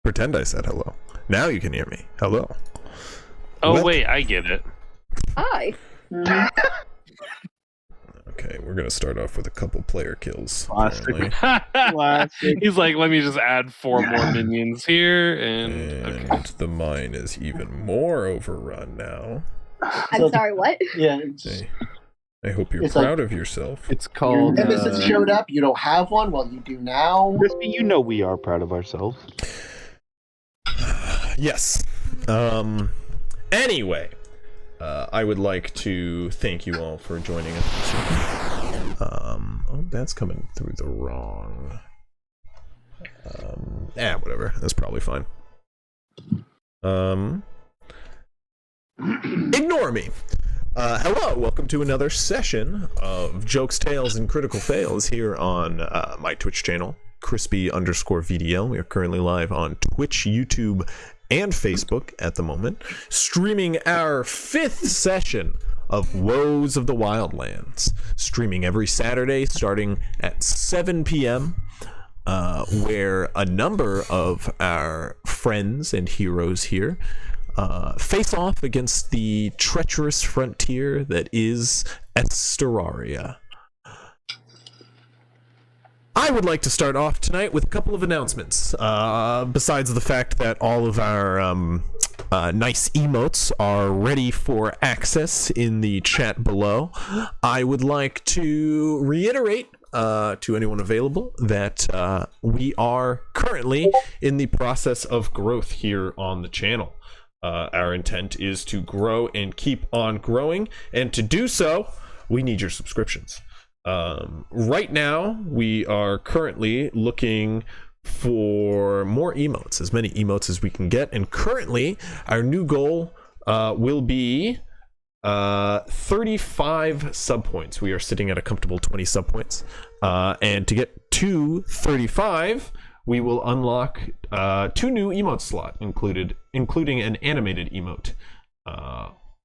Pretend I said hello. Now you can hear me. Hello. Oh, wait, I get it. Hi. Okay, we're going to start off with a couple player kills. Classic. He's like, let me just add 4 more minions here, and the mine is even more overrun now. I'm sorry, what? Yeah. I hope you're It's proud of yourself. It's called. Nemesis showed up. You don't have one. Well, you do now. Crispy, you know we are proud of ourselves. Yes. Anyway, I would like to thank you all for joining us. Oh, that's coming through the wrong. Whatever. That's probably fine. Ignore me. Hello, welcome to another session of Jokes, Tales, and Critical Fails here on my Twitch channel, crispy_VDL. We are currently live on Twitch, YouTube, and Facebook at the moment, streaming our 5th session of Woes of the Wildlands, streaming every Saturday starting at 7 p.m., where a number of our friends and heroes here face off against the treacherous frontier that is Esteraria. I would like to start off tonight with a couple of announcements. Besides the fact that all of our nice emotes are ready for access in the chat below, I would like to reiterate to anyone available that we are currently in the process of growth here on the channel. Our intent is to grow and keep on growing, and to do so, we need your subscriptions. Right now, we are currently looking for more emotes, as many emotes as we can get, and currently, our new goal will be 35 sub points. We are sitting at a comfortable 20 sub points, and to get to 35, we will unlock 2 new emote slot including an animated emote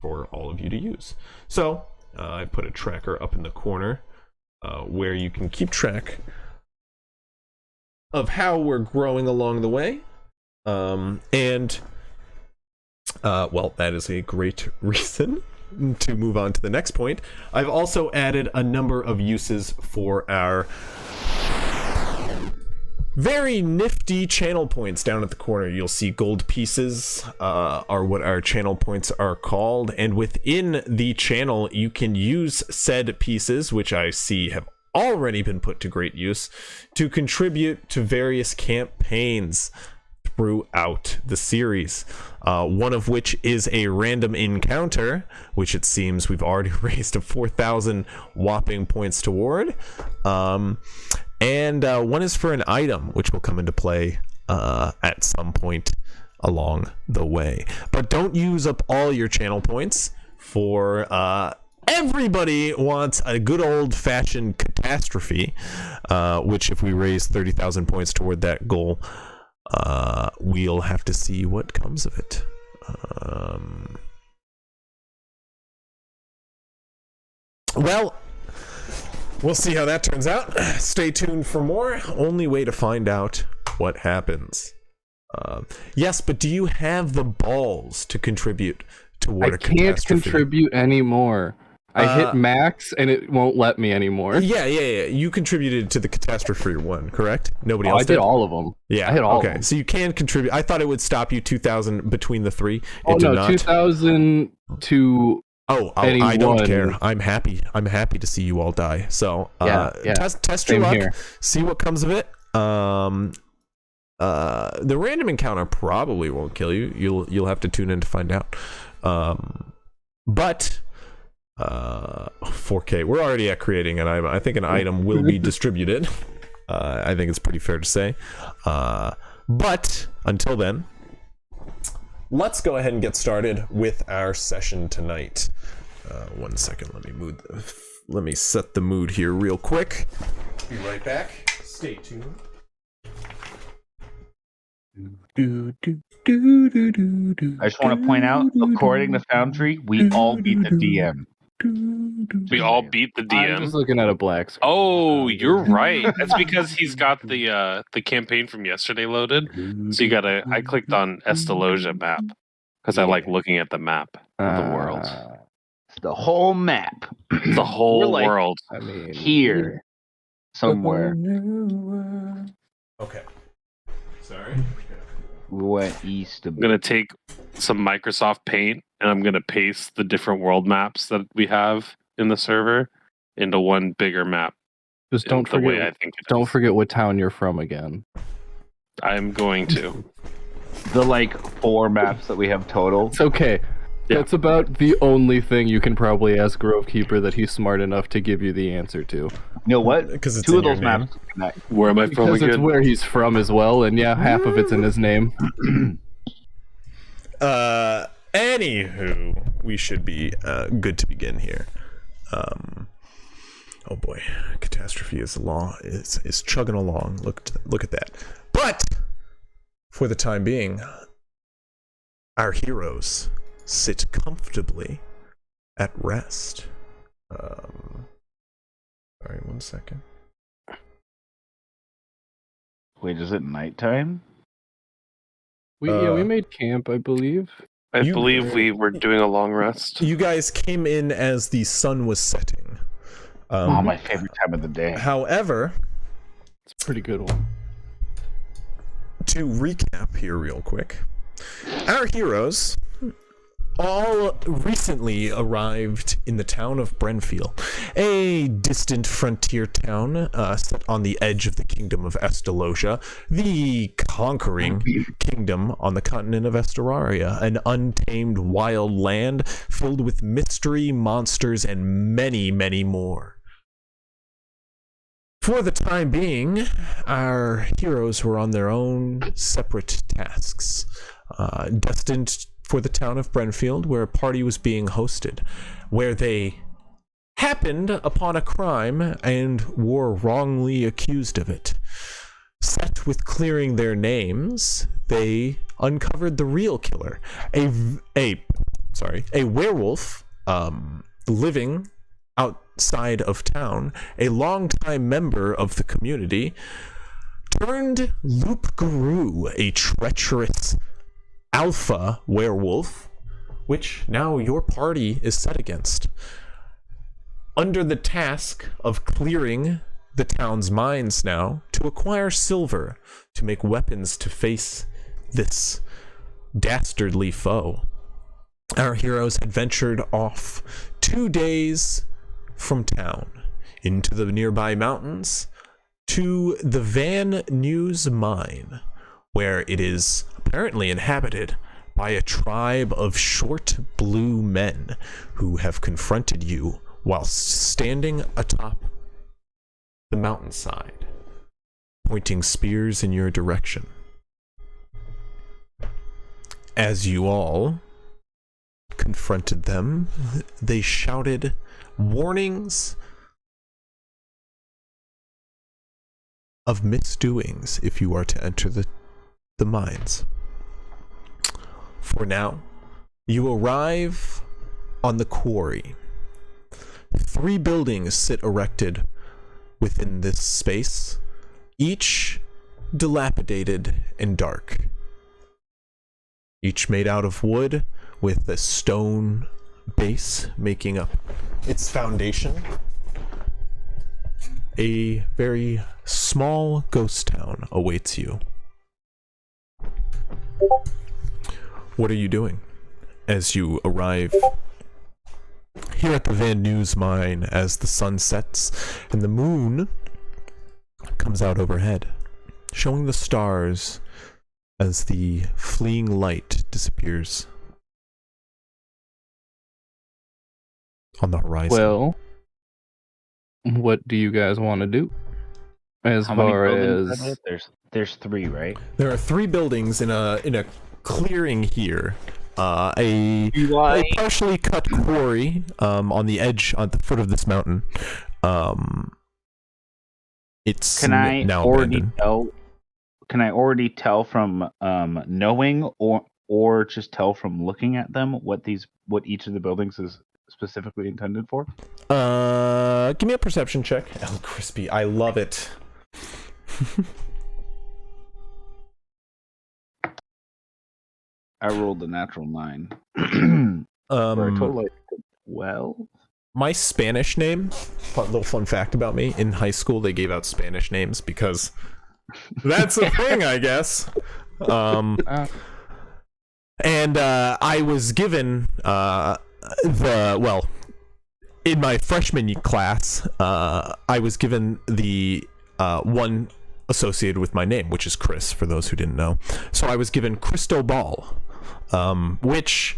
for all of you to use. So I put a tracker up in the corner where you can keep track of how we're growing along the way, well, that is a great reason to move on to the next point. I've also added a number of uses for our very nifty channel points. Down at the corner you'll see gold pieces are what our channel points are called, and within the channel you can use said pieces, which I see have already been put to great use, to contribute to various campaigns throughout the series, one of which is a random encounter, which it seems we've already raised a 4,000 whopping points toward, and one is for an item, which will come into play at some point along the way. But don't use up all your channel points, for everybody wants a good old-fashioned catastrophe, which if we raise 30,000 points toward that goal, we'll have to see what comes of it. Well, we'll see how that turns out. Stay tuned for more. Only way to find out what happens. Yes, but do you have the balls to contribute toward a catastrophe? I can't contribute anymore. I hit max and it won't let me anymore. Yeah. You contributed to the catastrophe one, correct? Nobody else I did all of them. Yeah, I hit all of okay. them. So you can contribute. I thought it would stop you 2,000 between the 3. Oh it did no, not. 2,000 to I don't care. I'm happy to see you all die. So yeah. Test your Same luck. here. See what comes of it. The random encounter probably won't kill you. You'll have to tune in to find out. But 4K. We're already at creating an item. I think an item will be distributed. I think it's pretty fair to say. But until then, let's go ahead and get started with our session tonight. 1 second. Let me set the mood here real quick. Be right back. Stay tuned. I just want to point out, according to Foundry, we all beat the DM. We all beat the I'm just DM. looking at a black screen. Oh, you're right. That's because he's got the campaign from yesterday loaded. So you gotta. I clicked on Estaloja map because I like looking at the map of the world, It's the whole map. the whole We're like world. I mean, here somewhere. Okay. Sorry. We went east a I'm bit. gonna take some Microsoft Paint and I'm gonna paste the different world maps that we have in the server into one bigger map. just don't the way I forget. think it Don't is. forget what town you're from again. I'm going to. The like 4 maps that we have total. It's okay. Yeah. That's about the only thing you can probably ask Grovekeeper that he's smart enough to give you the answer to. You know what? Because it's 2 in of your those name. maps connect. Where am I from Because it's again? where he's from as well, and yeah, half of it's in his name. Anywho, we should be good to begin here. Oh boy, catastrophe is is chugging along. Look at that. But for the time being, our heroes sit comfortably at rest. Sorry, 1 second. Wait, is it nighttime? We made camp, I believe. I You- believe we were doing a long rest. You guys came in as the sun was setting. Oh, my favorite time of the day. However, It's a pretty good one. to recap here real quick, our heroes all recently arrived in the town of Brenfield, a distant frontier town set on the edge of the kingdom of Estaloja, the conquering kingdom on the continent of Esteraria, an untamed wild land filled with mystery, monsters, and many, many more. For the time being, our heroes were on their own separate tasks, destined for the town of Brenfield, where a party was being hosted, where they happened upon a crime and were wrongly accused of it. Set with clearing their names, they uncovered the real killer, a werewolf living outside of town, a longtime member of the community, turned Loop Guru, a treacherous alpha werewolf, which now your party is set against. Under the task of clearing the town's mines now to acquire silver to make weapons to face this dastardly foe. Our heroes had ventured off 2 days from town into the nearby mountains to the Van News mine, where it is apparently inhabited by a tribe of short blue men who have confronted you while standing atop the mountainside, pointing spears in your direction. As you all confronted them, they shouted warnings of misdoings if you are to enter the mines. For now, you arrive on the quarry. 3 buildings sit erected within this space, each dilapidated and dark. Each made out of wood with a stone base making up its foundation. A very small ghost town awaits you. What are you doing as you arrive here at the Van News mine as the sun sets and the moon comes out overhead, showing the stars as the fleeing light disappears on the horizon? Well, what do you guys want to do? As How many far buildings are as there? There's 3, right? There are 3 buildings in a clearing here. A partially cut quarry on the foot of this mountain. It's Can I now already abandoned. tell? Can I already tell from knowing or just tell from looking at them what each of the buildings specifically intended for? Give me a perception check. El Crispy, I love it. I rolled a natural 9. For a total of 12? My Spanish name, little fun fact about me, in high school they gave out Spanish names because that's a thing, I guess. And I was given in my freshman class, I was given the one associated with my name, which is Chris, for those who didn't know. So I was given Cristobal, which...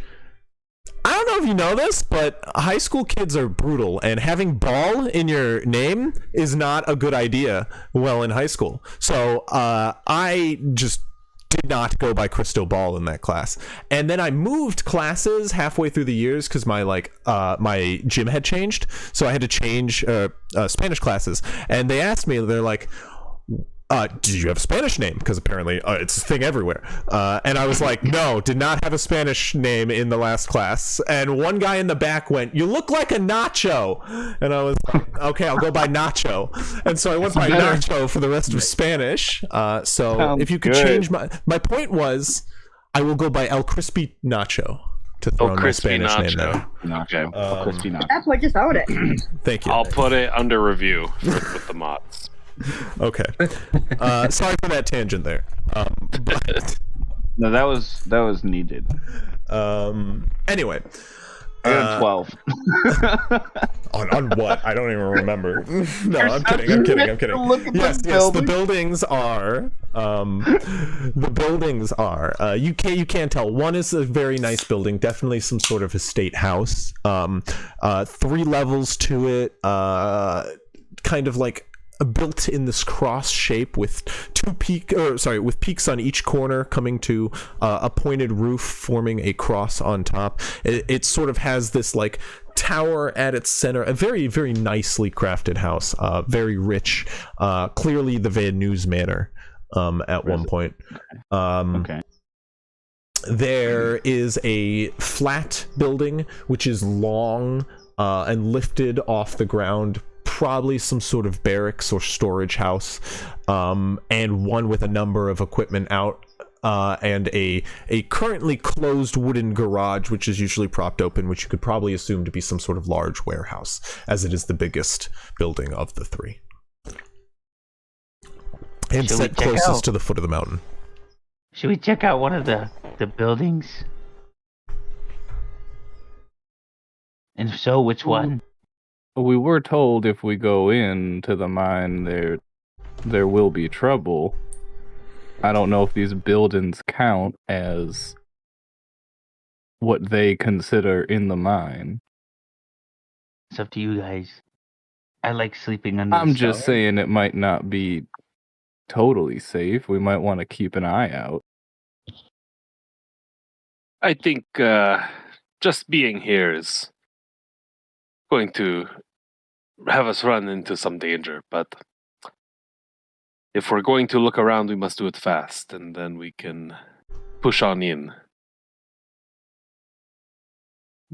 I don't know if you know this, but high school kids are brutal, and having ball in your name is not a good idea well in high school. So I just did not go by Cristobal in that class. And then I moved classes halfway through the years because my gym had changed. So I had to change Spanish classes. And they asked me, they're like, did you have a Spanish name? Because apparently it's a thing everywhere. And I was like, no, did not have a Spanish name in the last class. And one guy in the back went, you look like a Nacho. And I was like, okay, I'll go by Nacho. And so I went by Nacho for the rest of Spanish. So Sounds if you could good. change my point was, I will go by El Crispy Nacho to throw in my Crispy Spanish name there. Nacho. Okay. Crispy nacho. That's what just own it. Thank you. I'll put it under review with the mods. Okay. Sorry for that tangent there. But No, that was needed. anyway. I got 12. On what? I don't even remember. No, I'm kidding. Look at Yes, the the buildings are. You can't tell. One is a very nice building, definitely some sort of estate house. 3 levels to it. Kind of like built in this cross shape with with peaks on each corner coming to a pointed roof forming a cross on top. It sort of has this like tower at its center, a very, very nicely crafted house, very rich, clearly the Van Nuys Manor at one point. Okay. There is a flat building which is long and lifted off the ground, probably some sort of barracks or storage house, and one with a number of equipment out, and a currently closed wooden garage, which is usually propped open, which you could probably assume to be some sort of large warehouse, as it is the biggest building of the 3. And set closest to the foot of the mountain. Should we check out one of the buildings? And if so, which one? We were told if we go into the mine, there will be trouble. I don't know if these buildings count as what they consider in the mine. It's up to you guys. I like sleeping under I'm the just stars. saying it might not be totally safe. We might want to keep an eye out. I think just being here is going to have us run into some danger, but if we're going to look around, we must do it fast, and then we can push on in.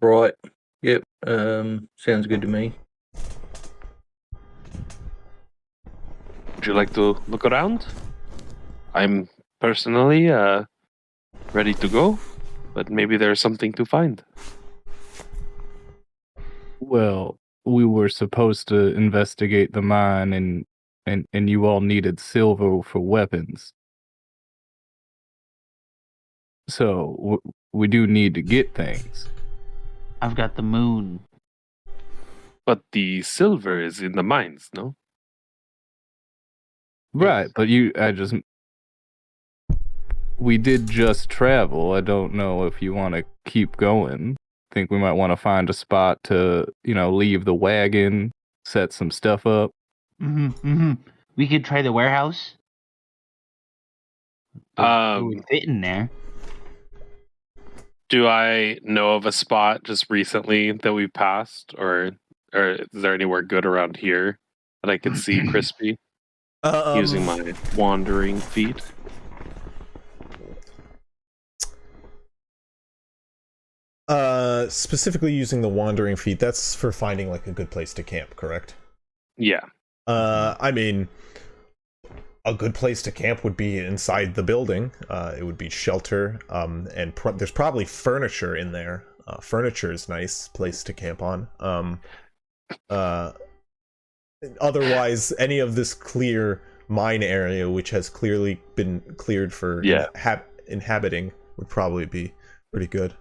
Right. Yep. Sounds good to me. Would you like to look around? I'm personally ready to go, but maybe there's something to find. Well, we were supposed to investigate the mine, and you all needed silver for weapons. So we do need to get things. I've got the moon. But the silver is in the mines, no? Right, but we did just travel. I don't know if you want to keep going. Think we might want to find a spot to, leave the wagon, set some stuff up. We could try the warehouse. We fit in there. Do I know of a spot just recently that we passed, or is there anywhere good around here that I could see Crispy using my wandering feet? specifically using the wandering feet, that's for finding like a good place to camp, correct? Yeah. I mean, a good place to camp would be inside the building. It would be shelter, and there's probably furniture in there. Furniture is nice place to camp on. Otherwise, any of this clear mine area, which has clearly been cleared for inhabiting, would probably be pretty good.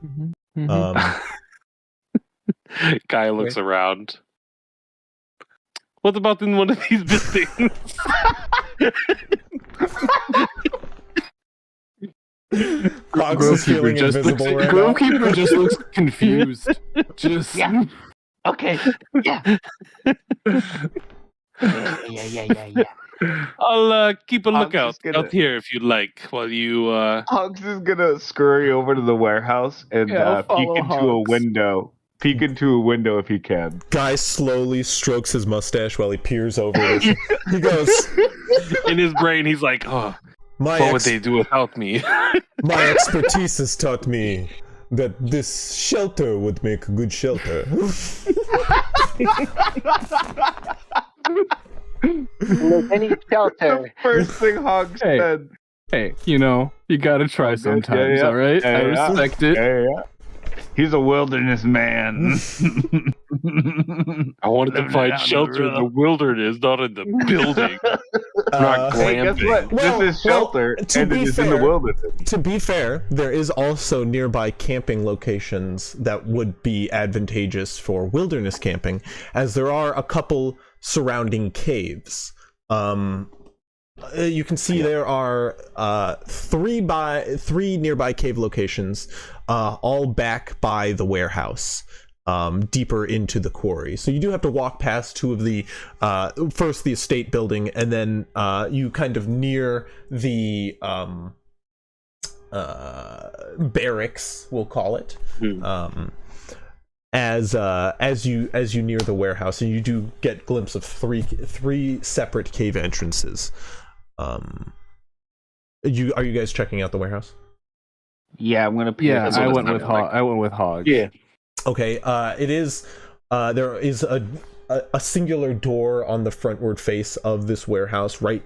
Guy looks around. What about in one of these buildings? Grovekeeper just looks confused. Just Yeah. Okay. Yeah. Yeah. I'll keep a I'm lookout just gonna- out here if you'd like, while you. Hogs is gonna scurry over to the warehouse and I'll peek follow into a Hogs. window. Peek into a window if he can. Guy slowly strokes his mustache while he peers over this. He goes, In his brain, he's like, "Oh, my what would they do without me?" My expertise has taught me that this shelter would make a good shelter. Any shelter. First thing Hogs Hey. said. hey, you gotta try sometimes. Yeah. All right, Yeah, I yeah. respect it. Yeah. He's a wilderness man. I wanted to Living find down the shelter in the road. wilderness, not in the building. Not Hey, guess glamping. what? Well, this is shelter, to and be it is in the fair- wilderness. To be fair, there is also nearby camping locations that would be advantageous for wilderness camping, as there are a couple surrounding caves. You can see there are three nearby cave locations, all back by the warehouse, deeper into the quarry. So you do have to walk past two of the first the estate building, and then you kind of near the barracks, we'll call it. As you near the warehouse, and you do get a glimpse of three separate cave entrances. Are you guys checking out the warehouse? Yeah, I'm gonna. Yeah, That's I what went it's with looking like. I went with Hog. Yeah. Okay, it is. There is a singular door on the frontward face of this warehouse, right,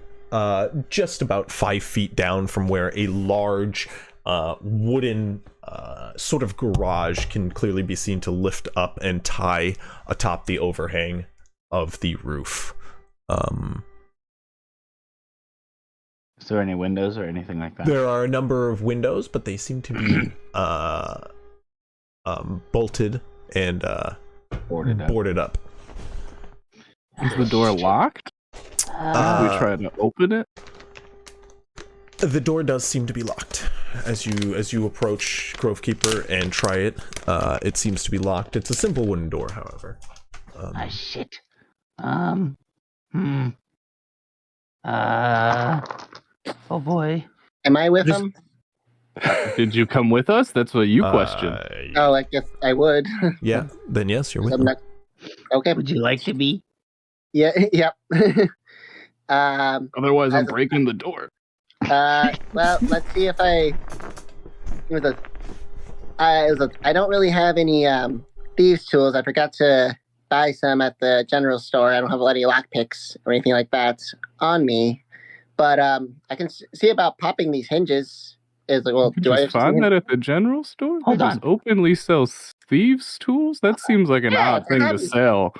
just about 5 feet down from where a large wooden sort of garage can clearly be seen to lift up and tie atop the overhang of the roof. Is there any windows or anything like that? There are a number of windows, but they seem to be bolted and boarded up. Is the door locked? Should we try to open it? The door does seem to be locked. As you approach Grovekeeper and try it, it seems to be locked. It's a simple wooden door, however. Shit. Oh boy. Am I with him? Did you come with us? That's what you question. Oh, I guess I would. Yeah, then yes, you're with I'm them. not. Okay. Would you like to be? Yeah. Yep. Otherwise, I'm breaking the door. Well, let's see if I don't really have any thieves tools. I forgot to buy some at the general store. I don't have any lockpicks or anything like that on me. But I can see about popping these hinges. You could just find that at the general store? Hold They just on. openly sell thieves' tools? That seems like an Yeah, odd thing to it's- sell.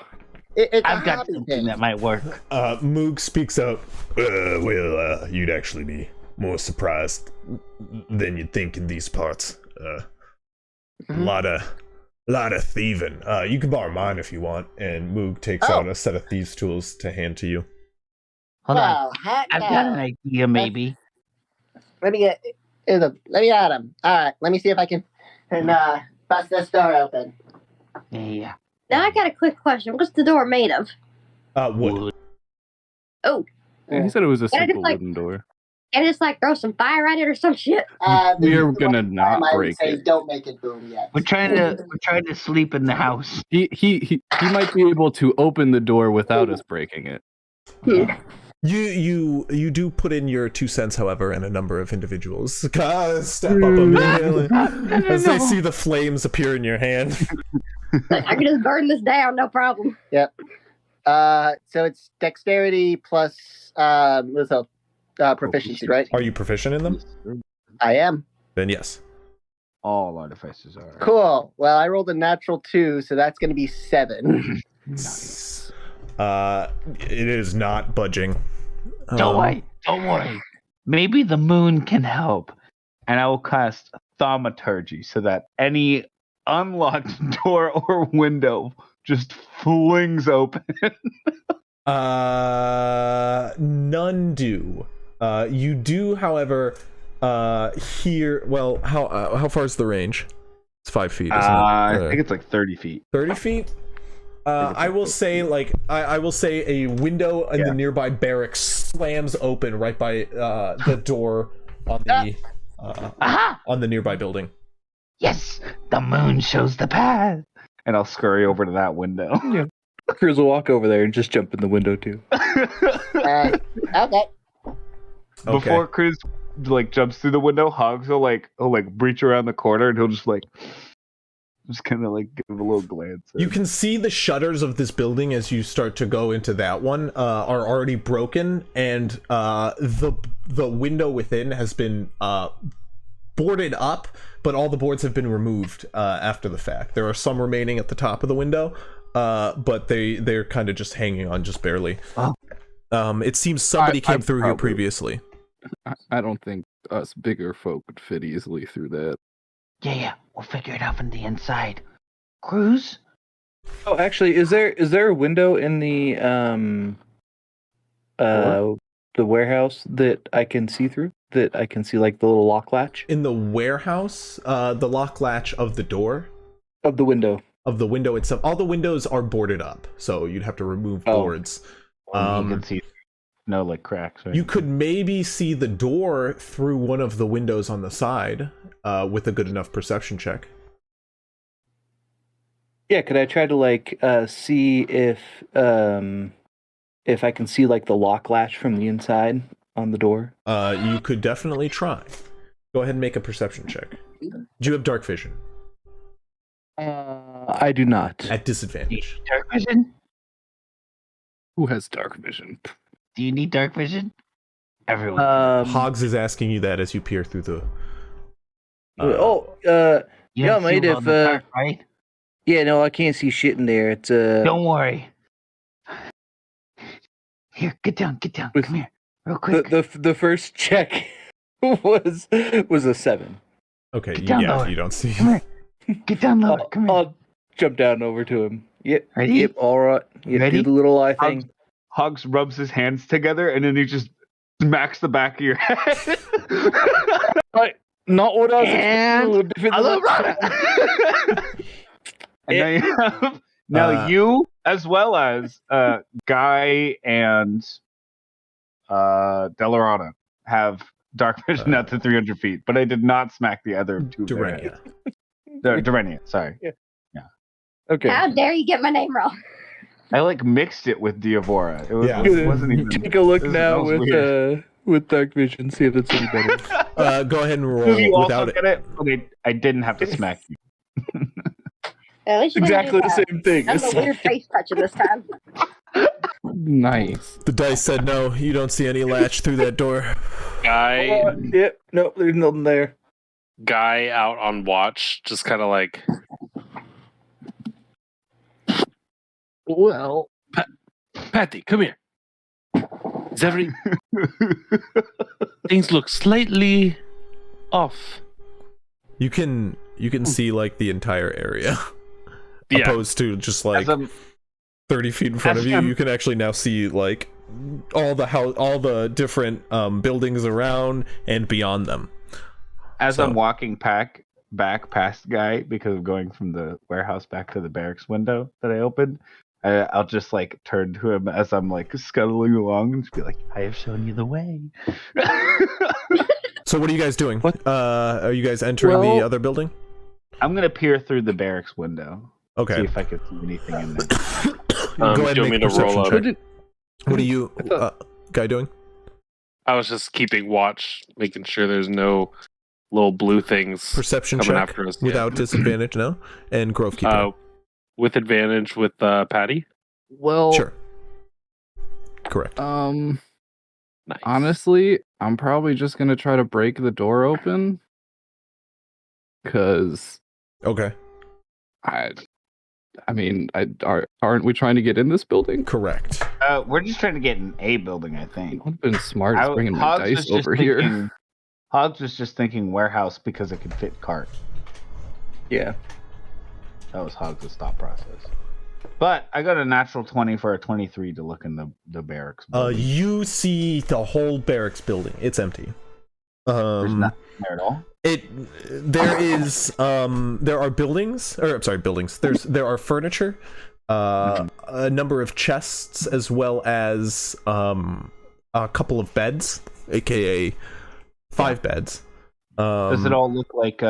It's I've a got hobby something thing. that might work. Moog speaks up. You'd actually be more surprised than you'd think in these parts. A lot of thieving. You can borrow mine if you want. And Moog takes out a set of thieves' tools to hand to you. Hold on. Well, heck I've no. got an idea, maybe. Let me at him. All right, let me see if I can bust this door open. Yeah. Now I got a quick question. What's the door made of? Wood. Oh, Yeah, he said it was a Yeah, simple just like- wooden door. can I just like throw some fire at it or some shit? We're gonna not I would break say it. don't make it boom yet. We're trying to sleep in the house. He might be able to open the door without us breaking it. You do put in your 2 cents, however, and a number of individuals step up immediately as they see the flames appear in your hand. Like, I can just burn this down, no problem. Yep. So it's dexterity plus proficiency, right? Are you proficient in them? I am. Then yes. All artificers are. Cool. Well, I rolled a natural 2, so that's going to be 7. Nice. It is not budging. Don't worry. Maybe the moon can help. And I will cast Thaumaturgy so that any unlocked door or window just flings open. None do. You do, however, hear. Well, how far is the range? It's 5 feet. Isn't it? I think it's like 30 feet. 30 feet. I will say, I will say a window in the nearby barracks slams open right by the door on the nearby building. Yes, the moon shows the path. And I'll scurry over to that window. Yeah. Cruz will walk over there and just jump in the window too. Okay. Before Cruz jumps through the window, Hogs will breach around the corner and he'll just kind of give a little glance. You can see the shutters of this building as you start to go into that one are already broken, and the window within has been boarded up, but all the boards have been removed after the fact. There are some remaining at the top of the window, but they're kind of just hanging on just barely. Oh. It seems somebody came through here previously. I don't think us bigger folk would fit easily through that. Yeah, we'll figure it out from the inside. Cruz? Oh, actually, is there a window in the warehouse that I can see through? That I can see the little lock latch? In the warehouse, the lock latch of the door? Of the window. Of the window itself. All the windows are boarded up, so you'd have to remove boards. You can see no cracks, right? You could maybe see the door through one of the windows on the side with a good enough perception check. Yeah, could I try to see if I can see the lock latch from the inside on the door? You could definitely try. Go ahead and make a perception check. Do you have dark vision? I do not. At disadvantage. Dark vision? Who has dark vision? Do you need dark vision? Everyone. Hogs is asking you that as you peer through the... yeah, mate, if... dark, right? Yeah, no, I can't see shit in there. It's Don't worry. Here, get down. Come here, real quick. The first check was a 7. Okay, down yeah, lower. you don't see. Come here. Get down lower. Come here. I'll jump down over to him. Yep. Ready? Yep. All right. Yep, Ready? do the little eye thing. Hogs rubs his hands together and then he just smacks the back of your head. Right. Not what I was And And now you, as well as Guy and Delarana, have dark vision out to 300 feet, but I did not smack the other two. Durania. Durania, sorry. Yeah. Okay. How dare you get my name wrong? I mixed it with Diavora. It wasn't even. Take a look now with dark vision. See if it's any better. Go ahead and roll Did you without also it. get it? Okay, I didn't have to smack you. At least you Exactly didn't the do same thing. that. I'm a weird face touching this time. Nice. The dice said no. You don't see any latch through that door. Guy Yep. Nope. There's nothing there. Guy out on watch, just kind of Well, Patty, come here. Is things look slightly off. You can see the entire area, Yeah. opposed to just 30 feet in front of you. I'm- You can actually now see all the different buildings around and beyond them. as I'm walking back past Guy because of going from the warehouse back to the barracks window that I opened, I'll just turn to him as I'm scuttling along and just be like, I have shown you the way. So what are you guys doing? Are you guys entering the other building? I'm gonna peer through the barracks window. Okay. See if I can see anything in there. Go ahead do you and want make me a to roll perception up? check. What do you... guy doing? I was just keeping watch, making sure there's no little blue things Perception coming check after us. without disadvantage, no? And Grove Keeper. With advantage with Patty? Well, Sure. Correct. Nice. Honestly, I'm probably just gonna try to break the door open. Cause Okay. aren't we trying to get in this building? Correct. We're just trying to get in a building, I think. It would have been smart as bringing my Hogs was dice just over here. thinking- Hogs was just thinking warehouse because it could fit cart. Yeah. That was Hogs' thought process. But I got a natural 20 for a 23 to look in the barracks building. You see the whole barracks building. It's empty. There's nothing there at all. There are buildings, there are furniture, a number of chests, as well as a couple of beds, aka 5 beds. Does it all look like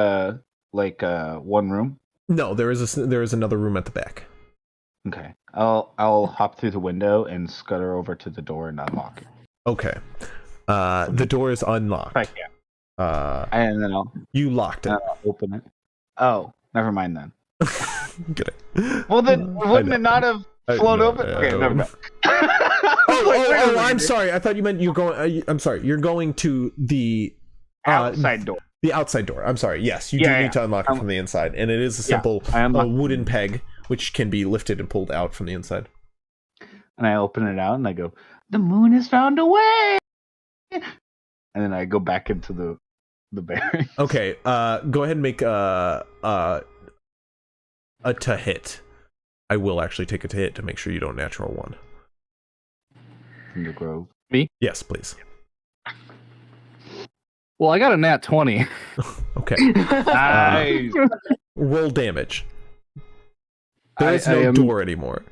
one room? No, there is another room at the back. Okay, I'll hop through the window and scutter over to the door and unlock it. Okay, the door is unlocked. Heck yeah. And then you locked it. I'll open it. Oh, never mind then. Get it. Well, then wouldn't it not have flown open? Okay, never mind. Oh, I'm sorry. I thought you meant you're going. I'm sorry. You're going to the outside door. The outside door. I'm sorry. Yes, you do need to unlock it from the inside, and it is a simple wooden peg which can be lifted and pulled out from the inside. And I open it out and I go, "The moon has found a way." And then I go back into the barracks. Okay. Go ahead and make a to hit. I will actually take a to hit to make sure you don't natural one. From the Grove. Me? Yes, please. Well, I got a nat 20. Okay. Nice. Roll damage. There is no door anymore.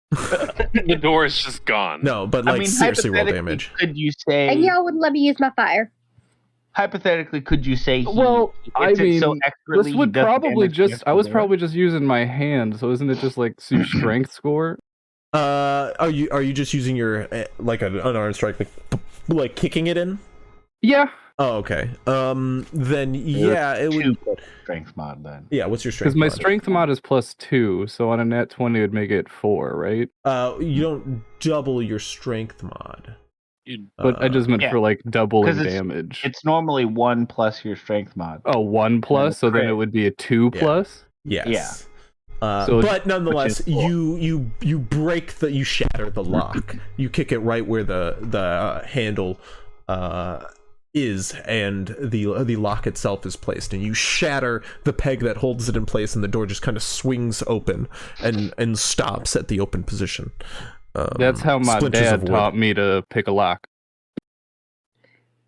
The door is just gone. No, but seriously, roll damage. Could you say? And y'all wouldn't let me use my fire. Hypothetically, could you say? Well, I mean, this would probably just. I was there? probably just using my hand, so isn't it just like strength score? Are you just using your like an unarmed strike, like kicking it in? Yeah. Oh, okay. Then yeah, it would strength mod then. Yeah, what's your strength? Because my strength mod is +2, so on a nat 20 it would make it 4, right? You don't double your strength mod. But I just meant for like doubling damage. It's normally 1 plus your strength mod. Oh, 1 plus, so then it would be a 2 plus. Yes. Yeah. But nonetheless, you break you shatter the lock. You kick it right where the handle is, and the lock itself is placed, and you shatter the peg that holds it in place, and the door just kind of swings open and stops at the open position. That's how my dad taught me to pick a lock.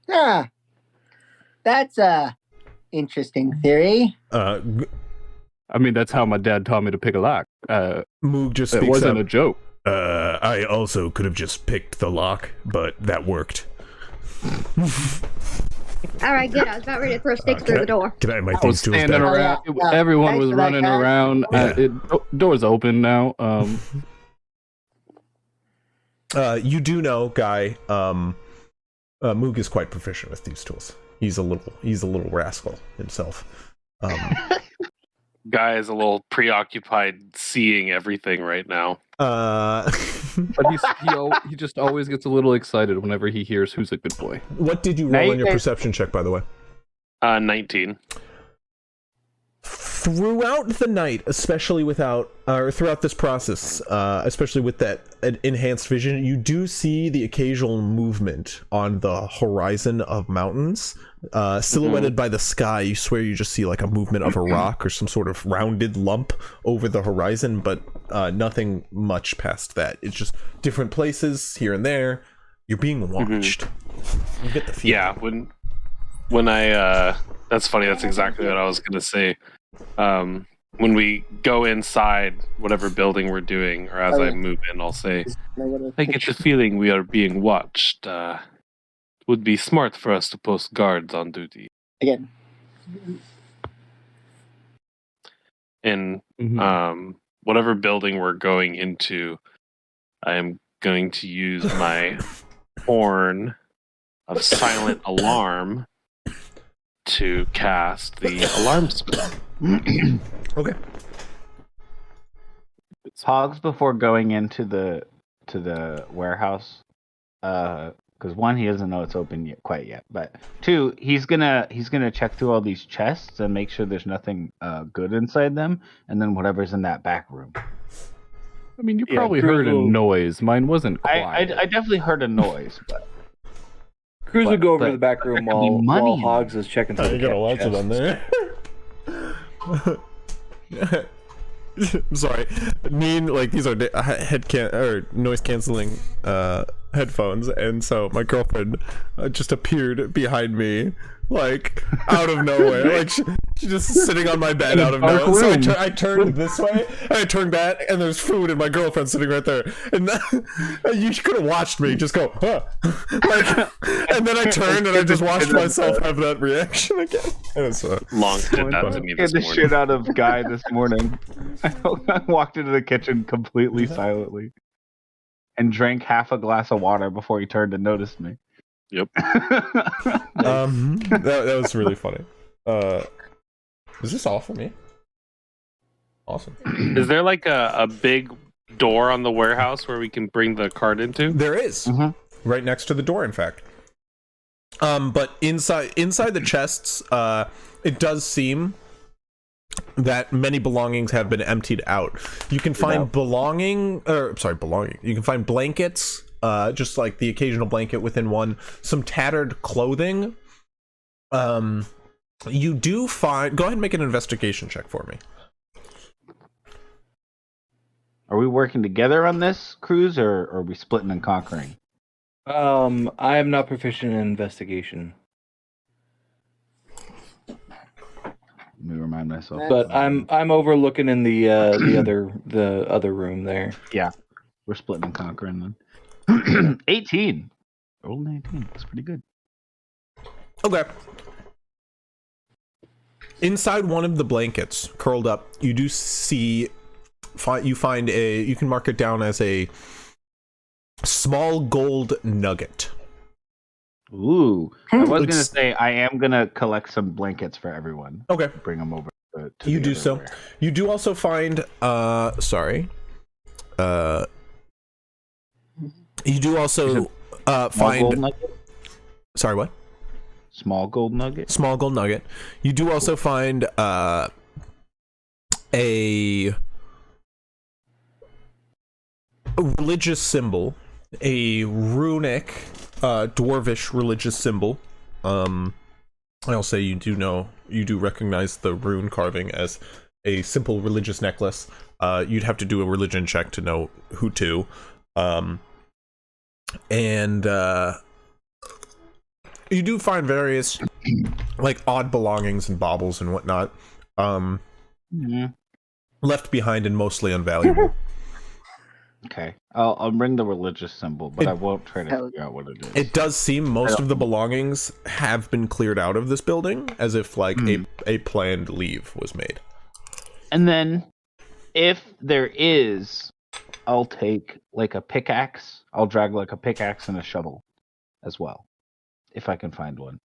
Ah, that's a interesting theory. I mean, that's how my dad taught me to pick a lock. Moog just speaks. It wasn't a joke. I also could have just picked the lock, but that worked. Alright, good. I was about ready to throw sticks through the door. Can I have my I was standing around. Everyone was running around. Door's open now. You do know, Guy, Moog is quite proficient with these tools. He's a little rascal himself. Guy is a little preoccupied seeing everything right now. But he just always gets a little excited whenever he hears who's a good boy. What did you roll on your perception check, by the way? 19. Throughout the night, especially throughout this process, especially with that enhanced vision, you do see the occasional movement on the horizon of mountains, silhouetted by the sky. You swear you just see like a movement of a rock or some sort of rounded lump over the horizon, but nothing much past that. It's just different places here and there. You're being watched. You get the feeling. Yeah, when I that's funny. That's exactly what I was gonna say. When we go inside whatever building we're doing, or as I move in, I'll say, I get the feeling we are being watched. Would be smart for us to post guards on duty. Again. And whatever building we're going into, I am going to use my horn of silent alarm to cast the alarm spell. Okay. Hogs before going into the warehouse, because one, he doesn't know it's open yet, quite yet, but two, he's gonna check through all these chests and make sure there's nothing good inside them, and then whatever's in that back room. I mean, you probably heard a noise. Mine wasn't quiet. I definitely heard a noise, but Cruz would go over to the back room there could be while money in Hogs is checking through You got a lot chests. on there. I'm sorry. These are noise canceling headphones, and so my girlfriend just appeared behind me, like out of nowhere. Like she's just sitting on my bed out of nowhere. So I turned this way, and I turned back, and there's food, and my girlfriend's sitting right there. And you could have watched me just go, huh? And then I turned, and I just watched myself have that reaction again. It was Long did that to me scared this the morning. shit out of Guy this morning. I walked into the kitchen completely silently and drank half a glass of water before he turned and noticed me. Yep. That was really funny. Is this all for me? Awesome. Is there like a big door on the warehouse where we can bring the cart into? There is. Right next to the door, in fact. But inside the chests, it does seem that many belongings have been emptied out. You can find belonging. You can find blankets, just like the occasional blanket within one. Some tattered clothing. You do find. Go ahead and make an investigation check for me. Are we working together on this, Cruz, or are we splitting and conquering? I am not proficient in investigation, Let me remind myself. but I'm overlooking in the other room there. Yeah, we're splitting and conquering then. 18. Rolled an 18. That's pretty good. Okay. Inside one of the blankets, curled up, you do see. You find a. You can mark it down as a small gold nugget. Ooh. I was going to It's- say, I am going to collect some blankets for everyone. Okay. Bring them over to You the do other so. warehouse. You do also find. You do also Small gold find. nugget? Sorry, what? Small gold nugget? Small gold nugget. You do also find a religious symbol, a runic, dwarvish religious symbol. I'll say you do recognize the rune carving as a simple religious necklace. You'd have to do a religion check to know who to. And you do find various like odd belongings and baubles and whatnot left behind and mostly unvaluable. Okay. I'll bring the religious symbol, but I won't try to figure out what it is. It does seem most of the belongings have been cleared out of this building, as if like a planned leave was made. And then, if there is, I'll take like a pickaxe. I'll drag like a pickaxe and a shovel as well, if I can find one.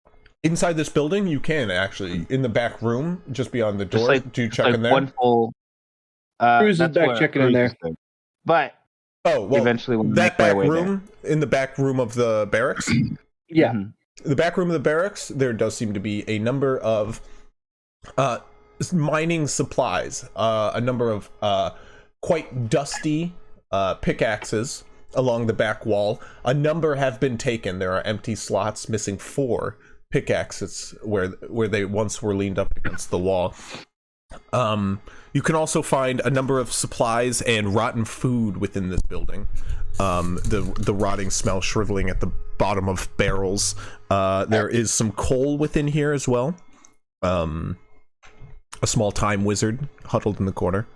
Inside this building, you can actually, in the back room, just beyond the door. Like, do you check like in there? one full. Cruz is that's back what checking in Cruz there. is. But Oh, well, eventually we'll that make my back way room, in the back room of the barracks, Yeah. the back room of the barracks, there does seem to be a number of mining supplies, a number of quite dusty pickaxes along the back wall. A number have been taken. There are empty slots, missing 4 pickaxes where they once were leaned up against the wall. You can also find a number of supplies and rotten food within this building. The rotting smell shriveling at the bottom of barrels. There is some coal within here as well. A small time wizard huddled in the corner.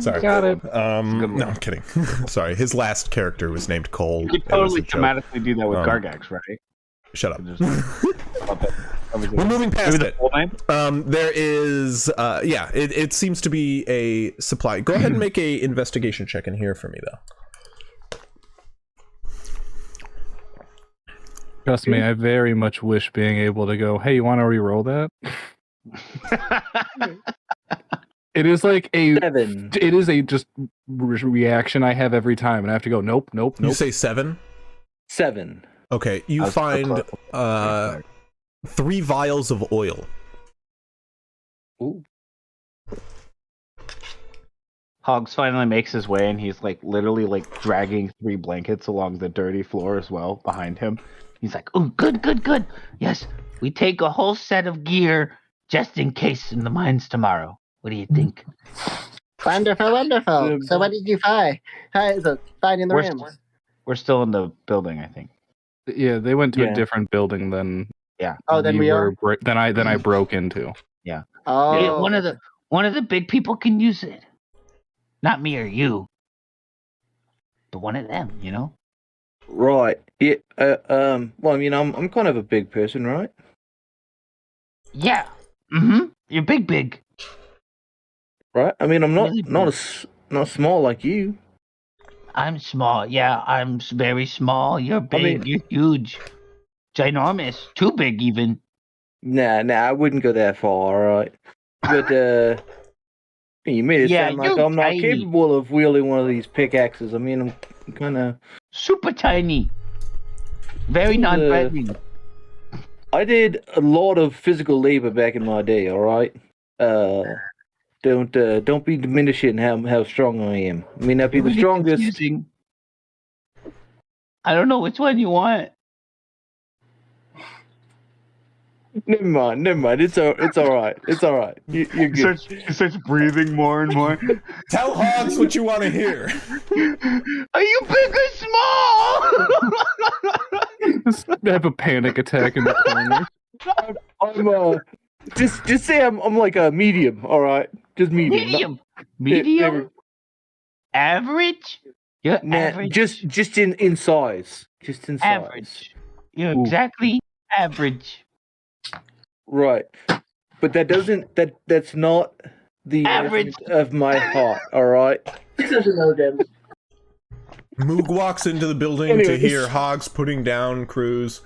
Sorry. Got it. No, I'm kidding. Sorry, his last character was named Cole. You could It was totally a joke. thematically do that with Gargax, right? Shut up. We're We're moving past the it. full name? There is, it seems to be a supply. Go ahead and make a investigation check in here for me, though. Trust me, I very much wish being able to go, hey, you want to re-roll that? It is like a 7. It is a just reaction I have every time, and I have to go, nope. You say 7? 7. Okay, you find 3 vials of oil. Ooh. Hogs finally makes his way, and he's like literally like dragging 3 blankets along the dirty floor as well behind him. He's like, oh, good. Yes, we take a whole set of gear just in case in the mines tomorrow. What do you think? Wonderful. So what did you find? Find in the rims. We're still in the building, I think. Yeah, they went to Yeah. a different building than Then we are. than I broke into. Yeah. Oh, Yeah, one of the big people can use it. Not me or you, but one of them, you know. Right. Yeah. Well, I mean, I'm kind of a big person, right? Yeah. You're big. Right. I mean, I'm not Really not small like you. I'm small. Yeah, I'm very small. You're big. mean- You're huge. Ginormous. Too big, even. Nah, I wouldn't go that far. All right. But you made it Yeah, sound like you're I'm not tiny. capable of wielding one of these pickaxes. I mean, I'm kind of. Super tiny. Very non-threatening. I did a lot of physical labor back in my day. All right. Don't be diminishing how strong I am. I may not be the Really strongest. confusing. I don't know which one you want. Never mind. It's all right. It's all right. You're good. He starts breathing more and more. Tell Hogs what you want to hear. Are you big or small? Just have a panic attack in the corner. I'm just say I'm like a medium. All right, just medium. Medium. Average. You're Nah, average. just in size. Just in size. Average. You're exactly average. Right, but that's not the Average. essence of my heart. All right. Moog walks into the building to Anyways. hear Hogs putting down crews.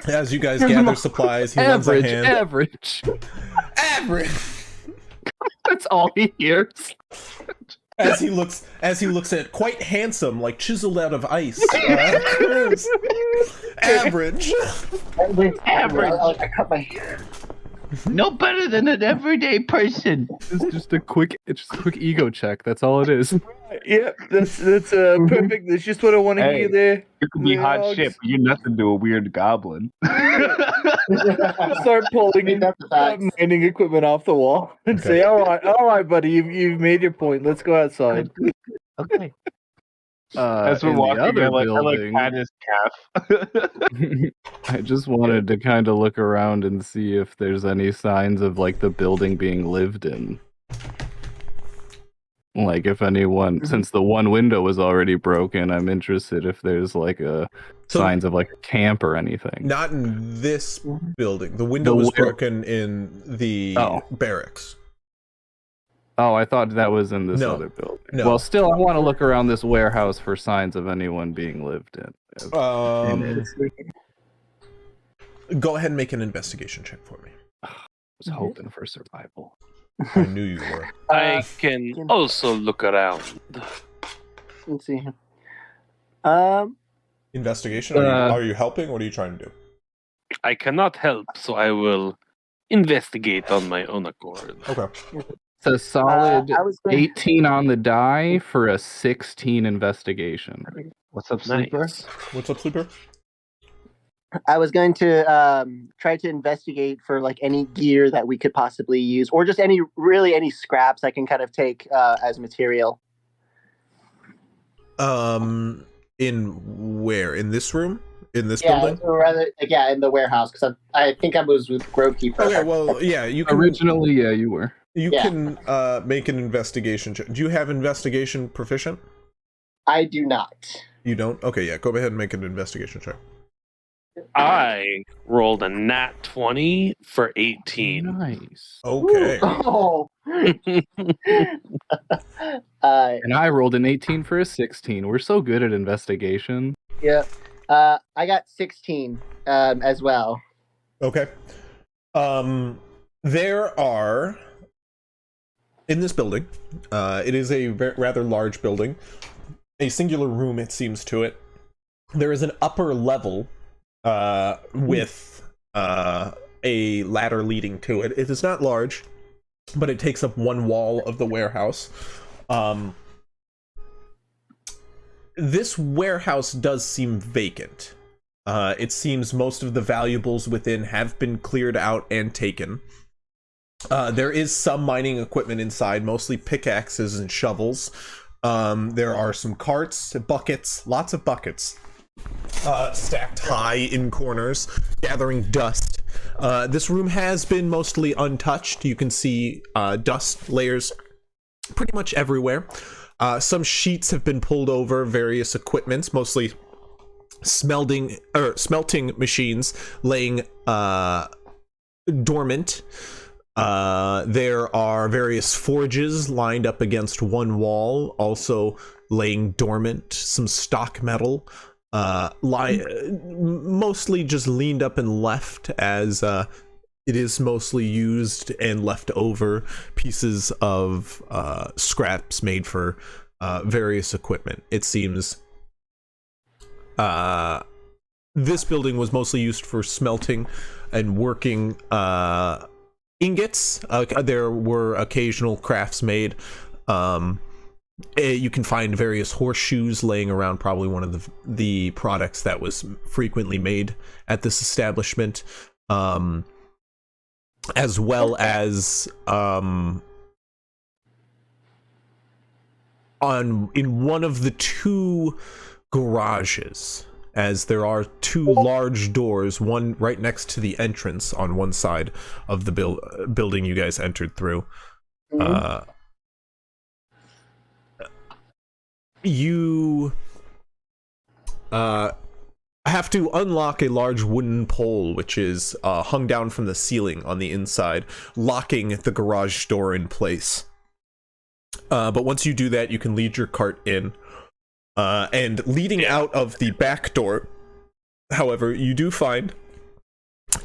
As you guys gather supplies, he lends a hand. Average. That's all he hears. As he looks at quite handsome, like chiseled out of ice. Crews. Average. Average. I cut my hair. No better than an everyday person. It's just a quick ego check. That's all it is. Yep, that's perfect. That's just what I want to Hey. hear there. You could be hot Hogs. shit, but you're nothing to a weird goblin. Start pulling That's a fact. mining equipment off the wall and Okay. say, all right, buddy, you've made your point. Let's go outside. Okay. As we're in the walking, other I building, pat his calf. I just wanted to kind of look around and see if there's any signs of like the building being lived in. Like if anyone, since the one window was already broken, I'm interested if there's like signs of like a camp or anything. Not in this building. The window was broken in the barracks. Oh, I thought that was in this No. other building. No. Well, still, I want to look around this warehouse for signs of anyone being lived in. Go ahead and make an investigation check for me. I was hoping for survival. I knew you were. I can also look around. Let's see. Investigation? Are you helping? What are you trying to do? I cannot help, so I will investigate on my own accord. Okay. It's a solid I was going- 18 on the die for a 16 investigation. What's up, sleeper? Nice. What's up, Sleeper? I was going to try to investigate for like any gear that we could possibly use, or just any scraps I can kind of take as material. In where? In this room? In this Yeah, building? or rather, yeah, in the warehouse, because I think I was with Grovekeeper. Okay, well, yeah, you can Originally, yeah, you were. can make an investigation check. Do you have investigation proficient? I do not. You don't? Okay, yeah, go ahead and make an investigation check. I rolled a nat 20 for 18. Nice. Okay. Oh. And I rolled an 18 for a 16. We're so good at investigation. Yeah. I got 16 as well. Okay. There are in this building. It is a rather large building, a singular room. It seems to it. There is an upper level with a ladder leading to it. It is not large, but it takes up one wall of the warehouse. This warehouse does seem vacant. It seems most of the valuables within have been cleared out and taken. There is some mining equipment inside, mostly pickaxes and shovels. There are some carts, buckets, lots of buckets, stacked high in corners, gathering dust. This room has been mostly untouched. You can see dust layers pretty much everywhere. Some sheets have been pulled over various equipments, mostly smelting machines laying dormant. There are various forges lined up against one wall, also laying dormant. Some stock metal mostly just leaned up and left, as it is mostly used and left over pieces of scraps made for various equipment. It seems this building was mostly used for smelting and working ingots. There were occasional crafts made. You can find various horseshoes laying around, probably one of the products that was frequently made at this establishment. As well as in one of the two garages, as there are two large doors, one right next to the entrance on one side of the building you guys entered through. You have to unlock a large wooden pole, which is hung down from the ceiling on the inside, locking the garage door in place. But once you do that, you can lead your cart in. And leading out of the back door, however, you do find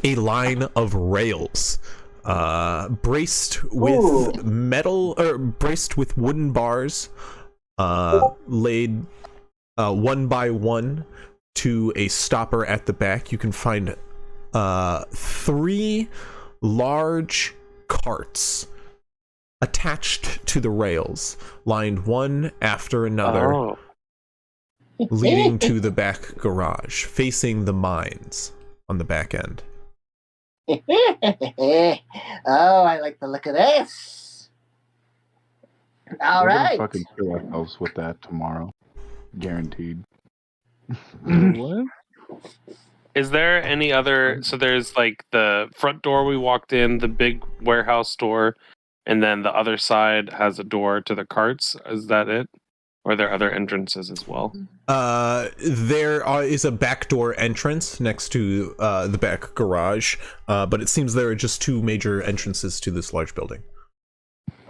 a line of rails braced with metal, or braced with wooden bars, laid one by one to a stopper at the back. You can find 3 large carts attached to the rails, lined one after another, leading to the back garage, facing the mines on the back end. Oh, I like the look of this. All We're right. gonna fucking kill ourselves with that tomorrow, guaranteed. What? Is there any other? So there's like the front door we walked in, the big warehouse door, and then the other side has a door to the carts. Is that it? Or are there other entrances as well? There is a backdoor entrance next to the back garage, but it seems there are just 2 major entrances to this large building.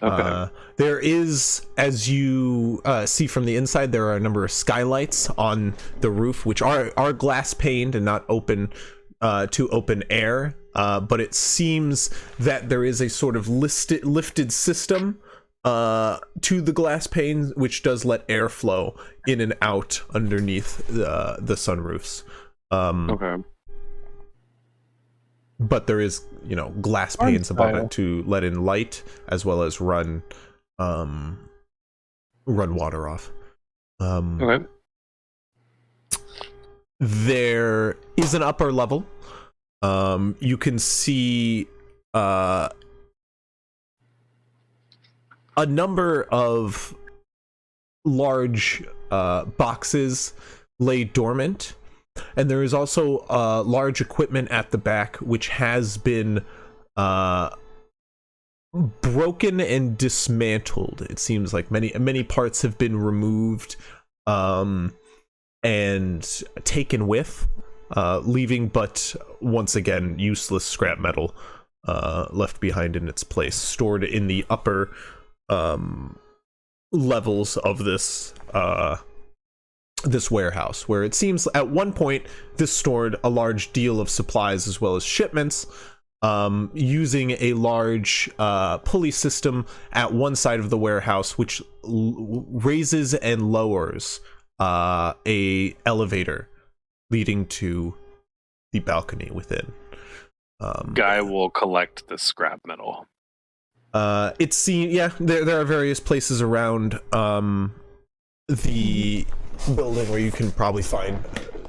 Okay. There is, as you see from the inside, there are a number of skylights on the roof, which are glass paned and not open to open air. But it seems that there is a sort of lifted system to the glass panes, which does let air flow in and out underneath the sunroofs. Okay. But there is, glass panes above it to let in light, as well as run water off. Okay. There is an upper level. You can see a number of large boxes lay dormant. And there is also large equipment at the back, which has been broken and dismantled. It seems like many parts have been removed and taken with, leaving but once again useless scrap metal left behind in its place, stored in the upper levels of this this warehouse, where it seems at one point this stored a large deal of supplies as well as shipments, using a large pulley system at one side of the warehouse, which raises and lowers a elevator leading to the balcony within. Guy will collect the scrap metal. It's seen, yeah. There are various places around the building where you can probably find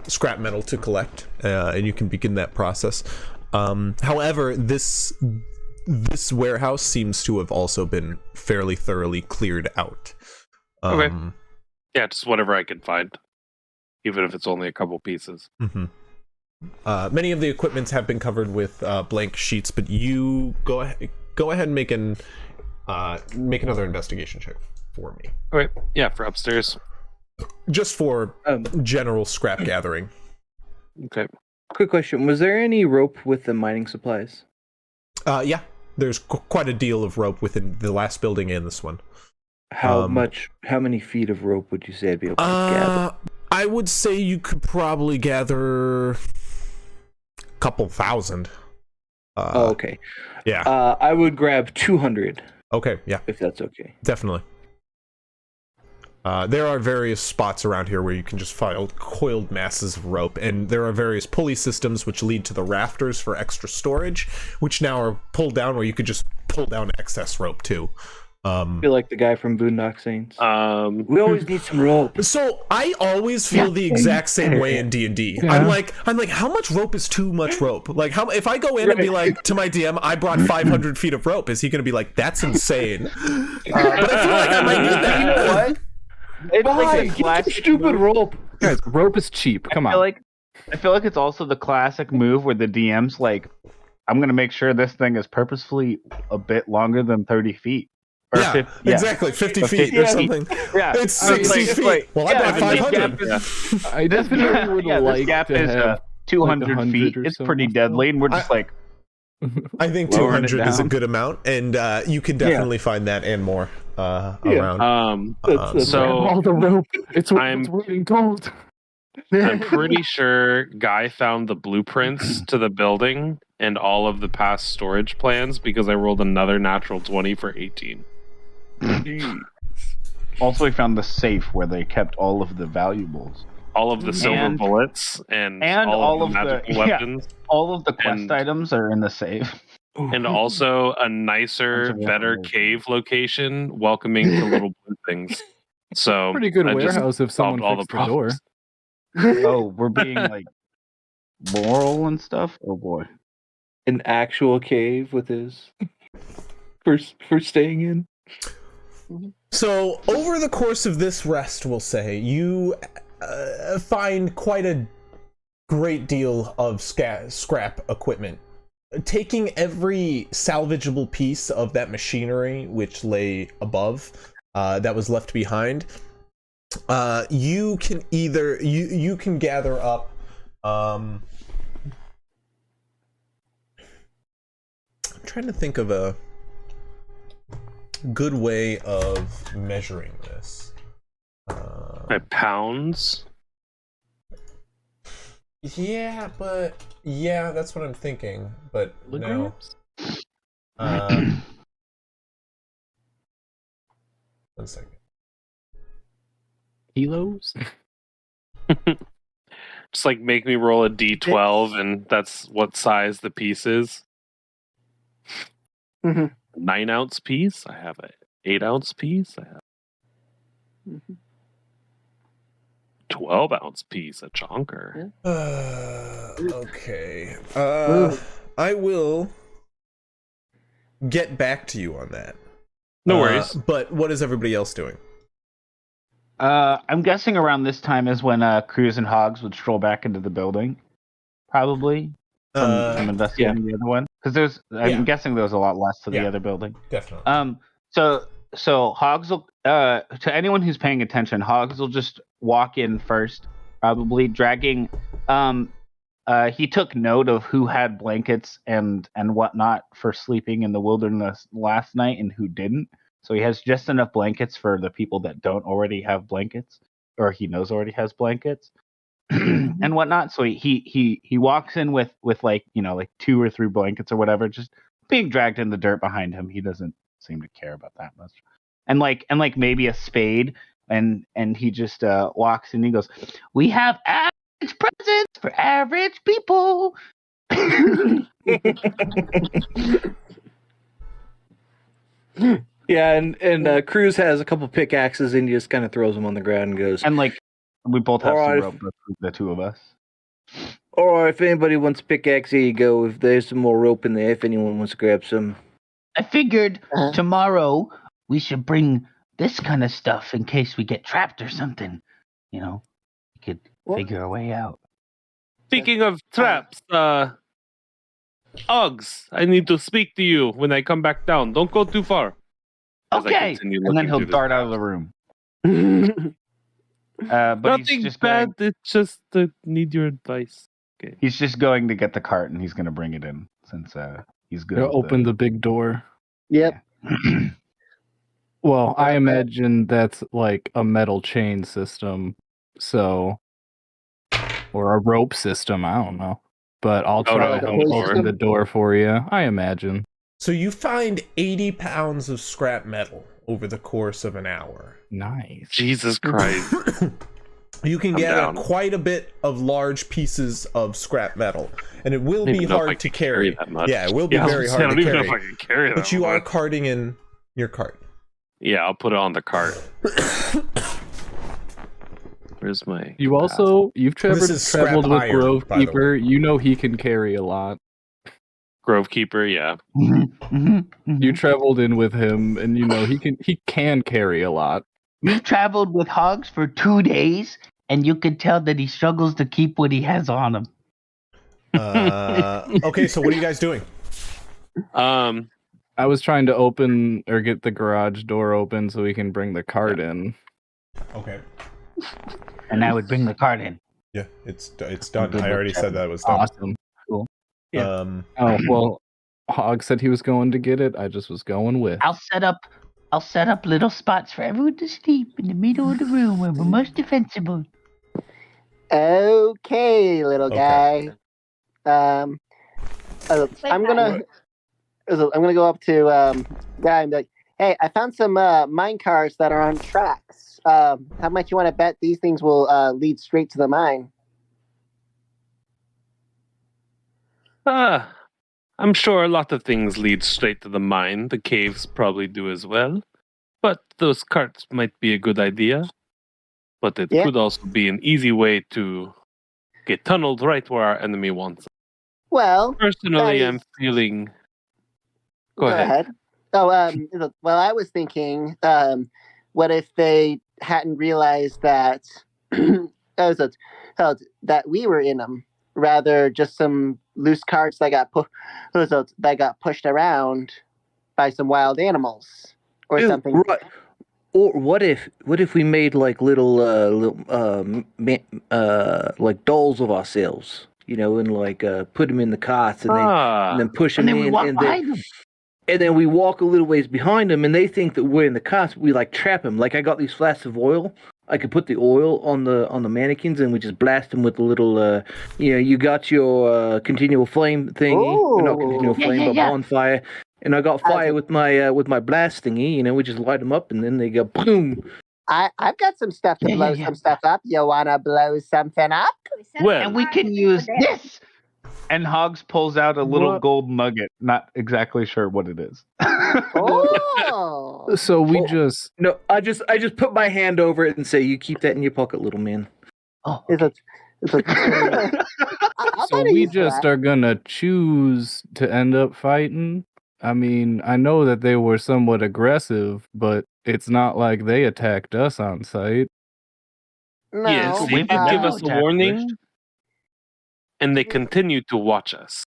scrap metal to collect, and you can begin that process. However, this warehouse seems to have also been fairly thoroughly cleared out. Okay. Yeah, just whatever I can find, even if it's only a couple pieces. Mm-hmm. Many of the equipments have been covered with blank sheets, but you go ahead and make another investigation check for me. Okay. Yeah, for upstairs. Just for general scrap gathering. Okay. Quick question: was there any rope with the mining supplies? Yeah, there's quite a deal of rope within the last building and this one. How many feet of rope would you say I'd be able to gather? I would say you could probably gather a couple thousand. Okay. Yeah. I would grab 200. Okay, yeah. If that's okay. Definitely. There are various spots around here where you can just find coiled masses of rope, and there are various pulley systems which lead to the rafters for extra storage, which now are pulled down where you could just pull down excess rope too. I feel like the guy from Boondock Saints. We always need some rope. So I always feel the exact same way in D&D. Yeah. I'm like, how much rope is too much rope? Like, how if I go in and be like to my DM, I brought 500 feet of rope, is he going to be like, that's insane? But I feel like I might need that. You know what? It's like the classic stupid rope. Guys, rope is cheap. Come on. I feel like it's also the classic move where the DM's like, I'm going to make sure this thing is purposefully a bit longer than 30 feet. Yeah, 50, exactly, 50 feet or something. Yeah, it's 60 feet. Well, I got 500. I definitely would like this gap to is have 200 feet. It's pretty deadly, and we're just I think 200 is a good amount, and you can definitely find that and more around. So all the rope. It's waiting cold. I'm pretty sure Guy found the blueprints to the building and all of the past storage plans because I rolled another natural 20 for 18. Also, we found the safe where they kept all of the valuables, all of the silver bullets, and all of the magical weapons. All of the quest items are in the safe. And also a nicer, better cave location, welcoming to little blue things. So pretty good warehouse if someone fixed the door. Oh, we're being like moral and stuff. Oh boy, an actual cave with his for staying in. So over the course of this rest, we'll say you find quite a great deal of scrap equipment. Taking every salvageable piece of that machinery which lay above, that was left behind, you can either you can gather up I'm trying to think of a good way of measuring this. By pounds? Yeah, that's what I'm thinking. But no. 1 second. Kilos? Just like make me roll a d12, and that's what size the piece is. 9-ounce piece. I have an 8-ounce piece. I have 12-ounce piece. A chonker. Okay. I will get back to you on that. No worries. But what is everybody else doing? I'm guessing around this time is when Cruz and Hogs would stroll back into the building, probably from investigating the other one. Because I'm guessing there's a lot less to the other building. Definitely. So Hogs will, to anyone who's paying attention, Hogs will just walk in first, probably dragging. He took note of who had blankets and whatnot for sleeping in the wilderness last night and who didn't. So he has just enough blankets for the people that don't already have blankets. or he knows already has blankets and whatnot. So he walks in with like, you know, like 2 or 3 blankets or whatever, just being dragged in the dirt behind him. He doesn't seem to care about that much. And like maybe a spade, and he just walks in and he goes, "We have average presents for average people." Yeah, and Cruz has a couple pickaxes and he just kind of throws them on the ground and goes, And like we both have All some right. rope, the 2 of us. or if anybody wants a pickaxe, here you go. If there's some more rope in there, if anyone wants to grab some. I figured tomorrow we should bring this kind of stuff in case we get trapped or something. You know, we could figure a way out. Speaking of traps, Uggs, I need to speak to you when I come back down. Don't go too far. As I Okay. continue And then looking he'll through this dart out of the room. But Nothing he's just bad. going, It's just need your advice. Okay. he's just going to get the cart and he's going to bring it in since he's good. Gonna with open the big door. Yep. Well, I imagine that's like a metal chain system, so or a rope system. I don't know, but I'll try to no, open the door for you. I imagine. So you find 80 pounds of scrap metal over the course of an hour. Nice. Jesus Christ. You can I'm get down. quite a bit of large pieces of scrap metal, and it will I don't be even know if I hard to can carry. that much. Yeah, it will be I was very gonna say, hard I to don't even carry. know if I can carry that. But you are much. carting in your cart. Yeah, I'll put it on the cart. Where's my? You've is scrap traveled with iron, Grove by the way. Keeper. You know he can carry a lot. Grove Keeper? Yeah. You traveled in with him, and you know he can carry a lot. We've traveled with Hogs for 2 days, and you can tell that he struggles to keep what he has on him. Okay, so what are you guys doing? I was trying to open or get the garage door open so we can bring the cart in. Okay. And I would bring the cart in. Yeah, it's done. I already said that was done. Awesome. Cool. Yeah. Oh well, Hog said he was going to get it. I just was going with. I'll set up little spots for everyone to sleep in the middle of the room where we're most defensible. Okay, little Okay. guy. I'm gonna go up to guy and be like, "Hey, I found some mine cars that are on tracks. How much you want to bet these things will lead straight to the mine?" I'm sure a lot of things lead straight to the mine. The caves probably do as well. But those carts might be a good idea. But it could also be an easy way to get tunneled right where our enemy wants. Well, Personally, that I'm is- feeling. Go ahead. Oh, well, I was thinking, what if they hadn't realized that that we were in them, rather just some loose carts that got pushed around by some wild animals or Dude, something. Right. Or what if we made like little like dolls of ourselves, you know, and like put them in the carts and then push them And then we in, walk behind them. and then we walk a little ways behind them, and they think that we're in the carts. We like trap them. Like I got these flasks of oil. I could put the oil on the mannequins, and we just blast them with a little. You got your continual flame thingy, not continual Yeah, flame, yeah, but yeah. bonfire. And I got fire with my blast thingy. You know, we just light them up, and then they go boom. I've got some stuff to blow some stuff up. You wanna blow something up? Well, And we can use this. And Hogs pulls out a little What? gold nugget. Not exactly sure what it is. Oh, So we just No, I just put my hand over it and say, "You keep that in your pocket, little man." Oh, so we just are gonna choose to end up fighting. I mean, I know that they were somewhat aggressive, but it's not like they attacked us on sight. No, yes, they we did found give out us a attack warning, first. and they continue to watch us.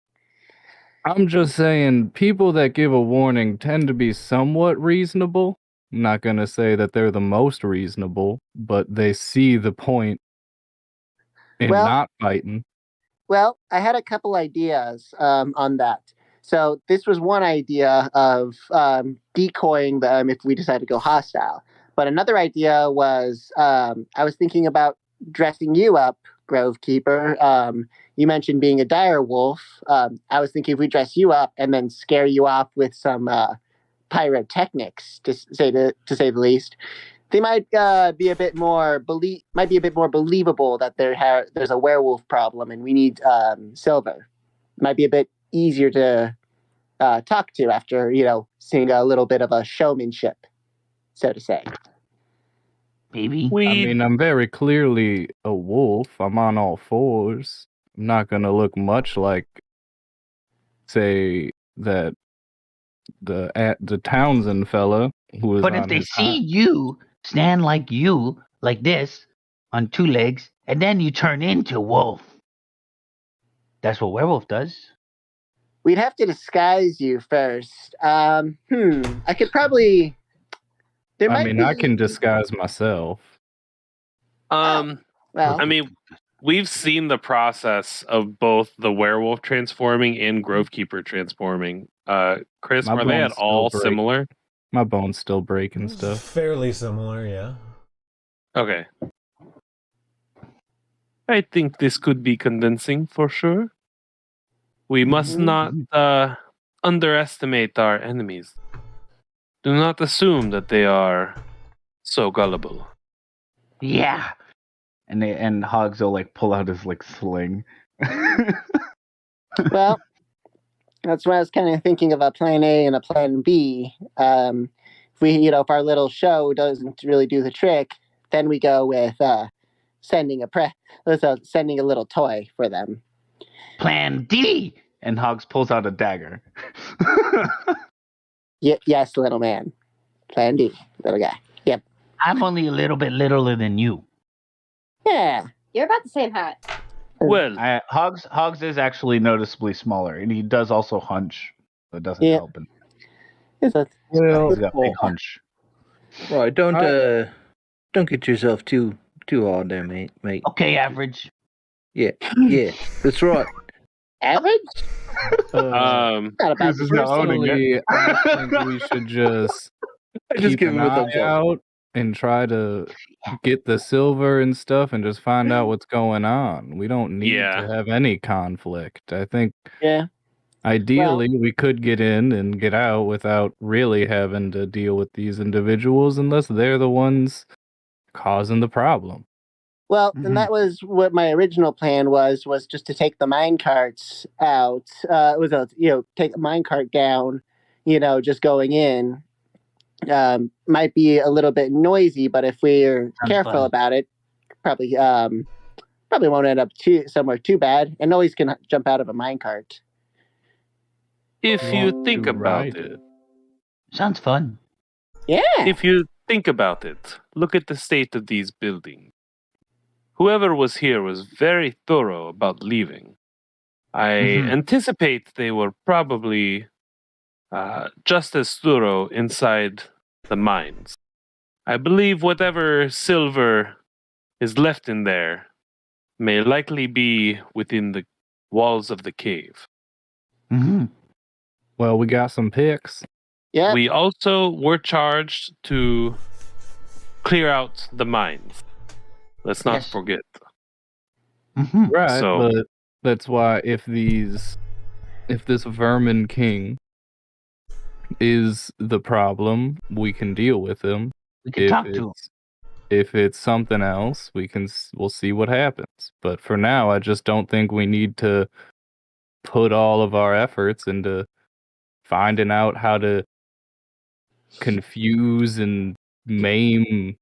I'm just saying, people that give a warning tend to be somewhat reasonable. I'm not gonna say that they're the most reasonable, but they see the point in Well- not fighting. Well, I had a couple ideas on that. So this was one idea of decoying them if we decide to go hostile. But another idea was I was thinking about dressing you up, Grovekeeper. You mentioned being a dire wolf. I was thinking if we dress you up and then scare you off with some pyrotechnics, to say the least, they might be a bit more believable that there's a werewolf problem and we need silver. Might be a bit easier to talk to after seeing a little bit of a showmanship, so to say. Maybe. I mean, I'm very clearly a wolf. I'm on all fours. I'm not gonna look much like, say, that the Townsend fella who was. But on if they his see you stand like this, on two legs, and then you turn into a wolf. That's what werewolf does. We'd have to disguise you first. I could probably. I can disguise myself. Well, I mean, we've seen the process of both the werewolf transforming and Grovekeeper transforming. Chris, My are they at bones still all break. similar? My bones still break and stuff. Fairly similar, yeah. Okay. I think this could be convincing for sure. We must not underestimate our enemies. Do not assume that they are so gullible. Yeah. And Hogs will pull out his sling. Well, that's why I was kind of thinking of a plan A and a plan B. If our little show doesn't really do the trick, then we go with sending a little toy for them. Plan D. And Hogs pulls out a dagger. Yes, little man. Plan D, little guy. Yep. I'm only a little bit littler than you. Yeah. You're about the same height. Well, Hogs is actually noticeably smaller, and he does also hunch. So it doesn't help him. He's got a big hunch. Right, don't get yourself too hard there, mate. Okay, average. Yeah, that's right. Average? Not a bad personally, I think we should just keep give an him a eye thumbs up. out and try to get the silver and stuff and just find out what's going on. We don't need to have any conflict. I think ideally we could get in and get out without really having to deal with these individuals unless they're the ones causing the problem. Well, and that was what my original plan was just to take the mine carts out. It was take a mine cart down, just going in. Might be a little bit noisy, but if we're careful about it, probably won't end up somewhere too bad. And always can jump out of a mine cart. If you think about it. Sounds fun. Yeah. If you think about it, look at the state of these buildings. Whoever was here was very thorough about leaving. I anticipate they were probably just as thorough inside the mines. I believe whatever silver is left in there may likely be within the walls of the cave. Well, we got some picks. Yeah. We also were charged to clear out the mines. Let's not forget. Right, So, but that's why if this Vermin King is the problem, we can deal with him. We can talk to him. If it's something else, we'll see what happens. But for now, I just don't think we need to put all of our efforts into finding out how to confuse and maim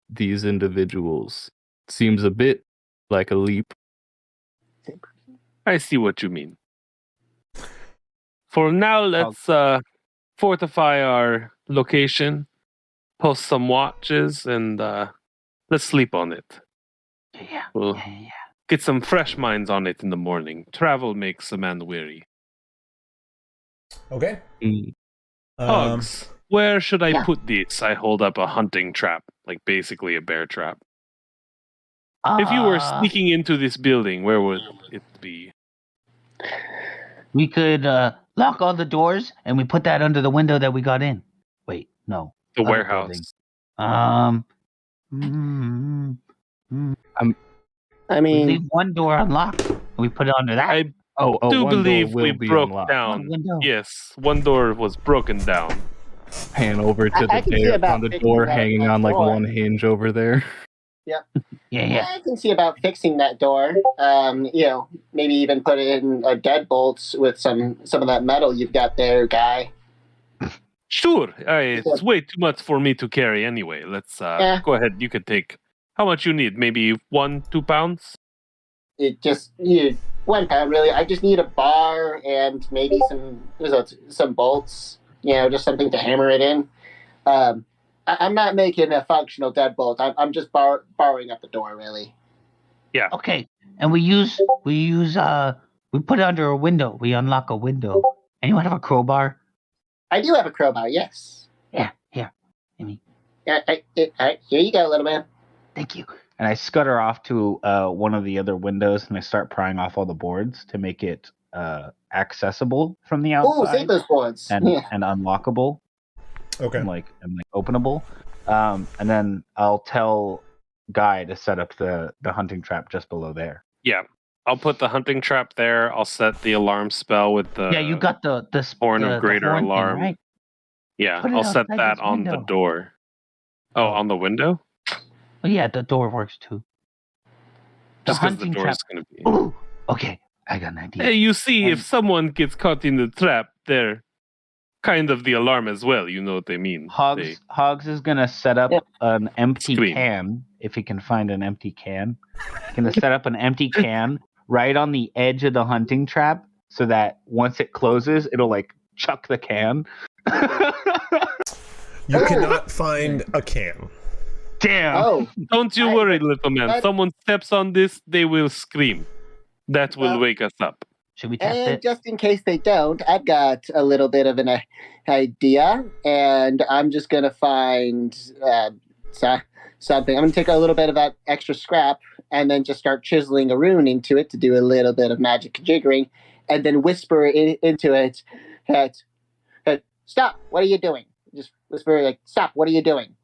these individuals. Seems a bit like a leap. I see what you mean. For now, let's fortify our location, post some watches, and let's sleep on it. We'll get some fresh minds on it in the morning. Travel makes a man weary. Okay. Hogs, where should I put these? I hold up a hunting trap, like basically a bear trap. If you were sneaking into this building, where would it be? We could lock all the doors and we put that under the window that we got in. Wait, no. The other warehouse. building. Um. mm, I We mean, leave one door unlocked. We put it under that. I Oh, do one door believe will we be broke unlocked. down. One window. Yes, one door was broken down. Pan over to I the can see bear about on the fixing door, that hanging on like door. one hinge over there. Yeah. I can see about fixing that door. Maybe even put in a deadbolts with some of that metal you've got there, guy. Sure, it's way too much for me to carry anyway. Let's go ahead. You could take how much you need. Maybe 1-2 pounds. It just 1 pound really. I just need a bar and maybe some bolts. Just something to hammer it in. I'm not making a functional deadbolt. I'm just borrowing up the door really. Yeah. Okay. And we put it under a window. We unlock a window. Anyone have a crowbar? I do have a crowbar. Yes. Yeah. Here. Amy. Here you go, little man. Thank you. And I scutter off to one of the other windows, and I start prying off all the boards to make it accessible from the outside. Oh, save those boards. and unlockable. Okay. And openable. And then I'll tell Guy to set up the hunting trap just below there. Yeah. I'll put the hunting trap there. I'll set the alarm spell with the You got the horn of greater horn alarm. thing, right? Yeah, Put it I'll set outside that this on the window. door. Oh, on the window? Oh, yeah, the door works too. The Just because the hunting door's trap. going to be. Ooh, okay, I got an idea. Hey, you see, if someone gets caught in the trap, they're kind of the alarm as well. You know what they mean. Hogs is gonna set up an empty Scream. can if he can find an empty can. He's gonna set up an empty can right on the edge of the hunting trap, so that once it closes, it'll chuck the can. You cannot find a can. Damn. Oh, Don't you worry, little man. Someone steps on this, they will scream. That will wake us up. Should we test and it? just in case they don't, I've got a little bit of an idea, and I'm just gonna find something. I'm gonna take a little bit of that extra scrap, and then just start chiseling a rune into it to do a little bit of magic jiggering, and then whisper into it, "Stop! What are you doing?" Just whisper "Stop! What are you doing?"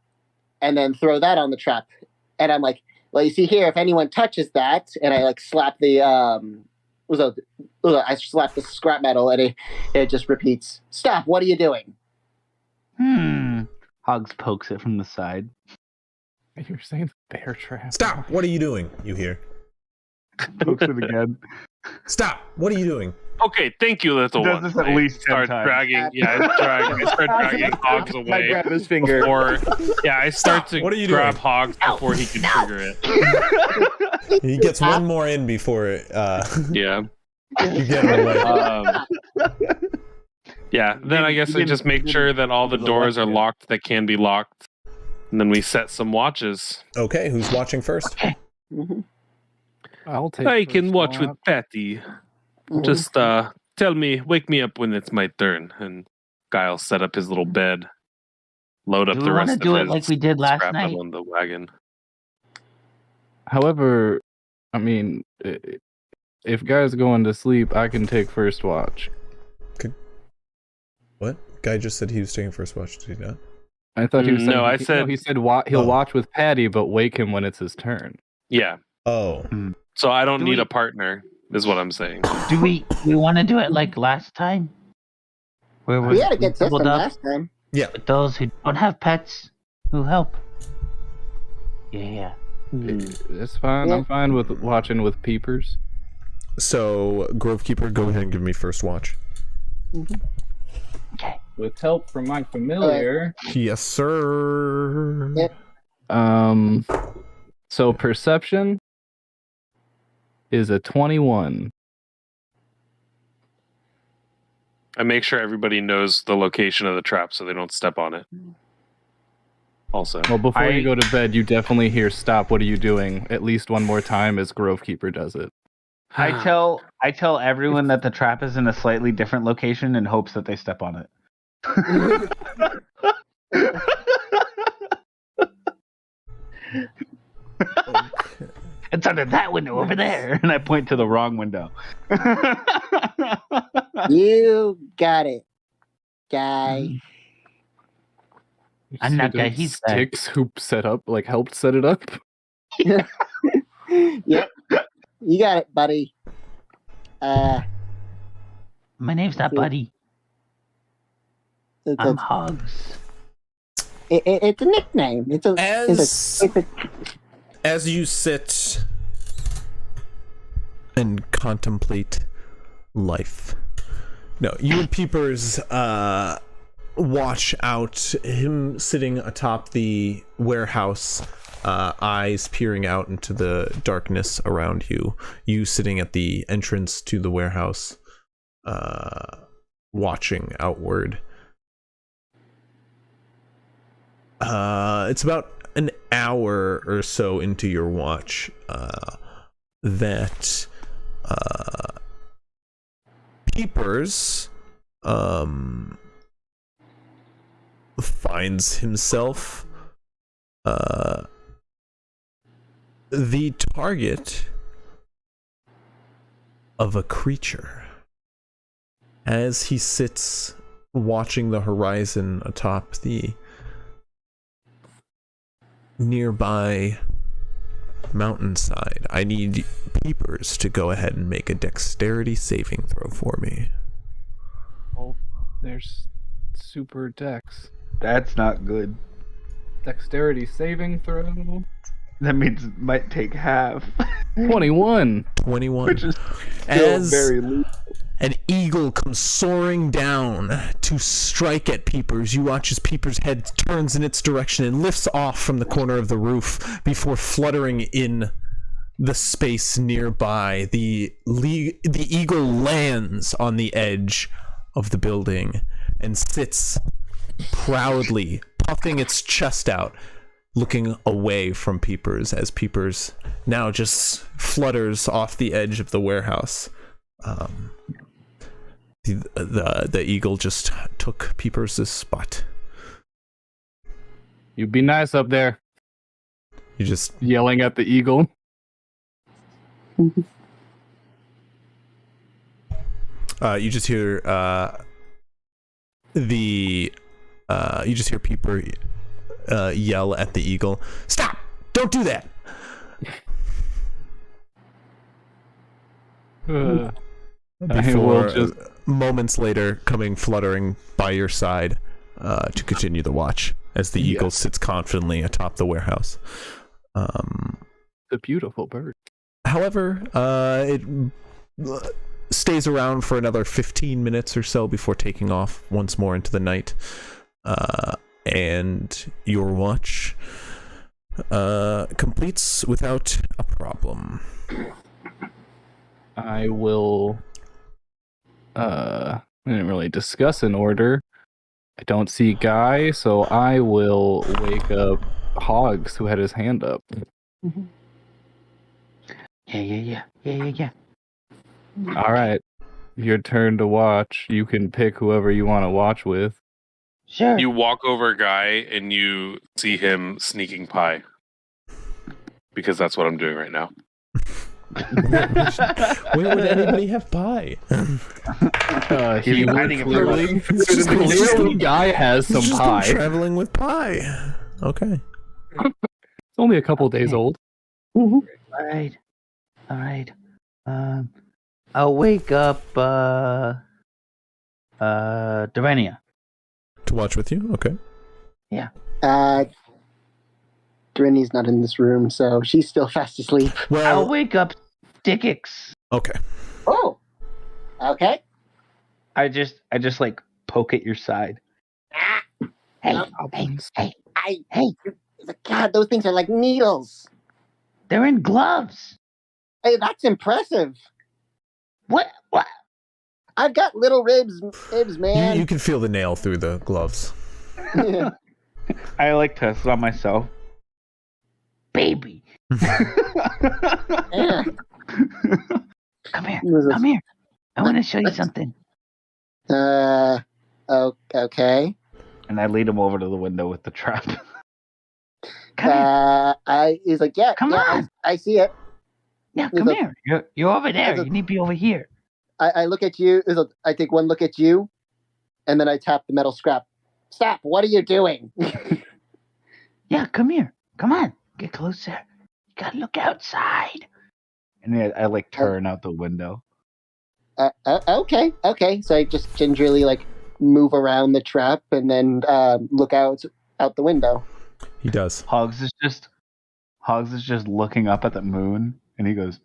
And then throw that on the trap, and I'm like, "Well, you see here, if anyone touches that," and I slap the I slap the scrap metal, and it just repeats, "Stop! What are you doing?" Hogs pokes it from the side. You're saying bear trap. Stop! What are you doing? You hear. Pokes it again. Stop! What are you doing? Okay, thank you, little Does one. this at least 10 start times. dragging. I start dragging Hogs I away. grab his finger. Or I start to What are you grab doing? Hogs before he can trigger it. He gets one more in before it. Yeah. You get him away. Yeah. Then I guess I just make sure that all the doors are locked that can be locked, and then we set some watches. Okay, who's watching first? I'll take. I can first watch watch. with Patty. Just wake me up when it's my turn, and Guy'll set up his little bed, load up Do the we rest wanna of do it his like we did last scrap night? metal on the wagon. However, I mean, if Guy's going to sleep, I can take first watch. What? Guy just said he was taking first watch, did he not? I thought he was. No, saying, I said- he said he'll watch with Patty, but wake him when it's his turn. Yeah. Oh. So I don't Do need we- a partner, is what I'm saying. Do we want to do it like last time? Where We had a good system doubled up last time. with those who don't have pets who help. Yeah. It's fine. Yeah. I'm fine with watching with peepers. So, Grovekeeper, go ahead and give me first watch. Okay. With help from my familiar. Yes, sir. Yep. So perception is a 21. I make sure everybody knows the location of the trap so they don't step on it. Also. Well, before you go to bed, you definitely hear "Stop! What are you doing?" at least one more time as Grovekeeper does it. I tell everyone that the trap is in a slightly different location in hopes that they step on it. It's under that window over there. And I point to the wrong window. You got it, guy. I'm not gonna. He's back. Sticks who helped set it up. Yep. You got it, buddy. My name's not Buddy. I'm Hogs. It's a nickname. As you sit and contemplate life. No, you and Peepers watch out him sitting atop the warehouse, eyes peering out into the darkness around you. You sitting at the entrance to the warehouse, watching outward. It's about an hour or so into your watch that Peepers finds himself the target of a creature as he sits watching the horizon atop the nearby mountainside. I need Peepers to go ahead and make a dexterity saving throw for me. Oh, there's super dex. That's not good. Dexterity saving throw. That means it might take half. 21. 21. Which is as very loose. an eagle comes soaring down to strike at Peepers, you watch as Peepers' head turns in its direction and lifts off from the corner of the roof before fluttering in the space nearby. The eagle lands on the edge of the building and sits proudly, puffing its chest out, looking away from Peepers as Peepers now just flutters off the edge of the warehouse. The eagle just took Peepers' spot. You be nice up there. You just Yelling at the eagle. you just hear Peeper yell at the eagle, "Stop! Don't do that!" Before moments later coming fluttering by your side to continue the watch as the eagle sits confidently atop the warehouse. The beautiful bird. However, it stays around for another 15 minutes or so before taking off once more into the night. And your watch completes without a problem. I will... we didn't really discuss an order. I don't see Guy, so I will wake up Hogs, who had his hand up. Mm-hmm. Yeah. All right. Your turn to watch. You can pick whoever you want to watch with. Sure. You walk over Guy and you see him sneaking pie. Because that's what I'm doing right now. Where would anybody have pie? He's hiding it from clearly Guy has some He's just pie. been traveling with pie. Okay. It's only a couple days old. All right. I'll wake up Durania. To watch with you? Okay. Yeah. Dorini's not in this room, so she's still fast asleep. Well, I'll wake up Stickix. okay. Oh, okay. I just like poke at your side. Hey, God, those things are like needles. they're in gloves. Hey, that's impressive. What? I've got little ribs, man. You can feel the nail through the gloves. I like test it on myself. Baby. Yeah. Come here. I want to show you something. Okay. And I lead him over to the window with the trap. Come here. He's like, yeah. Come on. I see it. Yeah, come here. You're over there. You need to be over here. I look at you. I take one look at you, and then I tap the metal scrap. Stop! What are you doing? Yeah, come here. Come on. Get closer. You gotta look outside. And I like turn out the window. Okay. So I just gingerly like move around the trap and then look out the window. He does. Hogs is just looking up at the moon, and he goes,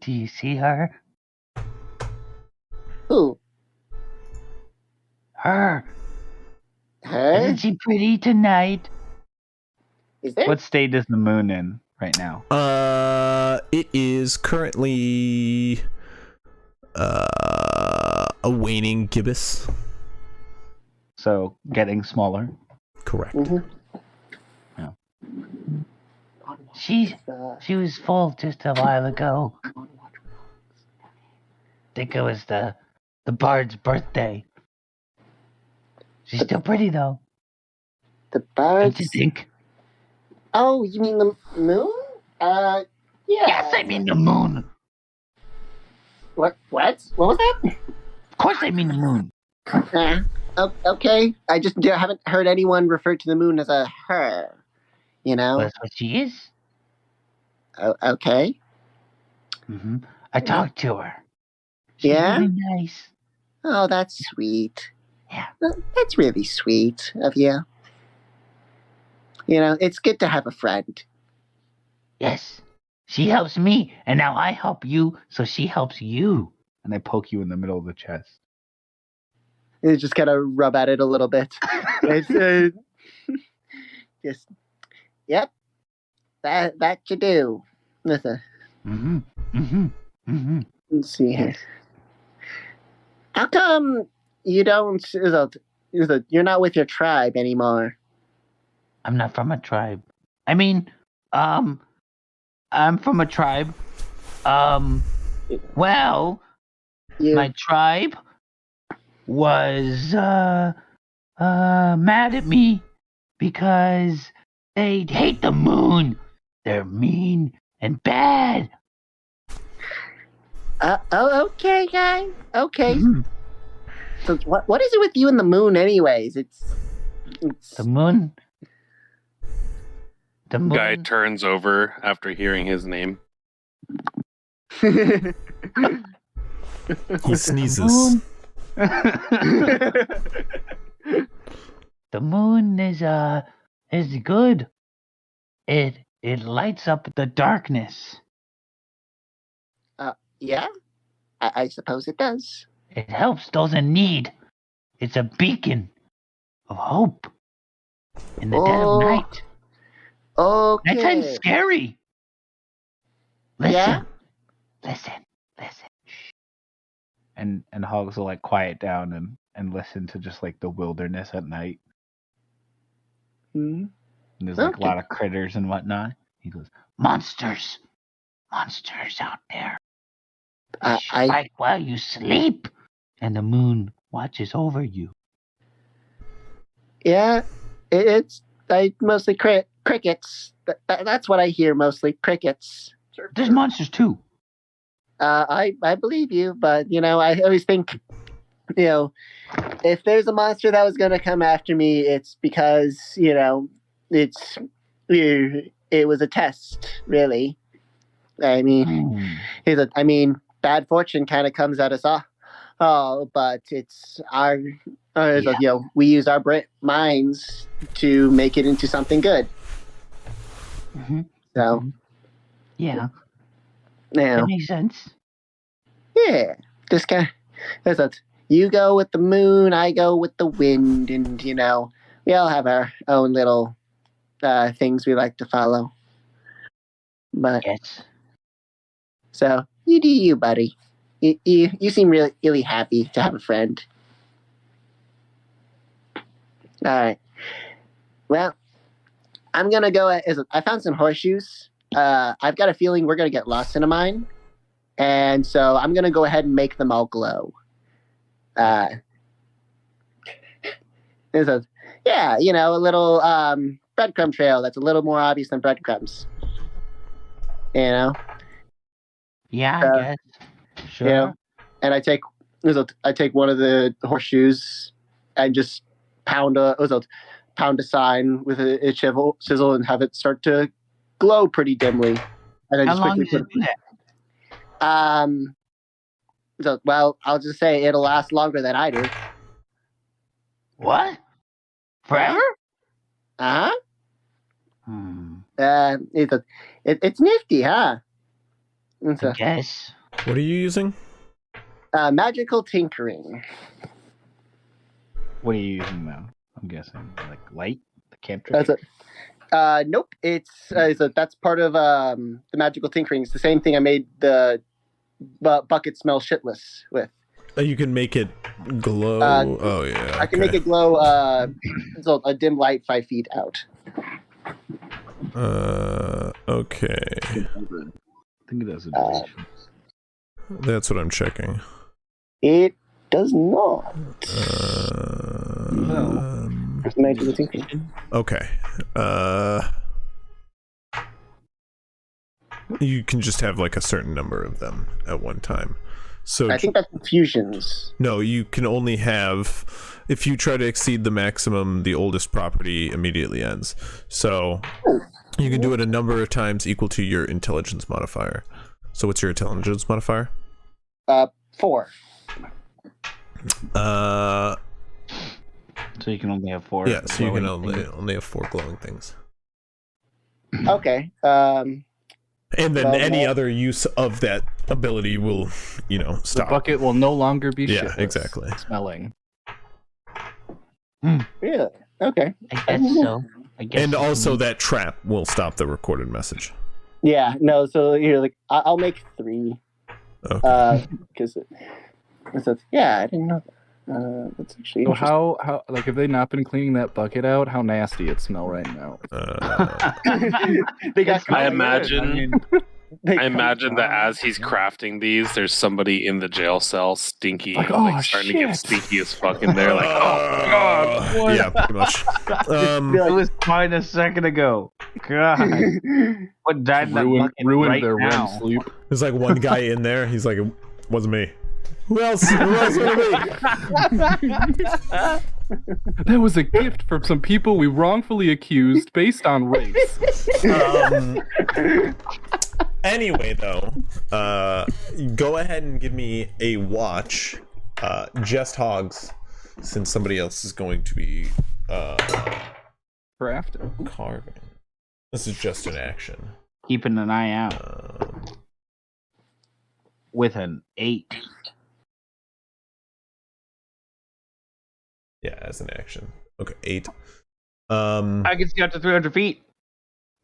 Do you see her? Who? Her. Her? Isn't she pretty tonight? Is there? "What state is the moon in right now?" It is currently a waning gibbous. So getting smaller. Correct. Mhm. She was full just a while ago. Think it was the bard's birthday. She's still pretty though. The Don't birds. you think? Oh, you mean the moon? Yeah. Yes, I mean the moon. What? What was that? Of course, I mean the moon. Okay. I just haven't heard anyone refer to the moon as a her. You know? Well, that's what she is. Okay. Mm-hmm. I talked to her. She's Yeah? really nice. Oh, that's sweet. Yeah. That's really sweet of you. You know, it's good to have a friend. Yes. She helps me, and now I help you, so she helps you. And I poke you in the middle of the chest. You just kind of rub at it a little bit. It's just, yep. That you do. Listen. Mm-hmm. Mm-hmm. Mm-hmm. Let's see here. How come you don't? You're not with your tribe anymore? I'm not from a tribe. I mean, I'm from a tribe. Well, my tribe was mad at me because they hate the moon. They're mean and bad. Okay, guy. Okay. Mhm. So what is it with you and the moon, anyways? It's The moon. The moon. Guy turns over after hearing his name. He sneezes. The moon is good. It lights up the darkness. Yeah, I suppose it does. It helps those in need. It's a beacon of hope in the dead of night. Okay. Nighttime scary. Listen. Yeah? Listen. Shh. And Hogs will like quiet down and listen to just like the wilderness at night. Hmm. And there's like Okay. a lot of critters and whatnot. He goes, Monsters out there. I Strike while you sleep, and the moon watches over you. yeah. It's mostly crickets. That's what I hear mostly. Crickets. There's monsters too. I believe you, but you know, I always think, you know, if there's a monster that was gonna come after me, it's because you know, it was a test, really. I mean, bad fortune kind of comes at us all, but it's our you know, we use our minds to make it into something good. Mm-hmm. So, Yeah, now, that makes sense. yeah, this guy. You go with the moon, I go with the wind, and you know, we all have our own little things we like to follow. But Yes. so you do you, buddy. You seem really happy to have a friend. All right. Well, I'm gonna go. I found some horseshoes. I've got a feeling we're gonna get lost in a mine, and so I'm gonna go ahead and make them all glow. Yeah, you know, a little breadcrumb trail that's a little more obvious than breadcrumbs. You know. Yeah, I guess. Sure. You know, and I take one of the horseshoes and just pound pound a sign with a sizzle and have it start to glow pretty dimly. And then How just long quickly does it do that? So, well, I'll just say it'll last longer than I do. What? Forever? Uh-huh. Hmm. It's nifty, huh? It's I a, guess. What are you using? magical tinkering. What are you using now? I'm guessing like light, the cantrip. That's it. Nope. That's part of the magical tinkering. It's the same thing I made the bucket smell shitless with. You can make it glow. Oh yeah. I can make it glow. So a dim light 5 feet out. Okay. I think it has a duration. That's what I'm checking. It does not. No. It's magical tinkering. Okay. You can just have like a certain number of them at one time. So I think that's fusions. no, you can only have, if you try to exceed the maximum, the oldest property immediately ends. So you can do it a number of times equal to your intelligence modifier. So what's your intelligence modifier? 4. So you can only have 4. Yeah, so you can glowing things. only have 4 glowing things. Okay. And then Well, any no. other use of that ability will, The stop. bucket will no longer be Yeah, shitless exactly. smelling. Really? Okay. I guess so. I guess. And you also can- that trap will stop the recorded message. Yeah. No. So like I'll make 3. Okay. Because yeah, I didn't know that. That's actually So interesting. how like have they not been cleaning that bucket out? How nasty it smell right now. They got I Good. imagine they I imagine that as he's crafting these, there's somebody in the jail cell, stinky, Like, starting to get shit. stinky as fuck in there. Like, oh god, what? Yeah, pretty much. It was fine a second ago. God, what died in that bucket Ruined right their now? REM sleep. There's like one guy in there. He's like, it wasn't me. Who else? Who else would it be? That was a gift from some people we wrongfully accused based on race. Anyway, though, go ahead and give me a watch, just hogs, since somebody else is going to be Craft. carving. This is just an action. Keeping an eye out with an 8. Yeah, as an action. Okay, 8. I can see up to 300 feet.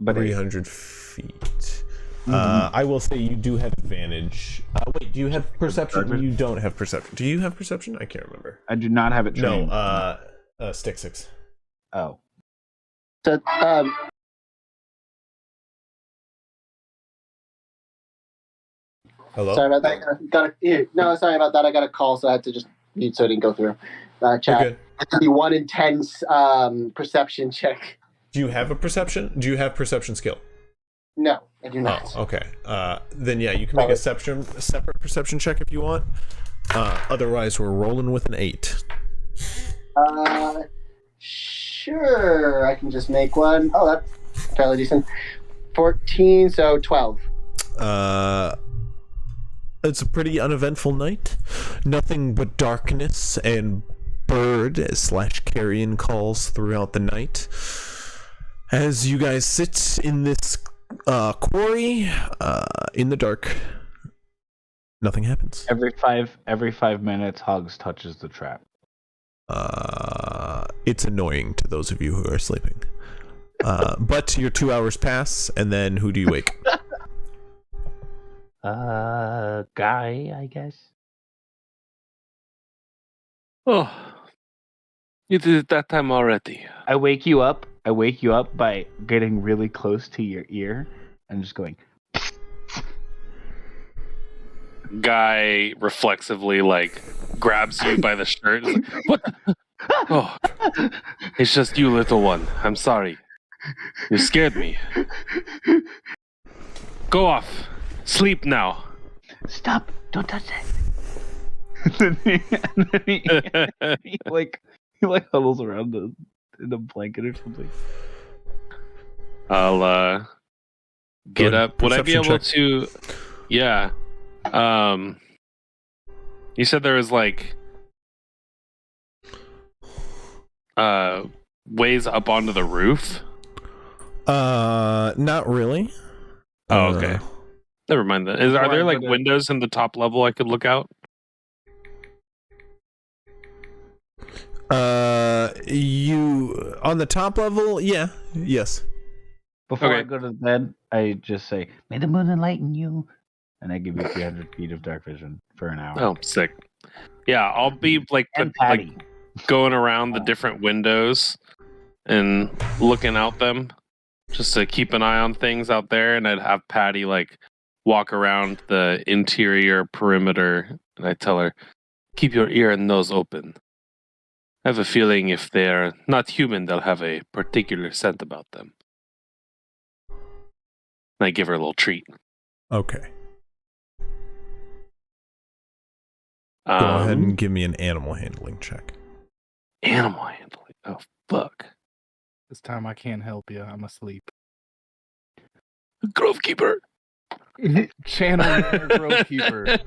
But 300 feet. I will say you do have advantage. Wait, do you have perception? You don't have perception. Do you have perception? I can't remember. I do not have it trained. No, stick 6. Oh. So, Hello? sorry about that. No, sorry about that. I got a call, so I had to just mute so it didn't go through. Chat. You're good. It's gonna be 1 in 10 perception check. Do you have a perception? Do you have perception skill? No, I do not. Oh, okay. Then yeah, you can make a separate perception check if you want. Otherwise, we're rolling with an 8. Sure. I can just make one. Oh, that's fairly decent. 14, so 12. It's a pretty uneventful night. Nothing but darkness and bird/carrion calls throughout the night. As you guys sit in this quarry in the dark, nothing happens. Every 5 minutes, Hogs touches the trap. It's annoying to those of you who are sleeping. But your 2 hours pass, and then who do you wake? Guy, I guess. Oh, it is that time already. I wake you up by getting really close to your ear and just going. Guy reflexively grabs you by the shirt. Is like, what? Oh, it's just you, little one. I'm sorry. You scared me. Go off. Sleep now. Stop! Don't touch that. and then he huddles around in a blanket or something. I'll get ahead. up. Would I be Perception able check. to? Yeah. You said there was like ways up onto the roof. Not really. Oh, okay. Never mind that. Are Before there I like go to- windows in the top level I could look out? You on the top level? Yeah. Yes. Before I Okay. go to bed, I just say, "May the moon enlighten you," and I give you 300 feet of dark vision for an hour. Oh, sick. Yeah, I'll be like And Patty. going around the different windows and looking out them just to keep an eye on things out there, and I'd have Patty like walk around the interior perimeter, and I tell her, keep your ear and nose open. I have a feeling if they're not human, they'll have a particular scent about them. And I give her a little treat. Okay. Go ahead and give me an animal handling check. Animal handling. Oh, fuck. This time I can't help you. I'm asleep. Grove keeper. Channel your Grovekeeper.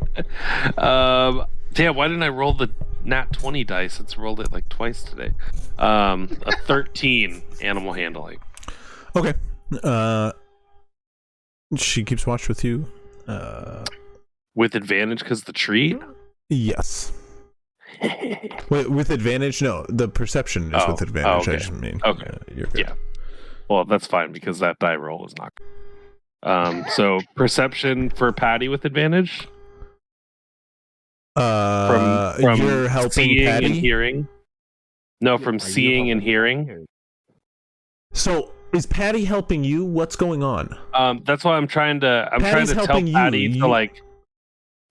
Damn, why didn't I roll the nat 20 dice? It's rolled it like twice today. A 13 animal handling. Okay. She keeps watch with you. With advantage because the treat? Yes. Wait, with advantage? No, the perception is with advantage. Okay. I just mean. Okay. You're good. Yeah. Well, that's fine because that die roll is not good. So perception for Patty with advantage? From you're helping seeing Patty? and hearing? No, from Are you seeing and helping hearing. Patty? So is Patty helping you? What's going on? That's why I'm trying to Patty's tell helping you. Patty to You- like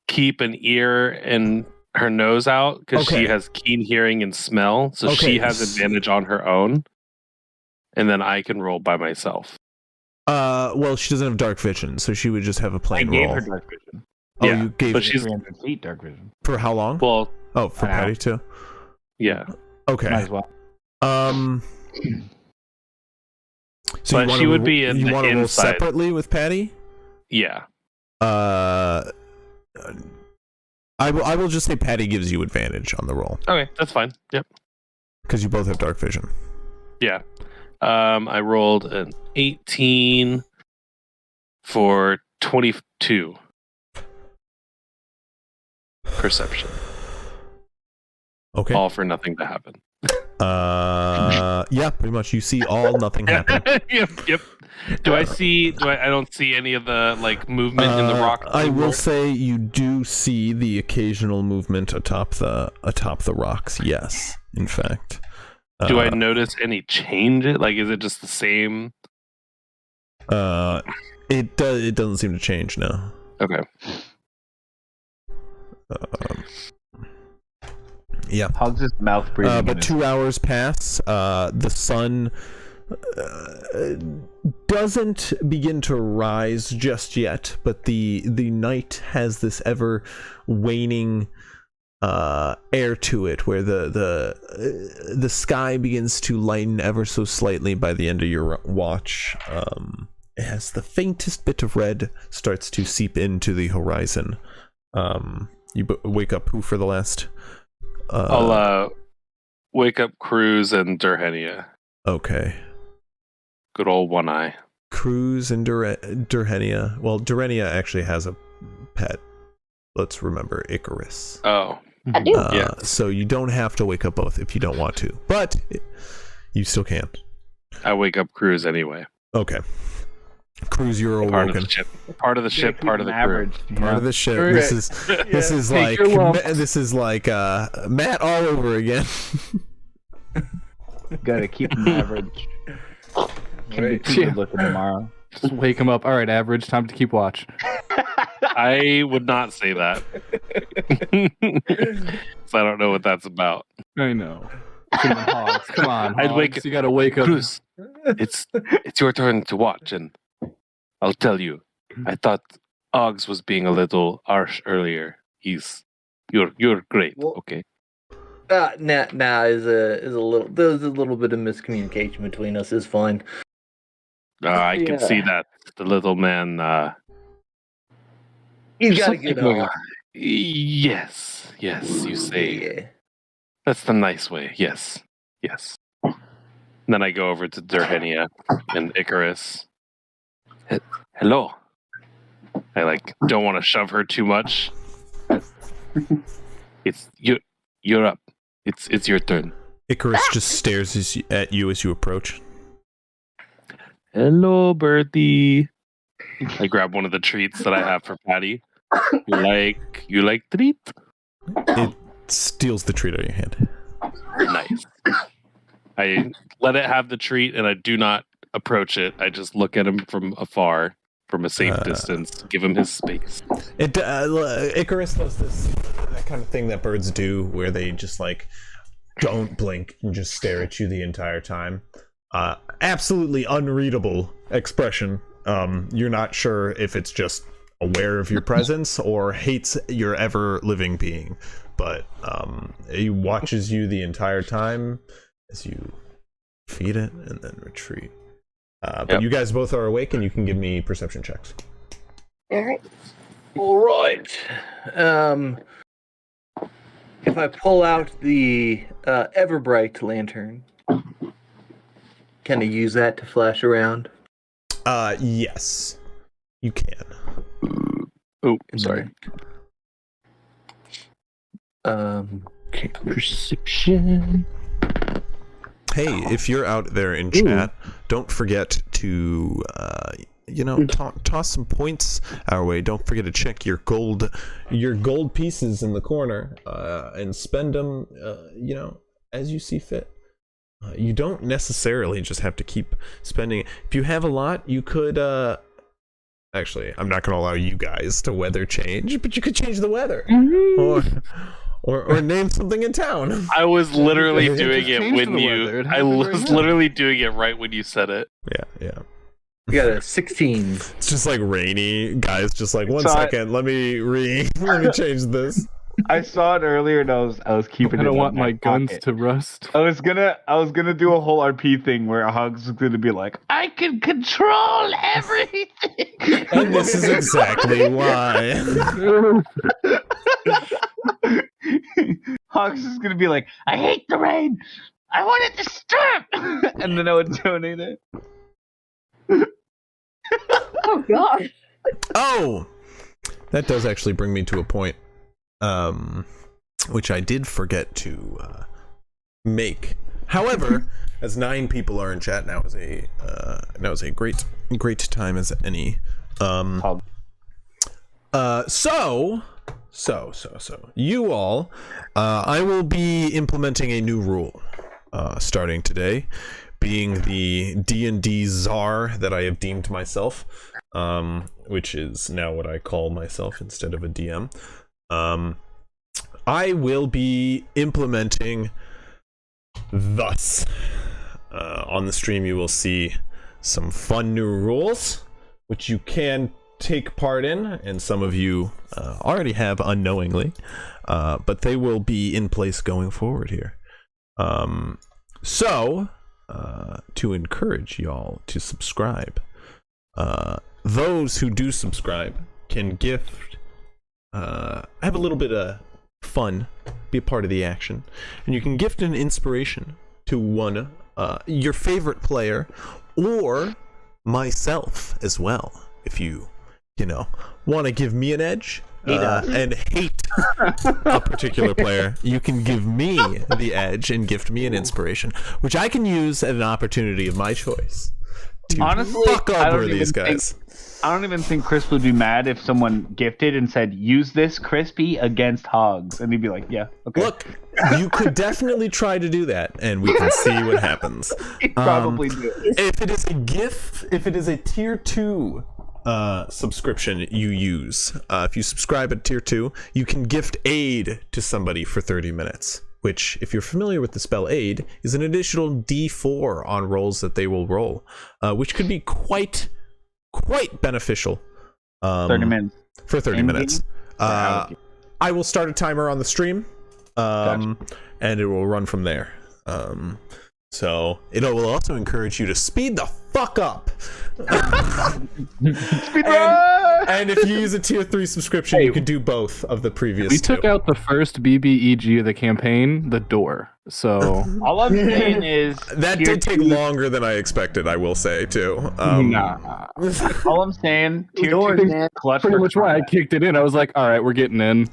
keep an ear and her nose out because Okay. she has keen hearing and smell, so Okay. she has advantage on her own, and then I can roll by myself. Well, she doesn't have dark vision, so she would just have a I plain gave roll. her dark vision. Oh, Yeah, you gave but it she's 300 feet dark vision. for how long? well, Oh, for An hour. Patty too. yeah. Might Okay. as well. So But you wanna she would be in you the want to roll inside. separately with Patty? Yeah. I will just say Patty gives you advantage on the roll Okay, that's fine. Yep. because you both have dark vision. Yeah. I rolled an 18 for 22 perception. Okay. All for nothing to happen. Yeah, pretty much. You see all, nothing happen. Yep. Do I see? I don't see any of the like movement in the rock. I will anymore? say you do see the occasional movement atop the rocks. Yes, in fact. Do I notice any change? Like, is it just the same? It doesn't seem to change now. Okay. Yeah. Hogs' mouth breathing. But 2 hours pass. The sun doesn't begin to rise just yet, but the night has this ever waning air to it, where the sky begins to lighten ever so slightly by the end of your watch. As the faintest bit of red starts to seep into the horizon. You wake up who for the last? I'll wake up Cruz and Durhenia. Okay. Good old One Eye. Cruz and Durhenia. Well, Durhenia actually has a pet. Let's remember Icarus. Oh. I do. Yeah. So you don't have to wake up both if you don't want to, but you still can. I wake up Cruz anyway. Okay. Cruz, you're Part of awoken. the ship. Part of the ship. Part of the crew. average. Part of the ship. Right. This is Take like your lumps. this is like Matt all over again. Gotta keep them average. Can be too good looking tomorrow. Just wake him up. All right, average. Time to keep watch. I would not say that. So I don't know what that's about. I know. Come on, Hogs. Come on, I'd Hogs. wake- You gotta wake up. Cruz, it's your turn to watch, and I'll tell you. I thought Oggs was being a little harsh earlier. You're great. Well- Okay. Nah, is a little. There's a little bit of miscommunication between us. It's fine. I can see that the little man. He's got a something good going eye. on. Yes, you say. Yeah. That's the nice way. Yes. And then I go over to Durhenia and Icarus. Hello. I don't want to shove her too much. It's you're up. It's your turn. Icarus just stares at you as you approach. Hello, Bertie. I grab one of the treats that I have for Patty. You like treat? It steals the treat out of your hand. Nice. I let it have the treat, and I do not approach it. I just look at him from afar, from a safe distance. Give him his space. Icarus does that kind of thing that birds do, where they just don't blink and just stare at you the entire time. Absolutely unreadable expression. You're not sure if it's just aware of your presence or hates your ever-living being, but he watches you the entire time as you feed it and then retreat. But you guys both are awake, and you can give me perception checks. All right. All right. If I pull out the Everbright lantern, can I use that to flash around? Yes, you can. Oh, sorry. Okay, perception. Hey, if you're out there in chat, don't forget to, toss some points our way. Don't forget to check your gold pieces in the corner, and spend them, as you see fit. You don't necessarily just have to keep spending. If you have a lot, you could, actually, I'm not going to allow you guys to weather change, but you could change the weather. Or name something in town. I was literally doing it change when the you. weather. It I happened was right now. literally doing it right when you said it. Yeah. You got a 16. It's just rainy. Guys, just one Saw second. Let me change this. I saw it earlier, and I was keeping I it. don't in want my guns pocket. to rust. I was gonna do a whole RP thing where Hugs was gonna be like, I can control everything. And this is exactly why. Hugs is gonna be like, I hate the rain. I want it to stop. And then I would donate it. Oh God. Oh, that does actually bring me to a point, which I did forget to make. However, as 9 people are in chat, now is a great time as any. So you all, I will be implementing a new rule starting today, being the D&D czar that I have deemed myself, which is now what I call myself instead of a DM. I will be implementing thus. On the stream you will see some fun new rules, which you can take part in, and some of you already have unknowingly, but they will be in place going forward here. So to encourage y'all to subscribe, those who do subscribe can gift, have a little bit of fun, be a part of the action, and you can gift an inspiration to one your favorite player or myself as well, if you want to give me an edge and hate a particular player. You can give me the edge and gift me an inspiration, which I can use at an opportunity of my choice to Honestly, fuck I over don't these even guys. I don't even think Chris would be mad if someone gifted and said, use this Crispy against Hogs. And he'd be like, yeah, okay. Look, you could definitely try to do that, and we can see what happens. He'd probably do it. If it is a gift, if it is a tier 2 subscription you use, if you subscribe at tier 2, you can gift aid to somebody for 30 minutes, which, if you're familiar with the spell aid, is an additional d4 on rolls that they will roll, which could be quite beneficial 30 minutes. for 30 In minutes. game? I will start a timer on the stream, and it will run from there. So it will also encourage you to speed the fuck up. Speed run! And if you use a tier 3 subscription, you can do both of the previous We two. took out the first BBEG of the campaign, the door. So All I'm saying is that tier did take 2 longer than I expected, I will say, too. nah. All I'm saying, tier Doors, 2 man. clutch Pretty for much why I kicked it in. I was like, all right, we're getting in.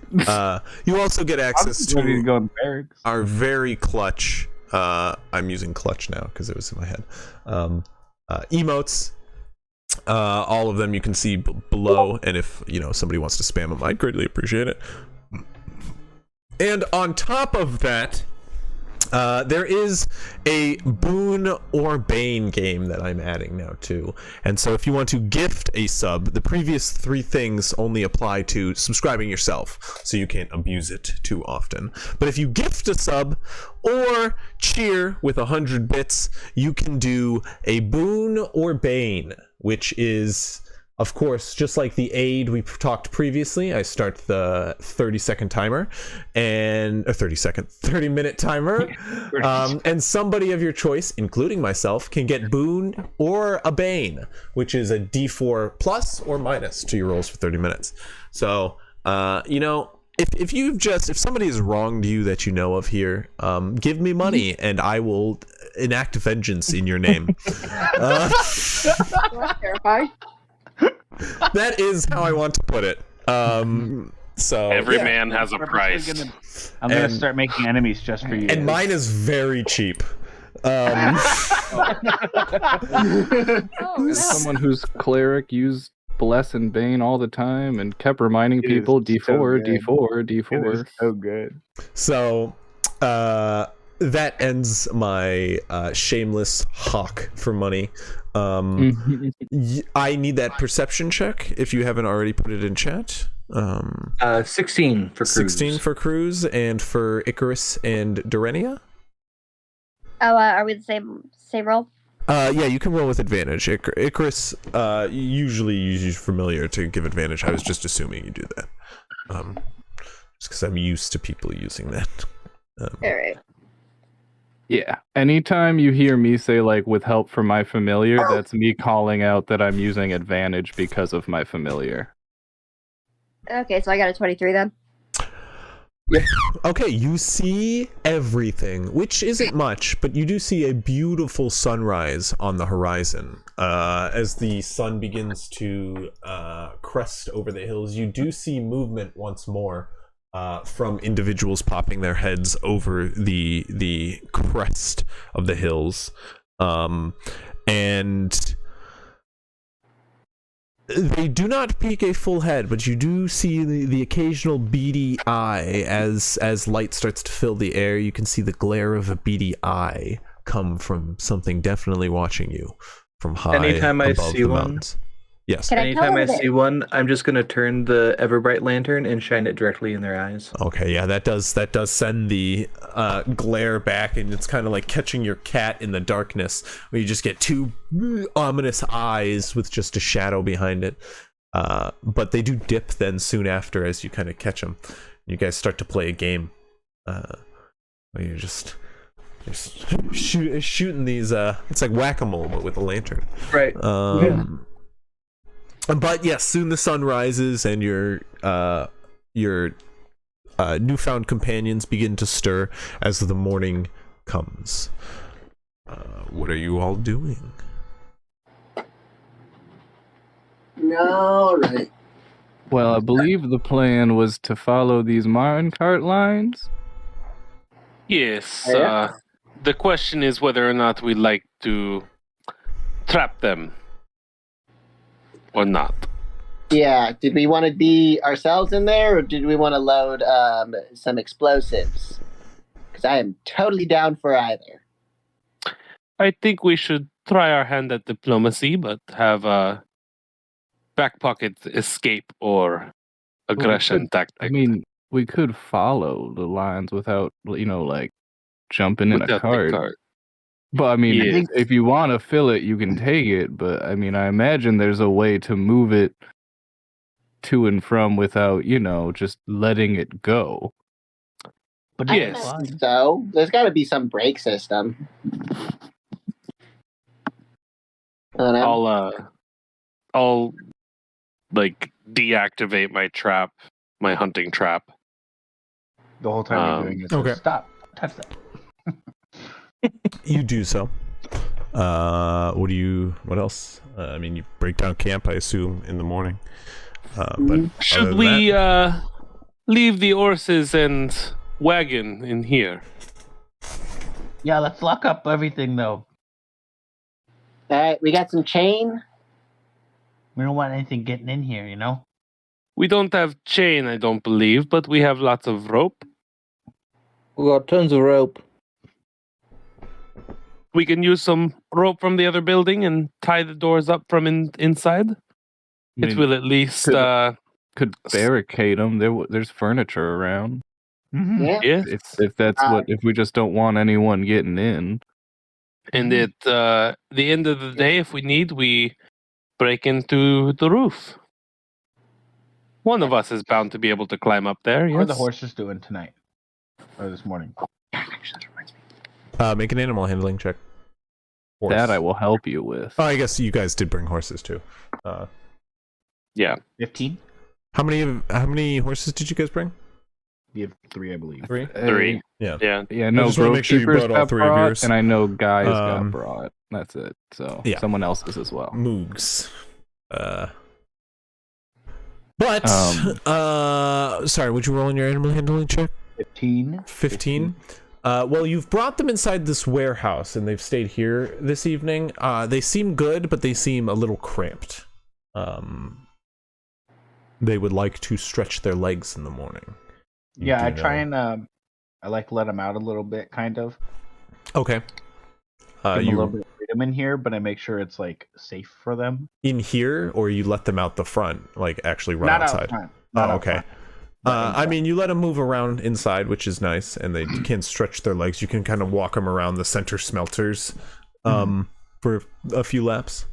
You also get access I'm ready to to go in barracks. our very clutch. I'm using clutch now because it was in my head. Emotes. All of them you can see below, and if somebody wants to spam them, I'd greatly appreciate it. And on top of that, there is a boon or bane game that I'm adding now too. And so if you want to gift a sub, the previous 3 things only apply to subscribing yourself, so you can't abuse it too often. But if you gift a sub or cheer with 100 bits, you can do a boon or bane, which is, of course, just like the aid we talked previously. I start the 30-second timer and a 30-minute timer, and somebody of your choice, including myself, can get boon or a bane, which is a D4 plus or minus to your rolls for 30 minutes. So, if somebody has wronged you that you know of here, give me money and I will enact vengeance in your name. That's terrifying. That is how I want to put it. So Every man has a I'm price. I'm gonna And- start making enemies just for you. and mine is very cheap. As someone whose cleric used Bless and Bane all the time and kept reminding It is people so D4, good. D4, It D4. is so good. So that ends my shameless hawk for money. I need that perception check if you haven't already put it in chat. 16 for Cruz. 16 for Cruz, and for Icarus and Dorenia. Oh, are we the same roll? Yeah, you can roll with advantage. Icarus usually uses familiar to give advantage. I was just assuming you do that. Just because I'm used to people using that. All right. Yeah. Anytime you hear me say, like, with help from my familiar, that's me calling out that I'm using advantage because of my familiar. Okay, so I got a 23 then. Okay, you see everything, which isn't much, but you do see a beautiful sunrise on the horizon. As the sun begins to crest over the hills, you do see movement once more from individuals popping their heads over the crest of the hills. And they do not peek a full head, but you do see the occasional beady eye as light starts to fill the air. You can see the glare of a beady eye come from something definitely watching you from high Anytime I above see the one- mountains. Yes. Can I tell Anytime I them that- see one, I'm just gonna turn the Everbright lantern and shine it directly in their eyes. Okay, yeah, that does send the glare back, and it's kind of like catching your cat in the darkness, where you just get 2 ominous eyes with just a shadow behind it. But they do dip then soon after as you kind of catch them. You guys start to play a game where you're just shooting these. It's like whack-a-mole, but with a lantern. Right. But yes, soon the sun rises, and your newfound companions begin to stir as the morning comes. What are you all doing? All right. Well, I believe the plan was to follow these minecart lines. Yes. Yeah. The question is whether or not we like to trap them or not. Yeah. Did we want to be ourselves in there, or did we want to load some explosives? Because I am totally down for either. I think we should try our hand at diplomacy, but have a back pocket escape or aggression tactic. I mean, we could follow the lines without, like, jumping in a Without the cart. cart. But I mean, Yes. if you want to fill it, you can take it. But I mean, I imagine there's a way to move it to and from without, just letting it go. But I Yes. imagine so. There's got to be some brake system. I don't know. I'll like deactivate my trap, my hunting trap. The whole time you're doing it, Okay. stop, touch that. You do so. What else? I mean, you break down camp, I assume, in the morning. But Should other than we that- leave the horses and wagon in here? Yeah, let's lock up everything though. All right, we got some chain. We don't want anything getting in here, you know? We don't have chain, I don't believe, but we have lots of rope. We got tons of rope. We can use some rope from the other building and tie the doors up from inside. It will at least. Could barricade them. There's furniture around. Mm-hmm. Yeah. Yes. If that's if we just don't want anyone getting in. And at the end of the day, if we need, we break into the roof. One of us is bound to be able to climb up there. What are the Yes. horses doing tonight? Or this morning? make an animal handling check. Horse. That I will help you with. Oh, I guess you guys did bring horses too. Yeah. 15? How many horses did you guys bring? We have 3, I believe. 3. 3. Yeah. Yeah. Yeah, no, just wanna Grove make sure you Keepers brought all got 3 of brought, yours. and I know Guys got Um, brought. That's it. So yeah. someone else's as well. Moogs. But sorry, would you roll in your animal handling check? 15. 15. Well, you've brought them inside this warehouse, and they've stayed here this evening. They seem good, but they seem a little cramped. They would like to stretch their legs in the morning. You Yeah, do I try know. and I like let them out a little bit, kind of. Okay. Give them a little You bit of freedom in here, but I make sure it's like safe for them. in here, or you let them out the front, like actually run Not outside? out front. Not Oh, out okay. front. I mean, you let them move around inside, which is nice, and they can stretch their legs. You can kind of walk them around the center smelters for a few laps.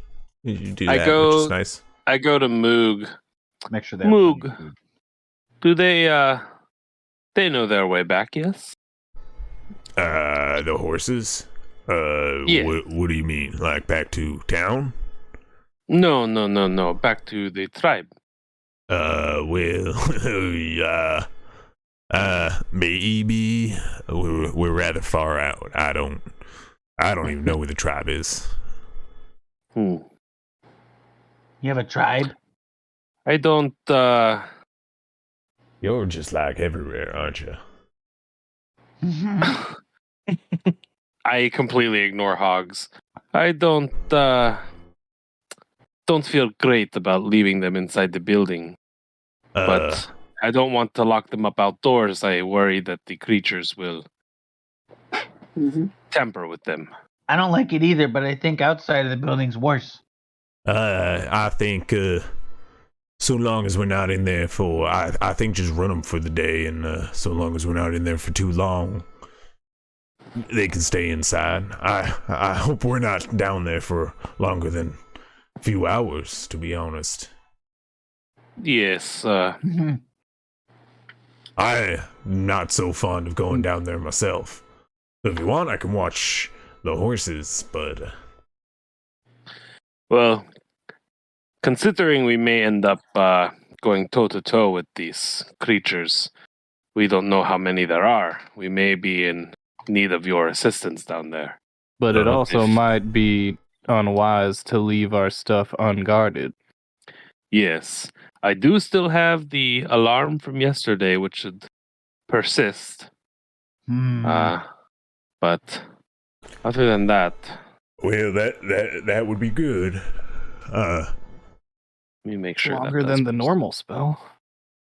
You do that, which is nice. I go to Moog. Make sure they have Moog. plenty of food. Do they know their way back? Yes. The horses? Yeah. What do you mean? Like back to town? No. Back to the tribe. Maybe we're rather far out. I don't even know where the tribe is. Hmm. You have a tribe? I don't. You're just like everywhere, aren't you? I completely ignore hogs. I don't feel great about leaving them inside the building, but I don't want to lock them up outdoors. I worry that the creatures will tamper with them. I don't like it either, but I think outside of the building's worse. I think so long as we're not in there for, I think just run them for the day, and so long as we're not in there for too long, they can stay inside. I hope we're not down there for longer than a few hours, to be honest. Yes. I'm not so fond of going down there myself. If you want, I can watch the horses, but Well, considering we may end up going toe-to-toe with these creatures, we don't know how many there are. We may be in need of your assistance down there. But it also might be unwise to leave our stuff unguarded. Yes. I do still have the alarm from yesterday, which should persist. But other than that... well, that would be good. Let me make sure Longer that than the normal spell.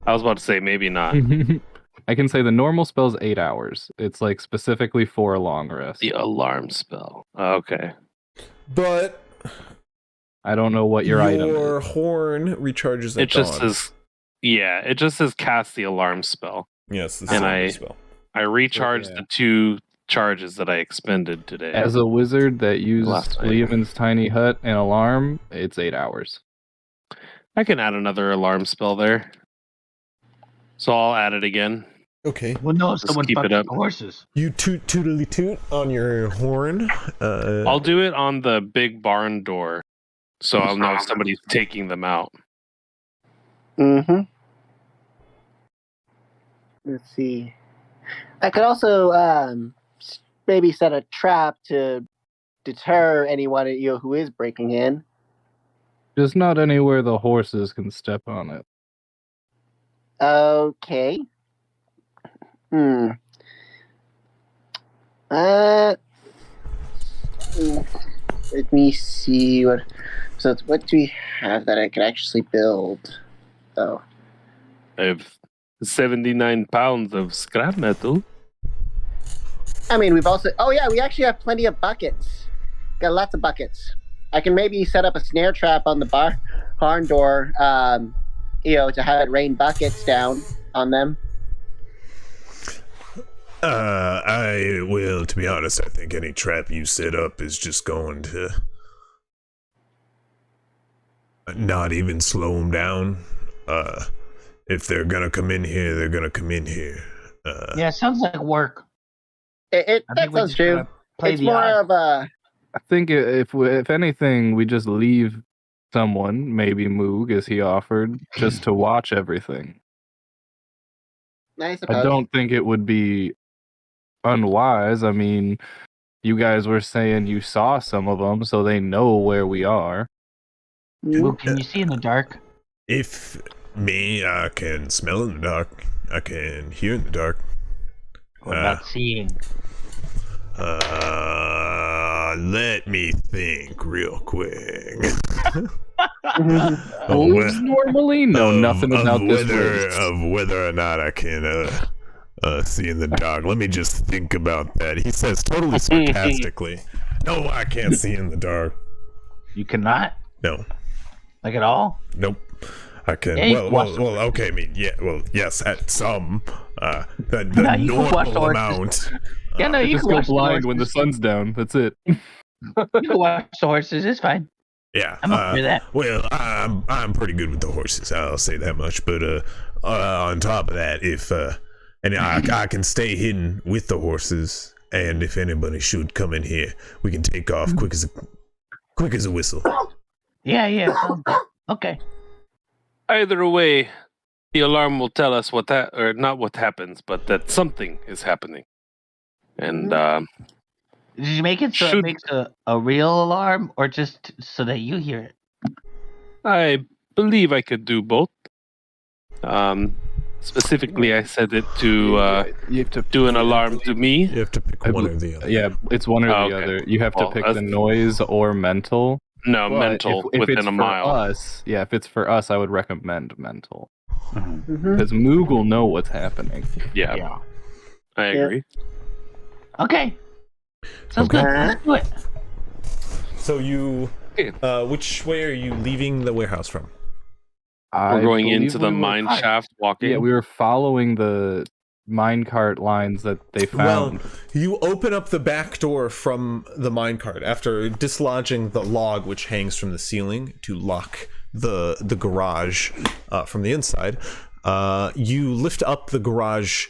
I was about to say maybe not. I can say the normal spell's 8 hours. It's like specifically for a long rest. The alarm spell. Okay. But I don't know what your item your is. horn recharges at It just dawn. says, it just says cast the alarm spell. Yes, this and is a spell. I recharged the 2 charges that I expended today. As a wizard that used Last night. Liamon's tiny hut and alarm, it's 8 hours. I can add another alarm spell there. So I'll add it again. Okay. We'll know if Just someone keep it fucks up. the horses. You tootly toot on your horn. I'll do it on the big barn door, so I'll know if somebody's taking them out. Mm-hmm. Let's see. I could also maybe set a trap to deter anyone who is breaking in. Just not anywhere the horses can step on it. Okay. Let me see what. So what do we have that I could actually build? Oh, I have 79 pounds of scrap metal. I mean, we've also. Oh yeah, we actually have plenty of buckets. Got lots of buckets. I can maybe set up a snare trap on the barn door. To have it rain buckets down on them. To be honest, I think any trap you set up is just going to not even slow them down. If they're gonna come in here, they're gonna come in here. Yeah, it sounds like work. That think we sounds just true. gotta play It's the more odds. of a. I think if anything, we just leave someone, maybe Moog, as he offered, just to watch everything. I suppose. I don't think it would be unwise. I mean, you guys were saying you saw some of them, so they know where we are. Well, can you see in the dark? If me, I can smell in the dark. I can hear in the dark. What about seeing? Let me think real quick. Moves normally? No, nothing about this list. Of whether or not I can see in the dark. Let me just think about that. He says totally sarcastically. No, I can't see in the dark. You cannot? No. Like at all? Nope. I can. Yeah, you well, can watch well, okay. I mean, yeah. Well, yes, at some the No, you can watch the normal horses. amount. Yeah, no, you Just can go watch the blind when the horses. sun's down. That's it. You can watch the horses. It's fine. Yeah, I'm up for that. Well, I'm pretty good with the horses. I'll say that much. But on top of that, if and I can stay hidden with the horses, and if anybody should come in here, we can take off quick as a whistle. Yeah. Okay. Either way, the alarm will tell us or not what happens, but that something is happening. And Did you make it so it makes a real alarm, or just so that you hear it? I believe I could do both. Specifically, I said it to you have to do an alarm to me. You have to pick one or the other. Yeah, it's one or the Okay. other. You have to Well, pick that's- the noise or mental. No, But mental if within it's a mile. For us, yeah, if it's for us, I would recommend mental. Mhm. Because Moog will know what's happening. Yeah, I agree. Okay. Sounds Okay. good. Let's do it. So you, Okay. which way are you leaving the warehouse from? We're going believe into the we were- mine shaft, walking. Yeah, we were following the minecart lines that they found. Well, you open up the back door from the minecart after dislodging the log which hangs from the ceiling to lock the garage from the inside. You lift up the garage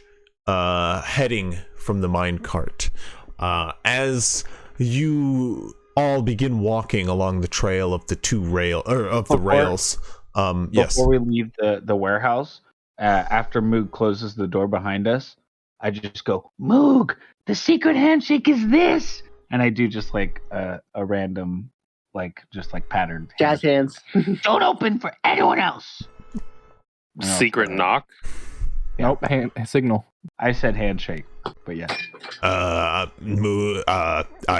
heading from the minecart. As you all begin walking along the trail of the rails. Yes. Before we leave the warehouse, after Moog closes the door behind us, I just go, Moog, the secret handshake is this. and I do just like a random, just patterned. Jazz hands. Don't open for anyone else. Secret knock. Nope, signal. I said handshake, but yes. I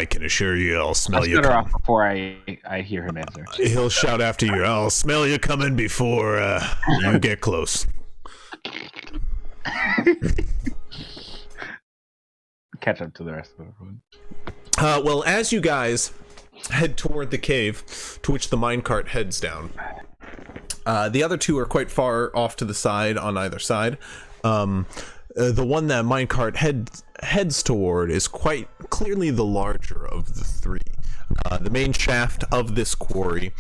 can assure you, I'll smell Let's you. get her off before I hear him answer. He'll shout after you. I'll smell you coming before you get close. Catch up to the rest of everyone. Well, as you guys head toward the cave to which the minecart heads down, the other two are quite far off to the side on either side. The one that minecart heads toward is quite clearly the larger of the three. The main shaft of this quarry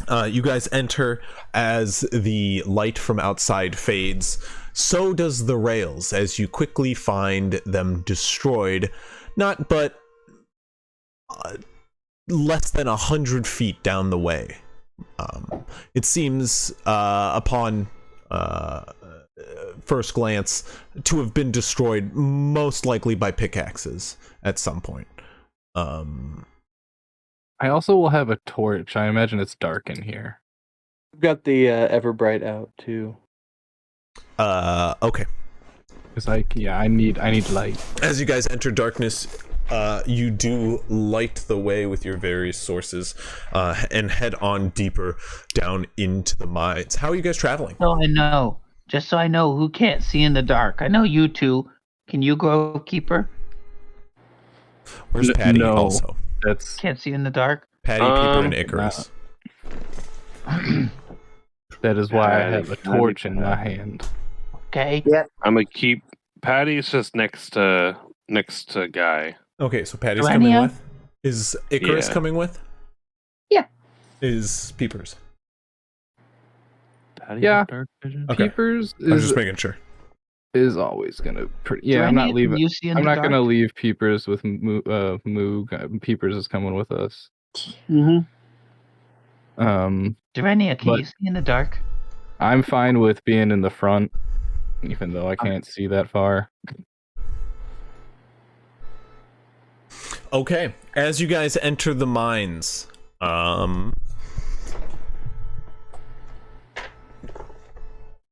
You guys enter as the light from outside fades. So does the rails, as you quickly find them destroyed, not but less than 100 feet down the way. It seems, upon first glance, to have been destroyed most likely by pickaxes at some point. I also will have a torch. I imagine it's dark in here. I've got the Everbright out too. Okay. Cause I need light. As you guys enter darkness, you do light the way with your various sources, and head on deeper down into the mines. How are you guys traveling? Just so I know who can't see in the dark. I know you two. Can you, Grovekeeper? Where's Patty no, also? Can't see in the dark? Patty, Peeper, and Icarus. That is why I have a torch in my hand. Okay. Yep. I'm gonna keep Patty's just next to Guy. Okay, so Patty's Do coming any with? Is Icarus Yeah. coming with? Yeah. Is Peepers? Patty Yeah. have dark vision? Okay. Peepers I was is just making sure. always gonna. I'm Durania, not can leaving. you see in I'm the not dark? gonna leave Peepers with Moog. Peepers is coming with us. Mm-hmm. Durania, can but- you see in the dark? I'm fine with being in the front, even though I can't see that far. Okay, as you guys enter the mines,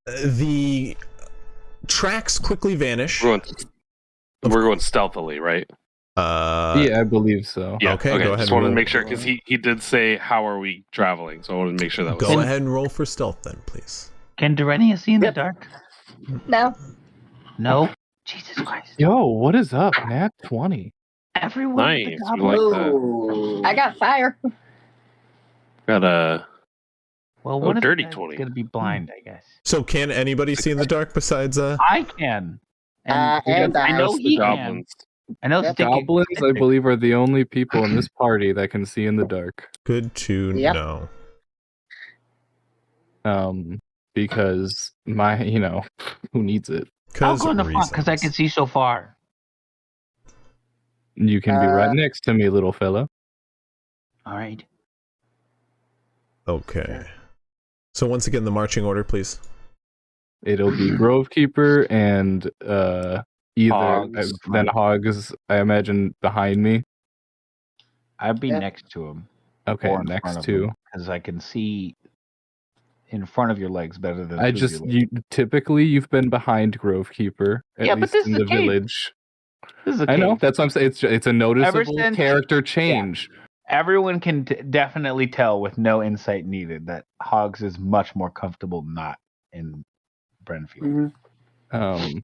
the tracks quickly vanish. We're going stealthily, right? Yeah, I believe so. Yeah. Okay, Okay. go ahead Just and wanted to roll. make sure because he did say how are we traveling, so I wanted to make sure that was. Go ahead and roll for stealth then, please. Can Durania see in Yep. the dark? No. No. Jesus Christ. Yo, what is up? Nat 20. Everyone. Nice. with the We goblin- like that. Ooh. I got fire. Got a. Well, Oh, one of dirty the guys 20. is gonna be blind, I guess. So can anybody see in the dark besides I can. And I know Just he the can. goblins. I know Yep. Sticky. Goblins, I believe, are the only people in this party that can see in the dark. good to Yep. know? Because who needs it? I'll go in the front because I can see so far. You can be right next to me, little fella. All right. Okay. So once again, the marching order, please. It'll be Grovekeeper and either Hogs. then Hogs, I imagine, behind me. I'd be Yep. next to him. Okay, next to. Because I can see in front of your legs better than I through just your legs. typically you've been behind Grovekeeper, at Yeah, but least this in is the a cave. village. This is a I know, cave. that's what I'm saying. It's a noticeable since- character change. Everyone can definitely tell with no insight needed that Hogs is much more comfortable not in Brenfield. Mhm.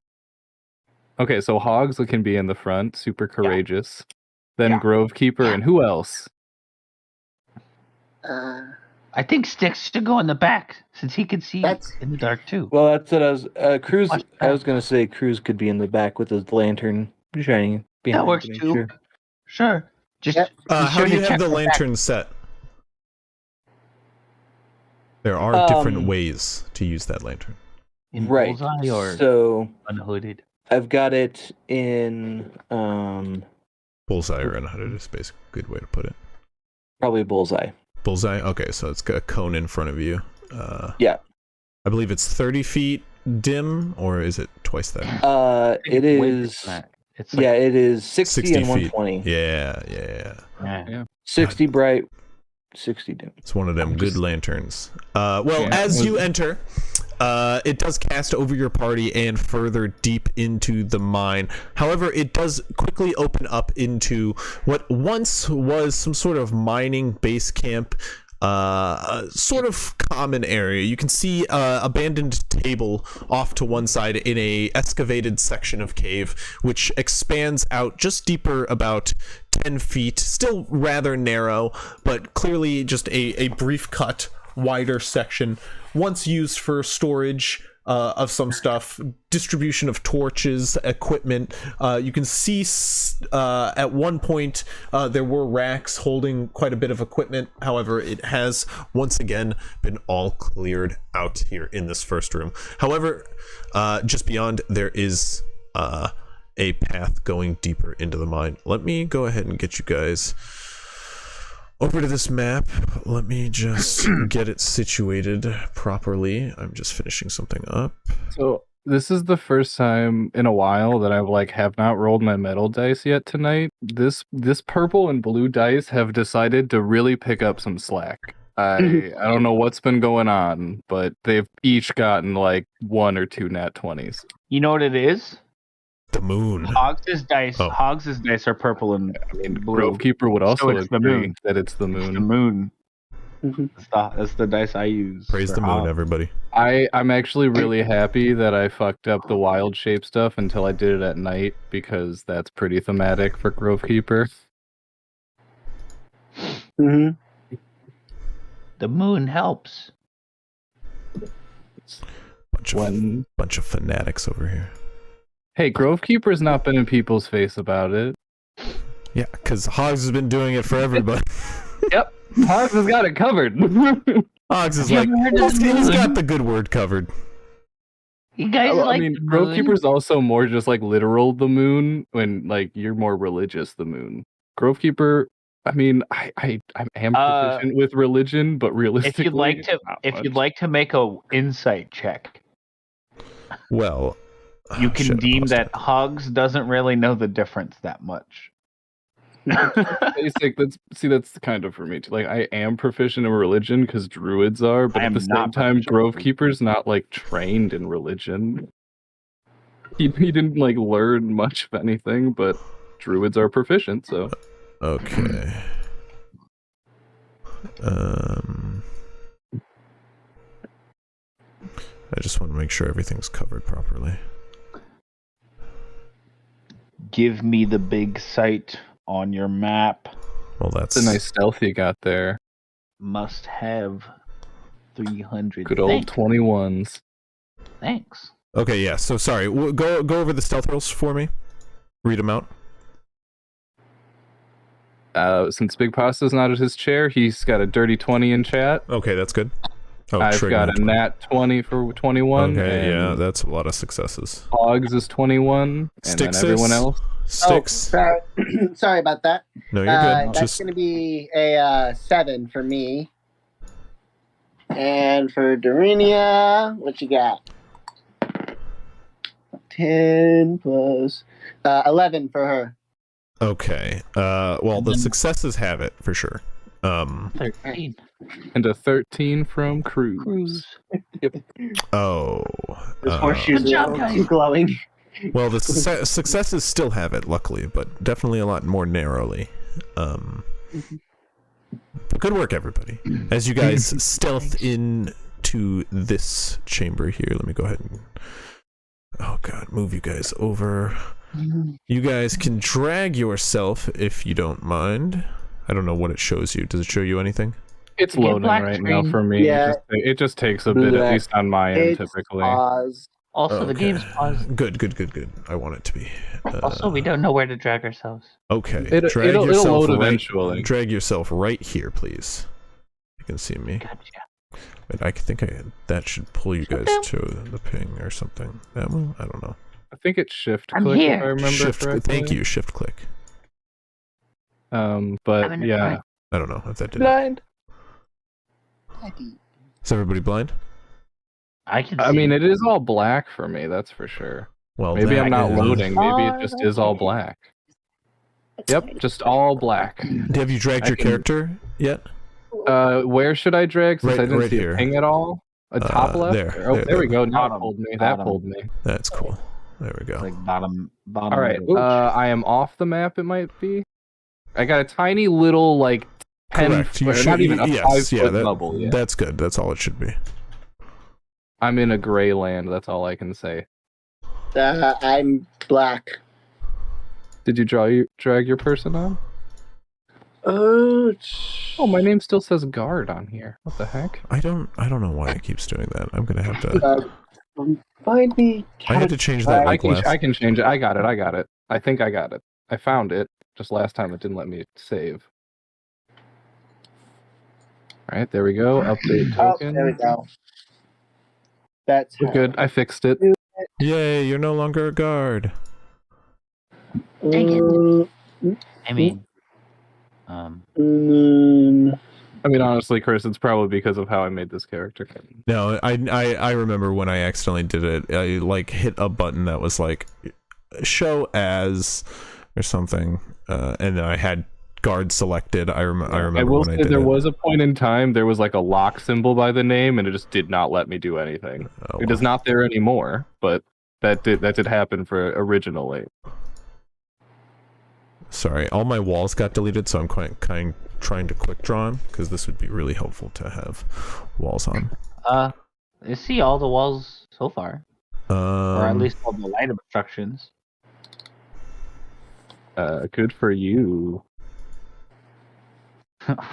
Okay, so Hogs can be in the front, super courageous. Then Yeah. Grovekeeper and who else? I think Sticks should go in the back since he can see That's- in the dark too. Well, that's what I was. Cruz. Watch I that. was gonna say Cruz could be in the back with his lantern shining behind. That works to make too. sure. Sure. Just Yep. be How sure do to you have check the back. lantern set? There are different Um, ways to use that lantern. in Right. bullseye or So unhooded? I've got it in Bullseye or unhooded is basically a good way to put it. probably bullseye. Bullseye? Okay, so it's got a cone in front of you. Yeah. I believe it's 30 feet dim, or is it twice that? It Way is. different. It's like, Yeah, it is 60 and 60 feet. 120. Yeah. yeah. 60 bright, 60 dim. It's one of them good lanterns. Well, Yeah, as you enter, it does cast over your party and further deep into the mine. However, it does quickly open up into what once was some sort of mining base camp, sort of common area. You can see abandoned table off to one side in a excavated section of cave, which expands out just deeper about 10 feet, still rather narrow, but clearly just a brief cut, wider section, once used for storage, of some stuff, distribution of torches, equipment. You can see at one point there were racks holding quite a bit of equipment. However, it has once again been all cleared out here in this first room. However, just beyond there is a path going deeper into the mine. Let me go ahead and get you guys over to this map. Let me just get it situated properly. I'm just finishing something up. So this is the first time in a while that I've have not rolled my metal dice yet tonight. This purple and blue dice have decided to really pick up some slack. I don't know what's been going on, but they've each gotten 1 or 2 nat 20s. You know what it is? The moon. Hogs's dice. Oh. Hogs's dice are purple and blue. Grovekeeper would also it's the agree moon. that it's the It's moon. the moon. That's the dice I use. Praise for the moon, Hogs. everybody. I'm actually really happy that I fucked up the wild shape stuff until I did it at night, because that's pretty thematic for Grovekeeper. Mm-hmm. The moon helps. Bunch of fanatics over here. Hey, Grovekeeper's not been in people's face about it. Yeah, because Hogs has been doing it for everybody. Yep, Hogs has got it covered. Hogs is Have like, you ever heard of the he's moon? got the good word covered. You guys I like mean, the moon? Grovekeeper's also more just literal the moon, when you're more religious the moon. Grovekeeper, I mean, I am proficient with religion, but realistically, If you'd like to make a insight check, Well, you can shit, I deem paused that it. Hogs doesn't really know the difference that much. basic. That's kind of for me too. I am proficient in religion because druids are, but I at am the same not time, proficient. Grovekeeper's not trained in religion. He didn't learn much of anything, but druids are proficient, so. Okay. I just want to make sure everything's covered properly. Give me the big site on your map. Well, that's It's a nice stealth you got there. Must have 300. Good old 21s. Thanks. Okay. Yeah. So sorry. Go over the stealth rolls for me. Read them out. Since Big Pasta's not at his chair, he's got a dirty 20 in chat. Okay, that's good. Oh, I've trigger got nat a 20. nat 20 for 21. Okay, yeah, and that's a lot of successes. Hogs is 21, and Sticks then everyone is- else. Sticks. Sorry, sorry about that. No, you're good. That's Just going to be a 7 for me. And for Dorinia, what you got? 10 plus 11 for her. okay. Well, the successes have it for sure. 13. And a 13 from Cruz. Oh. Those horseshoes Good job, are guys. glowing. Well, the successes still have it, luckily, but definitely a lot more narrowly. Good work, everybody. As you guys stealth into this chamber here, let me go ahead and... Oh, God, move you guys over. You guys can drag yourself if you don't mind. I don't know what it shows you. Does it show you anything? It's You get loading black right now screen. for me. Yeah. It just takes a bit, at Black. least on my end, It's typically. paused. Also, the Okay. game's paused. Good. I want it to be. Also, we don't know where to drag ourselves. Okay. It'll load eventually. Drag yourself right here, please. You can see me. Gotcha. Wait, I think that should pull you guys to the ping or something. That one? I don't know. I think it's shift I'm click, if here. I remember Shift. correctly. Thank you. Shift click. But I'm in the yeah, front. I don't know if that did. Blind. Is everybody blind? I can. I see mean, it. it is all black for me. That's for sure. Well, Maybe that I'm not is- loading. Maybe it just is all black. Yep, just all black. Have you dragged I your can- character yet? Where should I drag? Since I didn't Right see here. a ping at all. A top left. there, Oh, there, there we there. go. Now it Bottom, pulled me. That bottom. pulled me. That's cool. There we go. like bottom. All right. middle. I am off the map. It might be. I got a tiny little 10 Correct. You foot, should, not even a yes, 5 yeah, foot bubble. Yeah. That's good. That's all it should be. I'm in a gray land. That's all I can say. I'm black. Did you drag your person on? Oh, Oh, my name still says guard on here. What the heck? I don't know why it keeps doing that. I'm gonna have to. Find me. I had to change that I like can last. I can change it. I got it. I think I got it. I found it. Just last time it didn't let me save. All right, there we go. Update Oh, token. there we go. That's We're good. I fixed it. Yay, you're no longer a guard. Dang I mean, I mean, honestly, Chris, it's probably because of how I made this character. No, I remember when I accidentally did it. I like hit a button that was like show as or something, and then I had guard selected. I remember. I will when say I did there it. was a point in time there was like a lock symbol by the name, and it just did not let me do anything. Oh, It is not there anymore, but that did happen for originally. Sorry, all my walls got deleted, so I'm kind trying to quick draw them because this would be really helpful to have walls on. I see all the walls so far, or at least all the light obstructions. Good for you.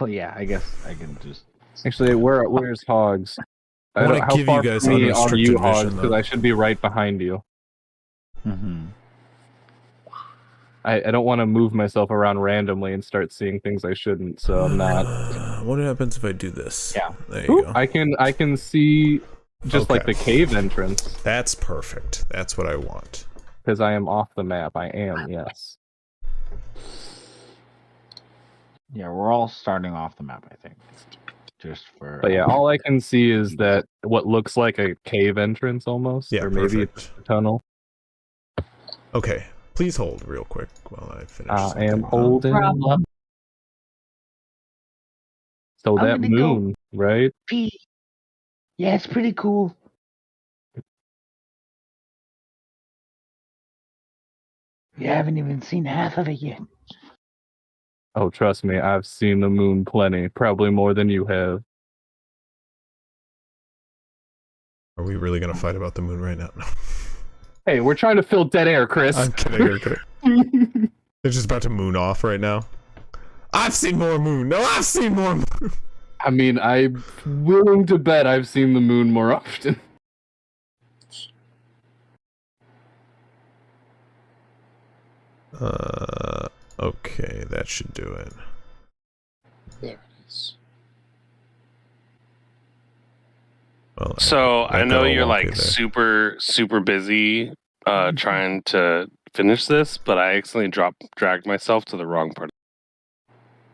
Well, yeah, I guess I can just. Actually, where's Hogs? I wanna How give you far guys from me are unrestricted you, vision, Hogs? though. Because I should be right behind you. Mm-hmm. I don't want to move myself around randomly and start seeing things I shouldn't, so I'm not. What happens if I do this? Yeah. There you go. I can see just like Okay. the cave entrance That's perfect. That's what I want. because I am off the map. I am, yes. Yeah, we're all starting off the map, I think. Just for. But yeah, all I can see is that what looks like a cave entrance almost, Yeah, or maybe perfect. it's a tunnel. Okay, please hold real quick while I finish. I something am up. holding. Problem. So I'm that gonna go moon, right? pee. Yeah, it's pretty cool. You haven't even seen half of it yet. Oh, trust me, I've seen the moon plenty, probably more than you have. Are we really gonna fight about the moon right now? No. Hey, we're trying to fill dead air, Chris. I'm kidding. I'm kidding. They're just about to moon off right now. I've seen more moon. No, I've seen more moon. I mean, I'm willing to bet I've seen the moon more often. Okay, that should do it. There it is. Well, So I know got you're all wonky like there. super busy trying to finish this, but I accidentally dragged myself to the wrong part.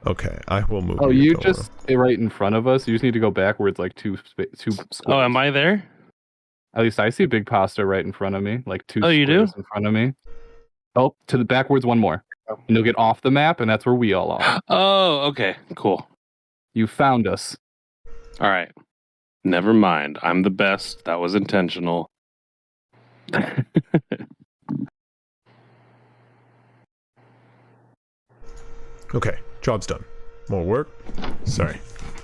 Okay, I will move. Oh, you, you don't just right in front of us. You just need to go backwards like two squares. Oh, am I there? At least I see Big Pasta right in front of me, like two Oh, you do? squares in front of me. Oh, to the backwards one more. And you'll get off the map, and that's where we all are. Oh, okay, cool. You found us. All right. Never mind. I'm the best. That was intentional. Okay, job's done. More work. Sorry.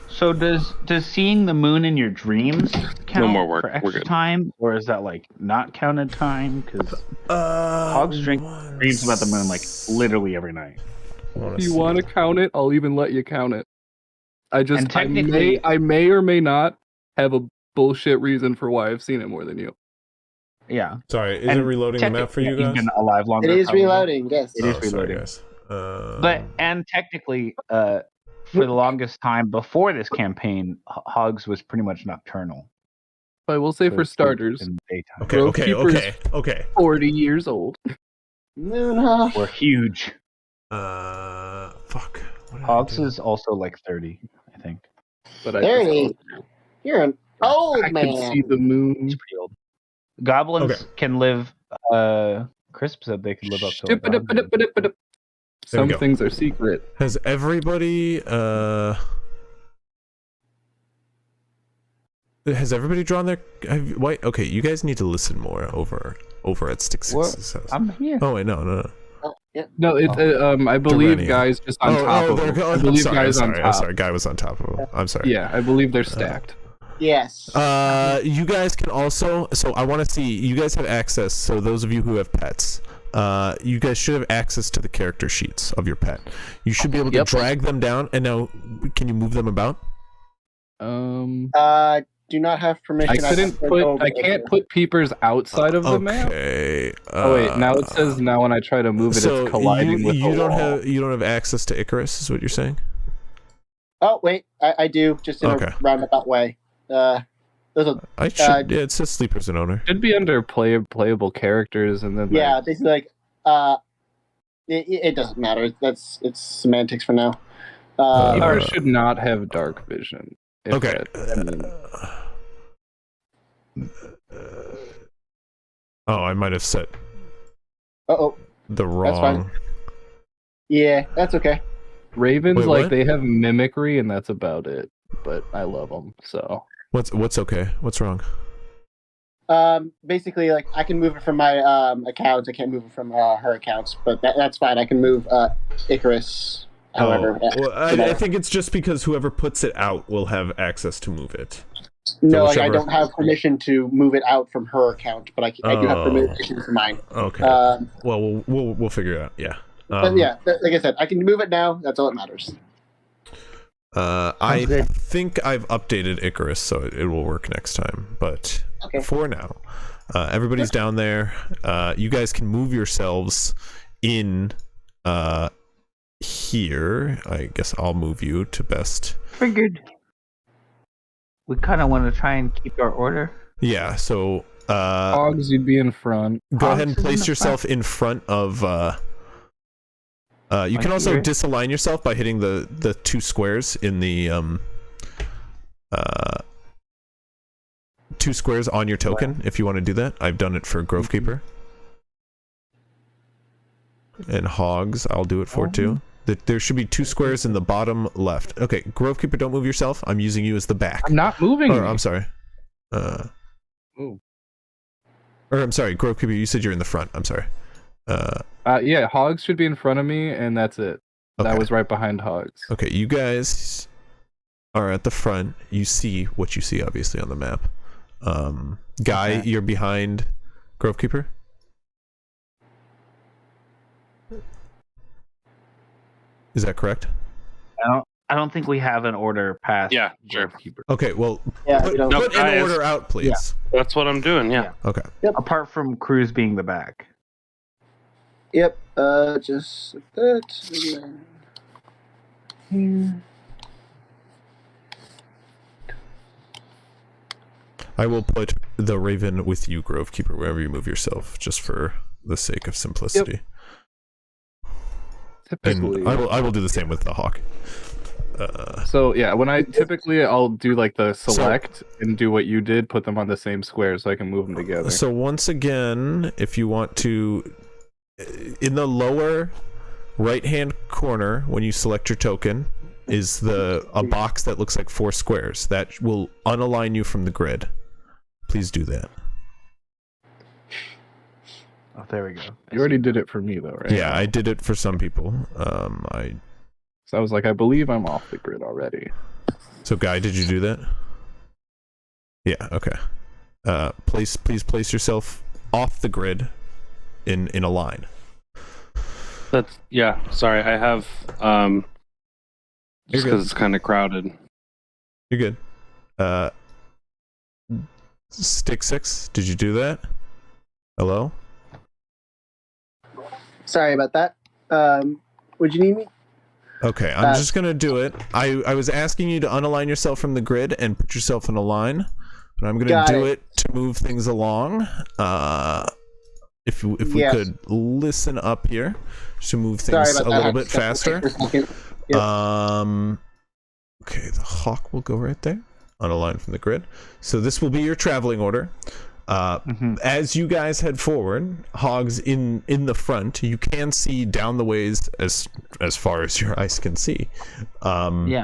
So does seeing the moon in your dreams count more work. for We're extra good. time, or is that like not counted time? Because Hogs dreams about the moon like literally every night. If you want to count it, I'll even let you count it. And technically- I may or may not have a bullshit reason for why I've seen it more than you. Yeah. Sorry, is And it reloading the map for you technically, guys? You've been alive longer. It is probably. reloading. Yes. It is Sorry, reloading. guys. But and technically, for the longest time before this campaign, Hogs was pretty much nocturnal. But I will say So for it's starters, in the daytime. Okay, Road okay, Keeper's okay. 40 years old. Moonhoff. We're huge. Fuck. What did I Hogs do? is also like 30, I think. But I 30. You're an old I man. can see the moon. He's pretty old. Goblins Okay. can live. Crisp said they could live up to. Like 100. There we Some go. things are secret. Has everybody drawn their wait, okay, you guys need to listen more over at Stick Six's house. I'm here. Oh wait, no. Oh, yeah. No, it I believe Durania. guys just on top of they're them. I I'm believe sorry, guys I'm on sorry, top. I'm sorry, guy was on top of him. I'm sorry. Yeah, I believe they're stacked. Yes. You guys can also, so I want to see, you guys have access, so those of you who have pets, you guys should have access to the character sheets of your pet. You should be able to Yep. drag them down, and now, can you move them about? do not have permission. I can't put peepers outside of the map. Okay. Oh wait, now it says now when I try to move it, so it's colliding with you the don't wall. you don't have access to Icarus, is what you're saying? Oh wait, I do, just in a roundabout way. Yeah, it says Sleeper's an owner. Should be under playable characters, and then yeah, basically like it doesn't matter. It's semantics for now. Keeper should not have dark vision. Okay. I might have set the wrong. That's fine. Yeah, that's okay. Ravens, Wait, they have mimicry, and that's about it. But I love them, so. What's okay? What's wrong? Basically, like I can move it from my accounts. I can't move it from her accounts, but that's fine. I can move Icarus. However, I think it's just because whoever puts it out will have access to move it. No, I don't have permission to move it out from her account, but I do have permission for mine. Okay. Well, we'll figure it out. Yeah. But yeah, like I said, I can move it now. That's all that matters. I think I've updated Icarus, so it will work next time. But for now, everybody's down there. You guys can move yourselves in here. I guess I'll move you to best. Figured. We kind of want to try and keep our order. Yeah, so Hogs, you'd be in front. Go ahead and place yourself in front of you can also disalign yourself by hitting the two squares in the two squares on your token if you want to do that. I've done it for Grovekeeper. And Hogs, I'll do it for too. There should be two squares in the bottom left. Okay, Grovekeeper, don't move yourself. I'm using you as the back. I'm not moving. I'm sorry. Or I'm sorry, Grovekeeper, you said you're in the front. I'm sorry. Yeah, Hogs should be in front of me, and that's it. That was right behind Hogs. Okay, you guys are at the front. You see what you see, obviously, on the map. Guy, you're behind Grovekeeper? Is that correct? I don't think we have an order past. Yeah, sure. Okay, well, put an order out, please. Yeah, that's what I'm doing, yeah. Okay. Yep. Apart from Cruz being the back. Yep, just like that. Here. I will put the Raven with you, Grovekeeper, wherever you move yourself, just for the sake of simplicity. Yep. Typically, and I will do the same with the Hawk. So yeah, when I'll do like the select and do what you did, put them on the same square so I can move them together. So once again, if you want to, in the lower right-hand corner, when you select your token, is a box that looks like 4 squares. That will unalign you from the grid. Please do that. Oh, there we go. You already did it for me though, right? Yeah, I did it for some people. So I was like, I believe I'm off the grid already. So Guy, did you do that? Yeah, okay. Please place yourself off the grid in a line. Sorry, I have just because it's kind of crowded. You're good. Stick 6, did you do that? Hello? Sorry about that. Would you need me? Okay, I'm just gonna do it. I was asking you to unalign yourself from the grid and put yourself in a line, and I'm gonna do it to move things along. If we could listen up here to move things a little bit faster. Okay, the Hawk will go right there, unaligned from the grid. So this will be your traveling order. As you guys head forward, Hogs in the front, you can see down the ways as far as your eyes can see. A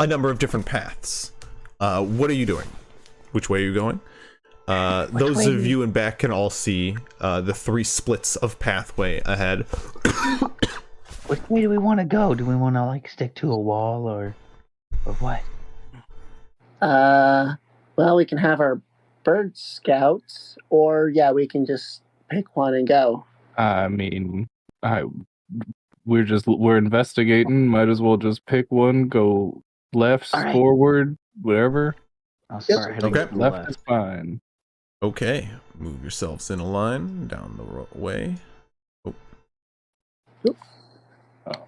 number of different paths. What are you doing? Which way are you going? Those of you in back can all see the 3 splits of pathway ahead. Which way do we want to go? Do we want to stick to a wall or what? Well, we can have our bird scouts, or we can just pick one and go. I mean, we're investigating. Might as well just pick one, go left, forward, whatever. I'll start heading Okay. to the Left left. is fine. Okay, move yourselves in a line down the way.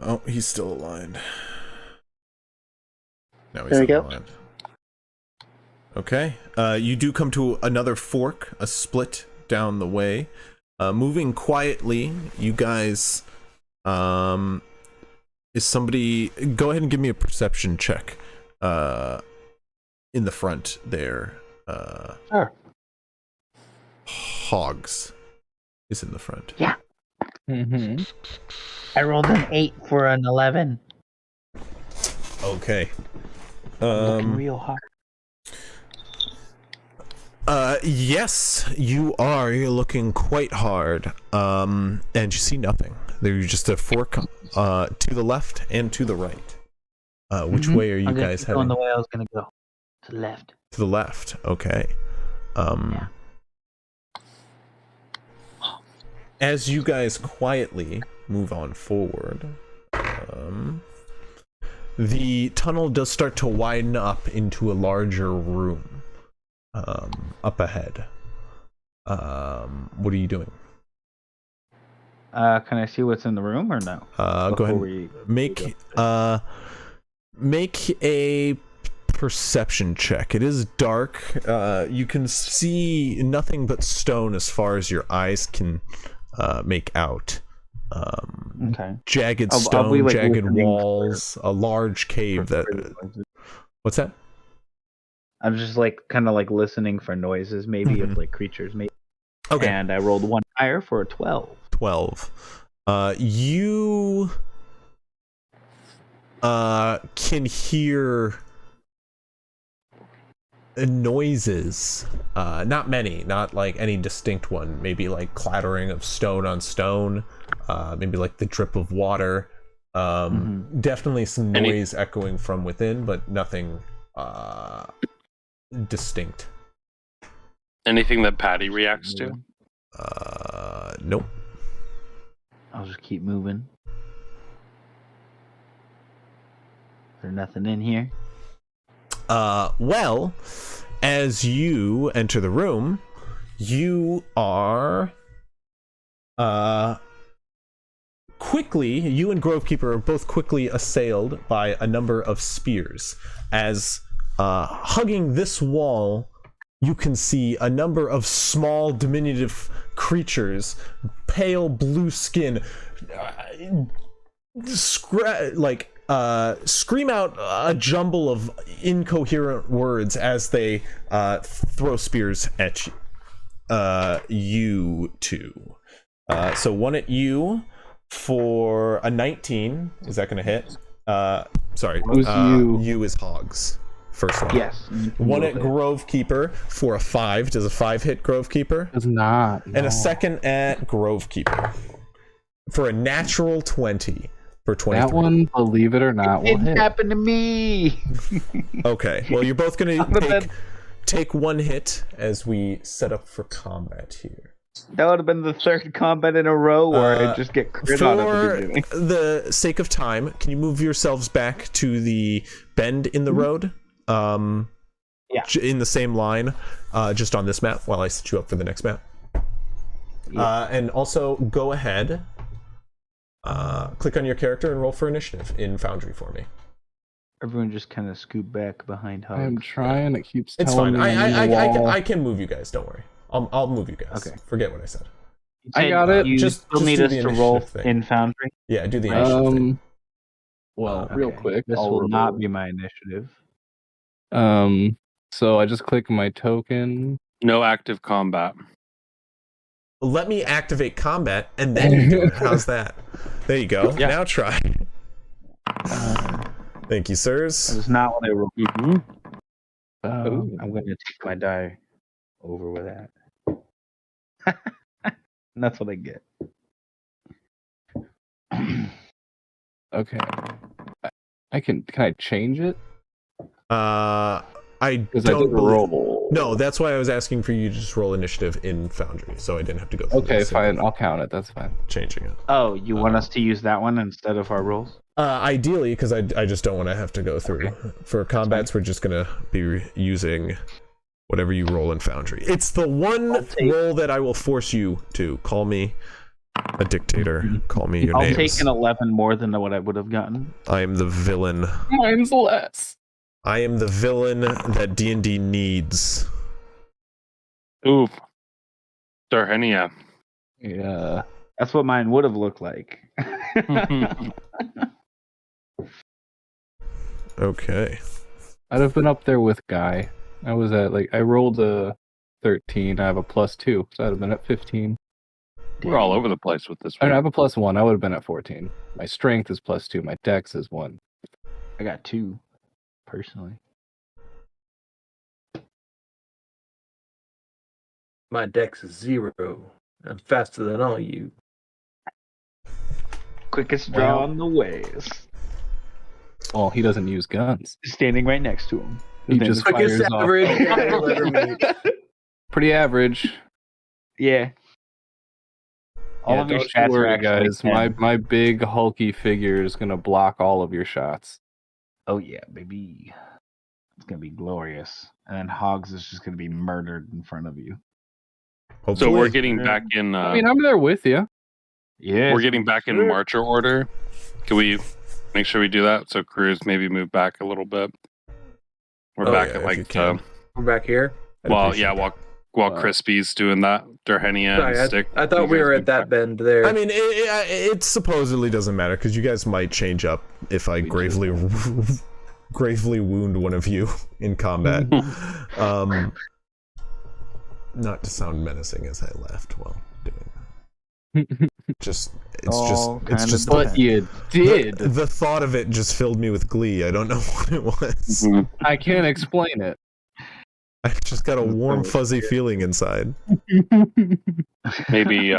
Oh, he's still aligned. Now he's There we go. unaligned. Okay, you do come to another fork, a split down the way. Moving quietly, you guys. Is somebody? Go ahead and give me a perception check. In the front there. Sure. Hogs is in the front. Yeah. Mm-hmm. I rolled an 8 for an 11. Okay. Looking real hard. Yes, you are. You're looking quite hard. And you see nothing. There's just a fork to the left and to the right. Which way are you I'm gonna guys keep heading? going the way I was gonna go. To the left. To the left. Okay. Yeah. As you guys quietly move on forward, the tunnel does start to widen up into a larger room up ahead. What are you doing? Can I see what's in the room or no? Go ahead. Make a perception check. It is dark. You can see nothing but stone as far as your eyes can make out. Okay. Jagged I'll stone, be, like, jagged listening walls, a large cave that. What's that? I'm just like kind of like listening for noises, maybe of like creatures, maybe. Okay. And I rolled one higher for a 12. 12. You can hear noises. Not many, not like any distinct one. Maybe like clattering of stone on stone. Maybe like the drip of water. Definitely some noise echoing from within, but nothing distinct. Anything that Patty reacts to? Nope. I'll just keep moving. Is there nothing in here? Well, as you enter the room, you are quickly, you and Grovekeeper are both quickly assailed by a number of spears. As hugging this wall, you can see a number of small, diminutive creatures, pale blue skin, scream out a jumble of incoherent words as they throw spears at you two. So one at you for a 19. Is that going to hit? Sorry. Who's you? You is Hogs. First one. Yes. One at Grovekeeper for a 5. Does a 5 hit Grovekeeper? Does not. And a second at Grovekeeper for a natural 20 for 23. That one, believe it or not, will It hit. happened to me. Okay. Well, you're both going to take one hit as we set up for combat here. That would have been the third combat in a row where I just get crit on at the For beginning. the sake of time, can you move yourselves back to the bend in the road? Yeah. In the same line, just on this map while I set you up for the next map. Yeah. And also go ahead, click on your character and roll for initiative in Foundry for me. Everyone just kind of scoot back behind Hug. I'm trying. It keeps It's telling fine. me I'm in the wall. I can move you guys. Don't worry. I'll move you guys. Okay. Forget what I said. I got it. You Just still need do us the to roll initiative thing. in Foundry? Yeah, do the initiative thing. Well, Okay. real quick. This I'll will not roll. be my initiative. So I just click my token. No active combat. Let me activate combat and then you do it. How's that? There you go. Yeah. Now try. Thank you, That sirs. was not what I rolled. Um, I'm going to take my die over with that. And that's what I get. okay. Can I change it? I Because I don't didn't believe... roll. No, that's why I was asking for you to just roll initiative in Foundry, so I didn't have to go through Okay, the fine. simple I'll count it. That's fine. changing it. Oh, you want us to use that one instead of our rolls? Ideally, because I just don't want to have to go through. For combats, we're just going to be using whatever you roll in Foundry. It's the one roll that I will force you to. Call me a dictator. Call me your names. I'll take an 11 more than what I would have gotten. I am the villain. Mine's less. I am the villain that D&D needs. Ooh. Darhenia. Yeah. That's what mine would have looked like. Okay. I'd have been up there with Guy. I was at I rolled a 13. I have a +2, so I'd have been at 15. We're all over the place with this I one. have a +1. I would have been at 14. My strength is +2. My dex is 1. I got 2, personally. My dex is 0. I'm faster than all you. Quickest draw on the ways. Well, he doesn't use guns. Standing right next to him. He just fires Quickest off. average guy you'll ever meet. Pretty average. Yeah. All Yeah, of your don't stats you are worry, actually guys. 10. My big hulky figure is gonna block all of your shots. Oh yeah, baby. It's gonna be glorious. And then Hogs is just gonna be murdered in front of you. So Hopefully. we're getting back in. I mean, I'm there with you. Yeah. We're getting back in marcher order. Can we make sure we do that? So crews maybe move back a little bit. We're Oh, back yeah, at if you like can. We're back here. while Crispy's doing that. Darhenia Sorry, and Stick. I thought you we guys were move at that back. bend there. I mean, it supposedly doesn't matter because you guys might change up if I gravely wound one of you in combat. Not to sound menacing as I laughed while doing that. It's just What you did. The thought of it just filled me with glee. I don't know what it was. I can't explain it. I just got a warm, fuzzy feeling inside. Maybe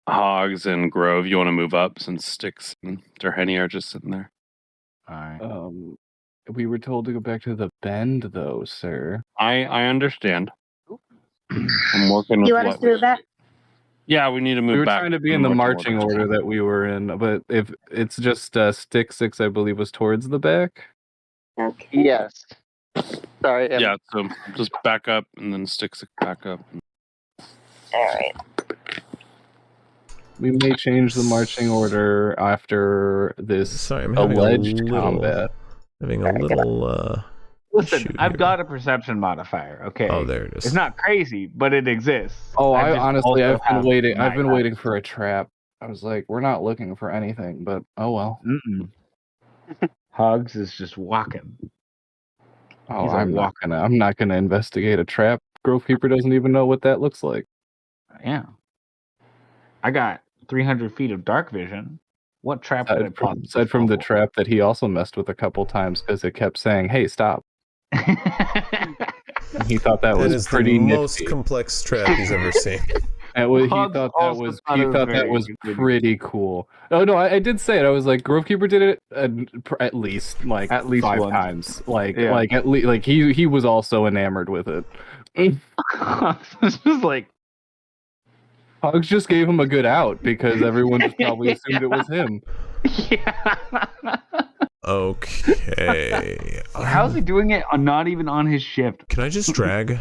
Hogs and Grove, you want to move up since Sticks and Darhenia are just sitting there. Alright. We were told to go back to the bend, though, sir. I understand. I'm working with You want us to move back? Yeah, we need to move We were back. trying to be in the marching order that we were in, but if it's just Stick 6, I believe, was towards the back. Okay. Yes. Sorry. Yeah, so just back up and then Sticks back up. All right. We may change the marching order after this Sorry, I'm having alleged a little, combat. Having a little. Listen, shoot I've here. got a perception modifier, okay? Oh, there it is. It's not crazy, but it exists. Oh, I just honestly, also I've been have waiting. I've been night waiting eyes. for a trap. I was like, we're not looking for anything, but oh well. Mm-mm. Hogs is just walking. Oh, He's a I'm not gonna investigate a trap. Grove Keeper doesn't even know what that looks like. Yeah. I got 300 feet of dark vision. What trap would I Aside from the trap that he also messed with a couple times because it kept saying, "Hey, stop." He thought that was is pretty the most nifty. complex trap he's ever seen. And he Hogs thought that also was thought it was very good. pretty cool. Oh no, I did say it. I was like, Grove Keeper did it at least 5 once. times. Yeah. At least he was also enamored with it. This was like, Hogs just gave him a good out because everyone just probably assumed it was him. yeah. Okay. How's he doing it? Not even on his shift. Can I just drag?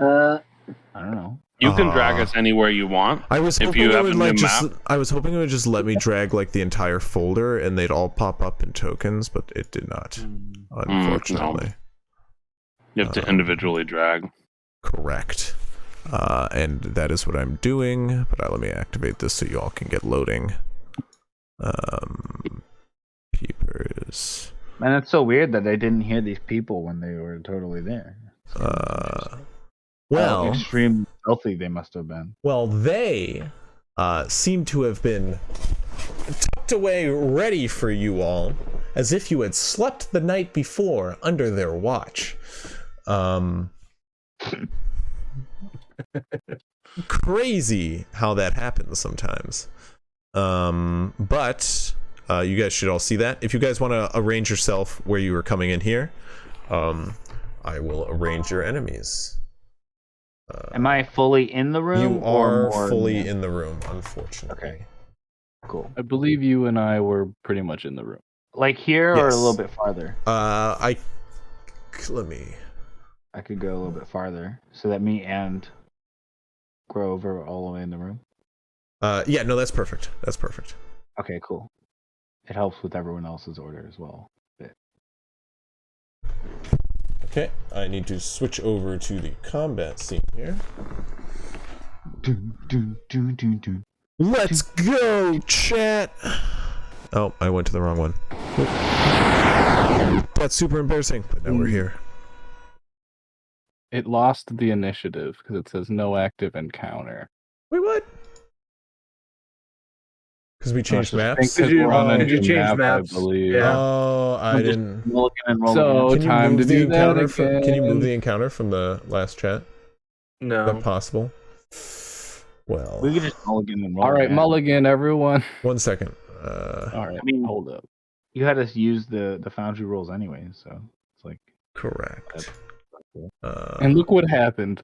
I don't know. You can drag us anywhere you want. I was If hoping you it have would a like new just. map. I was hoping it would just let me drag like the entire folder, and they'd all pop up in tokens, but it did not. Unfortunately. You have to individually drag. Correct. And that is what I'm doing. But let me activate this so you all can get loading. Peepers. Man, that's so weird that I didn't hear these people when they were totally there. How Well, extreme healthy they must have been. well, they seem to have been tucked away, ready for you all, as if you had slept the night before under their watch. Crazy how that happens sometimes. But you guys should all see that. If you guys want to arrange yourself where you were coming in here, I will arrange your enemies. Am I fully in the room? You are or more fully in the room, unfortunately. Okay. Cool. I believe you and I were pretty much in the room. Like here or a Yes. little bit farther? Let me. I could go a little bit farther so that me and Grove are all the way in the room. Yeah, no, that's perfect. That's perfect. Okay, cool. It helps with everyone else's order as well. Okay, I need to switch over to the combat scene here. Let's go, chat! Oh, I went to the wrong one. That's super embarrassing, but now we're here. It lost the initiative because it says no active encounter. Wait, what? Because we changed maps? Did you change maps? I believe. Yeah. Oh, I didn't. So Can you time to move the do that encounter from? again. Can you move the encounter from the last chat? Is No. that possible? Well, We could just mulligan and roll. All right, again. mulligan, everyone. 1 second. All right, I mean- hold up. You had us use the foundry rules anyway, so it's like Correct. And look what happened.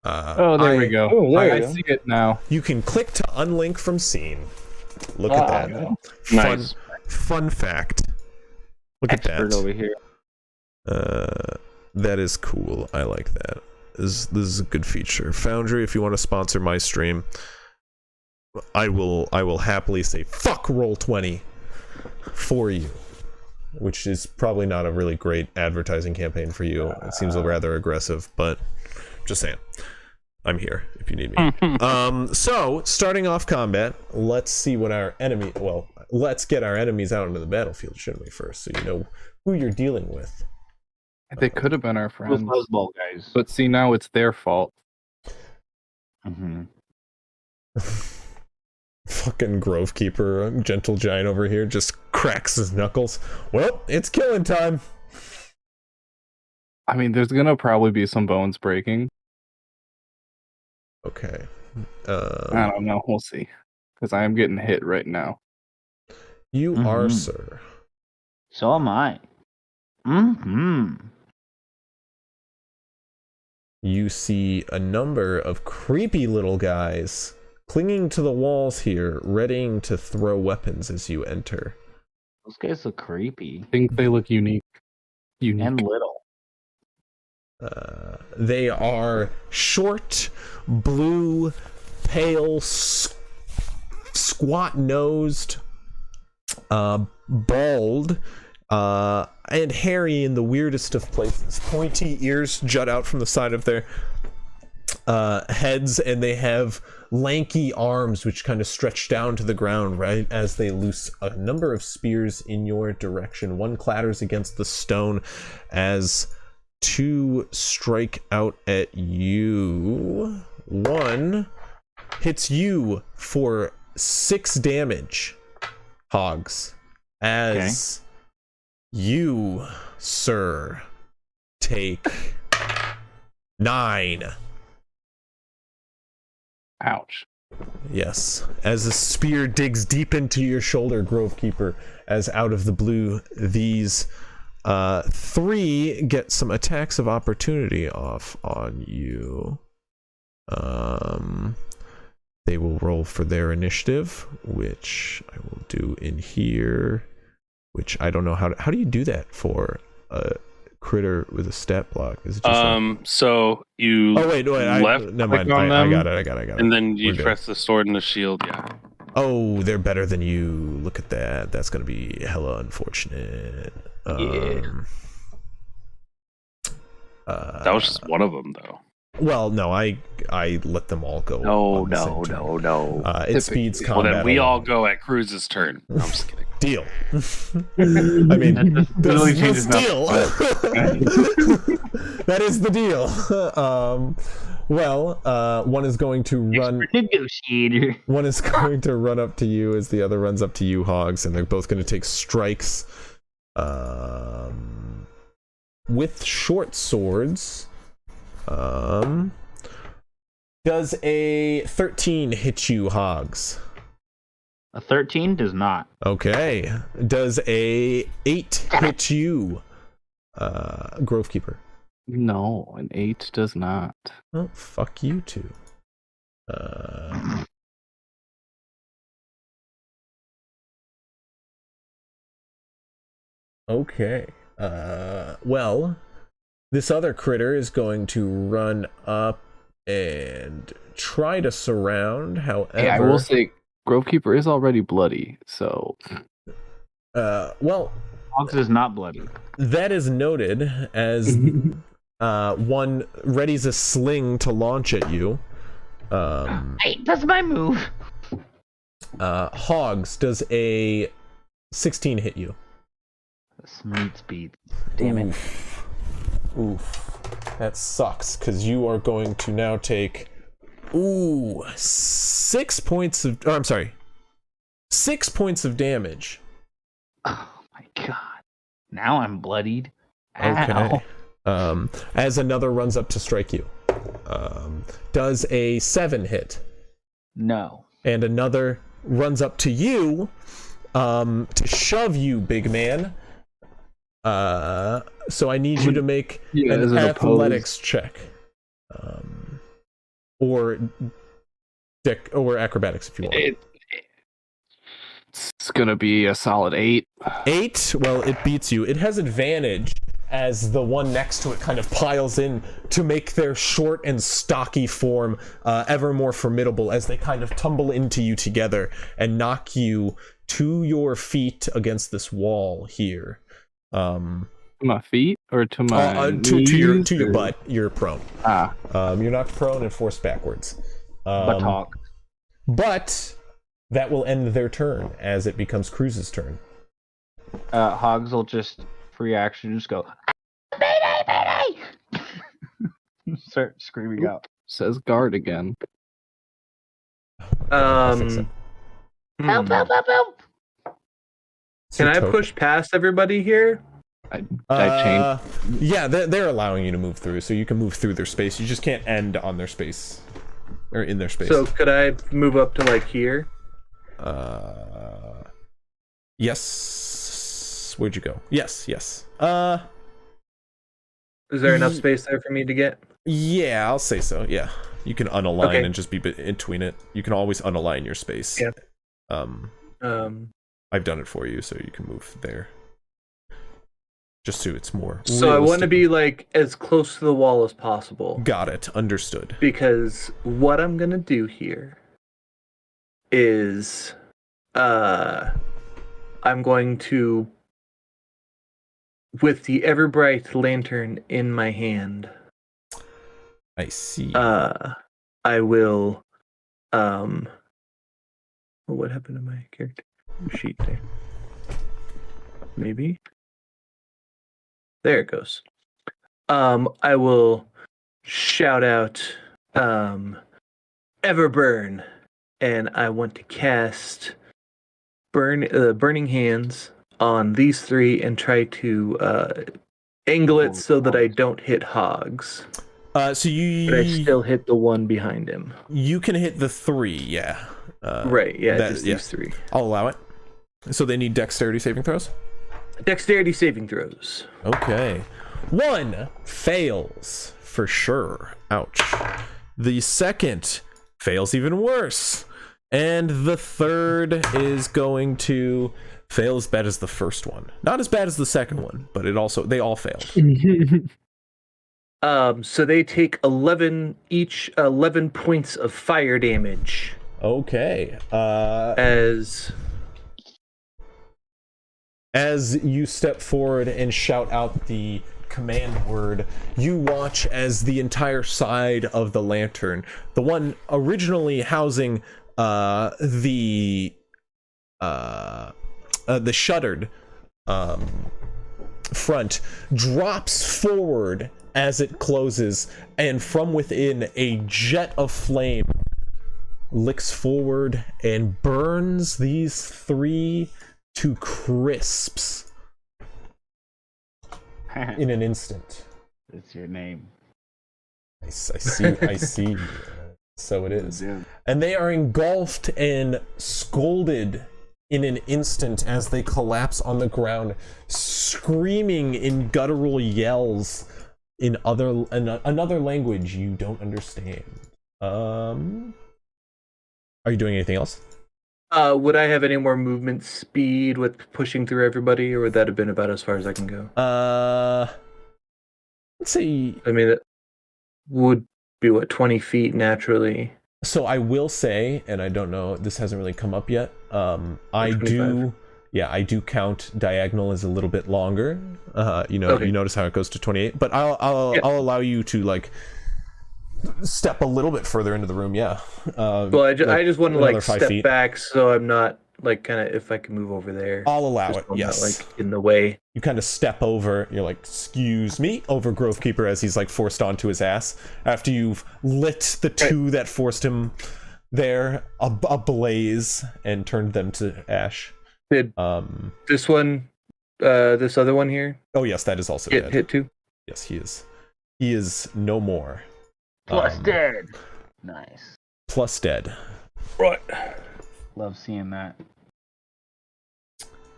Oh, there we go. Oh, there I you go. see it now. You can click to unlink from scene. Look at that. Nice. Fun fact. Look at expert that. over here. That is cool. I like that. This is a good feature. Foundry, if you want to sponsor my stream, I will happily say fuck Roll20 for you. Which is probably not a really great advertising campaign for you. It seems rather aggressive, but just saying. I'm here if you need me. So, starting off combat, let's see what our enemy... Well, let's get our enemies out into the battlefield, shouldn't we, first? So you know who you're dealing with. They could have been our Those friends. fuzzball guys. But see, now it's their fault. Mm-hmm. Fucking Grove Keeper, gentle giant over here, just cracks his knuckles. Well, it's killing time. I mean, there's gonna probably be some bones breaking. Okay. I don't know. We'll see. Because I am getting hit right now. You are, sir. So am I. Mm-hmm. You see a number of creepy little guys clinging to the walls here, readying to throw weapons as you enter. Those guys look creepy. I think they look unique. And little. They are short, blue, pale, squat-nosed, bald, and hairy in the weirdest of places. Pointy ears jut out from the side of their heads, and they have lanky arms which kind of stretch down to the ground right as they loose a number of spears in your direction. One clatters against the stone as two strike out at you. One hits you for 6 damage, Hogs, as you, sir, take 9. Ouch. Yes, as a spear digs deep into your shoulder, Grove Keeper, as out of the blue, these 3 get some attacks of opportunity off on you. They will roll for their initiative, which I will do in here, which I don't know how do you do that for a critter with a stat block? Is it just so you wait, left never mind. click on I them, got it. and then you We're good. press the sword and the shield. Yeah. Oh, they're better than you. Look at that. That's gonna be hella unfortunate. That was just one of them, though. Well, no, I let them all go. No. It speeds Well, combat. then we all along. go at Cruz's turn. No, I'm just kidding. Deal. I mean, this really is changes the deal. That is the deal. One is going to run. Negotiator. One is going to run up to you as the other runs up to you, Hogs, and they're both going to take strikes with short swords. Does a 13 hit you, Hogs? A 13 does not. Okay. Does a 8 hit you, Grovekeeper? No, an 8 does not. Oh, fuck you too. Okay. Well, this other critter is going to run up and try to surround. However, Hey, I will say, Grovekeeper is already bloody, so. Well, Hogs is not bloody. that is noted as one readies a sling to launch at you. Hey, that's my move. Hogs, does a 16 hit you? Smooth speed. Damn it. Oof. That sucks, because you are going to now take 6 points of... Oh, I'm sorry. 6 points of damage. Oh my god. Now I'm bloodied. Okay. Ow. As another runs up to strike you. Does a 7 hit? No. And another runs up to you to shove you, big man. So I need you to make an athletics check. Or acrobatics if you want. It's gonna be a solid 8. 8? Well, it beats you. It has advantage as the one next to it kind of piles in to make their short and stocky form ever more formidable as they kind of tumble into you together and knock you to your feet against this wall here. To my feet or to my to your butt. You're prone. You're knocked prone and forced backwards. But that will end their turn as it becomes Cruz's turn. Hogs will just free action, just go, Mayday, Mayday! Start screaming out. Says guard again. Help, Help, help, help! Can I push past everybody here? I changed. Yeah, they're allowing you to move through, so you can move through their space. You just can't end on their space. Or in their space. So could I move up to like here? Yes. Where'd you go? Yes. Is there enough space there for me to get? Yeah, I'll say so. Yeah, you can unalign and just be in between it. You can always unalign your space. Yeah. I've done it for you, so you can move there. Just so it's more. So I want to be like as close to the wall as possible. Got it. Understood. Because what I'm gonna do here is, I'm going to, with the ever bright lantern in my hand. I see. I will. What happened to my character sheet there? Maybe. There it goes. I will shout out, Everburn, and I want to cast Burning Hands on these three and try to angle it so that I don't hit Hogs. So you. But I still hit the one behind him. You can hit the 3, yeah. Right, yeah, just these 3. I'll allow it. So they need dexterity saving throws? Dexterity saving throws. Okay. 1 fails for sure. Ouch. The second fails even worse. And the third is going to fail as bad as the first one. Not as bad as the second one, but they all failed. So they take 11 points of fire damage. Okay. As you step forward and shout out the command word, you watch as the entire side of the lantern, the one originally housing the shuttered front, drops forward as it closes, and from within a jet of flame licks forward and burns these 3 to crisps in an instant. It's your name. I see. So it is. And they are engulfed and scalded in an instant as they collapse on the ground, screaming in guttural yells in another language you don't understand. Are you doing anything else? Would I have any more movement speed with pushing through everybody, or would that have been about as far as I can go? Let's see. I mean, it would be, 20 feet naturally? So I will say, and I don't know, this hasn't really come up yet, I do count diagonal as a little bit longer. You notice how it goes to 28, but I'll allow you to, like, step a little bit further into the room, yeah. Well, I just want to, like, step feet back so I'm not, like, kind of, if I can move over there. I'll allow just it, so I'm yes. not, like, in the way. You kind of step over, you're like, excuse me, over Grove Keeper as he's, like, forced onto his ass. After you've lit the two that forced him there ablaze and turned them to ash. Did this one, this other one here? Oh, yes, that is also dead. Hit too? Yes, he is. He is no more. Plus dead. Nice. Plus dead. Right. Love seeing that.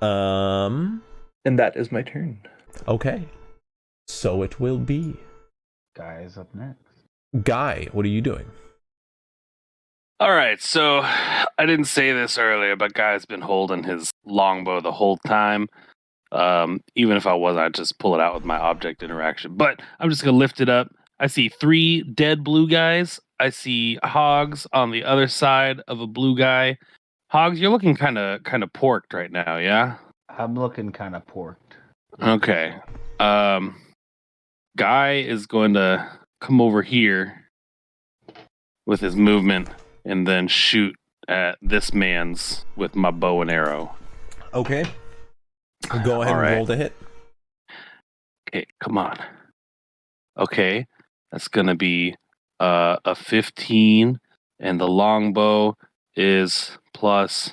And that is my turn. Okay. So it will be. Guy is up next. Guy, what are you doing? All right, so I didn't say this earlier, but Guy's been holding his longbow the whole time. Even if I wasn't, I'd just pull it out with my object interaction. But I'm just going to lift it up. I see 3 dead blue guys. I see Hogs on the other side of a blue guy. Hogs, you're looking kind of porked right now, yeah? I'm looking kind of porked. Okay. Guy is going to come over here with his movement and then shoot at this man's with my bow and arrow. Okay. Go ahead and roll to hit. Okay, come on. Okay, that's going to be a 15, and the longbow is plus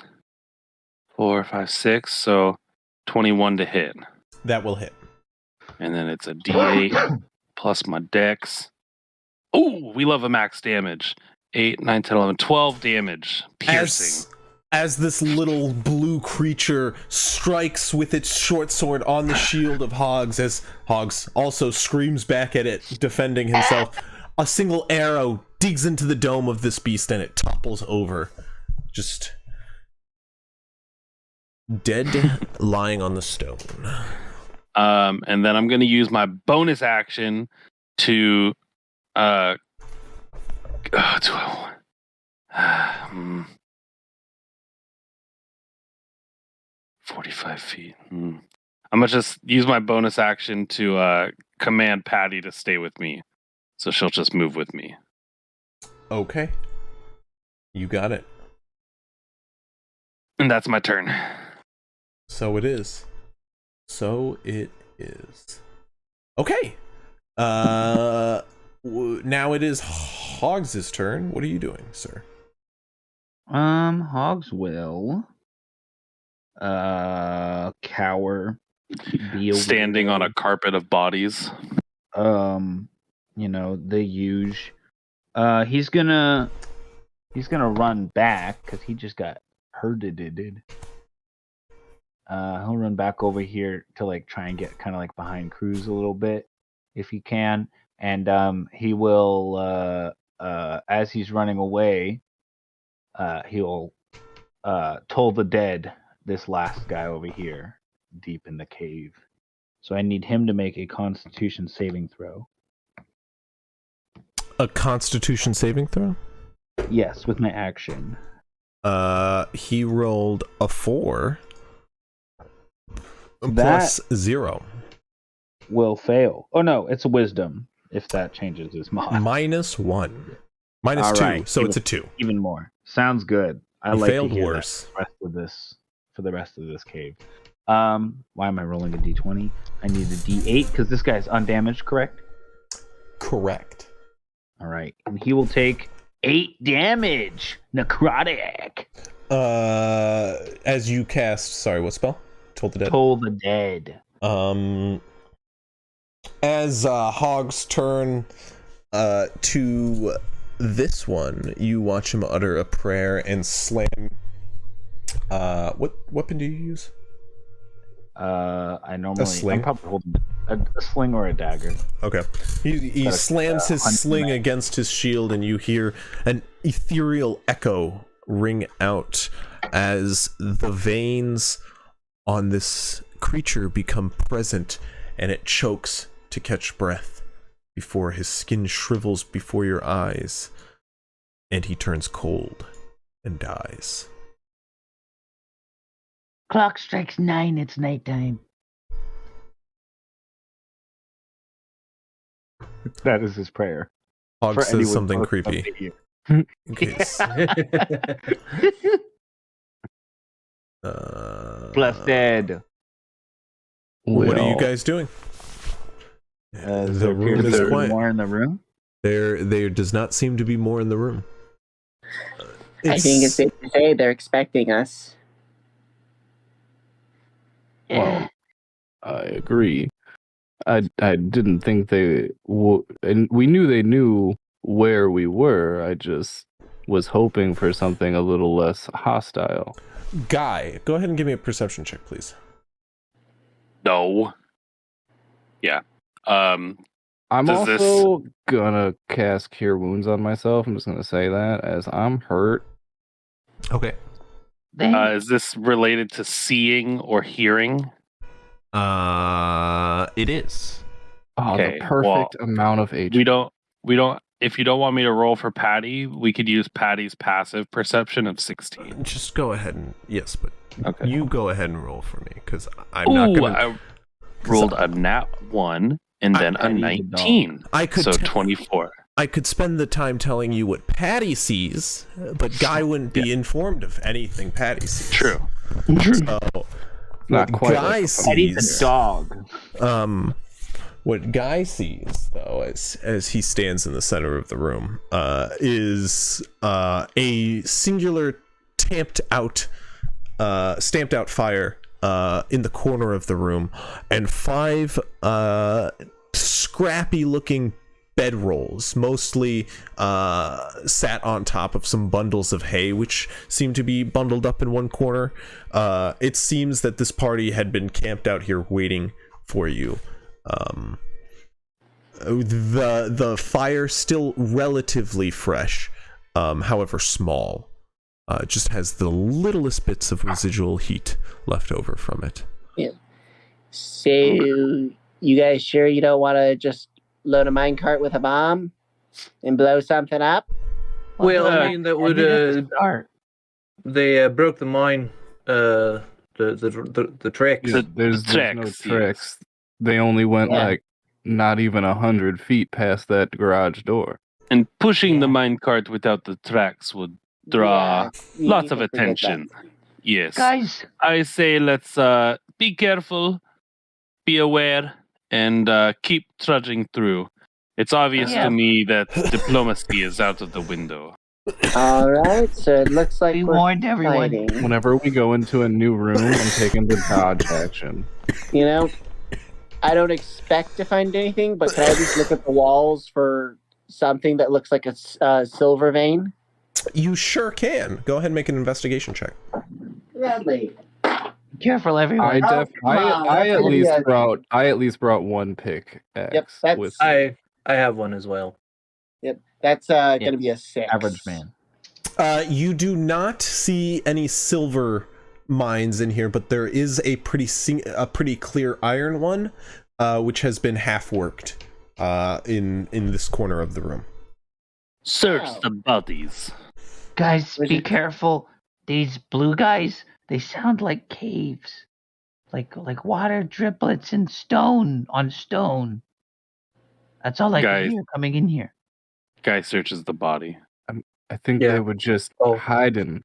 4, 5, 6, so 21 to hit. That will hit. And then it's a D8 plus my dex. Oh, we love a max damage. 8, 9, 10, 11, 12 damage. Piercing. As this little blue creature strikes with its short sword on the shield of Hogs, as Hogs also screams back at it, defending himself, a single arrow digs into the dome of this beast and it topples over. Just dead, lying on the stone. And then I'm going to use my bonus action to 45 feet. I'm going to just use my bonus action to command Patty to stay with me. So she'll just move with me. Okay. You got it. And that's my turn. So it is. Okay. Now it is Hogs' turn. What are you doing, sir? Hogs will cower, be standing on a carpet of bodies. The huge. He's gonna run back because he just got hurted. He'll run back over here to like try and get kind of like behind Cruz a little bit if he can, and he will as he's running away, he'll toll the dead this last guy over here deep in the cave. So I need him to make a Constitution saving throw. A Constitution saving throw? Yes, with my action. He rolled a 4 plus 0. Will fail. Oh no, it's a wisdom. If that changes his mod. -1. -2. Right. So it's a 2. Even more. Sounds good. I like failed to hear worse. For the rest of this cave. Why am I rolling a d20? I need a d8 because this guy's undamaged, correct? Correct. All right, and he will take 8 damage. Necrotic. As you cast, sorry, what spell? Toll the Dead. Toll the Dead. As Hog's turn to this one, you watch him utter a prayer and slam What weapon do you use? I normally sling? I'm probably holding a sling or a dagger. Okay. He Got a, slams his hunting sling knife. against his shield, and you hear an ethereal echo ring out as the veins on this creature become present, and it chokes to catch breath before his skin shrivels before your eyes, and he turns cold and dies. Clock strikes 9, it's nighttime. That is his prayer. Hog For says anyone something close enough creepy. to hear. In case. Blessed. What are you guys doing? The room is quiet. More in the room. There does not seem to be more in the room. I think it's safe to say they're expecting us. Well, I agree. I didn't think they would, and we knew they knew where we were. I just was hoping for something a little less hostile. Guy, go ahead and give me a perception check, please. No. Yeah. I'm Does also gonna cast Cure Wounds on myself. I'm just gonna say that as I'm hurt. Okay. Is this related to seeing or hearing? It is. Oh, Okay, the perfect amount of HP. We don't. If you don't want me to roll for Patty, we could use Patty's passive perception of 16. Just go ahead and yes, but Okay. you go ahead and roll for me because I'm not gonna. I rolled a nat 1 and then a 19. I could so 24. I could spend the time telling you what Patty sees, but Guy wouldn't be informed of anything Patty sees. True. So, Not what quite. Guy Like sees, Dog. what Guy sees, though, as he stands in the center of the room, is a singular stamped out fire in the corner of the room, and 5 scrappy-looking bedrolls, mostly sat on top of some bundles of hay, which seem to be bundled up in one corner. It seems that this party had been camped out here waiting for you. The fire still relatively fresh, however small. It just has the littlest bits of residual heat left over from it. Yeah. So, you guys sure you don't want to just load a minecart with a bomb and blow something up? Well, I mean, that would start. they broke the mine. The tracks. There's no tracks, tricks. They only went Yeah. like not even 100 feet past that garage door. And pushing the minecart without the tracks would draw Yeah, you lots need of to forget attention. that. Yes. Guys, I say let's be careful, be aware, and keep trudging through. It's obvious Yeah. to me that diplomacy is out of the window. All right, so it looks like we we're warned everyone. fighting. Whenever we go into a new room, I'm taking the dodge action. You know, I don't expect to find anything, but can I just look at the walls for something that looks like a silver vein? You sure can. Go ahead and make an investigation check. Lovely. Careful, everyone. I at least brought one pick X that's- with I have one as well. Yep, that's going to be a 6. Average man. You do not see any silver mines in here, but there is a pretty clear iron one, which has been half worked in this corner of the room. Search Wow. the bodies. Guys, Was be it- careful. These blue guys, they sound like caves. Like water driplets and stone on stone. That's all I Guys. can hear coming in here. Guy searches the body. I think Yeah. they were just Oh. hiding.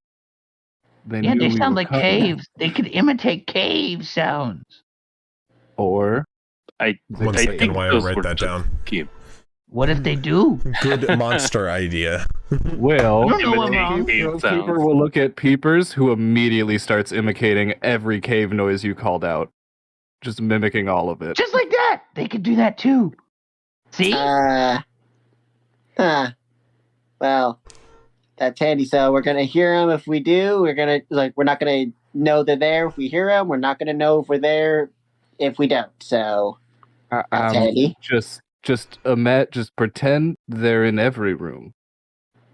They Yeah, knew they we sound were like coming. caves. They could imitate cave sounds. Or I One I second think while I those write were that just down. cave. What if they do? Good monster idea. well, I don't know what Imitating wrong. cave Peeper sounds. will look at Peepers, who immediately starts imitating every cave noise you called out, just mimicking all of it. Just like that. They could do that too. See? Well, that's handy. So we're gonna hear them. If we do, we're not gonna know they're there if we hear them. We're not going to know if we're there if we don't. So that's handy. Just pretend they're in every room.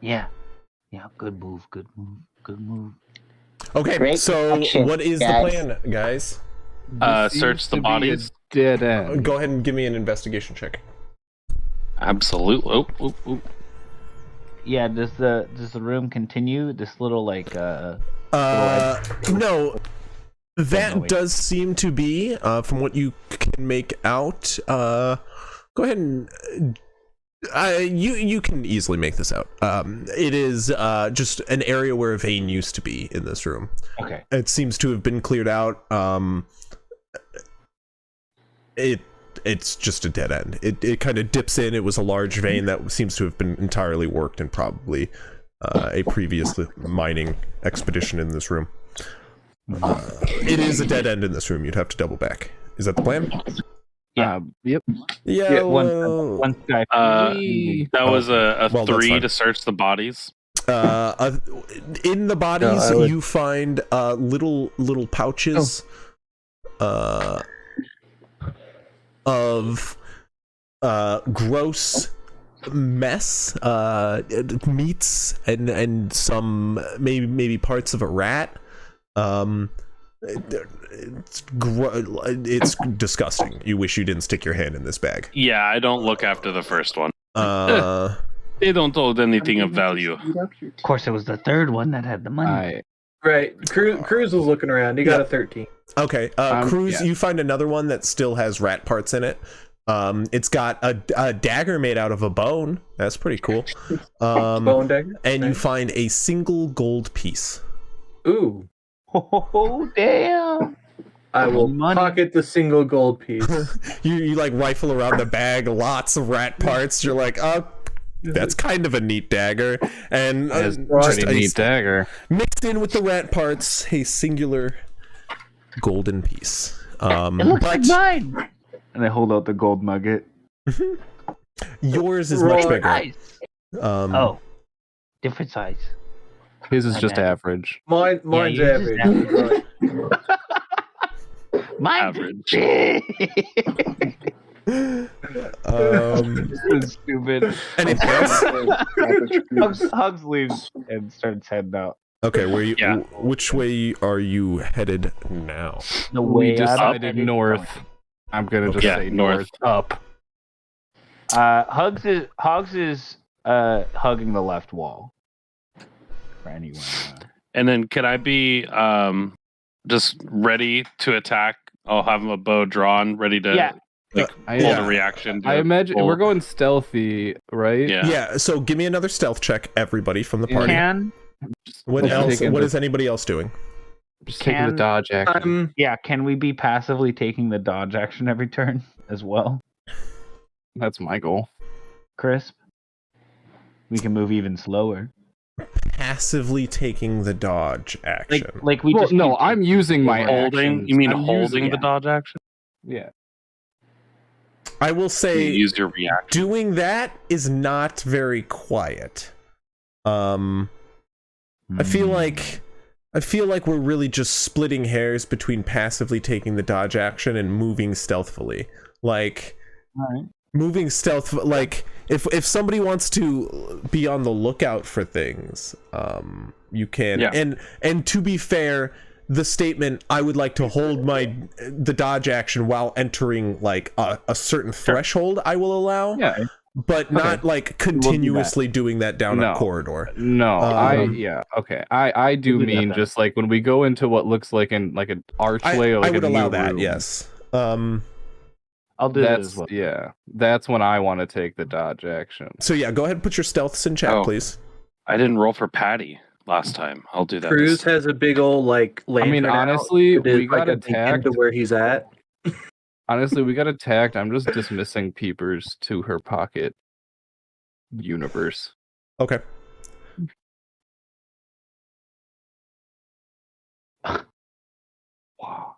Yeah. Yeah, good move. Okay, Great so action, what is guys. the plan, guys? This Search seems the to be a bodies. Dead end. Go ahead and give me an investigation check. Absolutely. Oh. Yeah, does the room continue? This little like No, No, that wait. does seem to be, from what you can make out. Go ahead and you can easily make this out. It is just an area where a vein used to be in this room. Okay. It seems to have been cleared out. It's just a dead end. It kind of dips in. It was a large vein that seems to have been entirely worked in probably a previous mining expedition in this room. It is a dead end in this room. You'd have to double back. Is that the plan? Yeah. Yep. Yeah. One guy. That was a Well, that's 3 fine. to search the bodies. In the bodies, No, I would- you find little pouches of gross mess, meats, and some maybe parts of a rat. It's disgusting. You wish you didn't stick your hand in this bag. Yeah, I don't look after the first one. Uh, They don't hold anything of value. Of course, it was the third one that had the money. Right. Cruz was looking around. He got a 13. okay, Cruz, you find another one that still has rat parts in it. It's got a dagger made out of a bone. That's pretty cool. Bone dagger. And you Nice. find a single gold piece. Ooh. Oh damn! I will Money. pocket the single gold piece. You like rifle around the bag, lots of rat parts. You're like, that's kind of a neat dagger, and That's just pretty neat dagger. mixed in with the rat parts, a singular golden piece. It looks like mine. And I hold out the gold nugget. Yours is much Roll. bigger. Nice. Oh, Different size. His is My just bad. average. Mine's yours is average. Mine. Average. This is stupid. anything else? Hugs leaves and starts heading out. Okay, Yeah. which way are you headed now? The We way decided north. I'm gonna just Yeah, say north. up. Hugs is hugging the left wall. For anyone. And then can I be just ready to attack? I'll have a bow drawn, ready to Yeah. like I- hold yeah. a reaction. I imagine Hold- we're going stealthy, right? Yeah. Yeah, so give me another stealth check, everybody from the party. Can What Let's else? take What into- is anybody else doing? Just taking the Can- dodge action. can we be passively taking the dodge action every turn as well, That's my goal. Crisp? We can move even slower. Passively taking the dodge action. Like we Well, just no, keep- I'm using my Holding? actions. You mean I'm holding using- the dodge action? Yeah. I will You say use your reaction. doing that is not very quiet. I feel like we're really just splitting hairs between passively taking the dodge action and moving stealthily. Like Alright. moving stealth, like if somebody wants to be on the lookout for things, you can. Yeah. And to be fair, the statement "I would like to hold the dodge action while entering like a certain threshold," I will allow. Yeah. But not like continuously doing that down a No. corridor. No, okay. I do We'll do that mean then. just like when we go into what looks like an archway or I like would a allow new that, room. yes. I'll do that as That's well. that's when I want to take the dodge action. So yeah, go ahead and put your stealths in chat, Oh. please. I didn't roll for Patty last time. I'll do that. Cruz has a big old like lantern. I mean, out. honestly, It is we got like a beacon attacked. to where he's at. Honestly, we got attacked. I'm just dismissing peepers to her pocket universe. Okay. Wow.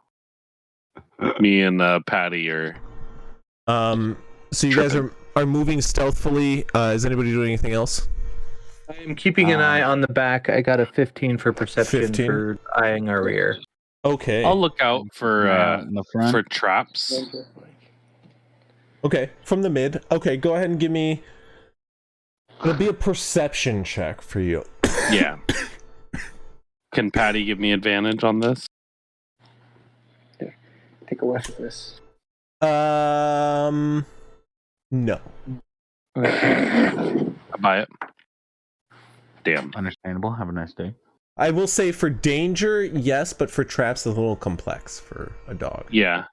Me and Patty are. So you guys are moving stealthily. Is anybody doing anything else? I am keeping an eye on the back. I got a 15 for perception 15? for eyeing our rear. Okay. I'll look out for in the front. for traps. Okay, from the mid. Okay, go ahead and give me. It'll be a perception check for you. Yeah. Can Patty give me advantage on this? Take a whiff of this. No. I buy it. Damn. Understandable. Have a nice day. I will say for danger, yes, but for traps, it's a little complex for a dog. Yeah.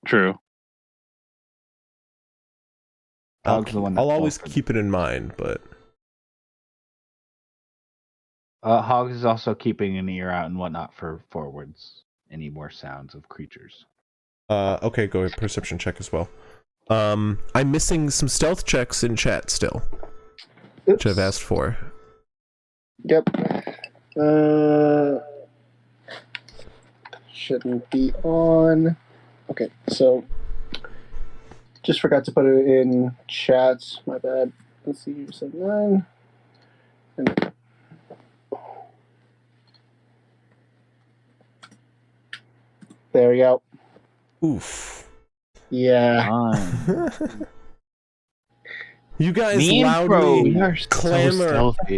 True. Dog's the one that I'll always falls for keep it in mind, but Hogs is also keeping an ear out and whatnot for forwards. Any more sounds of creatures? okay, go ahead, perception check as well. I'm missing some stealth checks in chat still, which I've asked for. Yep. Shouldn't be on. Okay, so just forgot to put it in chat. My bad. Let's see. You said 9. And there we go. Oof. Yeah. You guys Me and Pro, loudly we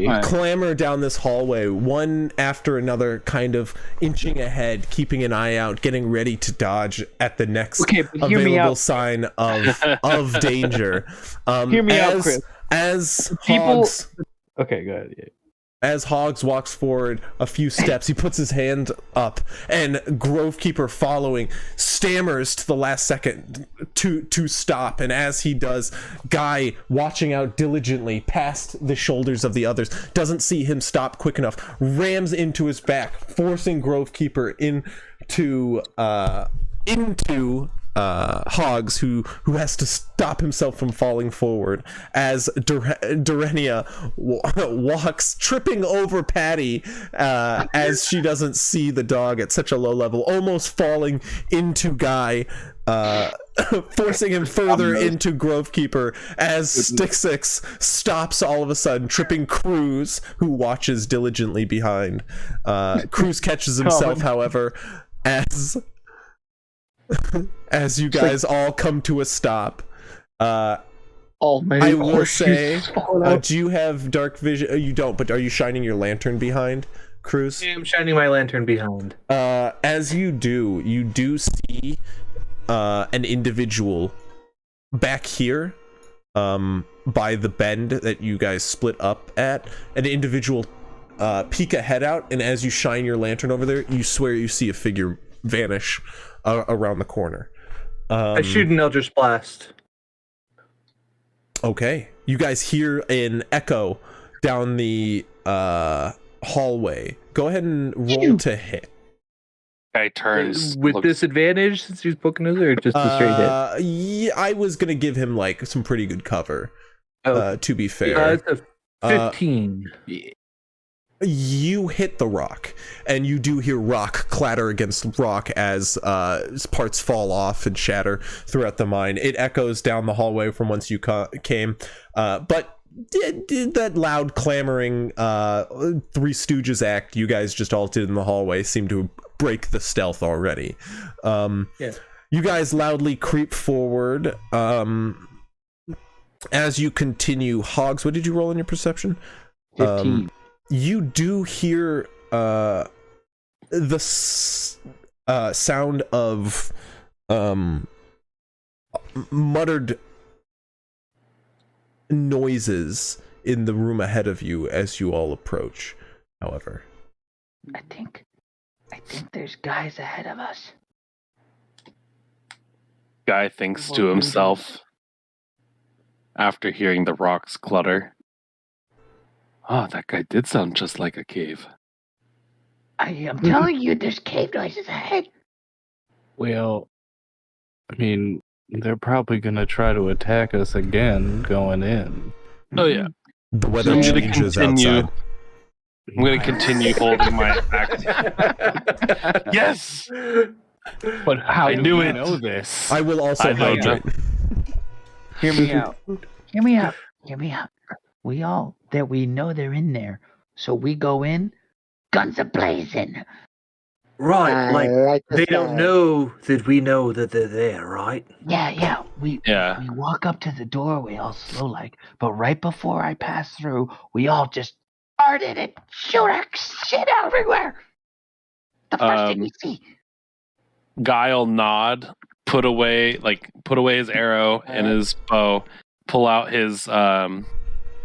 are clamor down this hallway, one after another, kind of inching ahead, keeping an eye out, getting ready to dodge at the next available sign of danger. Hear me out, Chris. As Hogs, okay, go ahead. Yeah. As Hogs walks forward a few steps, he puts his hand up, and Grovekeeper, following, stammers to the last second to stop. And as he does, Guy, watching out diligently past the shoulders of the others, doesn't see him stop quick enough, rams into his back, forcing Grovekeeper into Hogs, who has to stop himself from falling forward as Durenia walks, tripping over Patty as she doesn't see the dog at such a low level, almost falling into Guy, forcing him further into Grovekeeper as Stick Six stops all of a sudden, tripping Cruz, who watches diligently behind. Cruz catches himself, however, as you guys all come to a stop. I will say, do you have dark vision? You don't, but are you shining your lantern behind, Cruz? I'm shining my lantern behind. As you do see an individual back here, by the bend that you guys split up at. An individual peek a head out, and as you shine your lantern over there, you swear you see a figure vanish around the corner. I shoot an Eldritch Blast. Okay, you guys hear an echo down the hallway. Go ahead and roll to hit. Guy turns with disadvantage since he's poking his, or just a straight hit? Yeah, I was gonna give him like some pretty good cover. To be fair, it's a 15. You hit the rock, and you do hear rock clatter against rock as parts fall off and shatter throughout the mine. It echoes down the hallway from whence you came, but did that loud clamoring Three Stooges act you guys just all did in the hallway seem to break the stealth already. You guys loudly creep forward. As you continue, Hogs, what did you roll in your perception? 15. You do hear the sound of muttered noises in the room ahead of you as you all approach, however. I think there's guys ahead of us. Guy thinks to himself after hearing the rocks clutter. Oh, that guy did sound just like a cave. I am telling you, there's cave noises ahead. Well, I mean, they're probably going to try to attack us again going in. Oh, yeah. The weather changes outside. I'm going to continue holding my axe. Yes! But how I do knew we it. know this? I will also hydrate. Hear me out. Hear me out. Hear me out. We know they're in there, so we go in, guns a blazing. Right, like like the they don't sky. know that we know that they're there, right? Yeah. We Yeah. we walk up to the doorway all slow like, but right before I pass through, we all just farted and shoot our shit everywhere. The first thing we see. Guile nod, put away his arrow and his bow, pull out his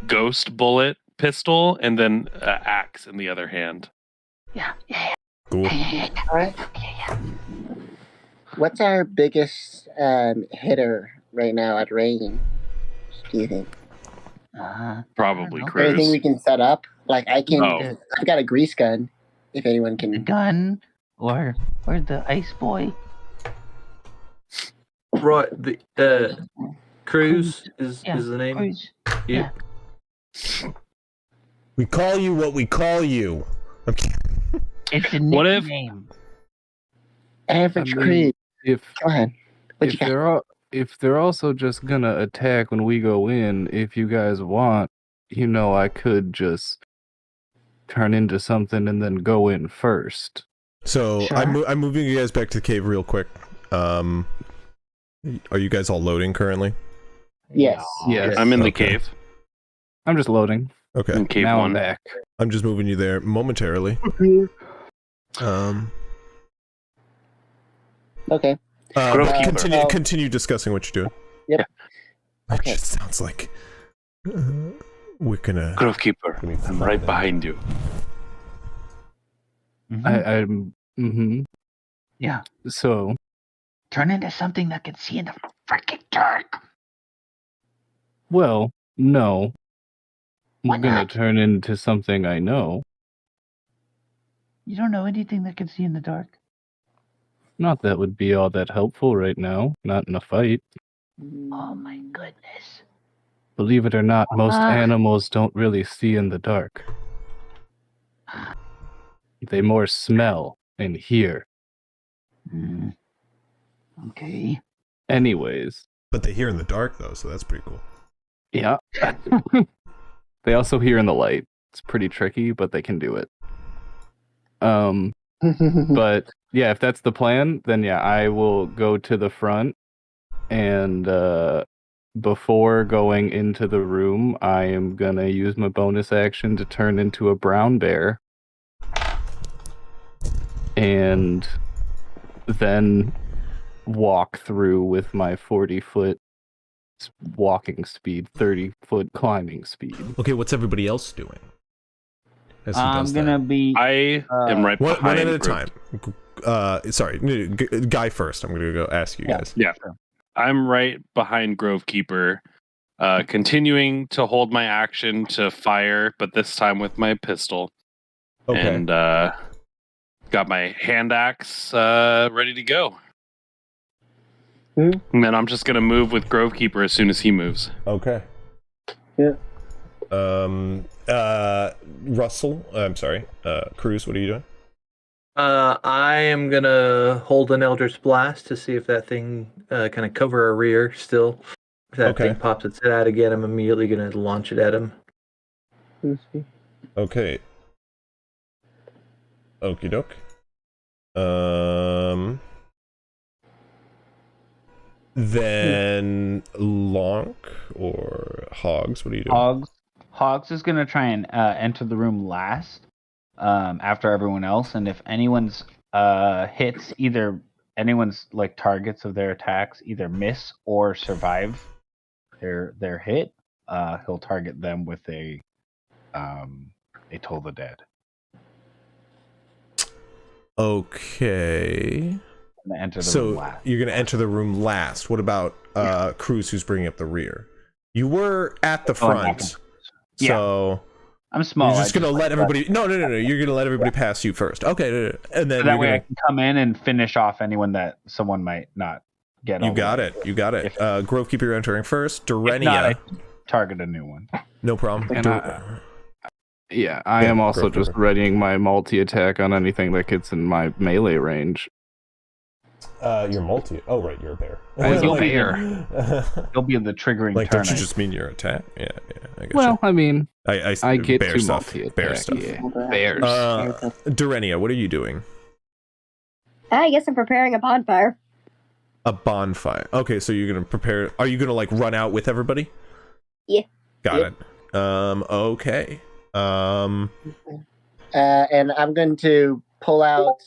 ghost bullet pistol, and then axe in the other hand. Yeah. Cool. All right. What's our biggest hitter right now at range? Do you think? Probably I don't know. Cruz. Anything we can set up? Like I can. No. I've got a grease gun. If anyone The can. gun or the ice boy. Right, the Cruz is Yeah, the name. Cruz. Yep. We call you what we call you. Okay. It's a What if- nickname. Average I mean, Creed. If Go ahead. What you got? if they're also just gonna attack when we go in, if you guys want, I could just turn into something and then go in first. So Sure. I'm moving you guys back to the cave real quick. Are you guys all loading currently? Yes. Yes. I'm in the Okay. cave. I'm just loading. Okay. In cave now I'm one. back. I'm just moving you there momentarily. Okay. Grovekeeper. Continue discussing what you're doing. Yep. It Okay. just sounds like we're gonna. Grovekeeper, I'm right behind you. I'm. Yeah. So Turn into something that can see in the freaking dark. well, no. Why I'm gonna not? turn into something I know. You don't know anything that can see in the dark. Not that would be all that helpful right now. Not in a fight. Oh my goodness. Believe it or not, most Ah. animals don't really see in the dark. They more smell and hear. Mm. Okay. Anyways, But they hear in the dark though, so that's pretty cool. yeah. They also hear in the light. It's pretty tricky, but they can do it. But yeah, if that's the plan, then yeah, I will go to the front, and before going into the room, I am gonna use my bonus action to turn into a brown bear, and then walk through with my 40-foot walking speed, 30-foot climbing speed. Okay, what's everybody else doing? As he I'm does gonna that? be. I am right One behind. at a Grove- time. Sorry, Guy first. I'm gonna go ask you guys. Yeah. I'm right behind Grovekeeper, continuing to hold my action to fire, but this time with my pistol. Okay. And got my hand axe ready to go. Mhm. And then I'm just gonna move with Grovekeeper as soon as he moves. Okay. Yeah. Russell. I'm sorry. Cruz. What are you doing? I am gonna hold an Eldritch Blast to see if that thing kind of cover our rear still. If that Okay. thing pops its head out again, I'm immediately gonna launch it at him. Okay. Okie doke. Then Lonk or Hogs. What are you doing? Hogs is gonna try and enter the room last, after everyone else, and if anyone's hits, either anyone's like targets of their attacks either miss or survive their hit, he'll target them with a Toll the Dead. Okay. I'm gonna enter the room So last. you're gonna enter the room last. What about Cruz, who's bringing up the rear? You were at the Going back front, and- so I'm small. you're just I gonna let like everybody. No. You're gonna let everybody pass you first. Okay, and then so that you're way I gonna. can come in and finish off anyone that someone might not get. You all the got way. it. You got it. If- Grovekeeper, you're entering first. If not, I Durenia, can target a new one. no problem. And I Yeah, am also Grovekeeper. just readying my multi-attack on anything that gets in my melee range. You're multi. Oh, right, you're a bear. I'm a Like- bear. It'll be the triggering Like, turn. don't you just mean your attack? Yeah, I guess. Well, I mean, I get bear to stuff. multi-attack. Bear stuff. Yeah. Bears. Durenia, what are you doing? I guess I'm preparing a bonfire. A bonfire. Okay, so you're gonna prepare. Are you gonna like run out with everybody? Yeah. Got it. Okay. And I'm going to pull out.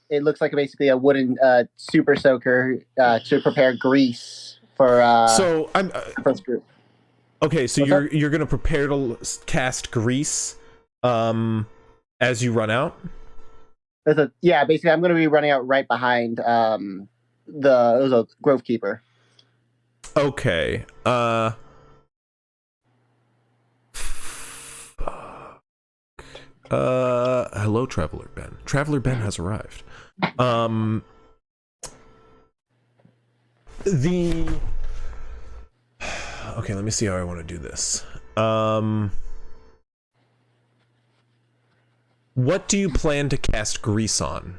It looks like basically a wooden super soaker to prepare grease for. So I'm. First group. Okay, so What's you're gonna prepare to cast grease, as you run out. Basically, I'm going to be running out right behind it was a Grove Keeper. Okay. Hello, Traveler Ben. Traveler Ben has arrived. Okay, let me see how I want to do this. What do you plan to cast grease on?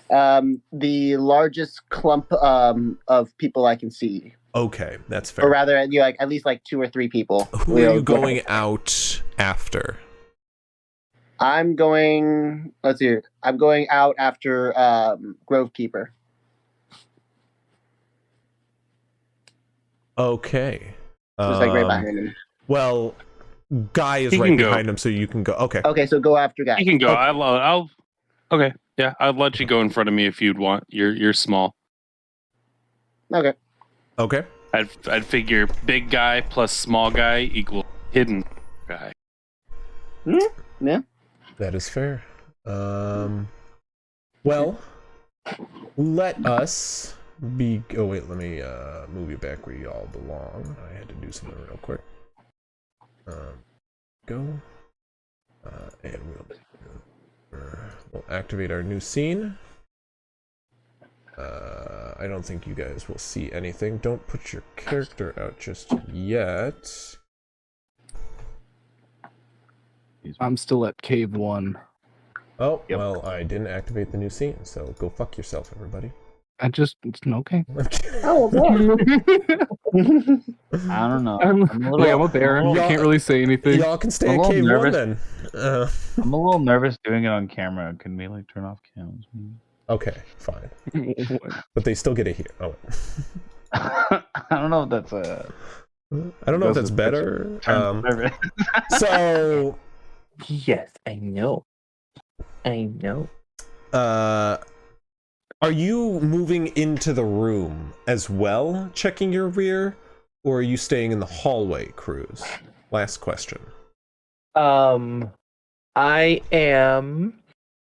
The largest clump of people I can see. Okay, that's fair. Or rather, at least 2 or 3 people. Who are you going out after? I'm going. Let's see. I'm going out after Grove Keeper. Okay. Just right behind him. Well, Guy is He right can go. behind him, so you can go. Okay. Okay, so go after Guy. You can go. Okay. I'll. Okay. Yeah, I'd let you go in front of me if you'd want. You're small. Okay. Okay. I'd figure big guy plus small guy equal hidden guy. Yeah. That is fair. Well, let us be. Oh wait, let me move you back where you all belong. I had to do something real quick. Go. And we'll activate our new scene. I don't think you guys will see anything. Don't put your character out just yet. I'm still at Cave 1. Oh, Yep. well, I didn't activate the new scene, so go fuck yourself, everybody. It's okay. Oh, boy. I don't know. I'm a little, a baron. I can't really say anything. Y'all can stay I'm at a little Cave 1 nervous. then. I'm a little nervous doing it on camera. Can we turn off cams? Okay, fine. But they still get a hear. Oh, I don't know if that's a. I don't know if that's better. Nervous. So, Yes, I know. I know. are you moving into the room as well, checking your rear, or are you staying in the hallway, Cruz? Last question. I am.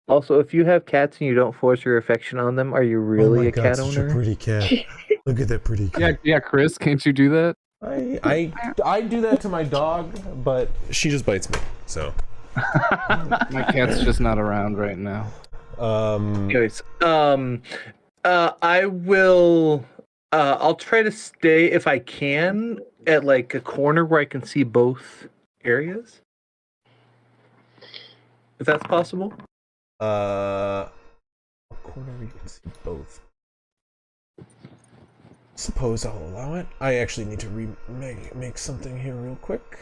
Also, if you have cats and you don't force your affection on them, are you really a cat owner? pretty cat. Look at that pretty cat. Yeah, Chris, can't you do that? I do that to my dog, but she just bites me. So. My cat's just not around right now. Anyways, I will. I'll try to stay if I can at a corner where I can see both areas. If that's possible. A corner where you can see both. Suppose I'll allow it. I actually need to make something here real quick.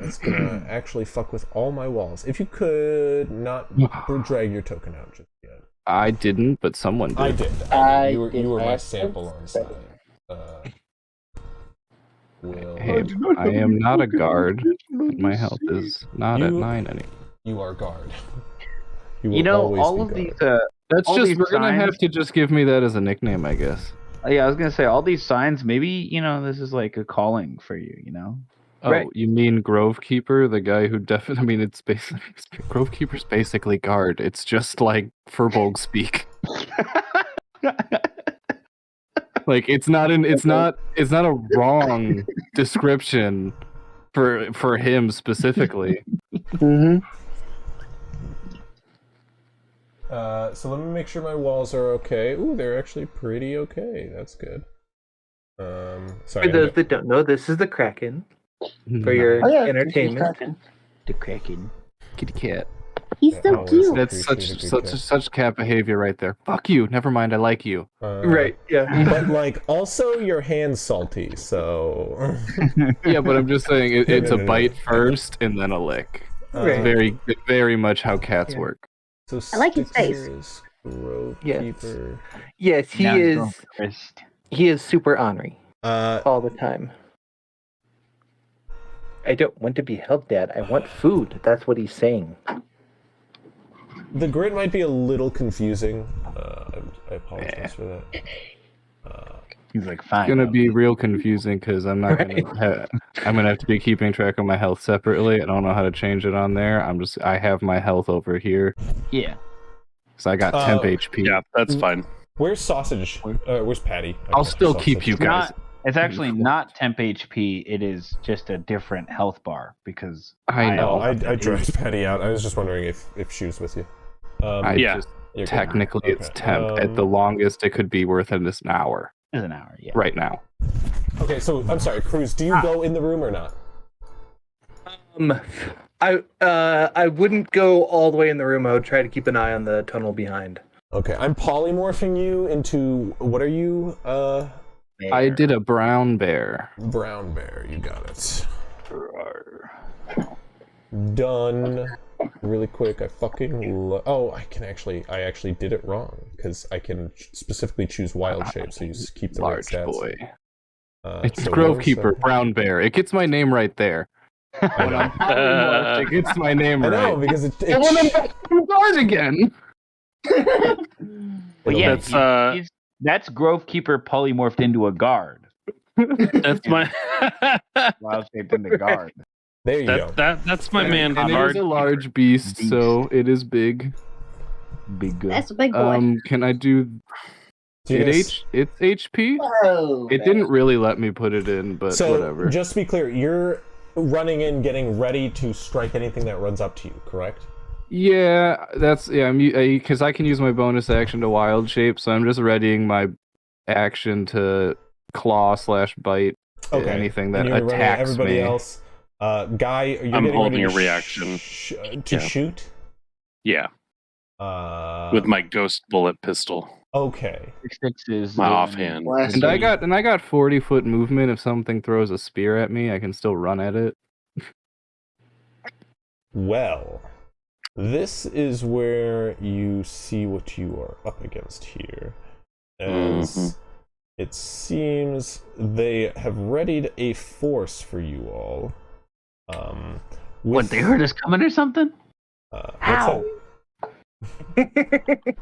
It's gonna actually fuck with all my walls. If you could not drag your token out just yet. I didn't, but someone did. I did. You were my sample on side. Hey, I am not a guard. My health is not at 9 anymore. You are guard. You know, all of guard. these. That's all just these we're gonna signs- have to just give me that as a nickname, I guess. Yeah, I was gonna say all these signs. Maybe this is like a calling for you. Oh, Right. you mean Grove Keeper, the guy who definitely? I mean, it's basically Grove Keeper's basically guard. It's just like Furbolg speak. Like it's not a wrong description for him specifically. Mm-hmm. So let me make sure my walls are okay. Ooh, they're actually pretty okay. That's good. Sorry. For those that don't know, this is the Kraken for your entertainment. The Kraken. Kitty cat. He's so always cute. That's appreciate a good such cat behavior right there. Fuck you. Never mind. I like you. Right, yeah. But also your hand's salty, so. Yeah, but I'm just saying it's a bite first and then a lick. Right. Very, very much how cats work. So I like his face. Stickers, Grove Yes. Keeper. Yes, he Now he's is. going for wrist. He is super ornery Uh, all the time. I don't want to be held, Dad. I want food. That's what he's saying. the grid might be a little confusing. I apologize for that. He's like, fine. It's gonna be real confusing because I'm not I'm gonna have to be keeping track of my health separately. I don't know how to change it on there. I have my health over here, Yeah. so I got temp HP. Yeah, that's fine. Where's Sausage? Where's Patty? I'll still keep you guys. It's actually not temp HP. It is just a different health bar because I know. I dragged Patty out. I was just wondering if she was with you. Yeah. You're good. Technically, it's Okay. temp. At the longest, it could be worth it is an hour. It's an hour. Yeah. Right now. Okay, so I'm sorry, Cruz. Do you go in the room or not? I wouldn't go all the way in the room. I would try to keep an eye on the tunnel behind. Okay, I'm polymorphing you into what are you? I did a brown bear. Brown bear. You got it. Done. Really quick. I fucking. I actually did it wrong because I can specifically choose wild shape, so you just keep the right Large stats. boy. So It's Grove where's, Keeper, brown bear. It gets my name right there. I know. It gets my name I right. know because it Guard again. Well, yeah, That's that's Grove Keeper polymorphed into a guard. that's my Wild shaped into guard. there you go. that's my man. And it Guard. is a large beast, so it is big. Big good. That's a big boy. Can I do Do you guys- it's HP? It didn't really let me put it in, but So whatever. just to be clear, you're running in, getting ready to strike anything that runs up to you, correct? Yeah, that's because I can use my bonus action to wild shape, so I'm just readying my action to claw/bite Okay. anything And that you're running attacks everybody me. else. Guy, you're I'm getting holding ready a reaction. to Yeah. shoot. Yeah, with my ghost bullet pistol. Okay. Six is My offhand. And I got 40-foot movement. If something throws a spear at me, I can still run at it. Well, this is where you see what you are up against here. As it seems they have readied a force for you all. What, they heard us coming or something? How?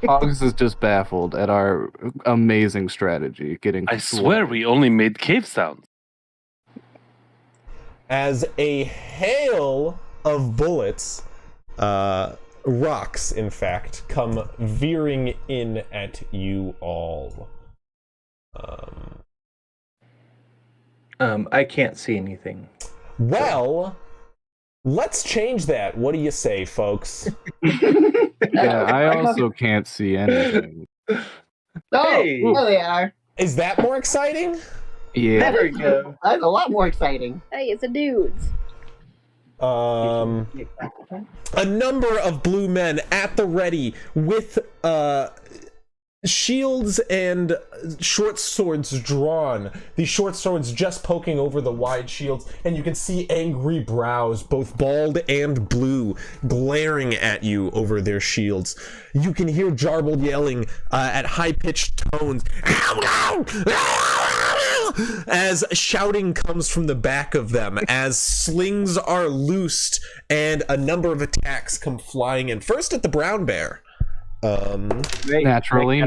Hogs is just baffled at our amazing strategy. I swear we only made cave sounds. As a hail of bullets, rocks, in fact, come veering in at you all. I can't see anything. Well, let's change that. What do you say, folks? Yeah, I also can't see anything. Hey! There they are. Is that more exciting? Yeah. There we go. That's a lot more exciting. Hey, it's a dudes. A number of blue men at the ready with shields and short swords drawn. These short swords just poking over the wide shields, and you can see angry brows, both bald and blue, glaring at you over their shields. You can hear Jarbled yelling at high-pitched tones, as shouting comes from the back of them, as slings are loosed and a number of attacks come flying in. First at the brown bear. Naturally.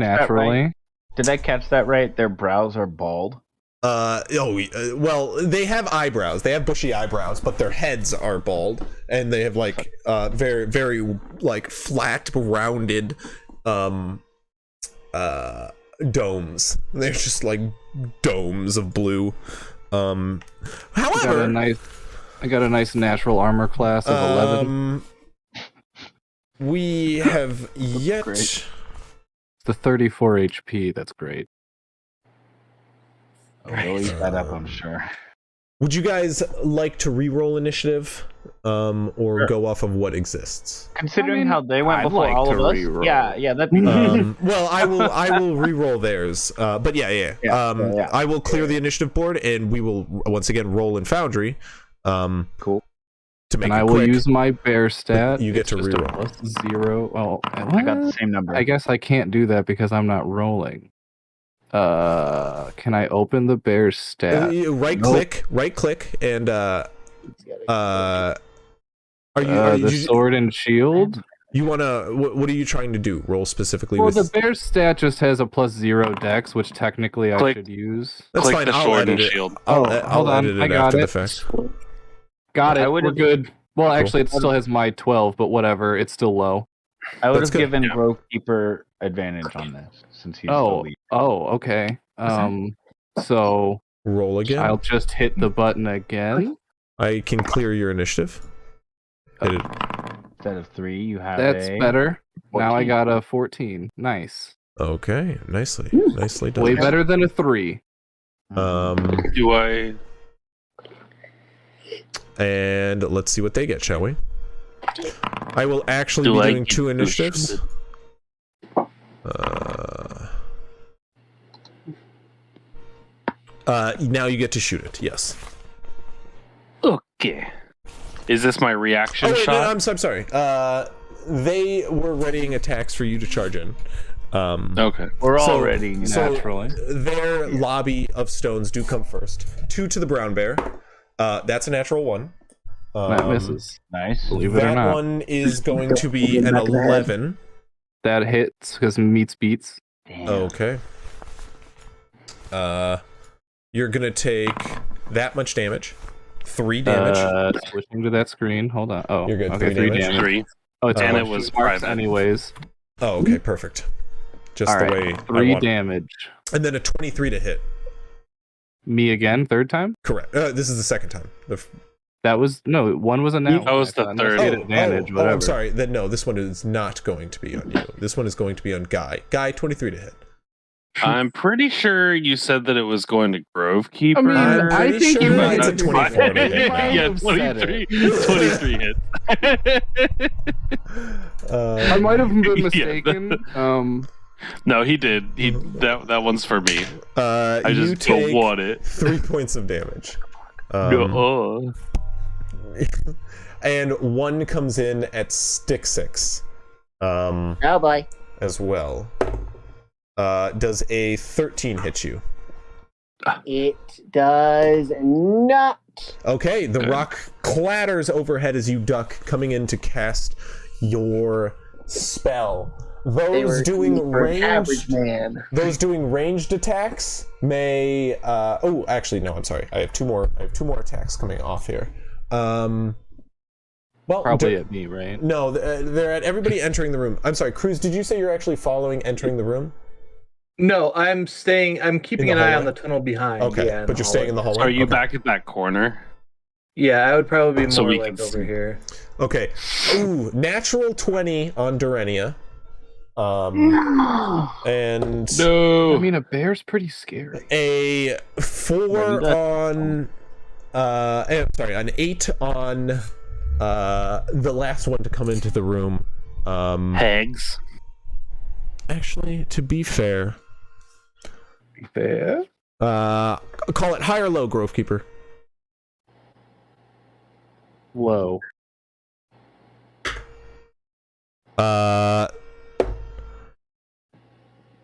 Did I catch that right? Their brows are bald. Well, they have eyebrows. They have bushy eyebrows, but their heads are bald, and they have like very, very like flat, rounded domes. They're just like domes of blue. However, I got a nice natural armor class of 11. We have yet. Great. The 34 HP. That's great. We'll eat that up, I'm sure. Would you guys like to re-roll initiative, or go off of what exists? Considering how they went I'd before like all of to us, re-roll. yeah, that'd be Well, I will re-roll theirs. But yeah. I will clear the initiative board, and we will once again roll in Foundry. Cool. To make And it I will quick, use my bear stat. you get It's to just a reroll. +0. Well, I got the same number. I guess I can't do that because I'm not rolling. Can I open the bear's stat? Right click, and are you the sword and shield? You wanna? What are you trying to do? Roll specifically Well, with the bear's stat just has a +0 dex, which technically I should use. That's Click fine. the I'll sword edit and it. shield. I'll hold on. edit it I got after it. the fact. Got it. I We're would've- good. Well, actually, it still has my 12, but whatever. It's still low. I would That's have good. given Yeah. Grovekeeper advantage on this since he's the lead. Okay. So Roll again. I'll just hit the button again. I can clear your initiative. Hit it. Instead of 3, you have That's a better. Now I 14. got a 14. Nice. Okay, nicely done. Way better than a 3. Do I? And let's see what they get, shall we? I will actually Do be I doing get 2 to initiatives. shoot Now you get to shoot it. Yes. Okay. Is this my reaction No, shot? I'm sorry. They were readying attacks for you to charge in. Okay. We're all ready naturally. Their lobby of stones do come first. 2 to the brown bear. That's a natural 1. That misses. Nice. Believe it or That not. one is going to be an 11. That hits because meets beats. Damn. Okay. You're gonna take that much damage. 3 damage. Switching to that screen. Hold on. Oh, You're good. Okay, 3 3 damage. damage. 3. Oh, it's And it it was was marks private. anyways. Oh, okay, perfect. Just All the right, way I 3 want it. damage. And then a 23 to hit. Me again, third time? Correct. This is the second time. That was no, one was a now. That was the third. Get advantage, whatever. I'm sorry. Then no, this one is not going to be on you. This one is going to be on Guy. Guy, 23 to hit. I'm pretty sure you said that it was going to Grovekeeper. I mean, I'm I pretty think sure you it's a might- 24 to hit. Yeah, have said 23 hits. I might have been Yeah. mistaken. No, he did. That one's for me. I you just don't take want it. 3 points of damage. And 1 comes in at stick 6. Oh boy. As well. Does a 13 hit you? It does not. Okay, the rock clatters overhead as you duck, coming in to cast your spell. Those doing average ranged, man. those doing ranged attacks may. Oh, actually, no. I'm sorry. I have 2 more. I have 2 more attacks coming off here. Well, Probably at me, right? no. They're at everybody entering the room. I'm sorry, Cruz. Did you say you're actually following entering the room? No, I'm staying. I'm keeping In an the eye on hallway? the tunnel behind. Okay, yeah, but you're staying in the hallway. Are you Okay. back at that corner? Yeah, I would probably be So more we like can over see. here. Okay. Ooh, natural 20 on Durenia. And No. I mean, a bear's pretty scary. a 4 on an 8 on the last one to come into the room. Hags. Actually, to be fair, Fair. call it high or low, Grovekeeper. Low.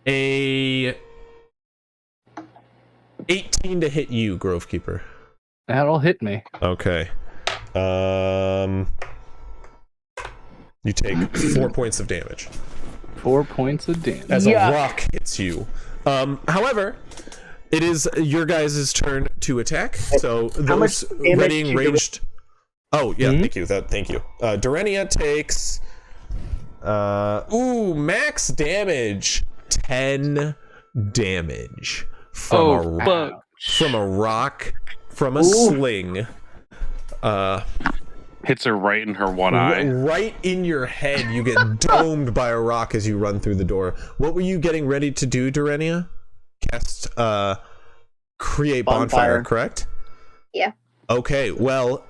A 18 to hit you, Grovekeeper. That'll hit me. Okay. You take 4 points of damage 4 points of damage. as a rock hits you. However, it is your guys' turn to attack. So those damage readying do you ranged. Oh yeah, thank you. Thank you. Durenia takes max damage, 10 damage from from a rock, from a sling. Hits her right in her one eye. Right in your head, you get domed by a rock as you run through the door. What were you getting ready to do, Durenia? Cast create bonfire, correct? Yeah. Okay, well,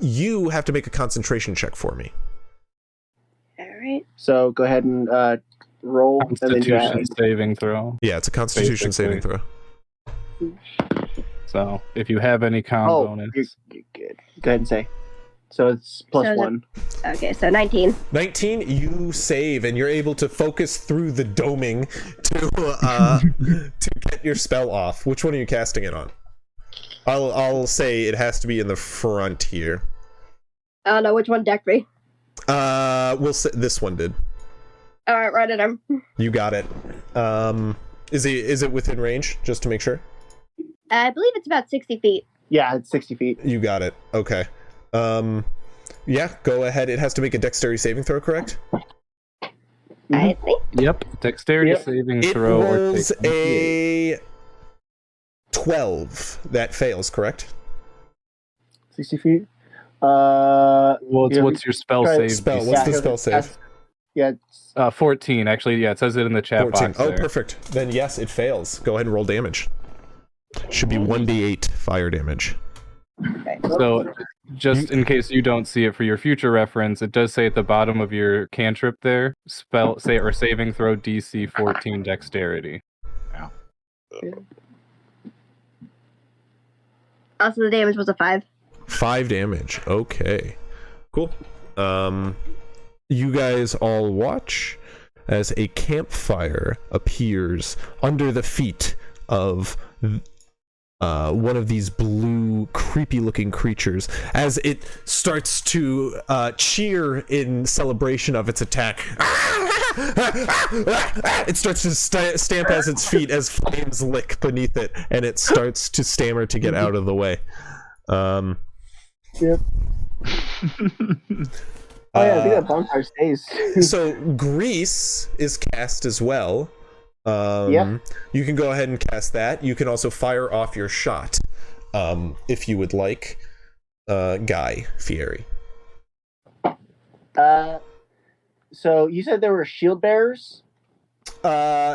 you have to make a concentration check for me. Alright. So go ahead and roll, and then you Constitution saving throw. Yeah, it's a constitution saving Basically. throw. So if you have any con Oh, bonus, you're good. Go ahead and say. So it's plus So is it- 1. Okay, so 19. 19, you save, and you're able to focus through the doming to get your spell off. Which one are you casting it on? I'll say it has to be in the front here. I don't know which one decked me. We'll say this one did. Alright, right at him. You got it. Is it within range? Just to make sure. I believe it's about 60 feet. Yeah, it's 60 feet. You got it. Okay. Yeah, go ahead. It has to make a dexterity saving throw, correct? I think. Yep. Dexterity Yep. saving It throw. or rolls take- a 12. That fails, correct? 60 feet. Well, Yeah, what's your spell try- save? Spell. DC? What's the spell save? Yeah, it's 14. Actually, yeah, it says it in the chat 14. box. Oh, there. perfect. Then yes, it fails. Go ahead and roll damage. Should be 1d8 fire damage. Okay. So, just in case you don't see it for your future reference, it does say at the bottom of your cantrip there, saving throw DC 14 dexterity. Also, the damage was a 5. 5 damage. Okay. Cool. You guys all watch as a campfire appears under the feet of one of these blue, creepy-looking creatures as it starts to cheer in celebration of its attack. It starts to stamp as its feet as flames lick beneath it, and it starts to stammer to get out of the way. Yep. Oh yeah, I think that bonfire stays. So grease is cast as well. Yep. You can go ahead and cast that. You can also fire off your shot, if you would like. Guy Fieri. So you said there were shield bearers?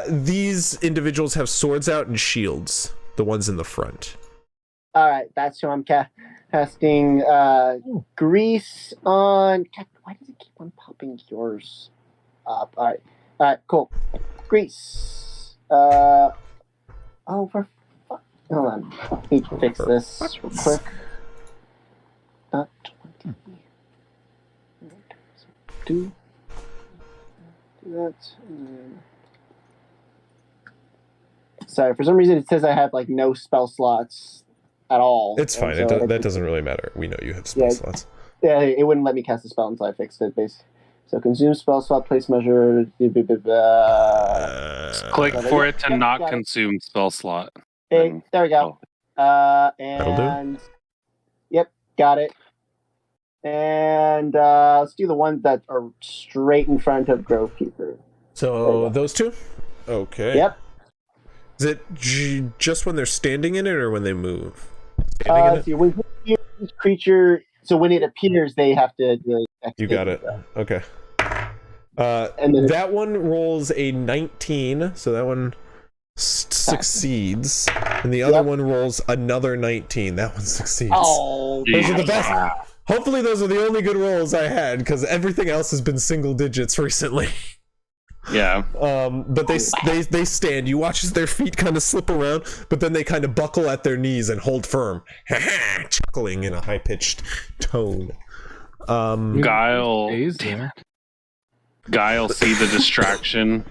These individuals have swords out and shields. The ones in the front. Alright, that's who I'm casting grease on. God, why does it keep on popping yours up? Alright, cool. Grease. Oh, for fuck. Hold on. Need to fix this real quick. Not 20. Do that. And then... Sorry, for some reason it says I have like no spell slots at all. It's fine. And so That doesn't really matter. We know you have spell slots. Yeah, it wouldn't let me cast a spell until I fixed it, basically. So consume spell slot, place measure. Click for it to Yep, not got it. consume spell slot. Hey, there we go. And yep, got it. And let's do the ones that are straight in front of Grove Keeper. So those two? Okay. Yep. Is it just when they're standing in it or when they move? Standing in it? So when each creature, so when it appears, they have to. You got it. Okay. And then that one rolls a 19, so that one succeeds, and the other one rolls another 19. That one succeeds. Oh, those are the best. Hopefully, those are the only good rolls I had, because everything else has been single digits recently. Yeah. But they stand. You watch as their feet kind of slip around, but then they kind of buckle at their knees and hold firm, chuckling in a high pitched tone. Guile see the distraction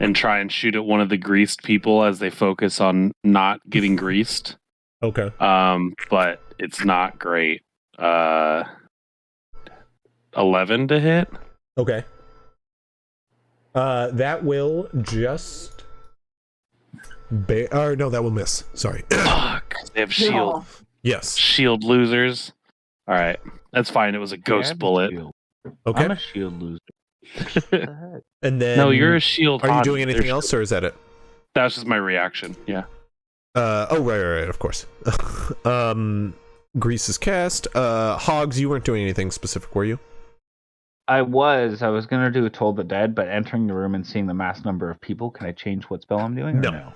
and try and shoot at one of the greased people as they focus on not getting greased. Okay. But it's not great. 11 to hit. Okay. That will just no, that will miss. Sorry. Fuck. They have shield. Yes. Shield losers. All right. That's fine. It was a ghost bullet. Okay. I'm a shield loser. And then No, you're a shield. Are you hottie. doing anything There's- else, or is that it? That's just my reaction. Yeah. Right, of course. Grease is cast. Hogs, you weren't doing anything specific, were you? I was gonna do Toll the Dead, but entering the room and seeing the mass number of people, can I change what spell I'm doing? Or No.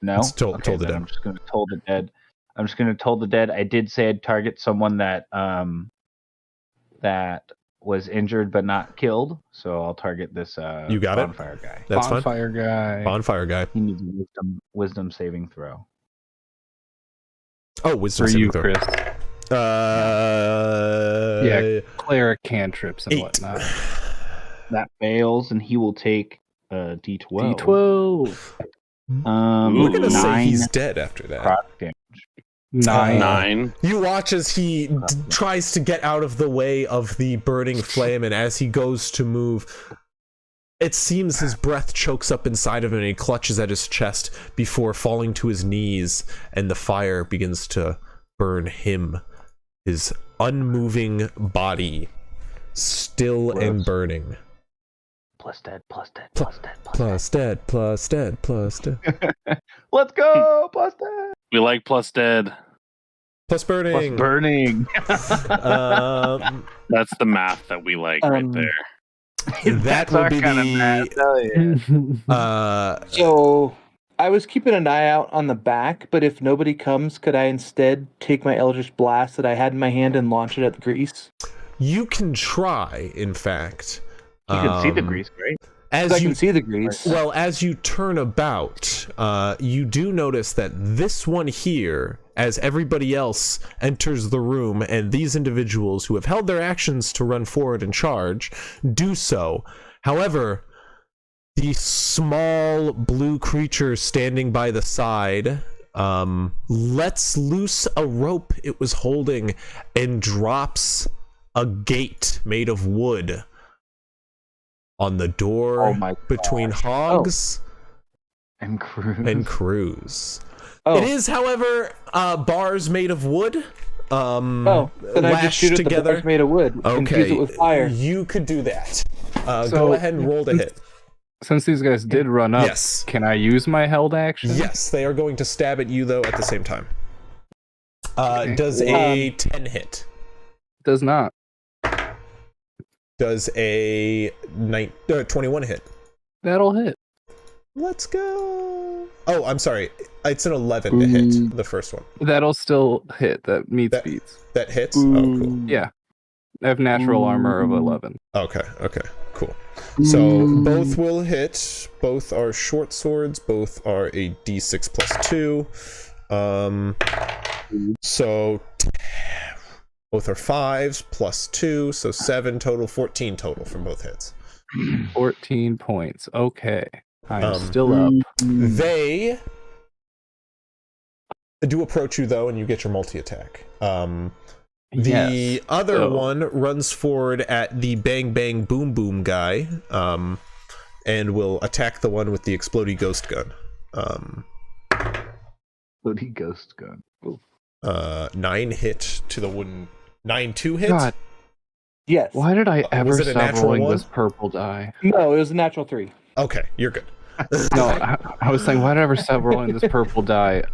No. It's Toll the then Dead. I'm just gonna Toll the Dead. I did say I'd target someone that that was injured but not killed, so I'll target this You got it? bonfire guy. That's fine. Bonfire guy. Bonfire guy. He needs wisdom saving throw. Oh, wisdom For saving you, throw. Chris. Yeah, cleric cantrips and 8. whatnot. That fails, and he will take a D12. D12. We're gonna say 9 he's dead after that. proc damage. 9. 9. You watch as he tries to get out of the way of the burning flame, and as he goes to move, it seems his breath chokes up inside of him, and he clutches at his chest before falling to his knees, and the fire begins to burn him. His unmoving body, still and burning. Plus dead. Plus dead. Let's go! Plus dead! We like plus dead. Plus burning. Plus burning. That's the math that we like right there. That That's will our be kind of math. Hell yeah. So I was keeping an eye out on the back, but if nobody comes, could I instead take my Eldritch Blast that I had in my hand and launch it at the grease? You can try, in fact. You can see the grease, right? As I you can see the grease. Well, as you turn about, you do notice that this one here, as everybody else enters the room, and these individuals who have held their actions to run forward and charge, do so. However, the small blue creature standing by the side lets loose a rope it was holding and drops a gate made of wood on the door between Hogs and Cruz. Oh. It is, however, bars made of wood. Then I just lashed shoot at together. the bars made of wood and fuse it with fire. You could do that. So- Go ahead and roll to hit. Since these guys did run up, Yes. can I use my held action? Yes, they are going to stab at you, though, at the same time. Does a 10 hit? Does not. Does a 21 hit? That'll hit. Let's go. Oh, I'm sorry. It's an 11 to hit, the first one. That'll still hit. That meets beats. That hits? Oh, cool. Yeah. I have natural armor of 11. Okay, cool. So both will hit. Both are short swords. Both are a d6 plus 2. So both are 5s plus 2, so 7 total, 14 total from both hits. 14 points. Okay. I'm still up. They do approach you, though, and you get your multi-attack. The other one runs forward at the bang bang boom boom guy, and will attack the one with the explodey ghost gun. Explodey ghost gun. Ooh. 9 hit to the wooden. 9-2 hit. God, Yes. why did I Was ever it a stop natural rolling one? this purple die? No, it was a natural 3. Okay, you're good. No, I was saying, why did I ever stop rolling this purple die?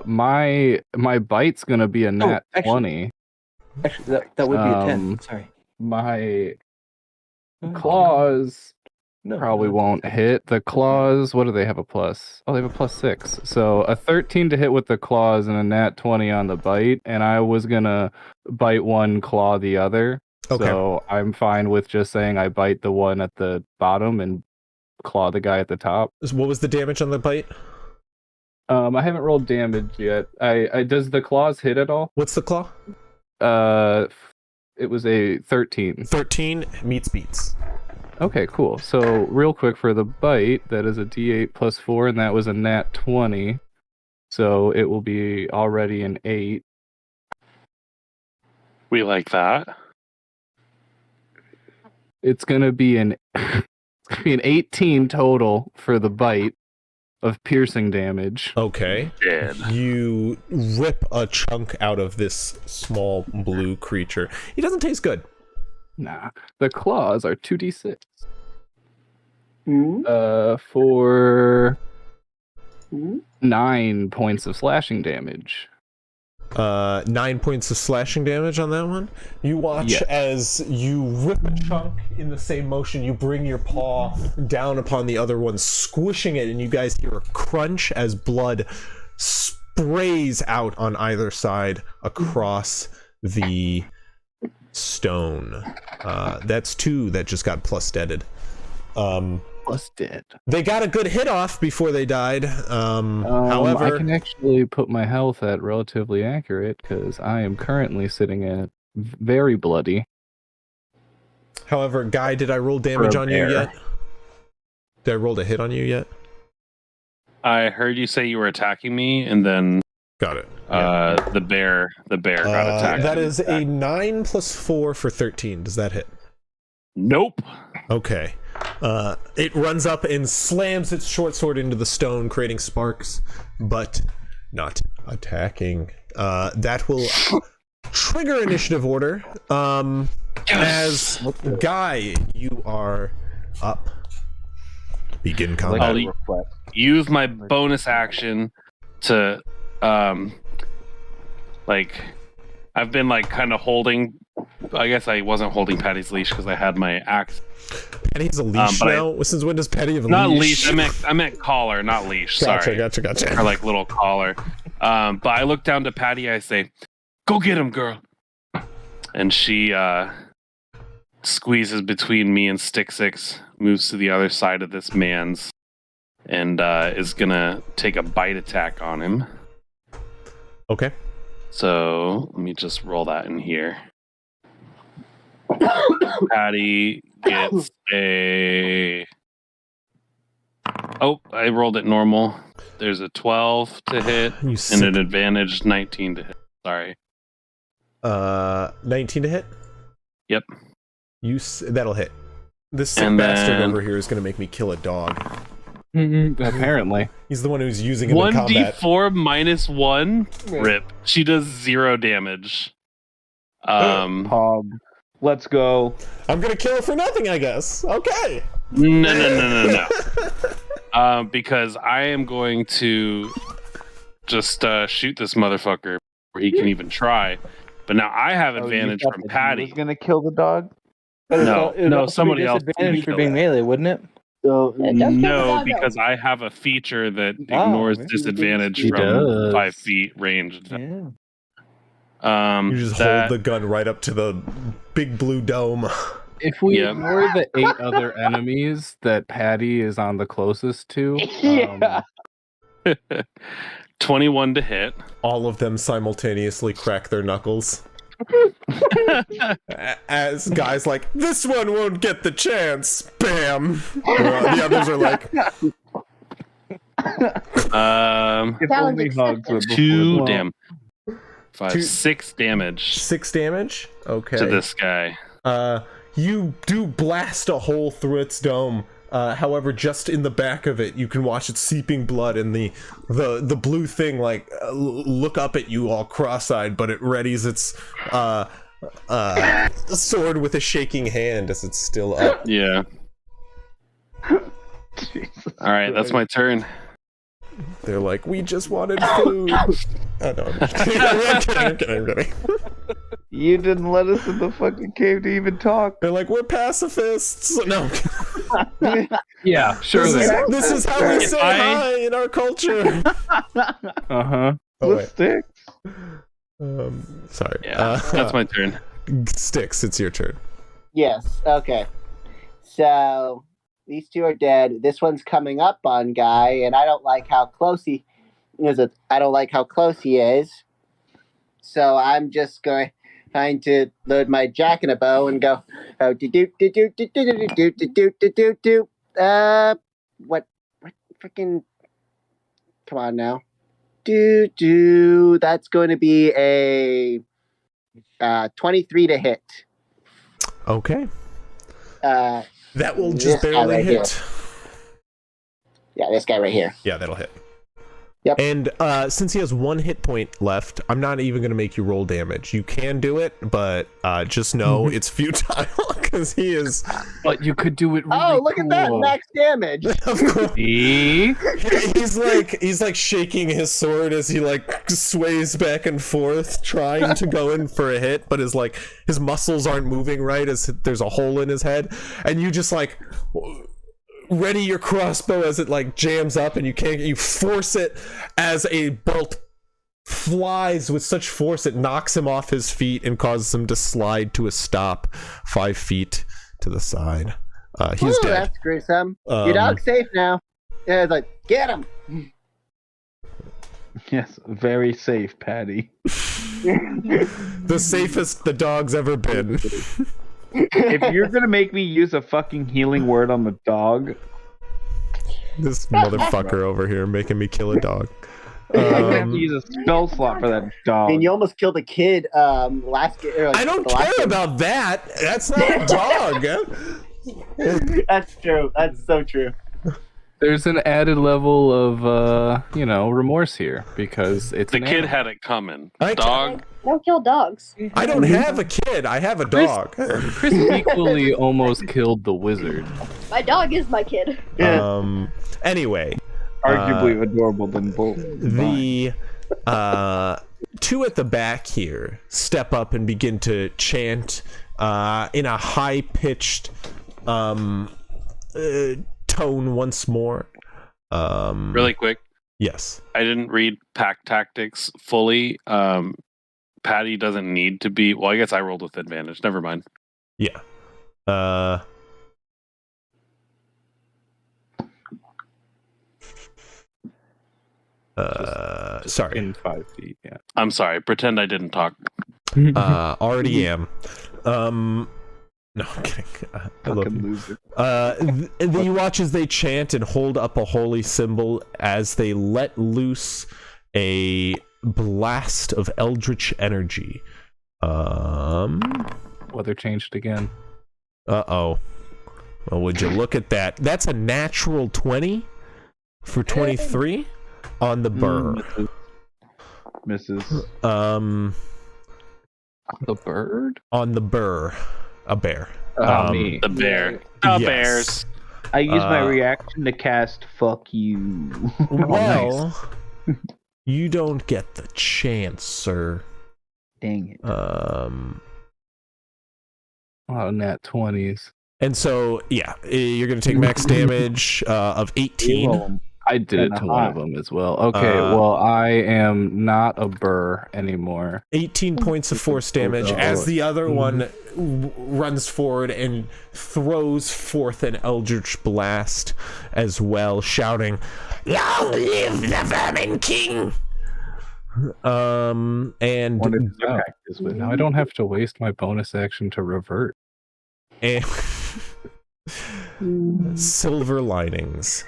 My bite's gonna be a nat 20. Actually, that would be a 10. Sorry. My claws probably won't hit. The claws, what do they have a plus? Oh, they have a plus 6. So a 13 to hit with the claws and a nat 20 on the bite, and I was gonna bite one, claw the other. Okay. So I'm fine with just saying I bite the one at the bottom and claw the guy at the top. What was the damage on the bite? I haven't rolled damage yet. I does the claws hit at all? What's the claw? It was a 13. 13 meets beats. Okay, cool. So real quick for the bite, that is a D8 plus 4, and that was a nat 20. So it will be already an 8. We like that. It's gonna be an 18 total for the bite of piercing damage. Okay. Dead. You rip a chunk out of this small blue creature. He doesn't taste good. Nah, the claws are 2d6. For 9 points of slashing damage. 9 points of slashing damage on that one. You watch as you rip a chunk in the same motion. You bring your paw down upon the other one, squishing it, and you guys hear a crunch as blood sprays out on either side across the stone. That's 2 that just got plus deaded. was dead. They got a good hit off before they died. I However, can actually put my health at relatively accurate because I am currently sitting at very bloody. however, Guy, did I roll damage For a on you bear. yet? Did I roll a hit on you yet? I heard you say you were attacking me, and then Got it. the bear got attacked. That is a 9 plus 4 for 13. Does that hit? Nope. Okay. It runs up and slams its short sword into the stone, creating sparks, but not attacking. That will trigger initiative order. As Guy, you are up. Begin combat. I'll use my bonus action to, I've been kind of holding. I guess I wasn't holding Patty's leash because I had my axe. Patty has a leash now? Since when does Patty have a Not leash? I meant collar, not leash. Sorry. Gotcha. Or little collar. But I look down to Patty. I say, "Go get him, girl." And she squeezes between me and Stick Six, moves to the other side of this man's, and is gonna take a bite attack on him. Okay. So let me just roll that in here. Patty gets a... Oh, I rolled it normal. There's a 12 to hit and an advantage 19 to hit. Sorry. 19 to hit? Yep. That'll hit. This sick And bastard then- over here is going to make me kill a dog. Apparently. He's the one who's using him in combat. 1d4 minus 1. Rip. She does 0 damage. Let's go. I'm going to kill her for nothing, I guess. Okay. No. Because I am going to just shoot this motherfucker where he can even try. But now I have advantage from Patty. He's gonna kill the dog. No, somebody else. Advantage for being melee, wouldn't it? No, because I have a feature that ignores disadvantage from does. 5 feet range. Yeah. You just hold the gun right up to the big blue dome. If we Yep. ignore the 8 other enemies that Patty is on the closest to, Yeah. 21 to hit. All of them simultaneously crack their knuckles. As guys like, this one won't get the chance. Bam. The others are like, if only Hogs were before 2 the- damn. 5, Two- 6 damage 6 damage? Okay. to this guy. You do blast a hole through its dome. However, just in the back of it, you can watch it seeping blood, and the blue thing look up at you all cross-eyed, but it readies its sword with a shaking hand as it's still up. Yeah. All right, that's my turn. They're like, we just wanted food. Oh no, I'm just kidding. I'm kidding. You didn't let us in the fucking cave to even talk. They're like, we're pacifists. No. Yeah, sure. This is how we say hi in our culture. Uh-huh. Oh, wait. Sticks. Sorry. Yeah, that's my turn. Sticks, it's your turn. Yes. Okay. So these two are dead. This one's coming up on Guy, and I don't like how close he is. I don't like how close he is. So I'm just trying to load my jack and a bow and go. Oh, what freaking? Come on now. That's going to be a 23 to hit. Okay. That will just barely right hit. here. Yeah, this guy right here. Yeah, that'll hit. Yep. And since he has 1 hit point left, I'm not even going to make you roll damage. You can do it, but just know it's futile because he is. But you could do it really Oh, look at that cool. max damage. Of course. See? He's like shaking his sword as he sways back and forth, trying to go in for a hit, but his muscles aren't moving right as there's a hole in his head, and you just ready your crossbow as it jams up, and you force it as a bolt flies with such force it knocks him off his feet and causes him to slide to a stop 5 feet to the side. He's Ooh, dead. that's gruesome. Your dog's safe now. Yeah, it's like, get him. Yes, very safe, Patty. The safest the dog's ever been. If you're gonna make me use a fucking healing word on the dog, This motherfucker over here making me kill a dog. I'm gonna have to use a spell slot for that I dog. mean, you almost killed a kid last game. I don't care about that. That's not a dog. That's true. That's so true. There's an added level of, remorse here because it's The an kid animal. had it coming. I- Dog. Don't kill dogs. I don't have a kid. I have a dog. Chris equally almost killed the wizard. My dog is my kid. Anyway, Arguably adorable than both. the two at the back here step up and begin to chant in a high-pitched tone once more. Really quick. Yes. I didn't read pack tactics fully. Patty doesn't need to be. Well, I guess I rolled with advantage. Never mind. Yeah. Sorry. In 5 feet, yeah. I'm sorry. Pretend I didn't talk. Already am. No, I'm kidding. I love Fucking you. loser. You watch as they chant and hold up a holy symbol as they let loose a blast of eldritch energy. Weather changed again. Uh-oh. Well, would you look at that? That's a natural 20 for 23 on the burr. Misses. The bird? On the burr. A bear. Me. The bear. The Yes. bears. I use my reaction to cast "fuck you." Well, you don't get the chance, sir. Dang it. Nat 20s. And so, yeah, you're going to take max damage of 18. I did it to one of them as well. Okay, well, I am not a burr anymore. 18 points of force damage as the other one runs forward and throws forth an eldritch blast as well, shouting, "Long live the Vermin King!" And What is practice with? Now I don't have to waste my bonus action to revert. and silver linings.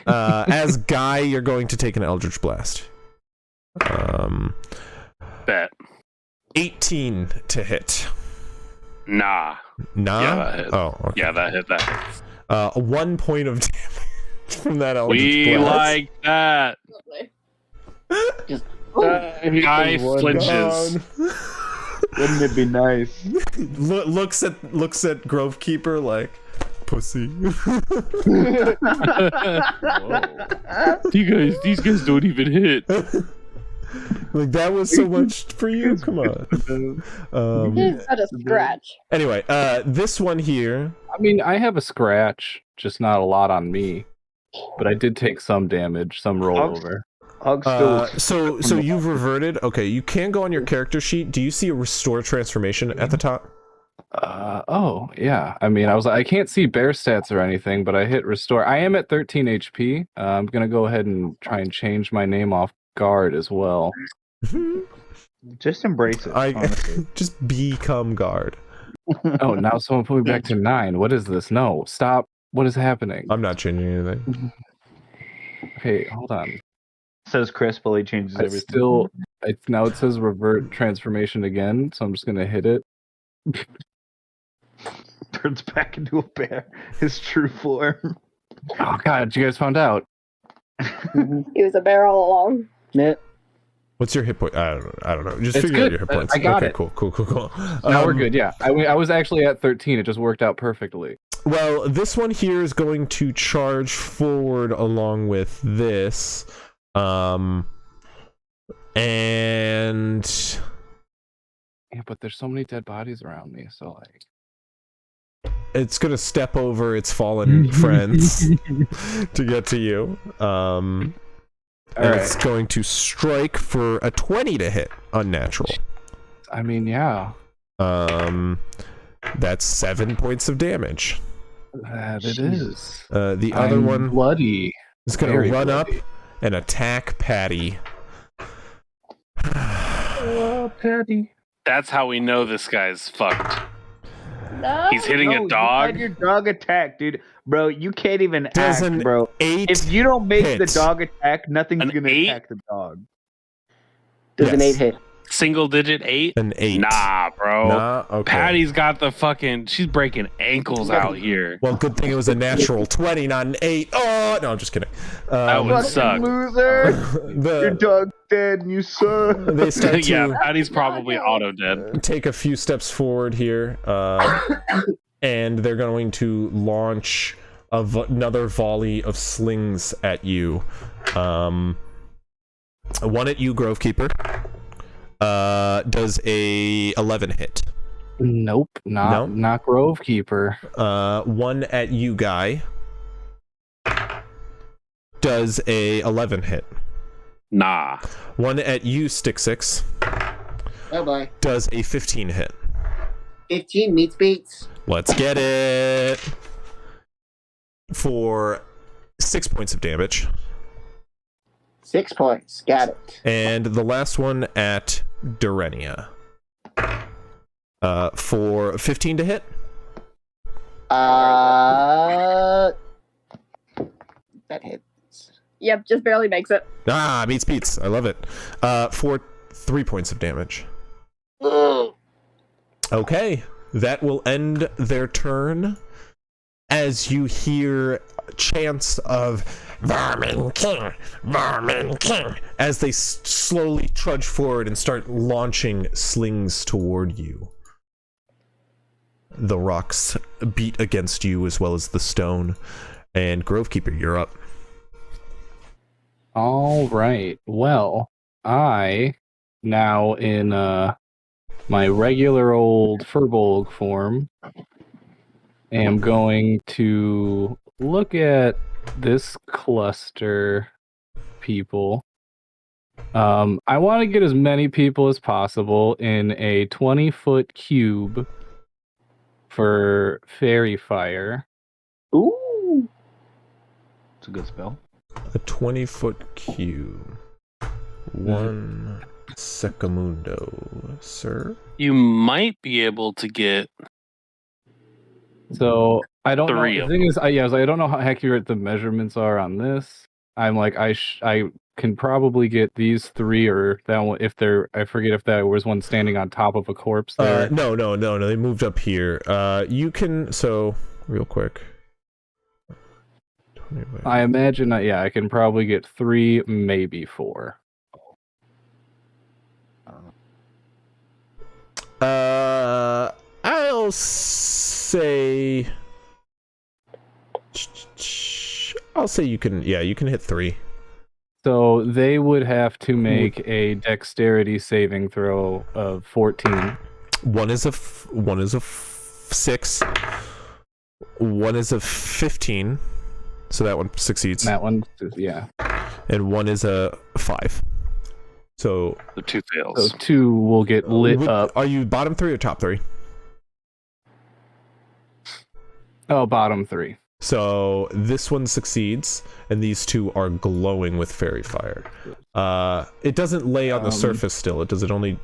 As Guy, you're going to take an eldritch blast. Bet. 18 to hit. Nah. Nah? Yeah, that hit. Oh, okay. Yeah, that hit. That hits. 1 point of damage from that eldritch We blast. like that. Guy flinches. Wouldn't it be nice? looks at Grovekeeper like pussy. These guys don't even hit. Like, that was so much for you. Come on. He's got a scratch. Anyway, this one here. I mean, I have a scratch, just not a lot on me. But I did take some damage, some rollover. So you've reverted. Okay, you can go on your character sheet. Do you see a restore transformation at the top? Oh yeah. I mean, I can't see bear stats or anything, but I hit restore. I am at 13 HP. I'm gonna go ahead and try and change my name off guard as well. Just embrace it. honestly. Just become guard. Oh, now someone put me back to 9. What is this? No, stop. What is happening? I'm not changing anything. Okay, hold on. Says Chris, but he changes I everything. now it says revert transformation again, so I'm just gonna hit it. Turns back into a bear. His true form. Oh god, you guys found out. He was a bear all along. Yeah. What's your hit point? I don't know. Just It's figure out good. your hit points. I got okay, it. Cool. Now we're good. Yeah, I was actually at 13. It just worked out perfectly. Well, this one here is going to charge forward along with this. And Yeah, but there's so many dead bodies around me, so like. it's gonna step over its fallen friends to get to you. And it's going to strike for a 20 to hit, unnatural. I mean, yeah. That's 7 points of damage. That it is. The other I'm one bloody. is going to Very run bloody. up and attack Patty. Patty. That's how we know this guy's fucked. No. He's hitting No, a you dog. had your dog attack, dude. Bro, you can't even Does act, an bro. 8 If you don't make the hit. dog attack, nothing's An gonna 8? attack the dog. Does an Yes. 8 hit? Single digit 8? An 8. Nah, bro. Nah, okay. Patty's got the fucking. She's breaking ankles out here. Well, good thing it was a natural 20, not an 8. Oh, no, I'm just kidding. That would suck. Loser! Your The, dog's dead and you suck. they start Yeah, to Patty's probably auto dead. take a few steps forward here, and they're going to launch another volley of slings at you. One at you, Grovekeeper. Does a 11 hit? Nope, not Grovekeeper. One at you, Guy. Does a 11 hit? Nah. One at you, Stick Six. Oh boy. Does a 15 hit? 15 meets beats. Let's get it. For 6 points of damage. 6 points. Got it. And the last one at Durenia. For 15 to hit. That hits. Yep, just barely makes it. Ah, meets beats. I love it. For 3 points of damage. Ugh. Okay, that will end their turn as you hear chants of Vermin King, as they slowly trudge forward and start launching slings toward you. The rocks beat against you as well as the stone. And Grovekeeper, you're up. All right. Well, I now in my regular old Furbolg form am going to look at this cluster people. I want to get as many people as possible in a 20-foot cube for fairy fire. Ooh. It's a good spell. A 20-foot cube. 1 secondo, sir. You might be able to get. So I don't know. 3 The of thing is, I don't know how accurate the measurements are on this. I'm like, I can probably get these 3 or that one if they're. I forget if that was one standing on top of a corpse there. No. They moved up here. You can. So real quick. 20 I imagine that. Yeah, I can probably get 3, maybe 4. I'll say. I'll say you can. Yeah, you can hit 3. So they would have to make a dexterity saving throw of 14. One is a 6. One is a 15. So that one succeeds. That one, yeah. And one is a 5. So The 2 fails. So 2 will get lit up. Are you bottom 3 or top 3? Oh, bottom 3. So this one succeeds, and these 2 are glowing with fairy fire. It doesn't lay on the surface still. It only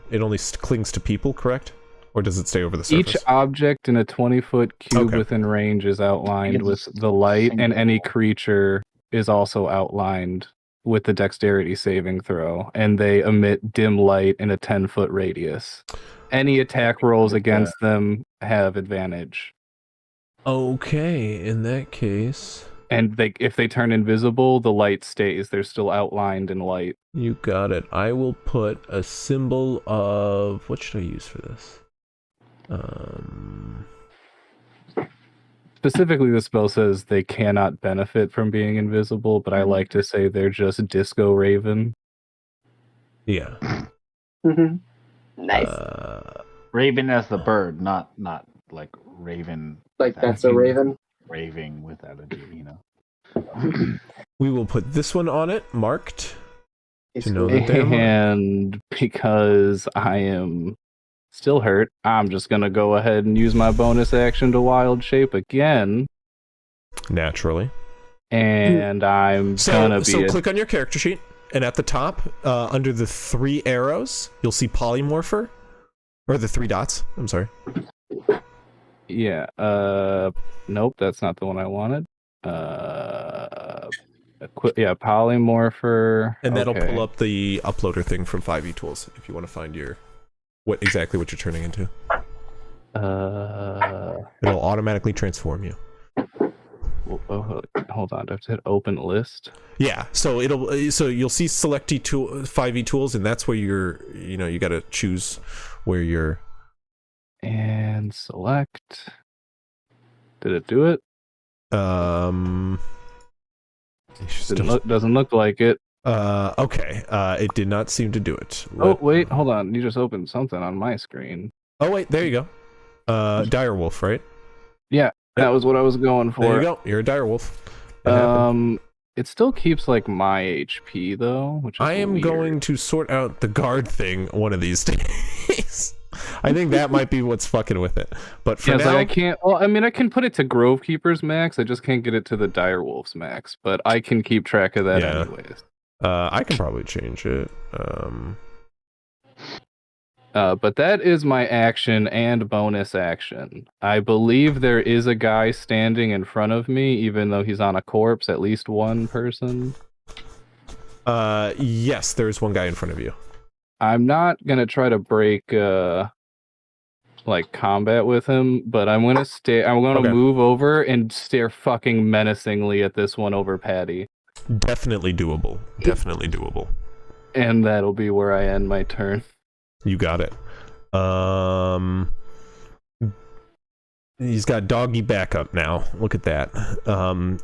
clings to people, correct? Or does it stay over the surface? Each object in a 20-foot cube within range is outlined with the light, and any creature is also outlined with the dexterity saving throw, and they emit dim light in a 10-foot radius. Any attack rolls against them have advantage. Okay, in that case... And if they turn invisible, the light stays. They're still outlined in light. You got it. I will put a symbol of... What should I use for this? Specifically, the spell says they cannot benefit from being invisible, but I like to say they're just Disco Raven. Yeah. Nice. Raven as the bird, not like Raven. Like that's a raven. Raving without a D, you know. We will put this one on it, marked. To know that And because I am Still hurt. I'm just gonna go ahead and use my bonus action to wild shape again. Naturally. And I'm gonna be. So click on your character sheet, and at the top, under the 3 arrows, you'll see polymorpher, or the 3 dots. I'm sorry. Yeah. Nope, that's not the one I wanted. Polymorpher. And that'll pull up the uploader thing from 5e Tools if you want to find what you're turning into. It'll automatically transform you. Hold on, do I have to hit open list? Yeah, so you'll see select 5e Tools, and that's where you got to choose where you're. And select. Did it do it? Doesn't look like it. Okay. It did not seem to do it. Wait, hold on. You just opened something on my screen. Oh wait, there you go. Direwolf, right? Yeah, that was what I was going for. There you go. You're a direwolf. It still keeps like my HP though, which is I am weird. going to sort out the guard thing one of these days. I think that might be what's fucking with it. But for now, I can't. Well, I mean, I can put it to Grovekeeper's max. I just can't get it to the Direwolf's max. But I can keep track of that anyways. I can probably change it. But that is my action and bonus action. I believe there is a guy standing in front of me, even though he's on a corpse. At least one person. Yes, there is one guy in front of you. I'm not gonna try to break combat with him, but I'm gonna move over and stare fucking menacingly at this one over Patty. Definitely doable. Definitely doable. And that'll be where I end my turn. You got it. He's got doggy backup now. Look at that.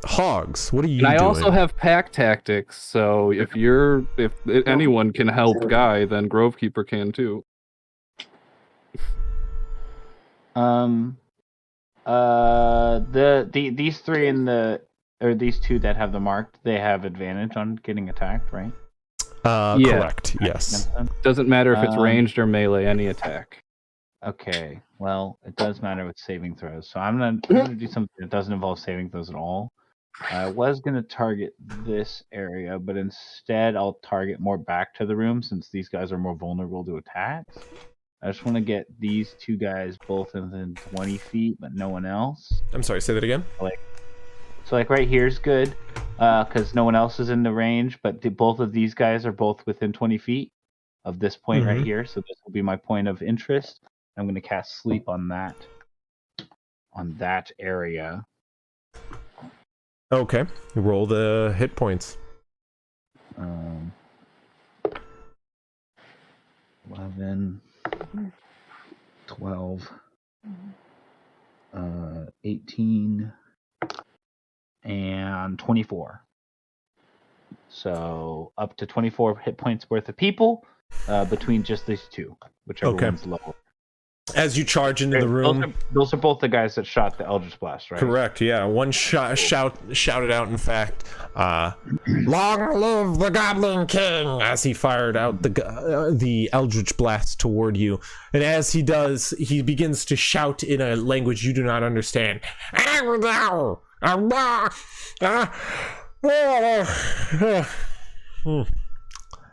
Hogs, what are you doing? I also have pack tactics, so if anyone can help Guy, then Grovekeeper can too. These 3 these 2 that have the marked, they have advantage on getting attacked, right? Correct. Yes. Doesn't matter if it's ranged or melee, any attack. Okay. Well, it does matter with saving throws. So I'm gonna do something that doesn't involve saving throws at all. I was gonna target this area, but instead I'll target more back to the room since these guys are more vulnerable to attacks. I just want to get these 2 guys both within 20 feet, but no one else. I'm sorry, say that again? So right here is good, because no one else is in the range, but both of these guys are both within 20 feet of this point right here, so this will be my point of interest. I'm going to cast Sleep on that area. Okay, roll the hit points. 11, 12, 18, and 24. So up to 24 hit points worth of people between just these 2, whichever one's lower. As you charge into the room, those are both the guys that shot the Eldritch Blast, right? Correct. Yeah, one shouted out. In fact, "Long live the Goblin King!" as he fired out the Eldritch Blast toward you. And as he does, he begins to shout in a language you do not understand. And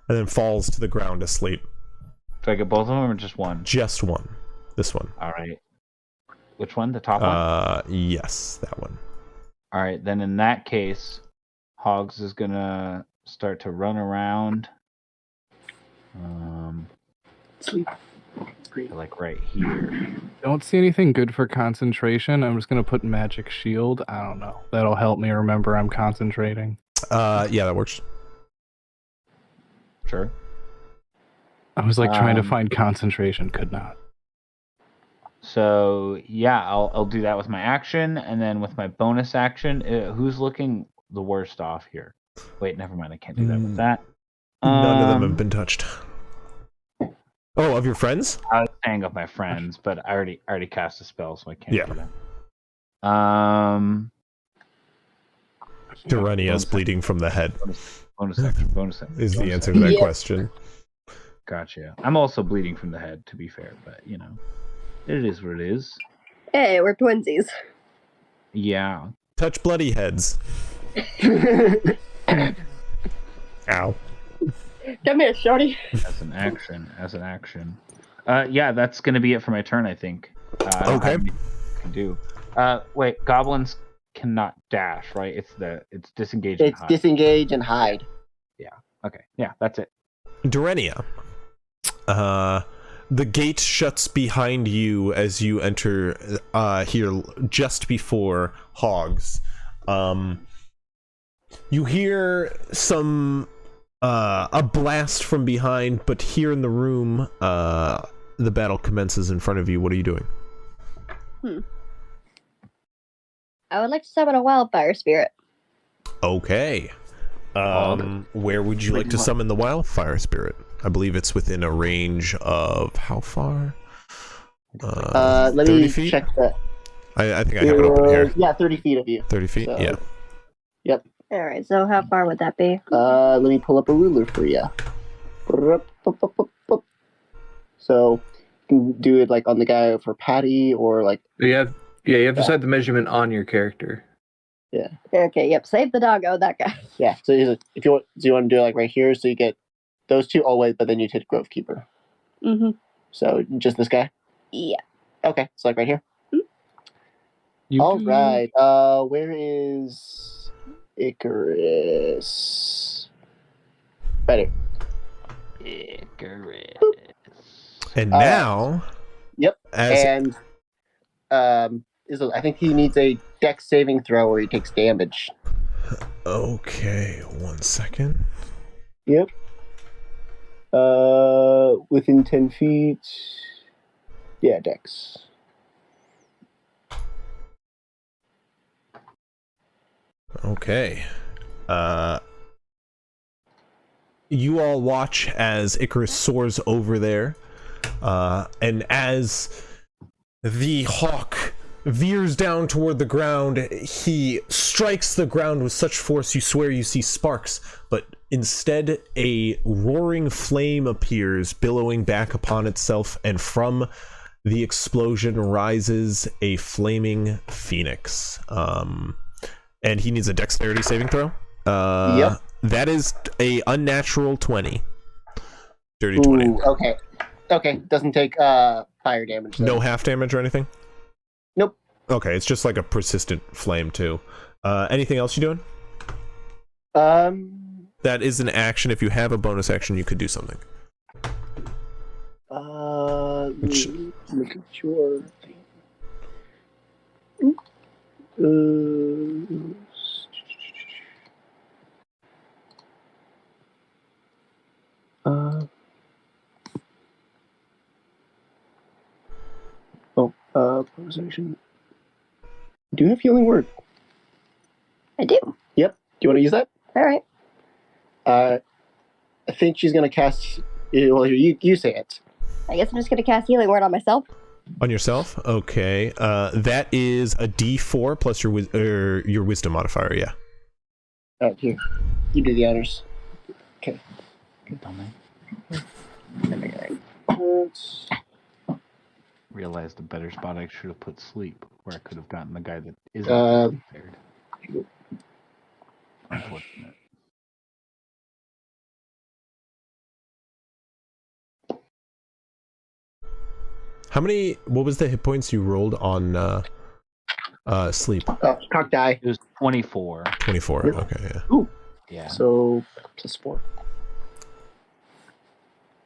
then falls to the ground asleep. Do I get both of them or just one? Just one. This one. All right. Which one? The top one? Yes, that one. All right. Then in that case, Hogs is gonna start to run around. Sleep. Like right here. Don't see anything good for concentration. I'm just gonna put Magic Shield. I don't know. That'll help me remember I'm concentrating. Yeah, that works. Sure. I was trying to find concentration, could not. So yeah, I'll do that with my action, and then with my bonus action, who's looking the worst off here? Wait, never mind. I can't do that with that. None of them have been touched. Oh, of your friends? I was saying of my friends, but I already cast a spell, so I can't do that. Durania's bleeding from the head. Bonus action. Is the answer to that question. Gotcha. I'm also bleeding from the head, to be fair, but it is what it is. Hey, we're twinsies. Yeah. Touch bloody heads. Ow. Come here, shorty. As an action. Yeah, that's gonna be it for my turn, I think. I don't have Okay. anything I can do. Wait, goblins cannot dash, right? It's disengage and It's hide. disengage and hide. Okay, yeah, that's it. Durenia. The gate shuts behind you as you enter here just before Hogs. You hear some a blast from behind, but here in the room, the battle commences in front of you. What are you doing? I would like to summon a wildfire spirit. Okay. Where would you like to summon the wildfire spirit? I believe it's within a range of how far? Let 30 me feet? check that. I think I have it open here. Yeah, 30 feet of you. 30 feet? So- Yeah. Yep. All right, so how far would that be? Let me pull up a ruler for you. So you can do it like on the guy for Patty or like. You have to set the measurement on your character. Yeah. Okay, yep, save the doggo, that guy. Yeah. So if you want, do you want to do it like right here? So you get those two always, but then you take Grove Keeper. Mm-hmm. So just this guy. Yeah. Okay. So like right here. You All do- right. Where is Icarus? Right here. Icarus. And now, Yep. as And I think he needs a dex saving throw or he takes damage. okay, 1 second. Yep. Within 10 feet. Yeah, dex. Okay. You all watch as Icarus soars over there, and as the hawk veers down toward the ground, he strikes the ground with such force you swear you see sparks, but instead a roaring flame appears, billowing back upon itself, and from the explosion rises a flaming phoenix. And he needs a dexterity saving throw. Yep. That is a unnatural 20. Dirty 20. Ooh, okay. Okay, doesn't take fire damage. Then. No half damage or anything? Nope. Okay, it's just like a persistent flame too. Anything else you doing? That is an action. If you have a bonus action, you could do something. Make sure. Bonus action. Do you have healing word? I do. Yep. Do you want to use that? All right. I think she's gonna cast. Well, you say it. I guess I'm just gonna cast healing word on myself. On yourself? Okay. That is a D4 plus your wisdom modifier, yeah. Oh, here. You do the honors. Okay. Realized a better spot I should have put sleep, where I could have gotten the guy that isn't prepared. Unfortunate. What was the hit points you rolled on sleep? Cock die. It was 24. 24, Yep. okay, yeah. Ooh. Yeah. So plus 4.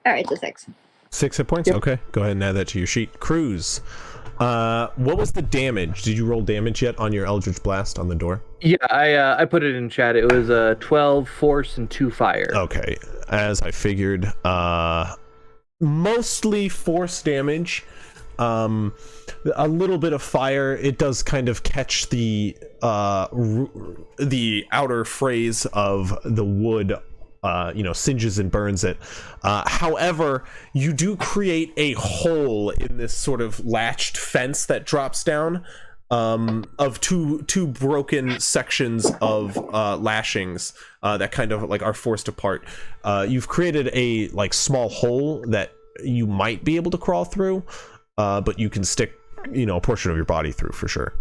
All right, so 6. 6 hit points? Yep. Okay, go ahead and add that to your sheet. Cruz, what was the damage? Did you roll damage yet on your Eldritch Blast on the door? Yeah, I put it in chat. It was 12 force and 2 fire. Okay, as I figured, mostly force damage, a little bit of fire. It does kind of catch the outer phrase of the wood, singes and burns it. However, you do create a hole in this sort of latched fence that drops down, of two broken sections of lashings that kind of like are forced apart. You've created a like small hole that you might be able to crawl through, but you can stick a portion of your body through for sure.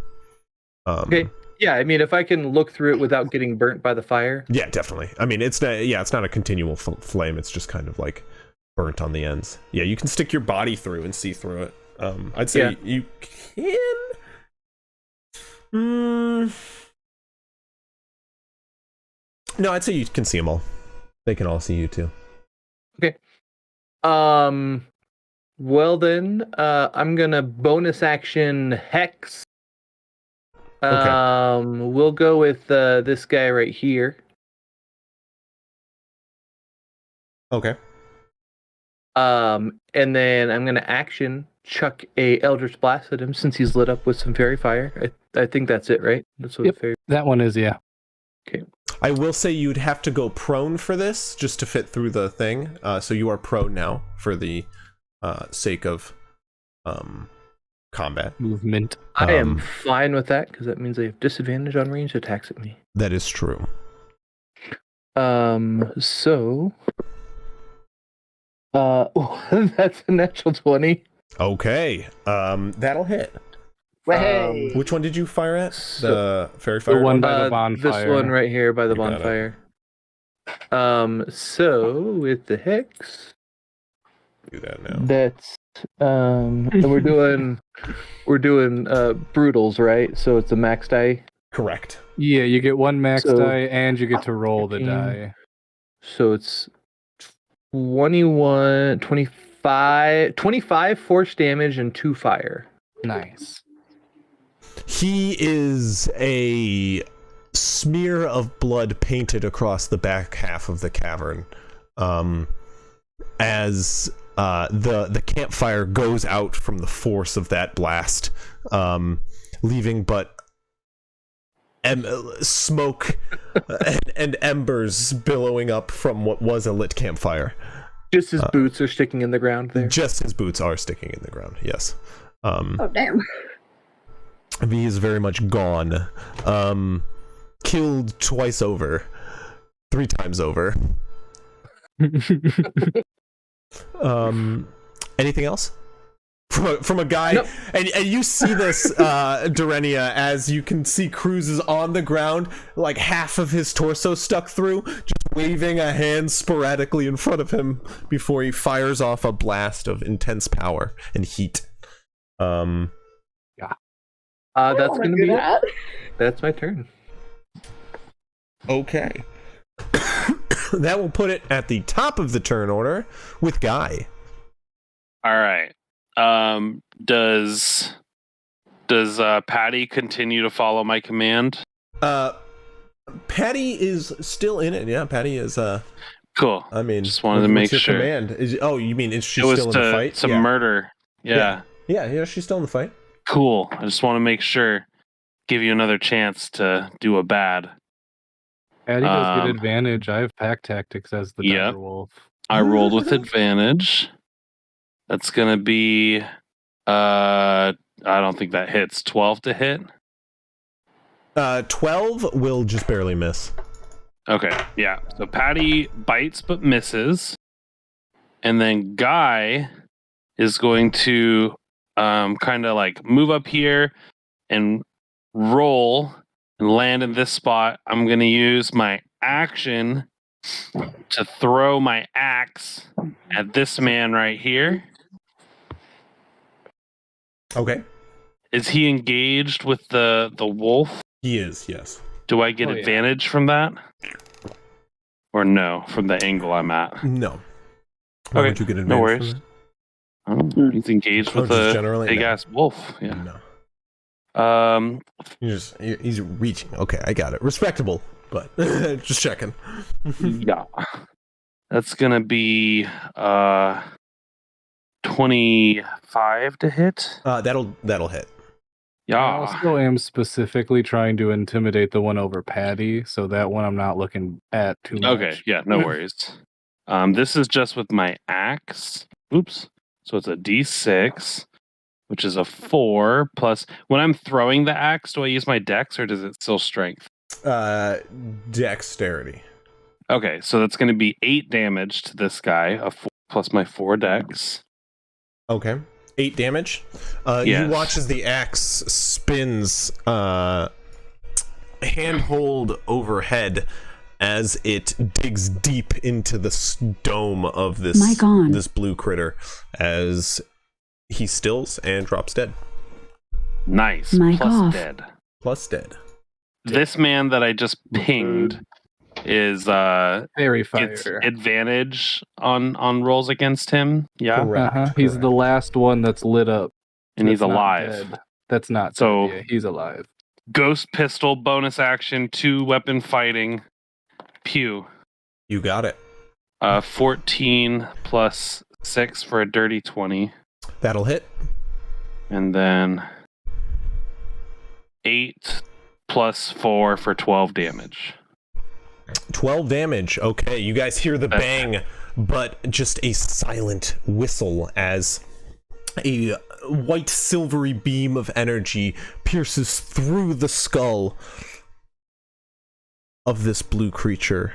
Okay. Yeah, I mean, if I can look through it without getting burnt by the fire. Yeah, definitely. I mean, it's not a continual flame. It's just kind of like burnt on the ends. Yeah, you can stick your body through and see through it. I'd say you can. No, I'd say you can see them all. They can all see you too. Okay. Well then, I'm gonna bonus action hex. Okay. We'll go with this guy right here. Okay. And then I'm gonna action chuck a Eldritch Blast at him since he's lit up with some fairy fire. I think that's it, right? That's what fairy. That one is, yeah. Okay. I will say you'd have to go prone for this just to fit through the thing. So you are prone now for the sake of combat movement. I am fine with that because that means they have disadvantage on ranged attacks at me. That is true. So that's a natural 20. Okay. That'll hit. Which one did you fire at? The fairy fire? The one by the bonfire. This one right here by the You got it. bonfire. So with the hex, Do that now. that's and we're doing brutals, right? So it's a max die. Correct. Yeah, you get one max So- die and you get to roll the 14. die. So it's 25 force damage and 2 fire. Nice. He is a smear of blood painted across the back half of the cavern. As the campfire goes out from the force of that blast, leaving but smoke and embers billowing up from what was a lit campfire. Just his boots are sticking in the ground there. Just his boots are sticking in the ground, yes. Oh, damn. He is very much gone. Killed twice over. 3 times over. Anything else? From a guy, Nope. and you see this, Durenia, as you can see Cruz is on the ground, like half of his torso stuck through, just waving a hand sporadically in front of him before he fires off a blast of intense power and heat. That's gonna be it. That's my turn. Okay. That will put it at the top of the turn order with Guy. All right. Does Patty continue to follow my command? Patty is still in it. Yeah, Patty is. Cool. I mean, Just wanted to what's make your sure. Command? You mean is she It was still in the fight? to Yeah. murder. Yeah. Yeah, she's still in the fight. Cool. I just want to make sure. Give you another chance to do a bad. Patty does get advantage. I have pack tactics as the Yep. dire wolf. I rolled with advantage. That's gonna be I don't think that hits. 12 to hit. 12 will just barely miss. Okay, yeah. So Patty bites but misses. And then Guy is going to kind of like move up here and roll and land in this spot. I'm going to use my action to throw my axe at this man right here. Okay. Is he engaged with the wolf? He is, yes. Do I get Oh, yeah. advantage from that? Or no, from the angle I'm at? No. Why Okay, would you get no advantage worries. from He's engaged Oh, with just a generally? big No. ass wolf. that? Yeah. No. Um. He's reaching. Okay, I got it. Respectable, but just checking. Yeah. That's gonna be 25 to hit. That'll hit. I Yeah. also am specifically trying to intimidate the one over Patty, so that one I'm not looking at too much. Okay. Yeah. No worries. This is just with my axe. Oops. So it's a D6. which is a 4 plus. When I'm throwing the axe, do I use my dex or does it still strength? Dexterity. Okay, so that's going to be 8 damage to this guy, a 4 plus my 4 dex. Okay. 8 damage. Yes. You watch as the axe spins handhold overhead as it digs deep into the dome of this blue critter as he stills and drops dead. Nice. Mic Plus off. dead. Plus dead. This man that I just pinged is Very gets fire. advantage on rolls against him. Yeah. Correct. He's the last one that's lit up. And he's That's not alive. dead. That's not So- dead. Yeah, he's alive. Ghost pistol, bonus action, 2 weapon fighting. Pew. You got it. 14 plus 6 for a dirty 20. That'll hit. And then 8 plus 4 for 12 damage. 12 damage. Okay, you guys hear the bang, but just a silent whistle as a white silvery beam of energy pierces through the skull of this blue creature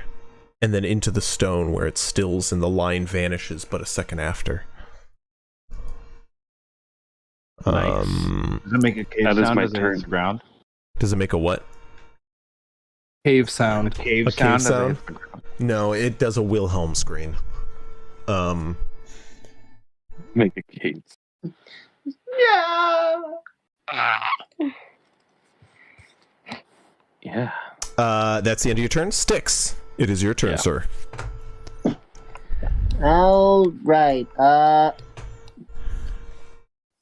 and then into the stone where it stills and the line vanishes but a second after. Nice. Does it make a cave That is sound my as it turn. hits the ground? Does it make a what? Cave sound. A cave A sound. cave as it sound? hits the ground. No, it does a Wilhelm scream. Make a case. Yeah. That's the end of your turn. Styx, it is your turn, Yeah. sir. All right.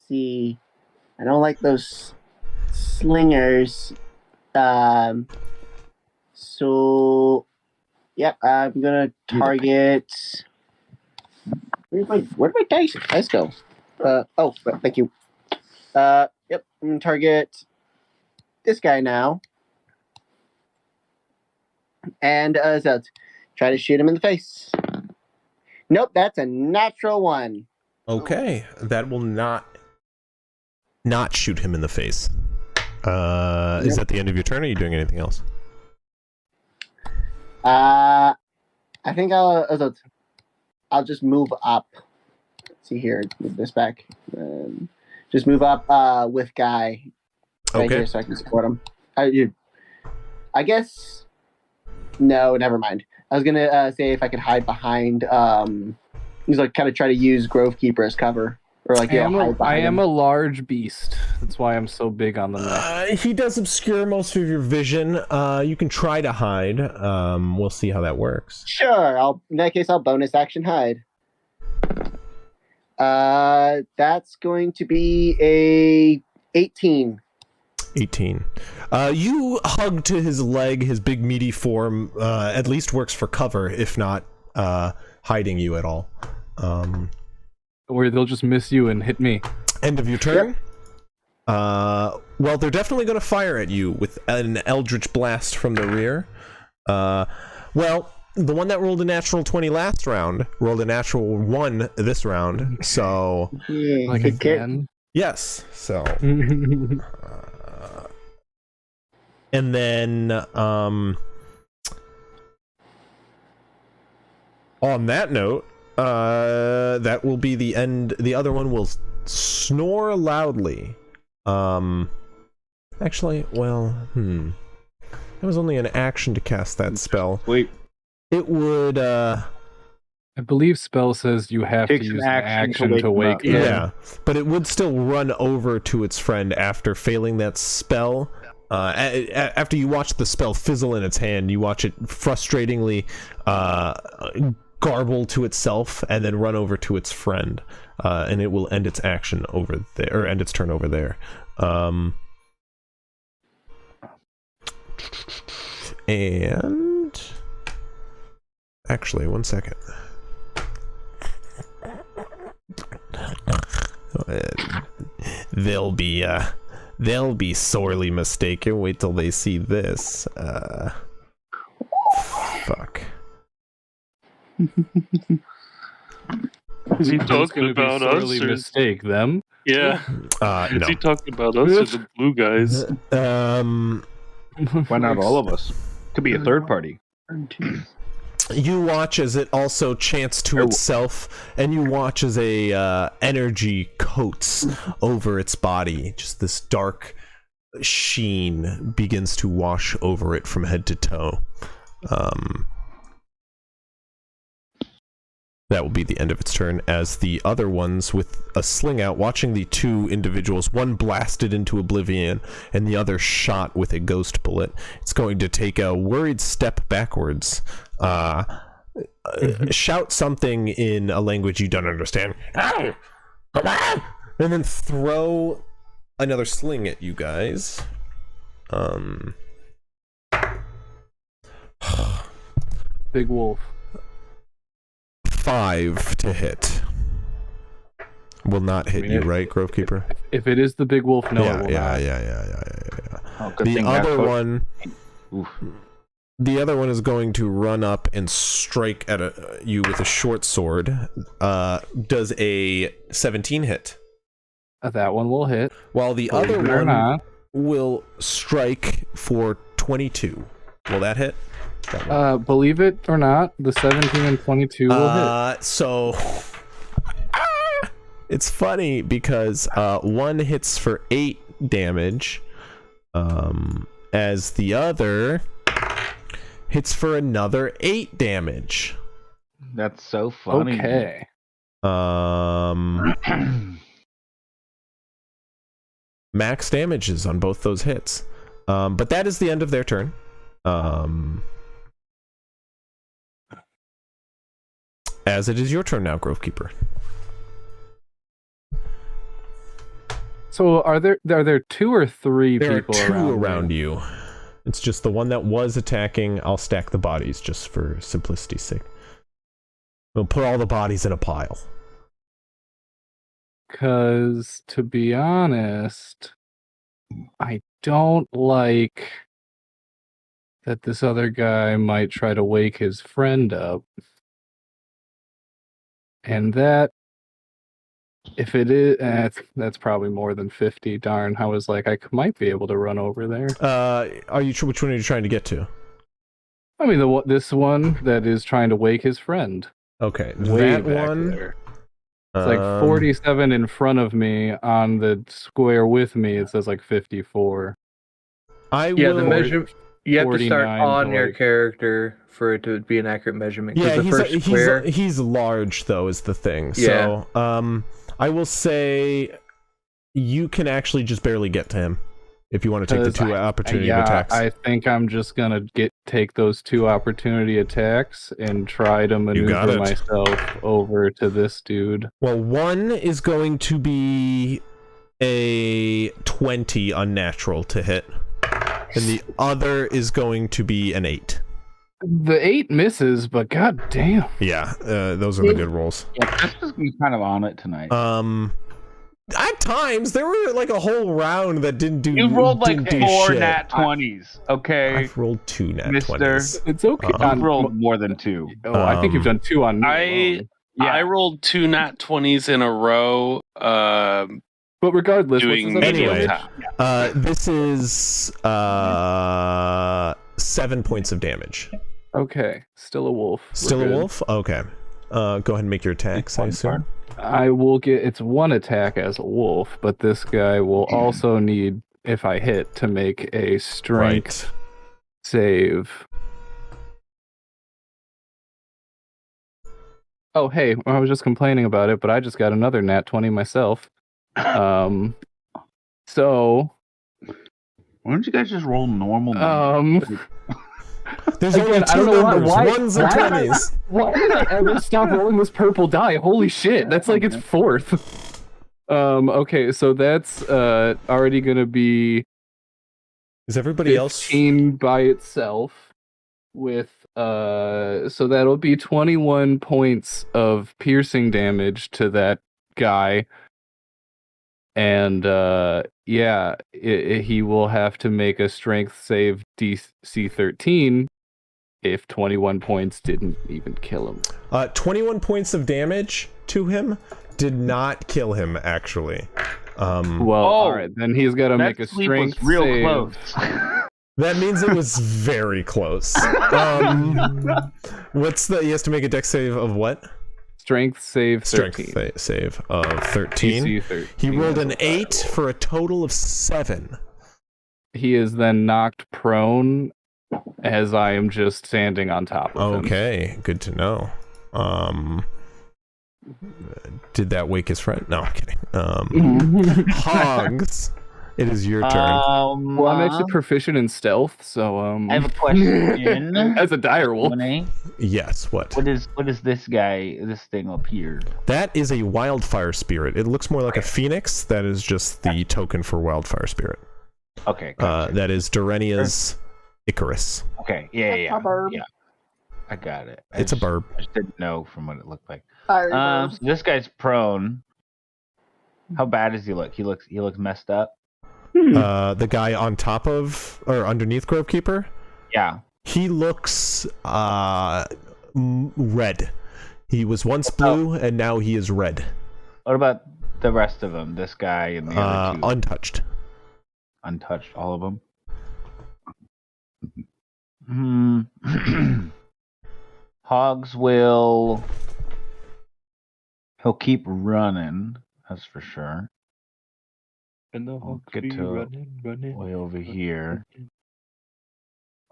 See, I don't like those slingers. So, yep, I'm gonna target. Where'd my dice go? Thank you. Yep, I'm gonna target this guy now, and so try to shoot him in the face. Nope, that's a natural one. Okay, that will not shoot him in the face. Is that the end of your turn, or are you doing anything else? I think I'll just move up. Let's see here, move this back. Just move up with Guy right Okay. here so I can support him. I guess. No, never mind. I was gonna say if I could hide behind. He's like kind of try to use Grovekeeper as cover, or like I am hide a behind him. large beast. That's why I'm so big on the neck. He does obscure most of your vision. You can try to hide. We'll see how that works. Sure. In that case, I'll bonus action hide. That's going to be a 18. 18. You hug to his leg, his big meaty form, at least works for cover, if not hiding you at all. Where they'll just miss you and hit me. End of your turn. Well, they're definitely going to fire at you with an eldritch blast from the rear. Well, the one that rolled a natural 20 last round rolled a natural 1 this round. So, Like Good kid. again. yes. So, and then on that note, that will be the end. The other one will snore loudly. Actually, well, that was only an action to cast that spell. Wait, It would, I believe spell says you have to Takes an use an action action to to wake wake them them. up. yeah, but it would still run over to its friend after failing that spell. After you watch the spell fizzle in its hand, you watch it frustratingly garble to itself and then run over to its friend, and it will end its action over there, or end its turn over there. And actually, one second. They'll be sorely mistaken. Wait till they see this. Fuck. Is he Who's talking gonna be about us? sorely Or... mistake them? Yeah. Is he talking about us or the blue guys? Why not all of us? Could be a third party. You watch as it also chants to itself, and you watch as a energy coats over its body. Just this dark sheen begins to wash over it from head to toe. That will be the end of its turn, as the other ones with a sling out, watching the two individuals, one blasted into oblivion and the other shot with a ghost bullet. It's going to take a worried step backwards. Shout something in a language you don't understand. And then throw another sling at you guys. Big wolf. 5 to hit. Will not hit you, right, Grovekeeper? If it is the big wolf, no, it will not. Yeah. Oh, good The thing other that one... Oof. The other one is going to run up and strike at you with a short sword. Does a 17 hit? That one will hit. While the Believe other it or one not. will strike for 22. Will that hit? Believe it or not, the 17 and 22 will hit. So it's funny because one hits for 8 damage, as the other hits for another 8 damage. That's so funny. Okay. Max damages on both those hits. But that is the end of their turn. As it is your turn now, Grovekeeper. So are there 2 or 3 There people are 2 around around you. It's just the one that was attacking. I'll stack the bodies just for simplicity's sake. We'll put all the bodies in a pile. Because, to be honest, I don't like that this other guy might try to wake his friend up. And that, if it is, that's probably more than 50. Darn, I was like, I might be able to run over there. Which one are you trying to get to? I mean, this one that is trying to wake his friend. Okay, Way that back one. there. It's like 47 in front of me. On the square with me, it says like 54. The measure. You have to start 49 on to, your like- character for it to be an accurate measurement. Yeah, the first square, he's large though, is the thing. Yeah. So, I will say you can actually just barely get to him if you want to take the 2 opportunity attacks. I think I'm just gonna take those 2 opportunity attacks and try to maneuver myself over to this dude. Well, one is going to be a 20 unnatural to hit, and the other is going to be an 8. The 8 misses, but god damn. Yeah, those are the good rolls. Yeah, Jessica's kind of on it tonight. At times there were like a whole round that didn't do. You rolled like 4 shit. nat 20s, okay? I've rolled 2 nat Mister. 20s. It's okay. I've rolled more than 2. Oh, I think you've done 2 on me. I rolled 2 nat 20s in a row. But regardless, anyway, this is 7 points of damage. Okay, still a wolf. Still a wolf? Okay. Go ahead and make your attacks, I assume. I will get, it's 1 attack as a wolf, but this guy will also need, if I hit, to make a strength save. Oh, hey, I was just complaining about it, but I just got another nat 20 myself. So... Why don't you guys just roll normal? There's only 2 numbers, 1s and 20s. Why did I ever stop rolling this purple die? Holy shit, that's like its 4th. Okay, so that's already gonna be... Is everybody else 15 by itself with so that'll be 21 points of piercing damage to that guy. And he will have to make a strength save DC 13 if 21 points didn't even kill him. 21 points of damage to him did not kill him, actually. All right, then he's got to That make a sleep strength was real save. close. That means it was very close. What's the? He has to make a dex save of what? Strength save 13. Strength save of 13. DC 13. He rolled an 8 for a total of 7. He is then knocked prone as I am just standing on top of him. Okay, good to know. Did that wake his friend? No, I'm kidding. Hogs, it is your turn. Well, I'm actually proficient in stealth, so I have a question. as a dire wolf. Monet, Yes, what? what is this thing up here? That is a wildfire spirit. It looks more like a phoenix. That is just the token for wildfire spirit. Okay. Gotcha. That is Durenia's Icarus. Okay. Yeah. That's a burb. Yeah. I got it. It's a burb. I just didn't know from what it looked like. Fire So this guy's prone. How bad does he look? He looks messed up. The guy on top of or underneath Grovekeeper, Yeah. he looks red. He was once blue and now he is red. What about the rest of them? This guy and the other two. Untouched. Untouched, all of them. Hogs will. He'll keep running. That's for sure. And the I'll hogs get be to running. way over here.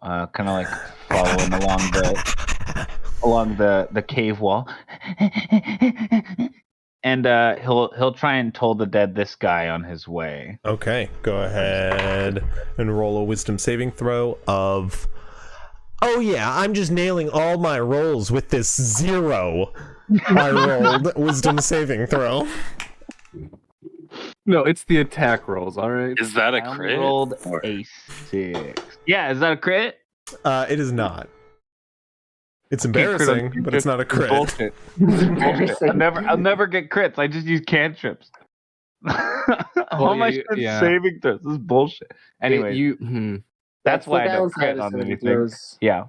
Kind of like following along the cave wall. And he'll try and toll the dead this guy on his way. Okay, go ahead and roll a wisdom saving throw of. Oh yeah, I'm just nailing all my rolls with this 0. I rolled wisdom saving throw. No, it's the attack rolls, alright? Is that a I crit? rolled a 6. Yeah, is that a crit? It is not. It's embarrassing, but it's not a crit. Bullshit. I'll never get crits. I just use cantrips. All my shit's saving throws. This is bullshit. Anyway, that's why I don't crit on anything. Yeah.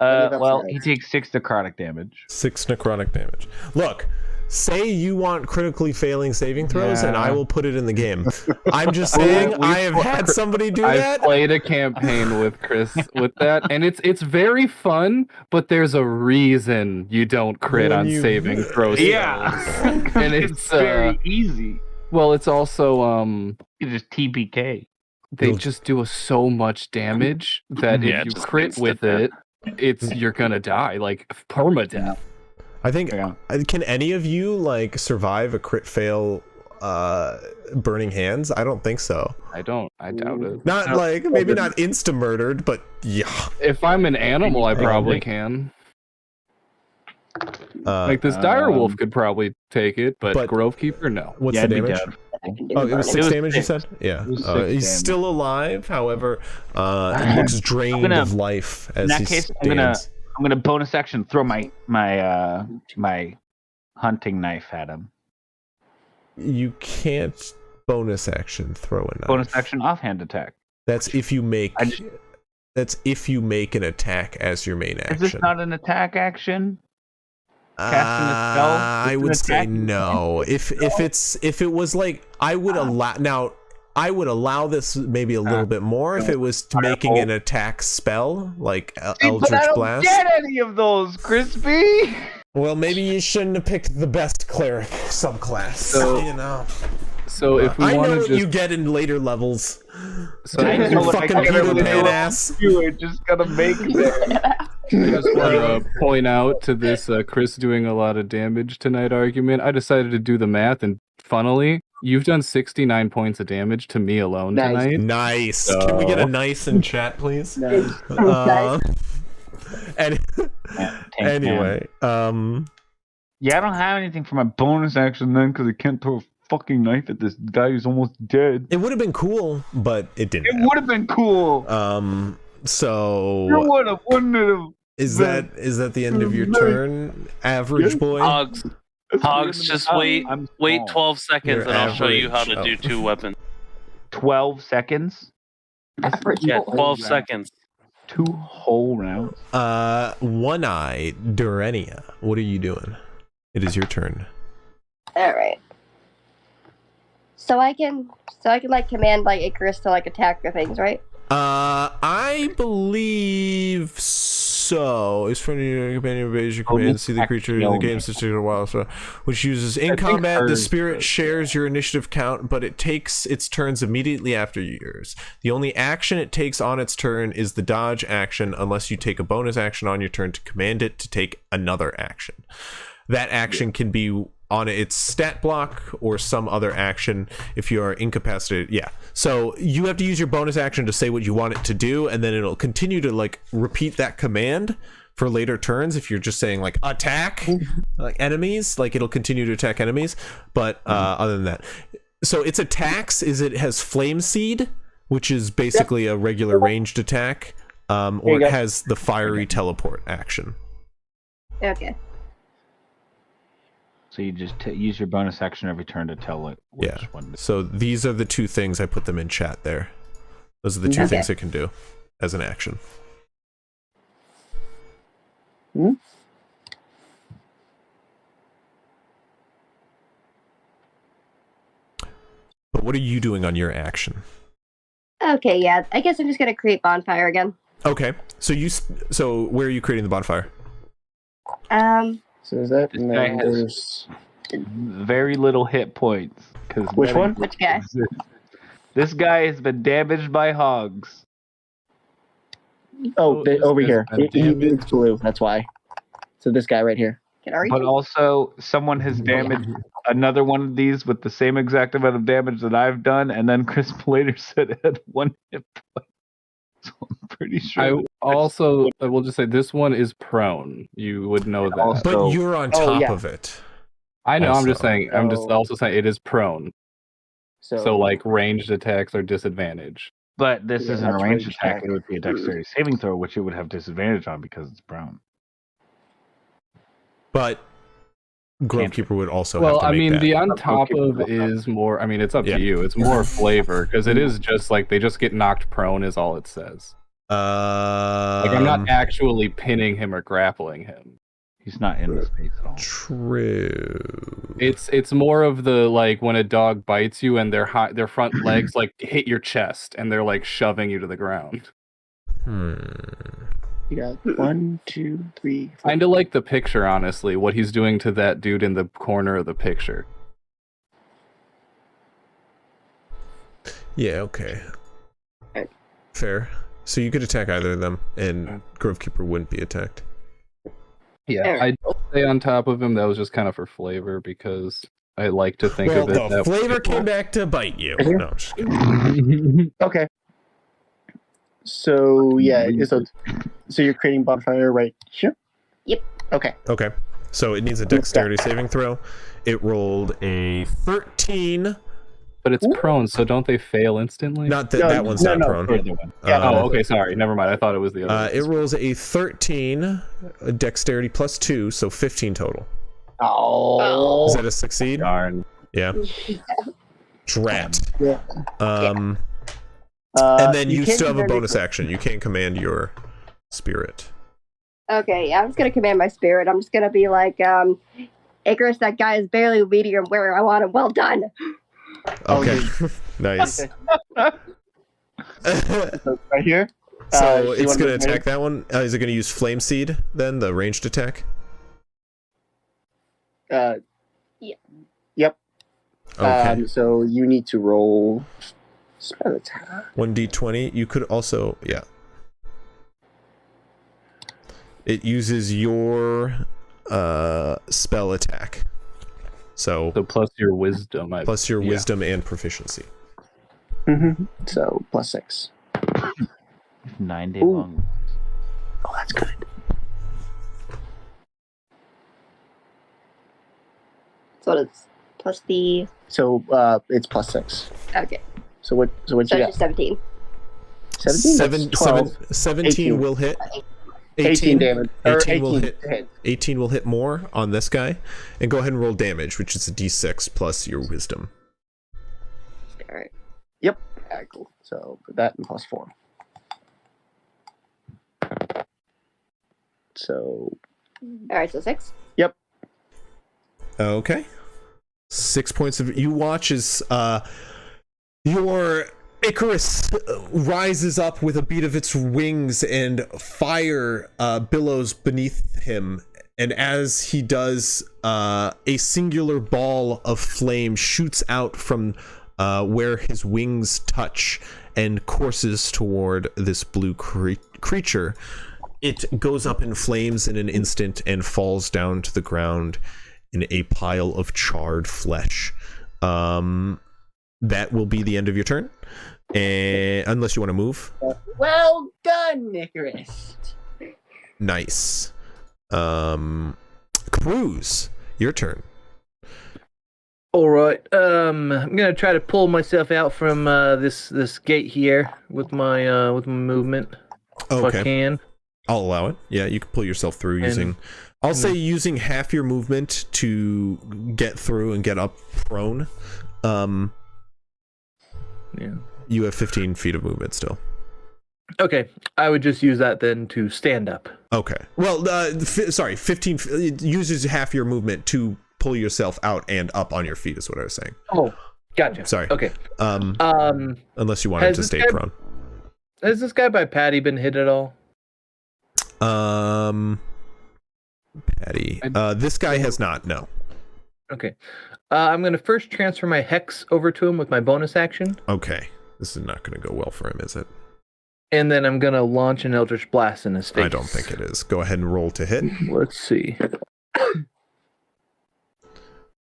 Well, he takes 6 necrotic damage. 6 necrotic damage. Look, say you want critically failing saving throws, and I will put it in the game. I'm just saying, I have had somebody do that. I've played a campaign with Chris with that, and it's very fun, but there's a reason you don't crit on saving throws. Yeah. And it's very easy. Well, it's also You just TPK. they just do so much damage that if you crit with it, you're gonna die, like permadeath. I think. Can any of you like survive a crit fail? Burning hands? I don't think so. I doubt it. Not like maybe not insta murdered, but yeah. If I'm an animal, I probably can. Like this dire wolf could probably take it, but Grovekeeper, no. What's the damage? Oh, it was 6 damage. You said, yeah. He's still alive. However, he looks drained of life as he stands. I'm gonna bonus action throw my hunting knife at him. You can't bonus action throw a knife. Bonus action offhand attack. That's if you make. That's if you make an attack as your main action. Is this not an attack action? Casting a spell? I would say no. If it was like I would allow this maybe a little bit more if it was making an attack spell like Eldritch but I don't Blast. get any of those, Crispy. Well, maybe you shouldn't have picked the best cleric subclass. So if we want to just... you get in later levels. So you fucking Peter Pan ass. You just gotta make it. I just want to point out to this Chris doing a lot of damage tonight argument. I decided to do the math, and funnily, you've done 69 points of damage to me alone tonight. Nice. So... Can we get a nice in chat, please? Nice. Anyway, yeah, I don't have anything for my bonus action then because I can't throw a fucking knife at this guy who's almost dead. It would have been cool, but it didn't. It would have been cool. So you would have, wouldn't it have? Is that the end of your turn, average boy? Hogs, just wait 12 seconds and I'll show you how to do 2 weapons. 12 seconds? Yeah, 12 seconds. 2 whole rounds. One-Eye Durenia, what are you doing? It is your turn. All right. So I can like command like Icarus to like attack or things, right? I believe so. It's from your companion base. You command to see the creature in the game statistic a while, so which uses in combat. The spirit shares your initiative count, but it takes its turns immediately after yours. The only action it takes on its turn is the dodge action, unless you take a bonus action on your turn to command it to take another action. That action can be on its stat block or some other action if you are incapacitated. Yeah. So you have to use your bonus action to say what you want it to do, and then it'll continue to like repeat that command for later turns. If you're just saying like attack like enemies, like it'll continue to attack enemies. But other than that, so its attacks is it has flame seed, which is basically a regular ranged attack, or it has the fiery teleport action. Okay. So you just use your bonus action every turn to tell it which one. So these are the two things I put them in chat there. Those are the two things it can do as an action. Hmm? But what are you doing on your action? Okay, yeah. I guess I'm just gonna create bonfire again. Okay. So where are you creating the bonfire? So is that This guy has very little hit points. Which one? Which guy? This guy has been damaged by hogs. Over here. It's blue. That's why. So this guy right here. But also, someone has damaged another one of these with the same exact amount of damage that I've done, and then Chris later said it had 1 hit point. So I'm pretty sure. I will just say this one is prone. You would know that. Also, But you're on top of it. I know. Also. I'm just saying. I'm just also saying it is prone. So like ranged attacks are disadvantaged. But this isn't a that's ranged ranged attack. attack. It would be a dexterity saving throw, which it would have disadvantage on because it's prone. But Grovekeeper would also have Well, to I make mean, that. the on top of is more. I mean, it's up to you. It's more flavor because it is just like they just get knocked prone is all it says. Like I'm not actually pinning him or grappling him. He's not in the space at all. True. It's more of the like when a dog bites you and their front legs like hit your chest and they're like shoving you to the ground. You got 1, 2, 3, 4. Kind of like the picture, honestly. What he's doing to that dude in the corner of the picture. Yeah. Okay. Fair. So you could attack either of them, and Grovekeeper wouldn't be attacked. Yeah, I'd stay on top of him. That was just kind of for flavor because I like to think of it. The flavor came back to bite you. No, I'm just kidding. Okay. So yeah, so you're creating bonfire right here? Yep. Okay. Okay. So it needs a dexterity saving throw. It rolled a 13. But it's prone, so don't they fail instantly? Not that that one's not prone. Okay, sorry. Never mind. I thought it was the other. It rolls a 13, a dexterity plus 2, so 15 total. Oh. Is that a succeed? Darn. Yeah. Drat. Yeah. And then you still have a bonus action. You can't command your spirit. Okay, yeah, I'm just gonna command my spirit. I'm just gonna be like, Icarus, that guy is barely medium where I want him. Well done. Okay. Nice. Right here? So it's going to attack that one. Is it going to use Flame Seed then, the ranged attack? Yeah. Yep. Okay. So you need to roll spell attack. 1d20. You could also, yeah. It uses your spell attack. So plus your wisdom. Plus your wisdom and proficiency. Mm-hmm. So plus 6. 9 day long. Oh, that's good. So it's plus the. So it's plus 6. Okay. So what? So what you got? 17. 17 will hit. 18 damage. 18 will hit. 18 will hit more on this guy. And go ahead and roll damage, which is a d6 plus your wisdom. Alright. Yep. Alright, cool. So put that in plus 4. So. Alright, so 6. Yep. Okay. 6 points of... You watch as your Icarus rises up with a beat of its wings and fire billows beneath him. And as he does, a singular ball of flame shoots out from where his wings touch and courses toward this blue creature. It goes up in flames in an instant and falls down to the ground in a pile of charred flesh. That will be the end of your turn. And unless you want to move. Well done, Icarus. Nice. Cruz, your turn. All right. I'm gonna try to pull myself out from this gate here with my movement. If I can. I'll allow it. Yeah, you can pull yourself through using. I'll say using half your movement to get through and get up prone. Yeah. You have 15 feet of movement still. Okay, I would just use that then to stand up. Okay. Well, sorry, 15 it uses half your movement to pull yourself out and up on your feet is what I was saying. Oh, gotcha. Sorry. Okay. Unless you wanted to stay prone. Has this guy by Patty been hit at all? Patty. This guy has not, no. Okay. I'm going to first transfer my Hex over to him with my bonus action. Okay. This is not going to go well for him, is it? And then I'm going to launch an Eldritch Blast in his face. I don't think it is. Go ahead and roll to hit. Let's see.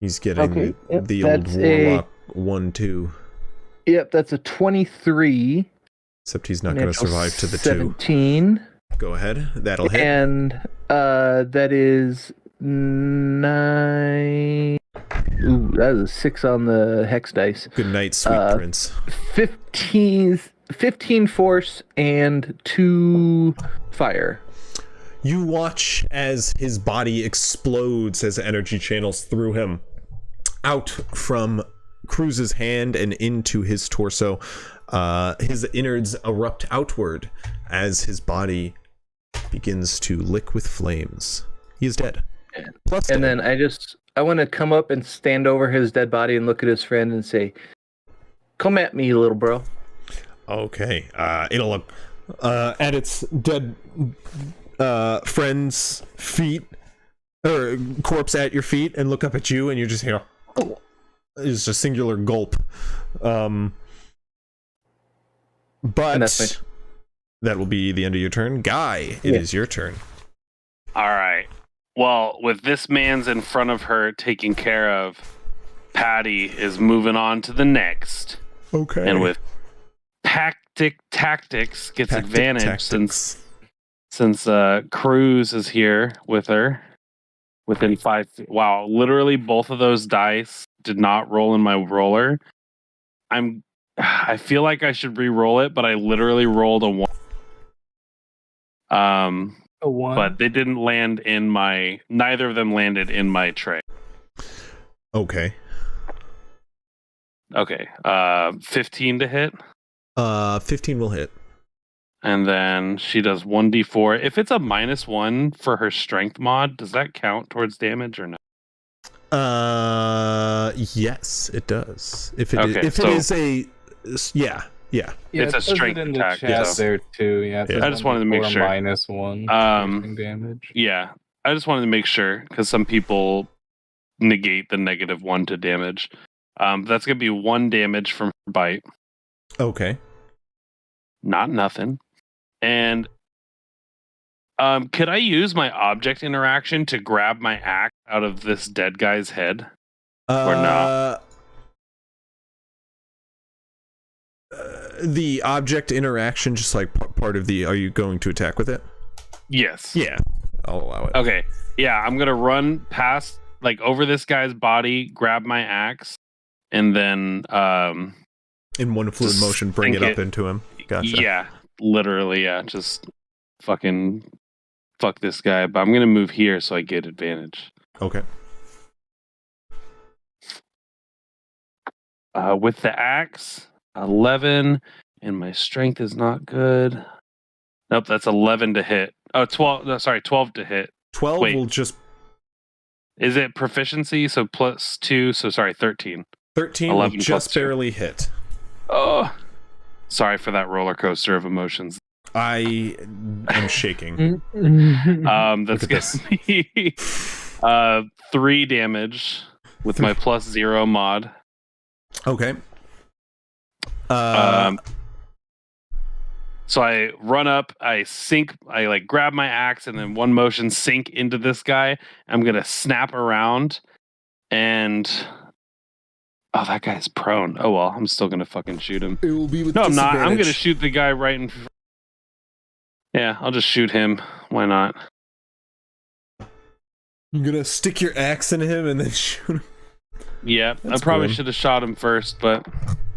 He's getting the old Warlock 1-2. Yep, that's a 23. Except he's not going to survive to the 17. 2. Go ahead. That'll hit. And that is 9. Ooh, that is a 6 on the Hex dice. Good night, sweet prince. 15 force and 2 fire. You watch as his body explodes as energy channels through him out from Cruz's hand and into his torso. His innards erupt outward as his body begins to lick with flames. He is dead. Plus and dead. Then I want to come up and stand over his dead body and look at his friend and say, "Come at me, little bro." Okay. It'll look at its dead friend's feet or corpse at your feet and look up at you, and you just hear it's a singular gulp. But that will be the end of your turn. Guy, it is your turn. All right. Well, with this man's in front of her taken care of, Patty is moving on to the next. Okay. And with tactics gets advantage since Cruz is here with her within 5 feet. Wow, literally both of those dice did not roll in my roller. I feel like I should re-roll it, but I literally rolled a 1. A 1. But they didn't land in my. Neither of them landed in my tray. Okay. Okay. 15 to hit. 15 will hit. And then she does 1d4. If it's a -1 for her strength mod, does that count towards damage or no? Yes, it does. If it is a yeah. It's a strength in the attack. Chat there too. Yeah. I just wanted to make sure. -1 damage. Yeah, I just wanted to make sure because some people negate the -1 to damage. That's gonna be 1 damage from her bite. Okay. Not nothing. And could I use my object interaction to grab my axe out of this dead guy's head? Or not? The object interaction, just like part of the. Are you going to attack with it? Yes. Yeah, I'll allow it. Okay. Yeah, I'm gonna run past, like, over this guy's body, grab my axe, and then in one fluid motion, bring it up into him. Gotcha. Yeah, literally. Yeah, just fucking fuck this guy. But I'm gonna move here so I get advantage. Okay. With the axe. 11, and my strength is not good. Nope, that's 11 to hit. Oh, 12. No, sorry, 12 to hit. 12 Wait. will just Is it proficiency? So +2. So sorry, 13. 13 will 11 just plus 2. barely hit. Oh, sorry for that roller coaster of emotions. I am shaking. That's gonna be 3 damage with my +0 mod. Okay. So I run up, I sink, I like grab my axe, and then one motion sink into this guy. I'm gonna snap around, and that guy's prone. Oh well, I'm still gonna fucking shoot him. It will be with No, I'm not. I'm gonna disadvantage. shoot the guy right in. Yeah, I'll just shoot him. Why not? You're gonna stick your axe in him and then shoot him. Yeah, That's I probably grim. should have shot him first, but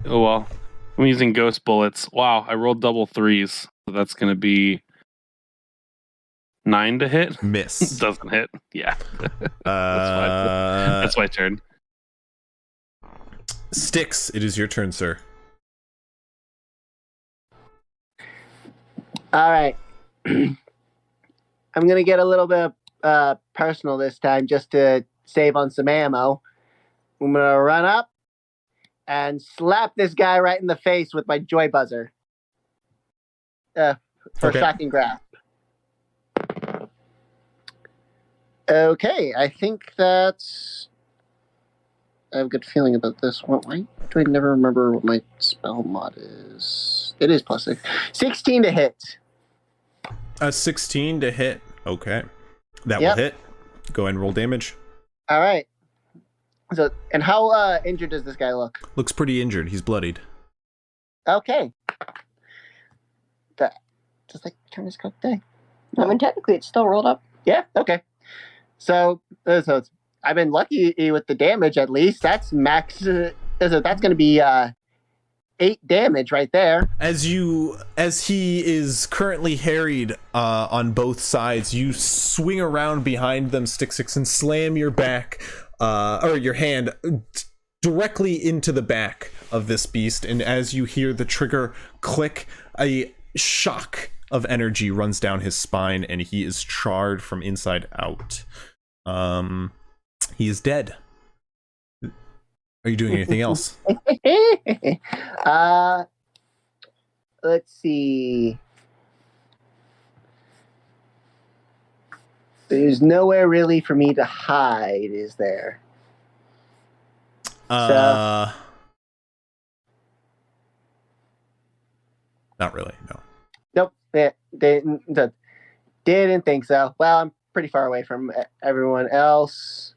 oh well. I'm using ghost bullets. Wow, I rolled double 3s. So that's going to be 9 to hit. Miss. Doesn't hit. Yeah. That's fine. That's my turn. Styx, it is your turn, sir. All right. I'm going to get a little bit personal this time just to save on some ammo. I'm going to run up and slap this guy right in the face with my joy buzzer. For shocking grasp. Okay, I think that's... I have a good feeling about this. Why do I never remember what my spell mod is? It is +6. 16 to hit. A 16 to hit. Okay. That will hit. Go ahead and roll damage. All right. So, and how injured does this guy look? Looks pretty injured. He's bloodied. Okay. Just like turn his cooked day. I mean, technically, it's still rolled up. Yeah. Okay. So I've been lucky with the damage. At least that's max. That's going to be 8 damage right there. As he is currently harried on both sides, you swing around behind them, Styx, and slam your back or your hand directly into the back of this beast. And as you hear the trigger click, a shock of energy runs down his spine, and he is charred from inside out. He is dead. Are you doing anything else? Let's see. There's nowhere really for me to hide, is there? Not really, no. Nope. Didn't think so. Well, I'm pretty far away from everyone else.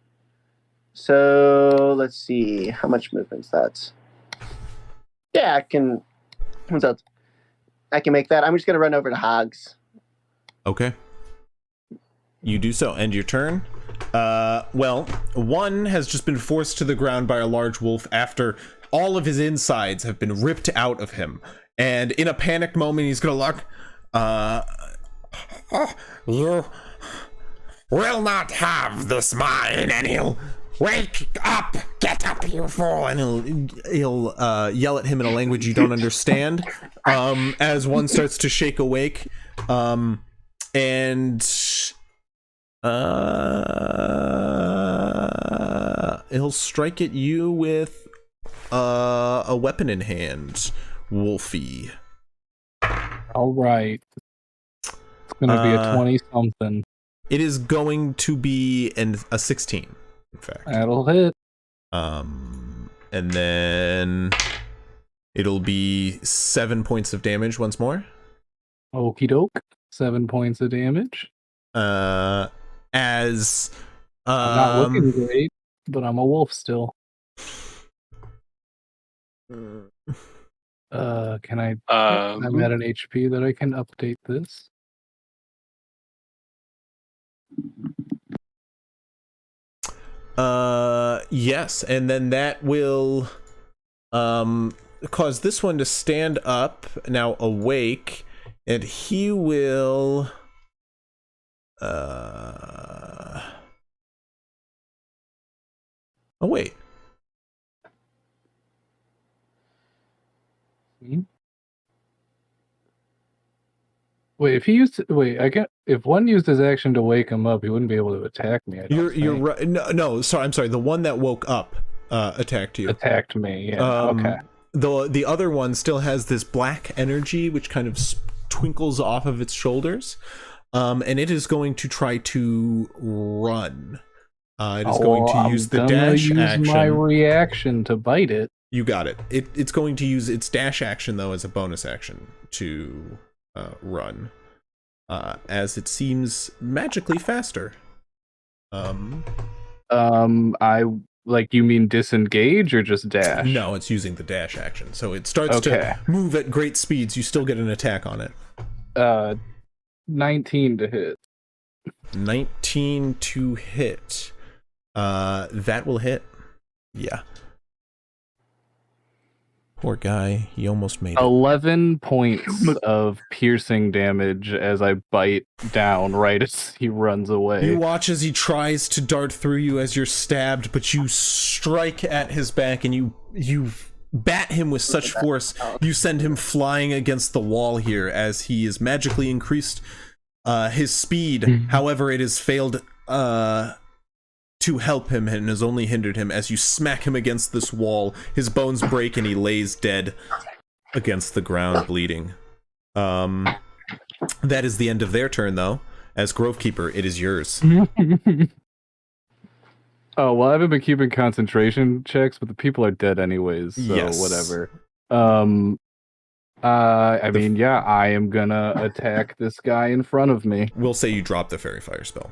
So let's see. How much movement's that? Yeah, I can make that. I'm just gonna run over to Hogs. Okay. You do so. End your turn. Well, one has just been forced to the ground by a large wolf after all of his insides have been ripped out of him. And in a panicked moment, he's gonna look. You will not have this mine, and he'll wake up, get up, you fool, and he'll yell at him in a language you don't understand. As one starts to shake awake, and he'll strike at you with a weapon in hand, Wolfie. All right. It's gonna be a 20-something. It is going to be a 16, in fact. That'll hit. And then it'll be 7 points of damage once more. Okie doke. 7 points of damage. As I'm not looking great, but I'm a wolf still. Can I? I'm at an HP that I can update this. Yes, and then that will cause this one to stand up, now awake, and he will oh wait. Wait, if one used his action to wake him up, he wouldn't be able to attack me. You're right. No, sorry. I'm sorry. The one that woke up attacked you. Attacked me. Yeah. Okay. The other one still has this black energy which kind of twinkles off of its shoulders, and it is going to try to run. It is going to use the dash action. My reaction to bite it. You got it. It's going to use its dash action though as a bonus action to run, as it seems magically faster. You mean disengage or just dash? No, it's using the dash action. So it starts to move at great speeds. You still get an attack on it. 19 to hit. 19 to hit. That will hit. Yeah. Poor guy. He almost made it. 11 points of piercing damage as I bite down right as he runs away. You watch as he tries to dart through you as you're stabbed, but you strike at his back and you bat him with such force, you send him flying against the wall here as he is magically increased his speed. However, it has failed to help him and has only hindered him. As you smack him against this wall, his bones break and he lays dead against the ground, bleeding. That is the end of their turn, though. As Grovekeeper, it is yours. Oh, well, I haven't been keeping concentration checks, but the people are dead anyways, so yes. Whatever. I am gonna attack this guy in front of me. We'll say you dropped the Fairy Fire spell.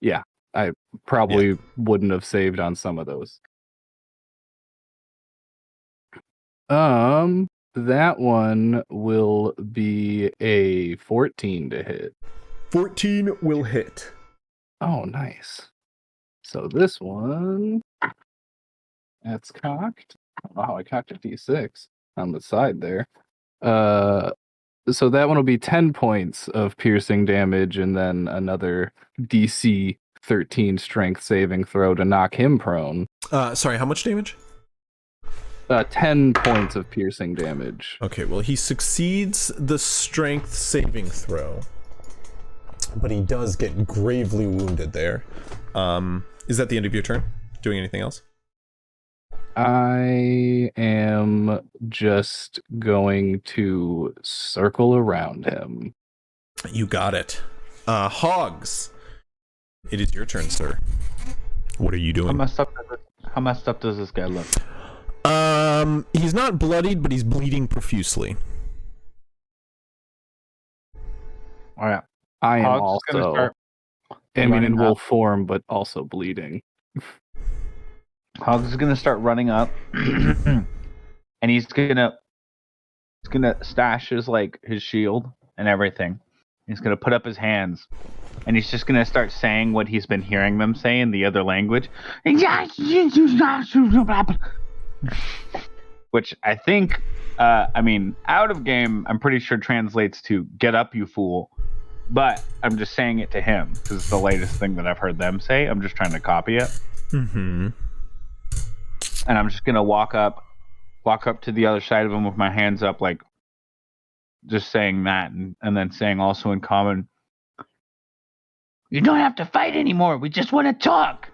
Yeah, I probably wouldn't have saved on some of those. That one will be a 14 to hit. 14 will hit. Oh, nice. So this one, that's cocked. I don't know how I cocked a D6 on the side there. So that one will be 10 points of piercing damage, and then another DC 13 strength saving throw to knock him prone. Sorry, how much damage? 10 points of piercing damage. Okay, well, he succeeds the strength saving throw, but he does get gravely wounded there. Is that the end of your turn? Doing anything else? I am just going to circle around him. You got it. Hogs, it is your turn, sir. What are you doing? How messed up does this guy look? He's not bloodied, but he's bleeding profusely. All right. I am Hog's gonna also, start in wolf form, but also bleeding. Hogs is gonna start running up, and he's gonna stash his shield and everything. He's gonna put up his hands, and he's just gonna start saying what he's been hearing them say in the other language. Which I think, out of game, I'm pretty sure translates to "get up, you fool." But I'm just saying it to him because it's the latest thing that I've heard them say. I'm just trying to copy it. Mm-hmm. And I'm just gonna walk up to the other side of him with my hands up, like just saying that, and then saying also in common, "You don't have to fight anymore. We just want to talk."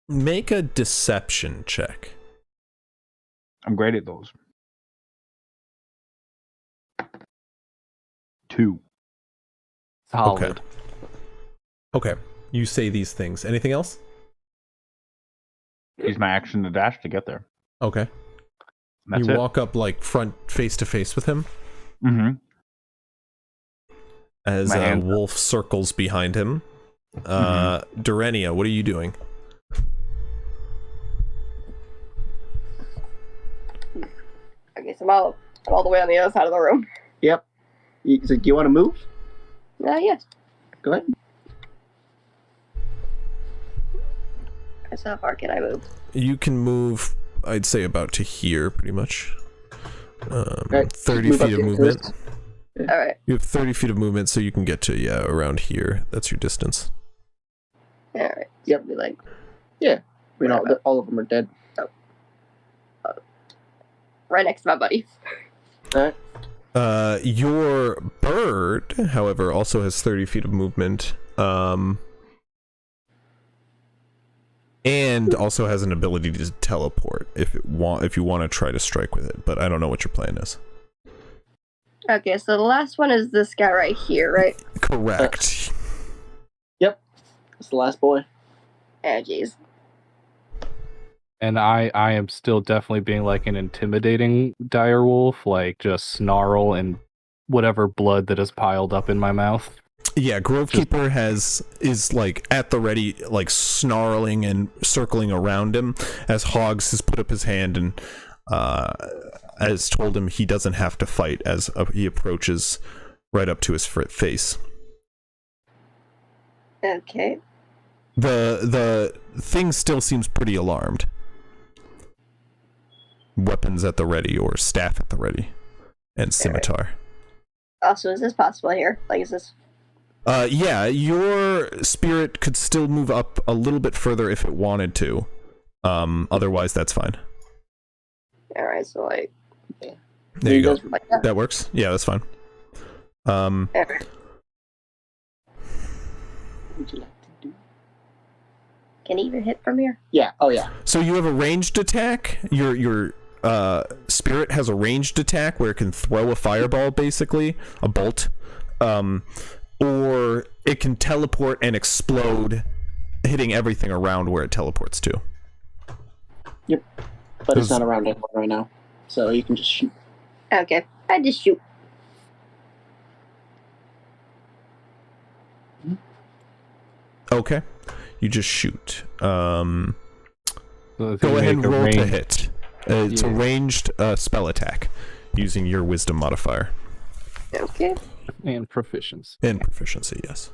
Make a deception check. I'm great at those. 2. Solid. Okay. You say these things. Anything else? Use my action to dash to get there. Okay. That's you it. walk up front face to face with him. Mm-hmm. As wolf circles behind him. Durenia, what are you doing? Okay, so I'm all the way on the other side of the room. Yep. He's like, do you want to move? Yes. Go ahead. So how far can I move? You can move, I'd say, about to here, pretty much. Right, 30 feet of movement. Yeah. All right. You have 30 feet of movement, so you can get to, around here. That's your distance. All right. Yep. Be like, All of them are dead. right next to my buddies. Your bird, however, also has 30 feet of movement, and also has an ability to teleport if you want to try to strike with it. But I don't know what your plan is. Okay, so the last one is this guy right here, right? Correct. Yep. That's the last boy. Oh, jeez. And I am still definitely being like an intimidating direwolf, like just snarl and whatever blood that is piled up in my mouth. Yeah, Grovekeeper is like at the ready, like snarling and circling around him as Hogs has put up his hand and has told him he doesn't have to fight as he approaches right up to his face. Okay. The thing still seems pretty alarmed. Weapons at the ready, or staff at the ready, and scimitar. Also, is this possible here? Like, is this... Yeah, your spirit could still move up a little bit further if it wanted to. Otherwise, that's fine. Alright, so like... There you go. Like that. That works? Yeah, that's fine. Alright. Would you like to do? Can he even hit from here? Yeah. Oh, yeah. So you have a ranged attack. Your spirit has a ranged attack where it can throw a fireball, basically a bolt, or it can teleport and explode, hitting everything around where it teleports to. Yep. But it's not around anyone right now, so you can just shoot. Okay, I just shoot. Okay, you just shoot. So if Go you ahead make and a roll to range- hit. It's a ranged spell attack using your wisdom modifier. Okay. and proficiency. And proficiency, yes.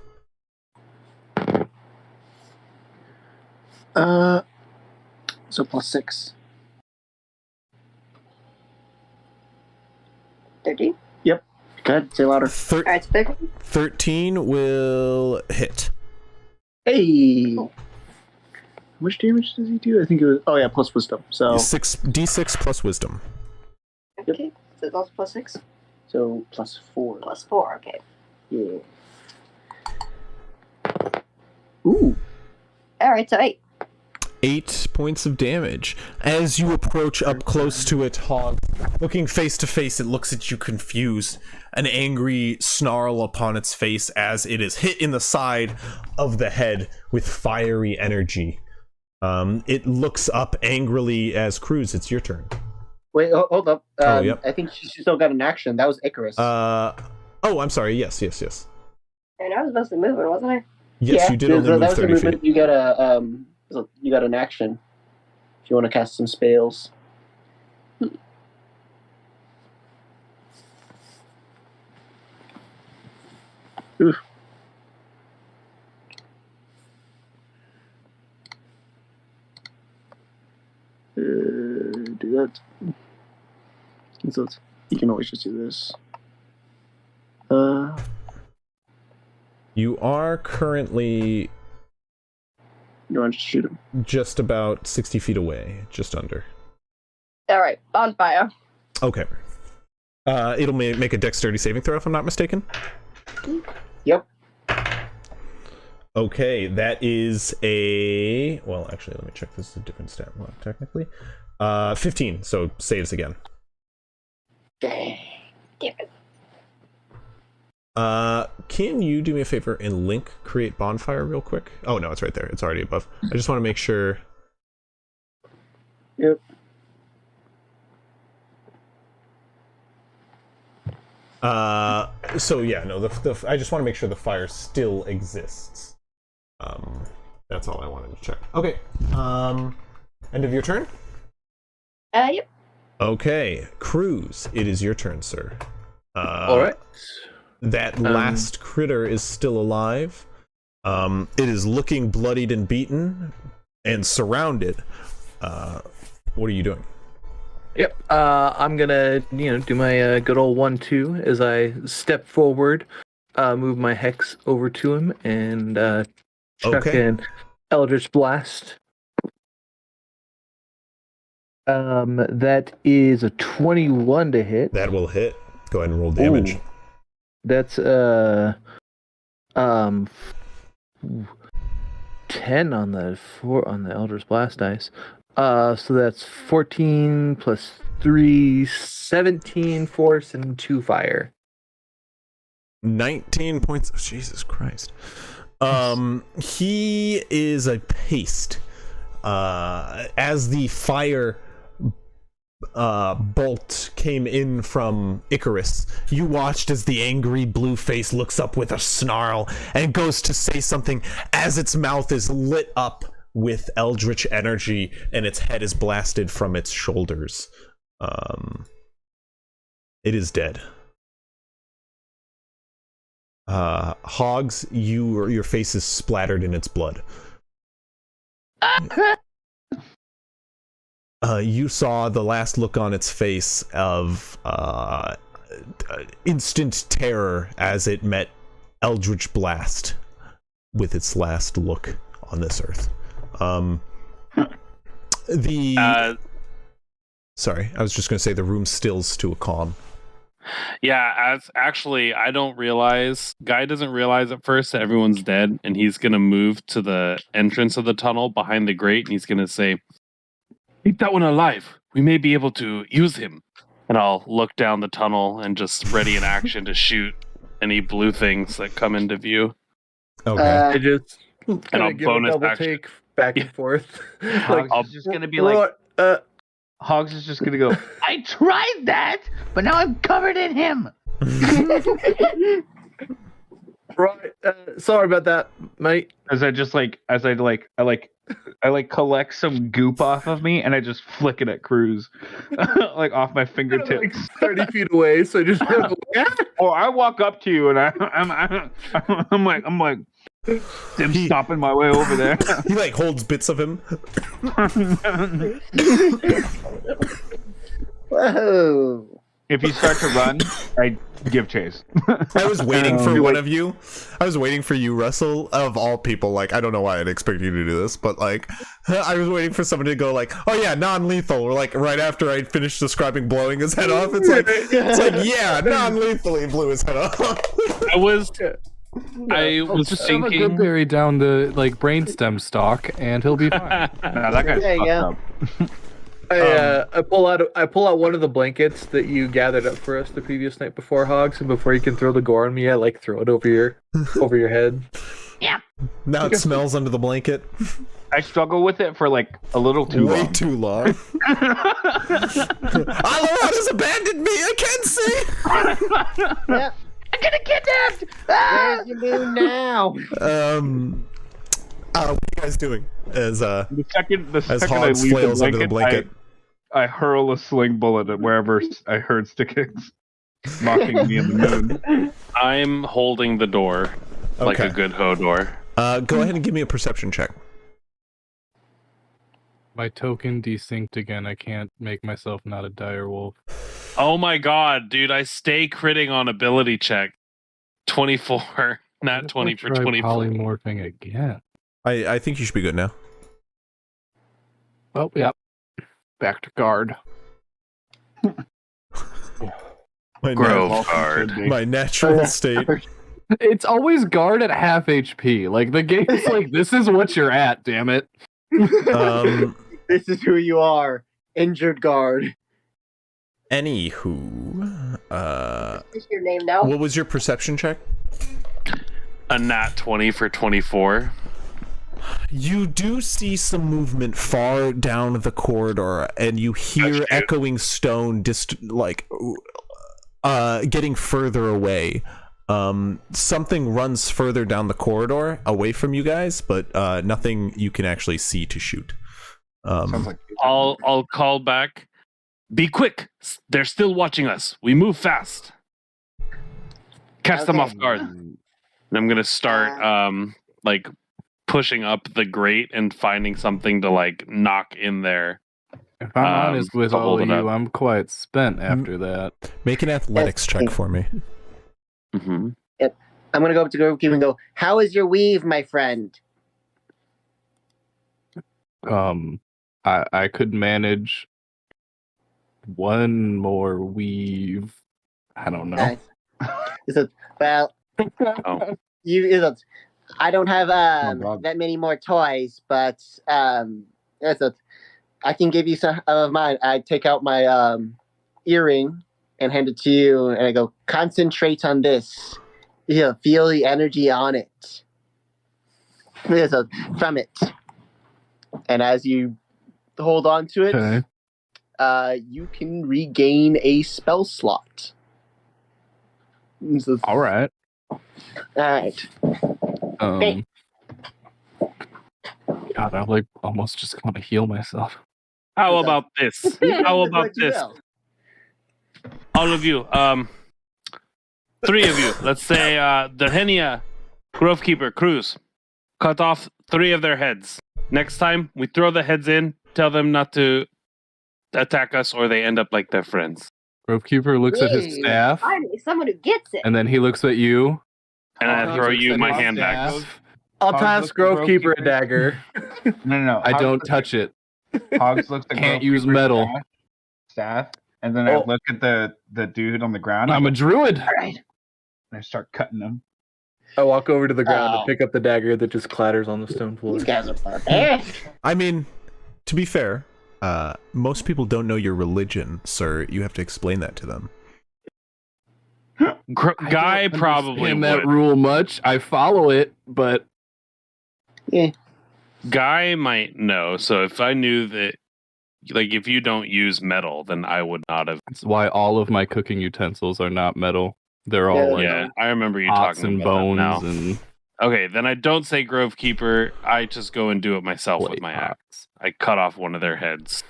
So +6. 13? Yep. Go ahead, say louder. Alright, so 13. 13 will hit. Hey! How much damage does he do? I think it was... Oh, yeah, plus wisdom. So... D6 plus wisdom. Okay, so it's also +6? So +4. +4, okay. Yeah. Ooh. Alright, so 8. 8 points of damage. As you approach up close to it, Hog, looking face to face, it looks at you confused. An angry snarl upon its face as it is hit in the side of the head with fiery energy. It looks up angrily as Cruz, it's your turn. Wait, hold up. Yep. I think she still got an action. That was Icarus. Oh, I'm sorry. Yes. And I was supposed to move it, wasn't I? Yes, you did only that move was 30 a feet. movement. You got you got an action. If you want to cast some spells. Oof. Do that. So you can always just do this. You are currently You want to shoot him? just about 60 feet away, just under. Alright, bonfire. Okay. It'll make a dexterity saving throw if I'm not mistaken. Yep. Okay, that is a... Well, actually, let me check. This is a different stat block, technically. 15, so saves again. Damn it. Can you do me a favor and link create bonfire real quick? Oh, no, it's right there. It's already above. I just want to make sure... Yep. So yeah, no, I just want to make sure the fire still exists. That's all I wanted to check. Okay. End of your turn? Yep. Okay, Cruz, it is your turn, sir. All right. That last critter is still alive. It is looking bloodied and beaten and surrounded. What are you doing? Yep. I'm gonna, do my good old 1-2 as I step forward, move my hex over to him, and chuck Okay. an Eldritch Blast. That is a 21 to hit. That will hit. Go ahead and roll damage. Ooh. That's 10 on the Elder's Blast dice. So that's 14 plus 3, 17 force and 2 fire. 19 points. Oh, Jesus Christ. He is a paste. As the fire bolt came in from Icarus, you watched as the angry blue face looks up with a snarl and goes to say something as its mouth is lit up with eldritch energy and its head is blasted from its shoulders. It is dead. Hogs, your face is splattered in its blood. You saw the last look on its face of instant terror as it met Eldritch Blast with its last look on this earth. Sorry, I was just going to say the room stills to a calm. Yeah, I don't realize. Guy doesn't realize at first that everyone's dead, and he's gonna move to the entrance of the tunnel behind the grate, and he's gonna say, "Keep that one alive. We may be able to use him." And I'll look down the tunnel and just ready in action to shoot any blue things that come into view. Okay. I just And I'll give bonus a double action. take back and forth. Hogs is just gonna be like, Hogs is just gonna go. I tried that, but now I'm covered in him. Right. Sorry about that, mate. As I collect some goop off of me and I just flick it at Cruz, like off my fingertips, Like 30 feet away. So just or I walk up to you and I'm like I'm stopping my way over there. He like holds bits of him. Whoa. If you start to run, I give chase. I was waiting for one of you. I was waiting for you, Russell, of all people. Like, I don't know why I'd expect you to do this, but like, I was waiting for somebody to go like, "Oh yeah, non-lethal," or like right after I finished describing blowing his head off. It's like, yeah, non-lethally blew his head off. I was Just shove a thinking. goodberry down the brainstem stalk, and he'll be fine. Nah, that guy's There you fucked go. up. I pull out one of the blankets that you gathered up for us the previous night before, Hogs, and before you can throw the gore on me, I like throw it over your head. Yeah. Now it smells under the blanket. I struggle with it for like a little too Way long. too long. Alaron has abandoned me. I can't see. Yep. I'm gonna kidnapped. Ah! Where's your moon now? What are you guys doing? As The second I Hogs leave flails under the blanket. I hurl a sling bullet at wherever I heard sticks, mocking me in the moon. I'm holding the door like Okay. a good Hodor. Go ahead and give me a perception check. My token desynced again. I can't make myself not a dire wolf. Oh my god, dude! I stay critting on ability check. 24, not 20 for Try 24. polymorphing again. I think you should be good now. Oh, yep. Back to guard. My Grove guard. my natural state. It's always guard at half HP. Like, the game's like, this is what you're at, damn it. This is who you are. Injured guard. Anywho, Is your name now? what was your perception check? A nat 20 for 24. You do see some movement far down the corridor, and you hear echoing stone getting further away. Something runs further down the corridor away from you guys, but nothing you can actually see to shoot. Sounds like I'll call back. Be quick! They're still watching us. We move fast. Catch them Okay. off guard. And I'm gonna start like pushing up the grate and finding something to like knock in there. If I'm honest with to all hold of it you, up. I'm quite spent after that. Make an athletics check for me. Mm-hmm. I'm gonna go up to Grovekeeper and go, "How is your weave, my friend?" I could manage one more weave. I don't know. Nice. He says, well, Oh. I don't have God. that many more toys, but I can give you some of mine. I take out my earring and hand it to you, and I go, concentrate on this. Feel the energy on it. From it. And as you hold on to it, Okay. you can regain a spell slot. All right. All right. God, I like almost just want to heal myself. How about this? How about What you this? will. All of you. 3 of you. Let's say Derhenia, Grovekeeper, Cruz. Cut off 3 of their heads. Next time, we throw the heads in, tell them not to attack us or they end up like their friends. Grovekeeper looks at his Yay. staff, Finally, someone who gets it. and then he looks at you. And I Hog throw looks you at my his hand back. staff. I'll Hogs toss looks at Grovekeeper a Grovekeeper. dagger. No. I Hogs don't looks touch it. at- Hogs looks at Can't use Grovekeeper's metal. staff, and then I Oh. look at the dude on the ground. I'm a druid. All right. And I start cutting them. I walk over to the ground Oh. and pick up the dagger that just clatters on the stone floor. These guys are barbaric. I mean, to be fair, most people don't know your religion, sir. You have to explain that to them. Guy probably understand that would. rule much. I follow it, but Guy might know. So if I knew that, like, if you don't use metal, then I would not have. that's why all of my cooking utensils are not metal. They're all like Yeah, I remember you pots talking and about bones that now. and Okay, then I don't say Grovekeeper. I just go and do it myself with plate my pots. axe. I cut off one of their heads.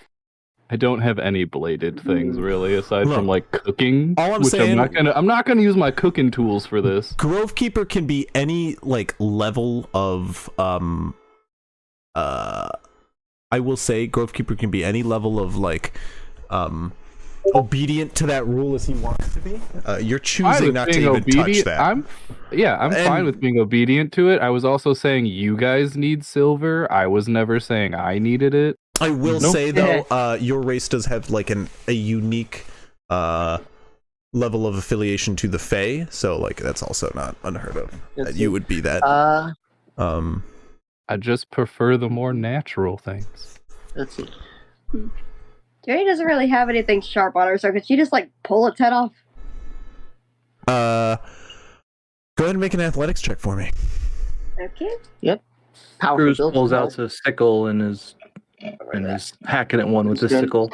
I don't have any bladed things really, aside Look, from like cooking. all I'm which saying- I'm not gonna use my cooking tools for this. Grovekeeper can be any like level of I will say Grovekeeper can be any level of like obedient to that rule as he wants to be. You're Fine choosing with not to being even touch obedient. that. I'm And- fine with being obedient to it. I was also saying you guys need silver. I was never saying I needed it. I will Nope. say though, your race does have like a unique level of affiliation to the Fae, so like that's also not unheard of. That you would be that. I just prefer the more natural things. Let's see. Jenny doesn't really have anything sharp on her, so could she just like pull its head off? Go ahead and make an athletics check for me. Okay. Powerful Cruz build. pulls out a sickle and is hacking at one with the sickle.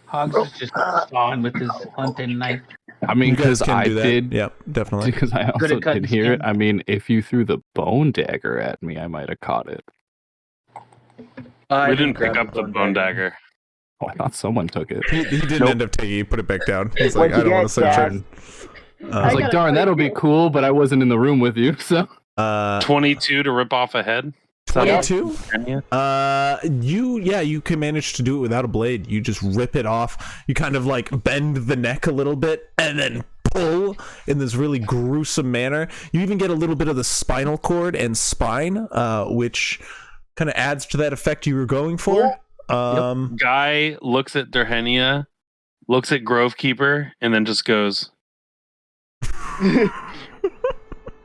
Hogs is just sawing with his hunting knife. I mean, You guys because can I do that. did. Yep, definitely. Because I Good also at cutting did hear it. skin. I mean, if you threw the bone dagger at me, I might have caught it. We didn't pick up the bone dagger. Oh, I thought someone took it. He didn't end up taking it. He put it back down. He's like, What'd you I don't want get, to search Dad? it. I was like, darn, that'll be cool, but I wasn't in the room with you, so. 22 to rip off a head. 22? Yeah. You can manage to do it without a blade. You just rip it off. You kind of like bend the neck a little bit and then pull in this really gruesome manner. You even get a little bit of the spinal cord and spine, which kind of adds to that effect you were going for. Guy looks at Derhenia, looks at Grovekeeper, and then just goes,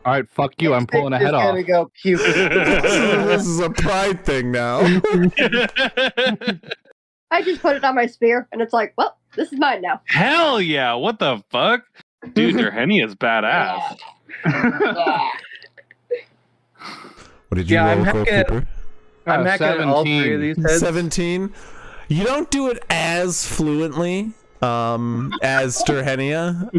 All right, fuck you, I'm pulling a head off. Gonna go puke. This is a pride thing now. I just put it on my spear, and it's like, well, this is mine now. Hell yeah, what the fuck? Dude, Derhenia is badass. What did you Yeah, roll, I'm hacking at- Grovekeeper? I'm hacking at all 3 of these heads. 17. You don't do it as fluently as Derhenia.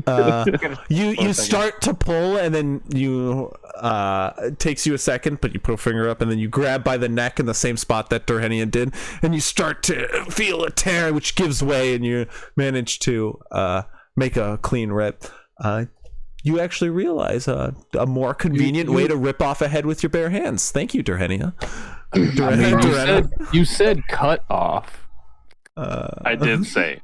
You start to pull and then you it takes you a second, but you put a finger up and then you grab by the neck in the same spot that Derhenia did, and you start to feel a tear which gives way and you manage to make a clean rip. You actually realize a more convenient way to rip off a head with your bare hands. Thank you, Derhenia. I mean, you said cut off. I did say.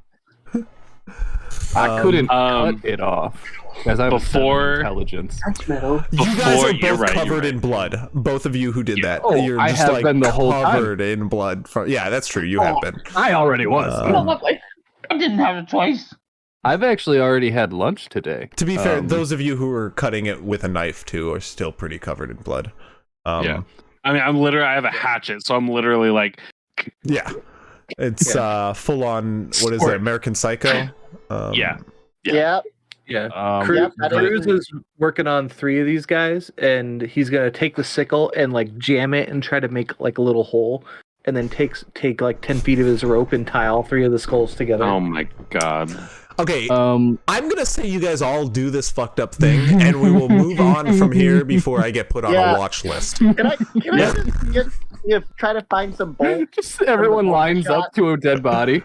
I couldn't cut it off. Guys, I have Before- a 7 intelligence. You guys Before- are you're both right, you're covered right. in blood. Both of you who did that. Oh, You're I just have like been the whole time. covered in blood. Yeah, that's true. You have been. I already was. I didn't have a choice. I've actually already had lunch today. To be fair, those of you who are cutting it with a knife too are still pretty covered in blood. Yeah. I mean, I have a hatchet, so I'm literally like, Yeah. It's full on, what is it, American Psycho? yeah. Yep. Yeah. Yep, that Cruz is- is working on 3 of these guys, and he's gonna take the sickle and like jam it and try to make like a little hole, and then take like 10 feet of his rope and tie all 3 of the skulls together. Oh my god. Okay, Um, I'm gonna say you guys all do this fucked up thing, and we will move on from here before I get put on Yeah. a watch list. Can I just try to find some bolts? just everyone lines up to a dead body.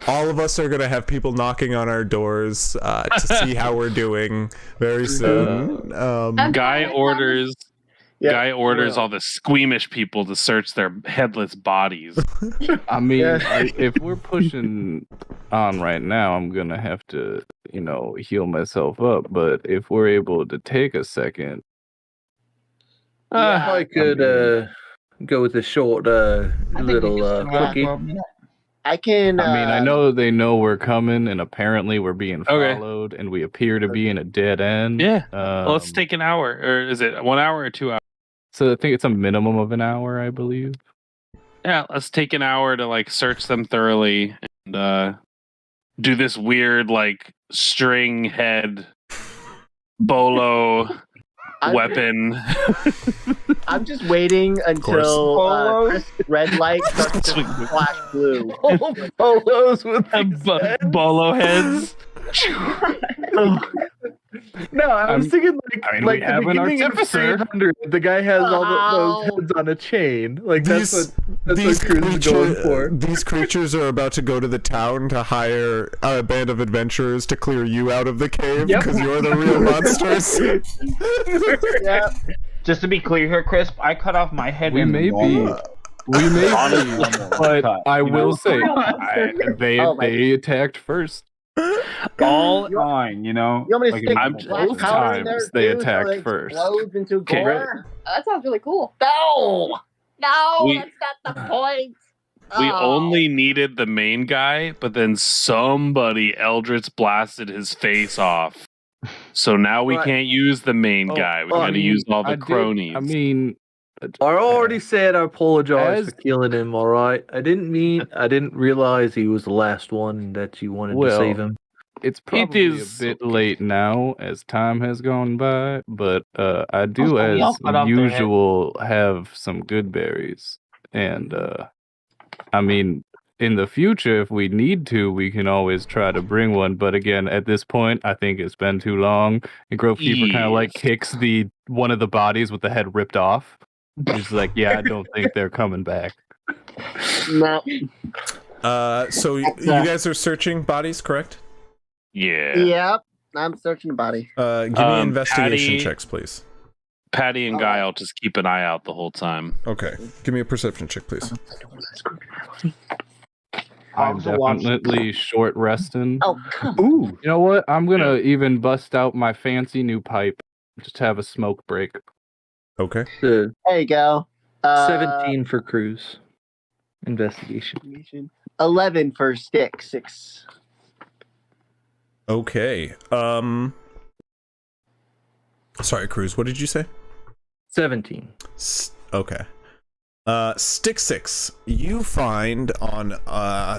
All of us are gonna have people knocking on our doors to see how we're doing very soon. Guy orders Yeah. all the squeamish people to search their headless bodies. I mean, Yeah. if we're pushing on right now, I'm gonna have to, heal myself up. But if we're able to take a second, I could go with a short little quickie. I can. I mean, I know they know we're coming, and apparently we're being Okay. followed, and we appear to be in a dead end. Yeah. Well, let's take an hour, or is it 1 hour or 2 hours? So I think it's a minimum of an hour, I believe. Yeah, let's take an hour to like search them thoroughly and do this weird like string head bolo weapon. I'm just waiting until Chris red light starts to flash blue. Polos with Bolo heads. No, I was thinking we like the have an beginning of artificer. 300, the guy has all those heads on a chain. Like that's what Cruz is going for. These creatures are about to go to the town to hire a band of adventurers to clear you out of the cave because you're the real monsters. Yeah. Just to be clear here, Crisp, I cut off my head. We in may normal- be, but cut, I you will know? say they Oh, my- they attacked first. all fine, you know. You want me to Like, stick I'm- black both powder in there times they too, attacked so it first. explodes into Okay. gore? That sounds really cool. No, We- that's not the point. We Oh. only needed the main guy, but then somebody Eldritch blasted his face off. So now we Right. can't use the main Oh, guy. We well, got to use all the I did- cronies. I mean, I already said I apologize As- for killing him. All right, I didn't realize he was the last one that you wanted to Well, save him. it's probably is a bit late now as time has gone by, but I do, Also, we all as cut off their head. usual, have some good berries. And, I mean, in the future, if we need to, we can always try to bring one. But again, at this point, I think it's been too long. And Grovekeeper kind of like Yes. kicks one of the bodies with the head ripped off. He's like, yeah, I don't think they're coming back. No. So you guys are searching bodies, correct? Yeah. Yep. I'm searching the body. Give me investigation Patty- checks, please. Patty and Guy, I'll just keep an eye out the whole time. Okay. Give me a perception check, please. I'm Also watch- definitely short resting. Oh, come Ooh, You know what? I'm gonna even bust out my fancy new pipe. Just have a smoke break. Okay. The There you go. 17 for Cruz. Investigation. 11 for stick. 6. Okay. Sorry, Cruz. What did you say? 17. Okay. Stick 6. You find on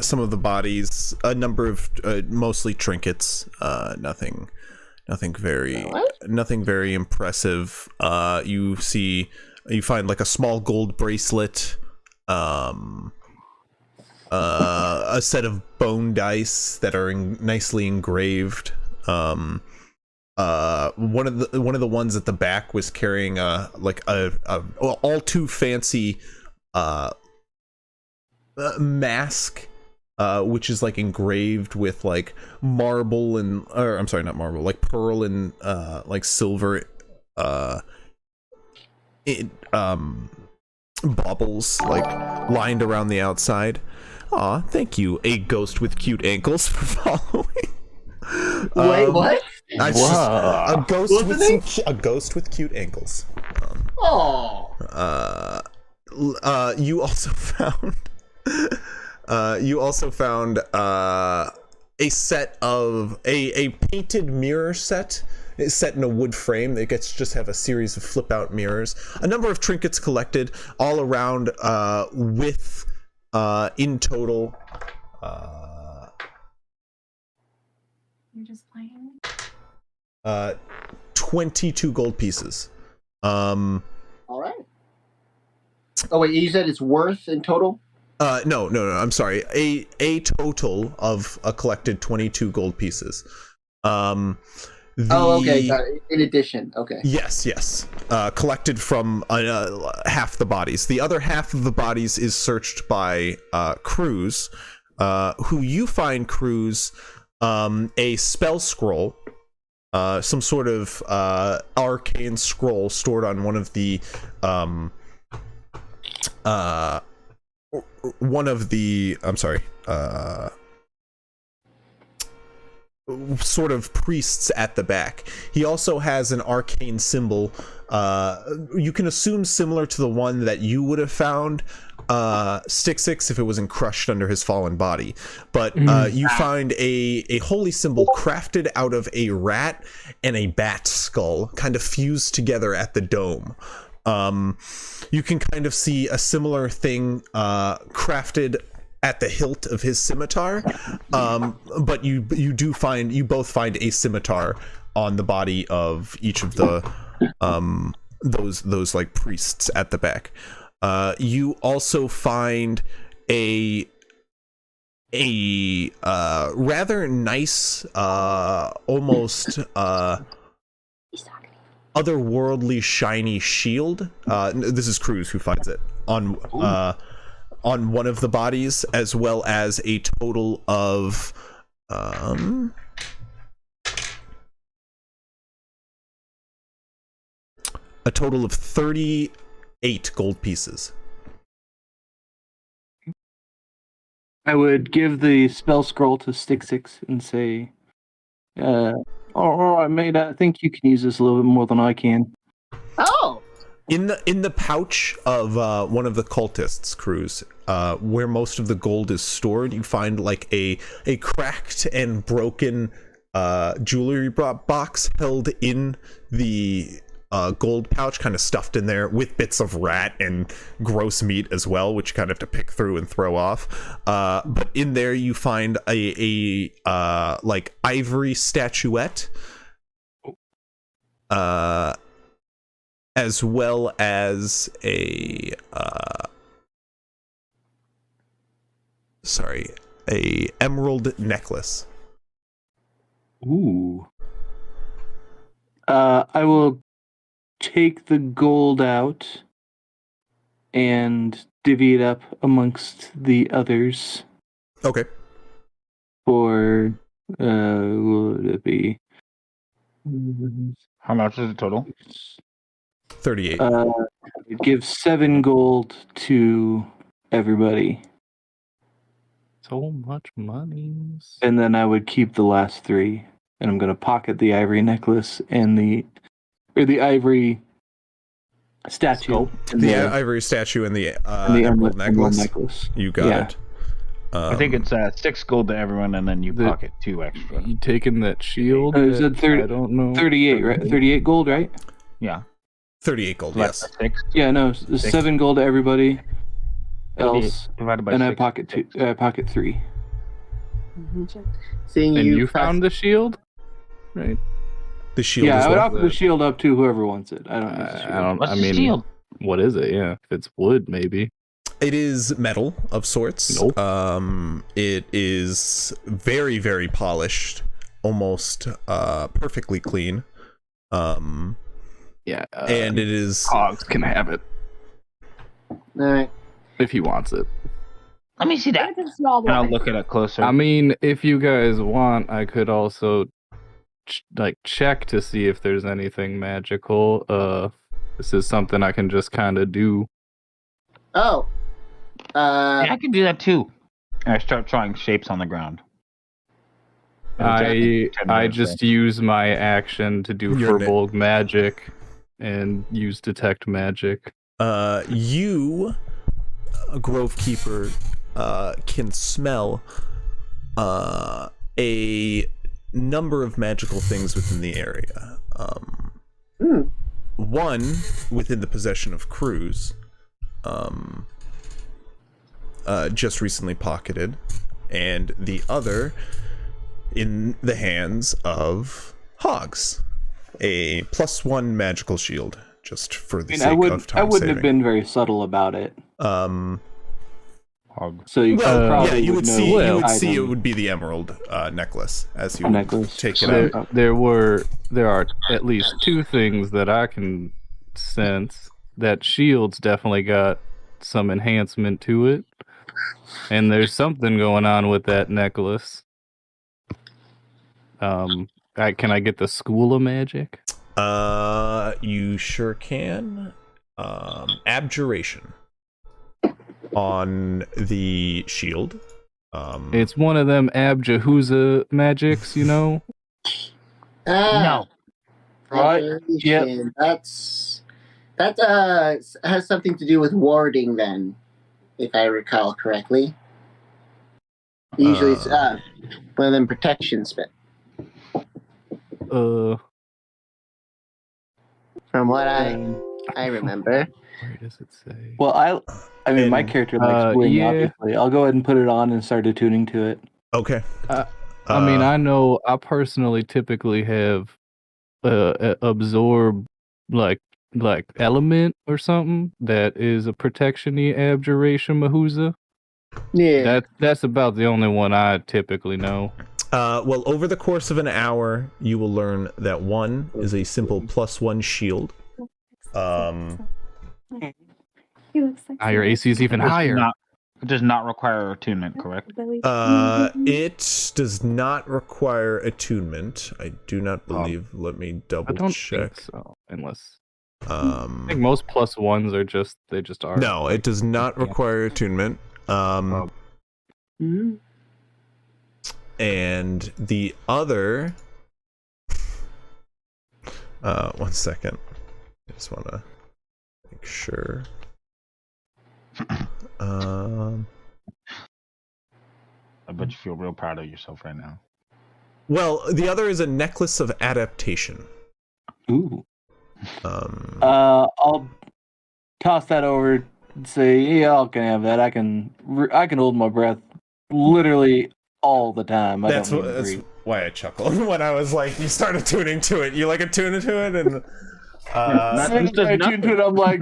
some of the bodies a number of mostly trinkets. Nothing very impressive. You find like a small gold bracelet, a set of bone dice that are nicely engraved. One of the ones at the back was carrying a all too fancy mask, which is like engraved with like marble and, or I'm sorry, not marble, like pearl and like silver baubles like lined around the outside. Aw, thank you, a ghost with cute ankles, for following. Wait, what? A ghost What's with the a ghost with cute ankles. Oh. You also found. You also found a set of a painted mirror set. It's set in a wood frame that gets just have a series of flip out mirrors. A number of trinkets collected all around with in total. You're just playing. 22 gold pieces. All right. Oh wait, you said it's worth in total? No. I'm sorry. A total of a collected 22 gold pieces. Okay. Got it. In addition, okay. Yes. Collected from half the bodies. The other half of the bodies is searched by Cruz, who you find, Cruz, a spell scroll, some sort of arcane scroll stored on one of the sort of priests at the back. He also has an arcane symbol, you can assume similar to the one that you would have found Stick-Six if it wasn't crushed under his fallen body. But you find a holy symbol crafted out of a rat and a bat skull, kind of fused together at the dome. You can kind of see a similar thing crafted at the hilt of his scimitar, but you both find a scimitar on the body of each of the those like priests at the back. You also find a rather nice, almost otherworldly shiny shield. This is Cruz who finds it on one of the bodies, as well as a total of a total of 38 gold pieces. I would give the spell scroll to Stick-Six and say, all right, mate, I think you can use this a little bit more than I can. Oh! In the pouch of one of the cultists, Cruz, where most of the gold is stored, you find like a cracked and broken jewelry box held in the gold pouch, kind of stuffed in there with bits of rat and gross meat as well, which you kind of have to pick through and throw off. But in there you find a like ivory statuette, as well as a emerald necklace. Ooh. I will take the gold out and divvy it up amongst the others. Okay. For what would it be? How much is the total? 38. Give 7 gold to everybody. So much money. And then I would keep the last 3. And I'm gonna pocket the ivory necklace and the ivory statue. The ivory statue and the emerald necklace. You got it. I think it's 6 gold to everyone, and then you pocket 2 extra. You taking that shield? You said 30, I don't know. 38, right? 38 gold, right? Yeah. 38 gold, So yes. 6. Yeah, no, 7 gold to everybody else, divided by and 6. I pocket 3. Seeing And you found the shield, right? The shield. Yeah, as I would well. offer the shield up to whoever wants it. I don't know. I don't. What's I the mean, shield? what is it? Yeah, if it's wood, maybe. It is metal of sorts. Nope. It is very, very polished, almost perfectly clean. Yeah, and it is. Hogs can have it All right. if he wants it. Let me see that. It's a small I'll one. look at it closer. I mean, if you guys want, I could also check to see if there's anything magical. This is something I can just kind of do. Oh. Yeah, I can do that too. And I start drawing shapes on the ground. I just use my action to do Firbolg magic and use detect magic. You, a Grove Keeper, can smell a number of magical things within the area. One within the possession of Cruz, just recently pocketed, and the other in the hands of Hogs, a +1 magical shield, just for the sake of time I wouldn't saving. have been very subtle about it. So you probably you would see. know You would see item. it would be the emerald necklace as you Necklace. take it out. There are at least two things that I can sense. That shield's definitely got some enhancement to it, and there's something going on with that necklace. Can I get the School of Magic? You sure can. Abjuration on the shield. It's one of them Abjahuza magics, you know? No. Right. Yep. That has something to do with warding then, if I recall correctly. Usually it's one of them protection spells. From what I remember. Where does it say? Well, I mean, my character likes bling, yeah. obviously. I'll go ahead and put it on and start attuning to it. Okay. I mean, I know I personally typically have absorb like element or something that is a protection-y abjuration mahuza. Yeah. That's about the only one I typically know. Well, over the course of an hour, you will learn that one is a simple +1 shield. He looks like Your AC is even higher. It does not require attunement, correct? It does not require attunement. I do not believe. Let me I double don't check. think so, unless I think most +1s are just are. No, it does not require attunement. And the other, one second. I just want to make sure. I bet you feel real proud of yourself right now. Well, the other is a necklace of adaptation. Ooh. I'll toss that over and say, yeah, I can have that. I can hold my breath literally all the time. That's why I chuckled when I was like, you started tuning to it. You like attuning to it, and as soon as I tune to it, I'm like,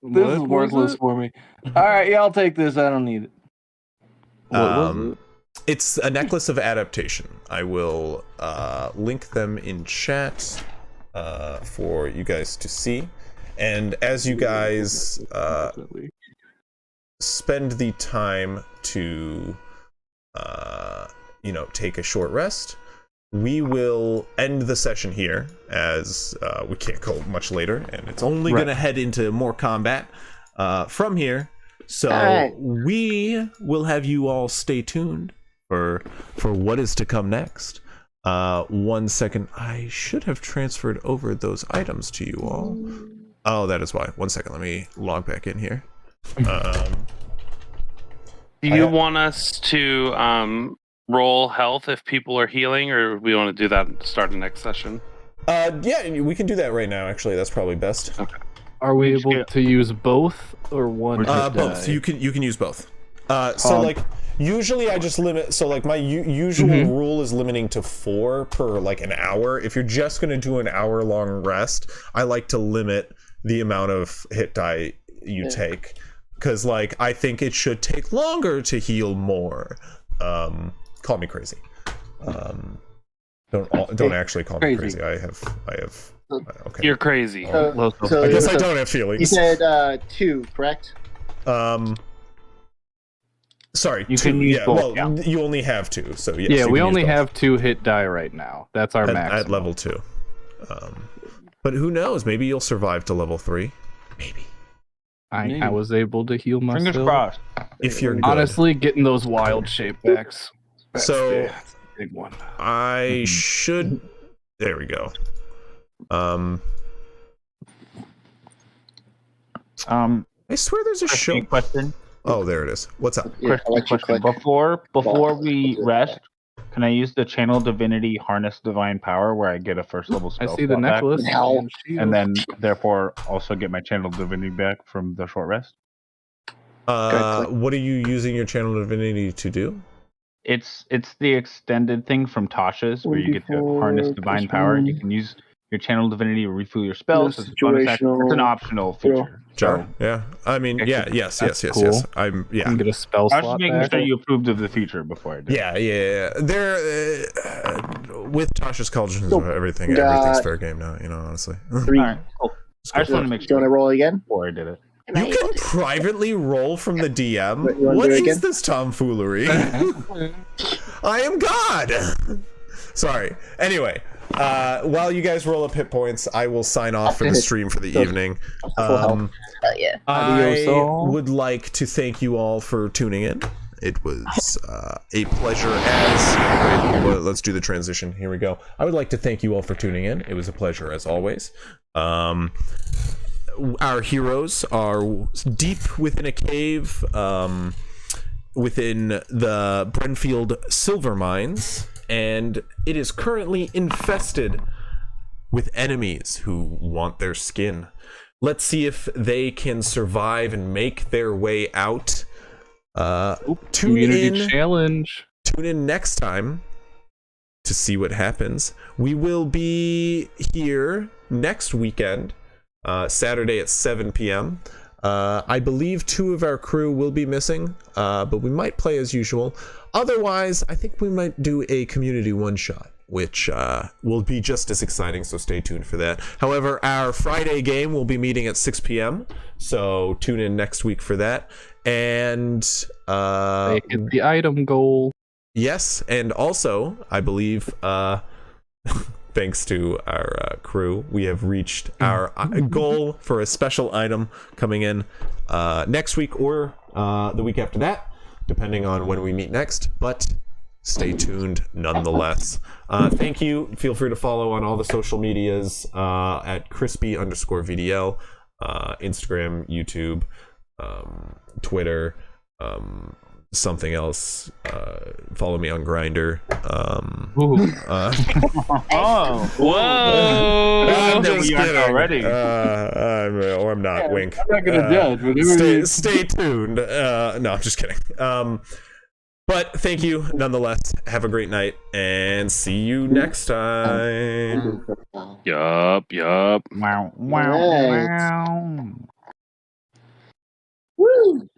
this is worthless for me. All right, yeah, I'll take this. I don't need it. It's a necklace of adaptation. I will link them in chat for you guys to see. And as you guys spend the time to, take a short rest, we will end the session here, as we can't go much later, and it's only going to head into more combat from here. So we will have you all stay tuned for what is to come next. 1 second. I should have transferred over those items to you all. Oh, that is why. 1 second. Let me log back in here. Do you want us to roll health if people are healing, or we want to do that to start the next session? Yeah, we can do that right now. Actually, that's probably best. Okay. Are we able to use both or one? Both. You can use both. Usually I just limit. So like my usual rule is limiting to 4 per like an hour. If you're just gonna do an hour-long rest, I like to limit the amount of hit die you take, because like I think it should take longer to heal more. Call me crazy. Don't actually call me crazy. I have. Okay. You're crazy. I guess I don't have feelings. You said 2, correct? Sorry, you 2. can use both. Well, you only have 2, so yes. Yeah, we only have 2 hit die right now. That's our max at level 2. But who knows? Maybe you'll survive to level 3. Maybe. I was able to heal myself. Fingers crossed. If you're good. Honestly, getting those wild shape backs. So big one. I should. There we go. I swear there's a show. Question. Oh, there it is. What's up? Yeah, I'll let you Question. click. Before we rest, can I use the Channel Divinity Harness Divine Power where I get a first level I spell see the slot back, necklace. Hell. and then therefore also get my Channel Divinity back from the short rest? What are you using your channel divinity to do? It's the extended thing from Tasha's where you get to harness divine power. You can use your Channel Divinity to refill your spells. It's a bonus action. It's an optional feature. Sure. Yeah. I mean, yeah. Yes. cool. I'm. Yeah. Can get a spell I was slot just making back. sure you approved of the feature before I did. Yeah. There, with Tasha's Cauldrons and everything, everything's fair game now. You know, honestly. 3. All right, cool. I just want to make Do you sure want to roll again? before I did it. Am I You able can to- privately roll from the DM. Wait, you wanna What do it is again? this tomfoolery? I am God. Sorry. Anyway, while you guys roll up hit points, I will sign off for the stream for the evening. Hell yeah. I would like to thank you all for tuning in. It was a pleasure as... Let's do the transition. Here we go. I would like to thank you all for tuning in. It was a pleasure as always. Our heroes are deep within a cave within the Brenfield silver mines, and it is currently infested with enemies who want their skin. Let's see if they can survive and make their way out. Community challenge. Tune in next time to see what happens. We will be here next weekend, Saturday at 7 p.m. I believe 2 of our crew will be missing, but we might play as usual. Otherwise, I think we might do a community one-shot, which will be just as exciting, so stay tuned for that. However, our Friday game will be meeting at 6 p.m., so tune in next week for that. And They hit the item goal. yes, and also, I believe, thanks to our crew, we have reached our goal for a special item coming in next week or the week after that, depending on when we meet next. But stay tuned nonetheless. Thank you. Feel free to follow on all the social medias at crispy_VDL, Instagram, YouTube, Twitter, something else. Follow me on Grindr. Oh, whoa! I'm No, just we aren't kidding. already. Or I'm not. Wink. I'm not gonna judge. But Stay tuned. No, I'm just kidding. But thank you nonetheless. Have a great night and see you next time. Yup. Wow, wow, Right. wow. Woo!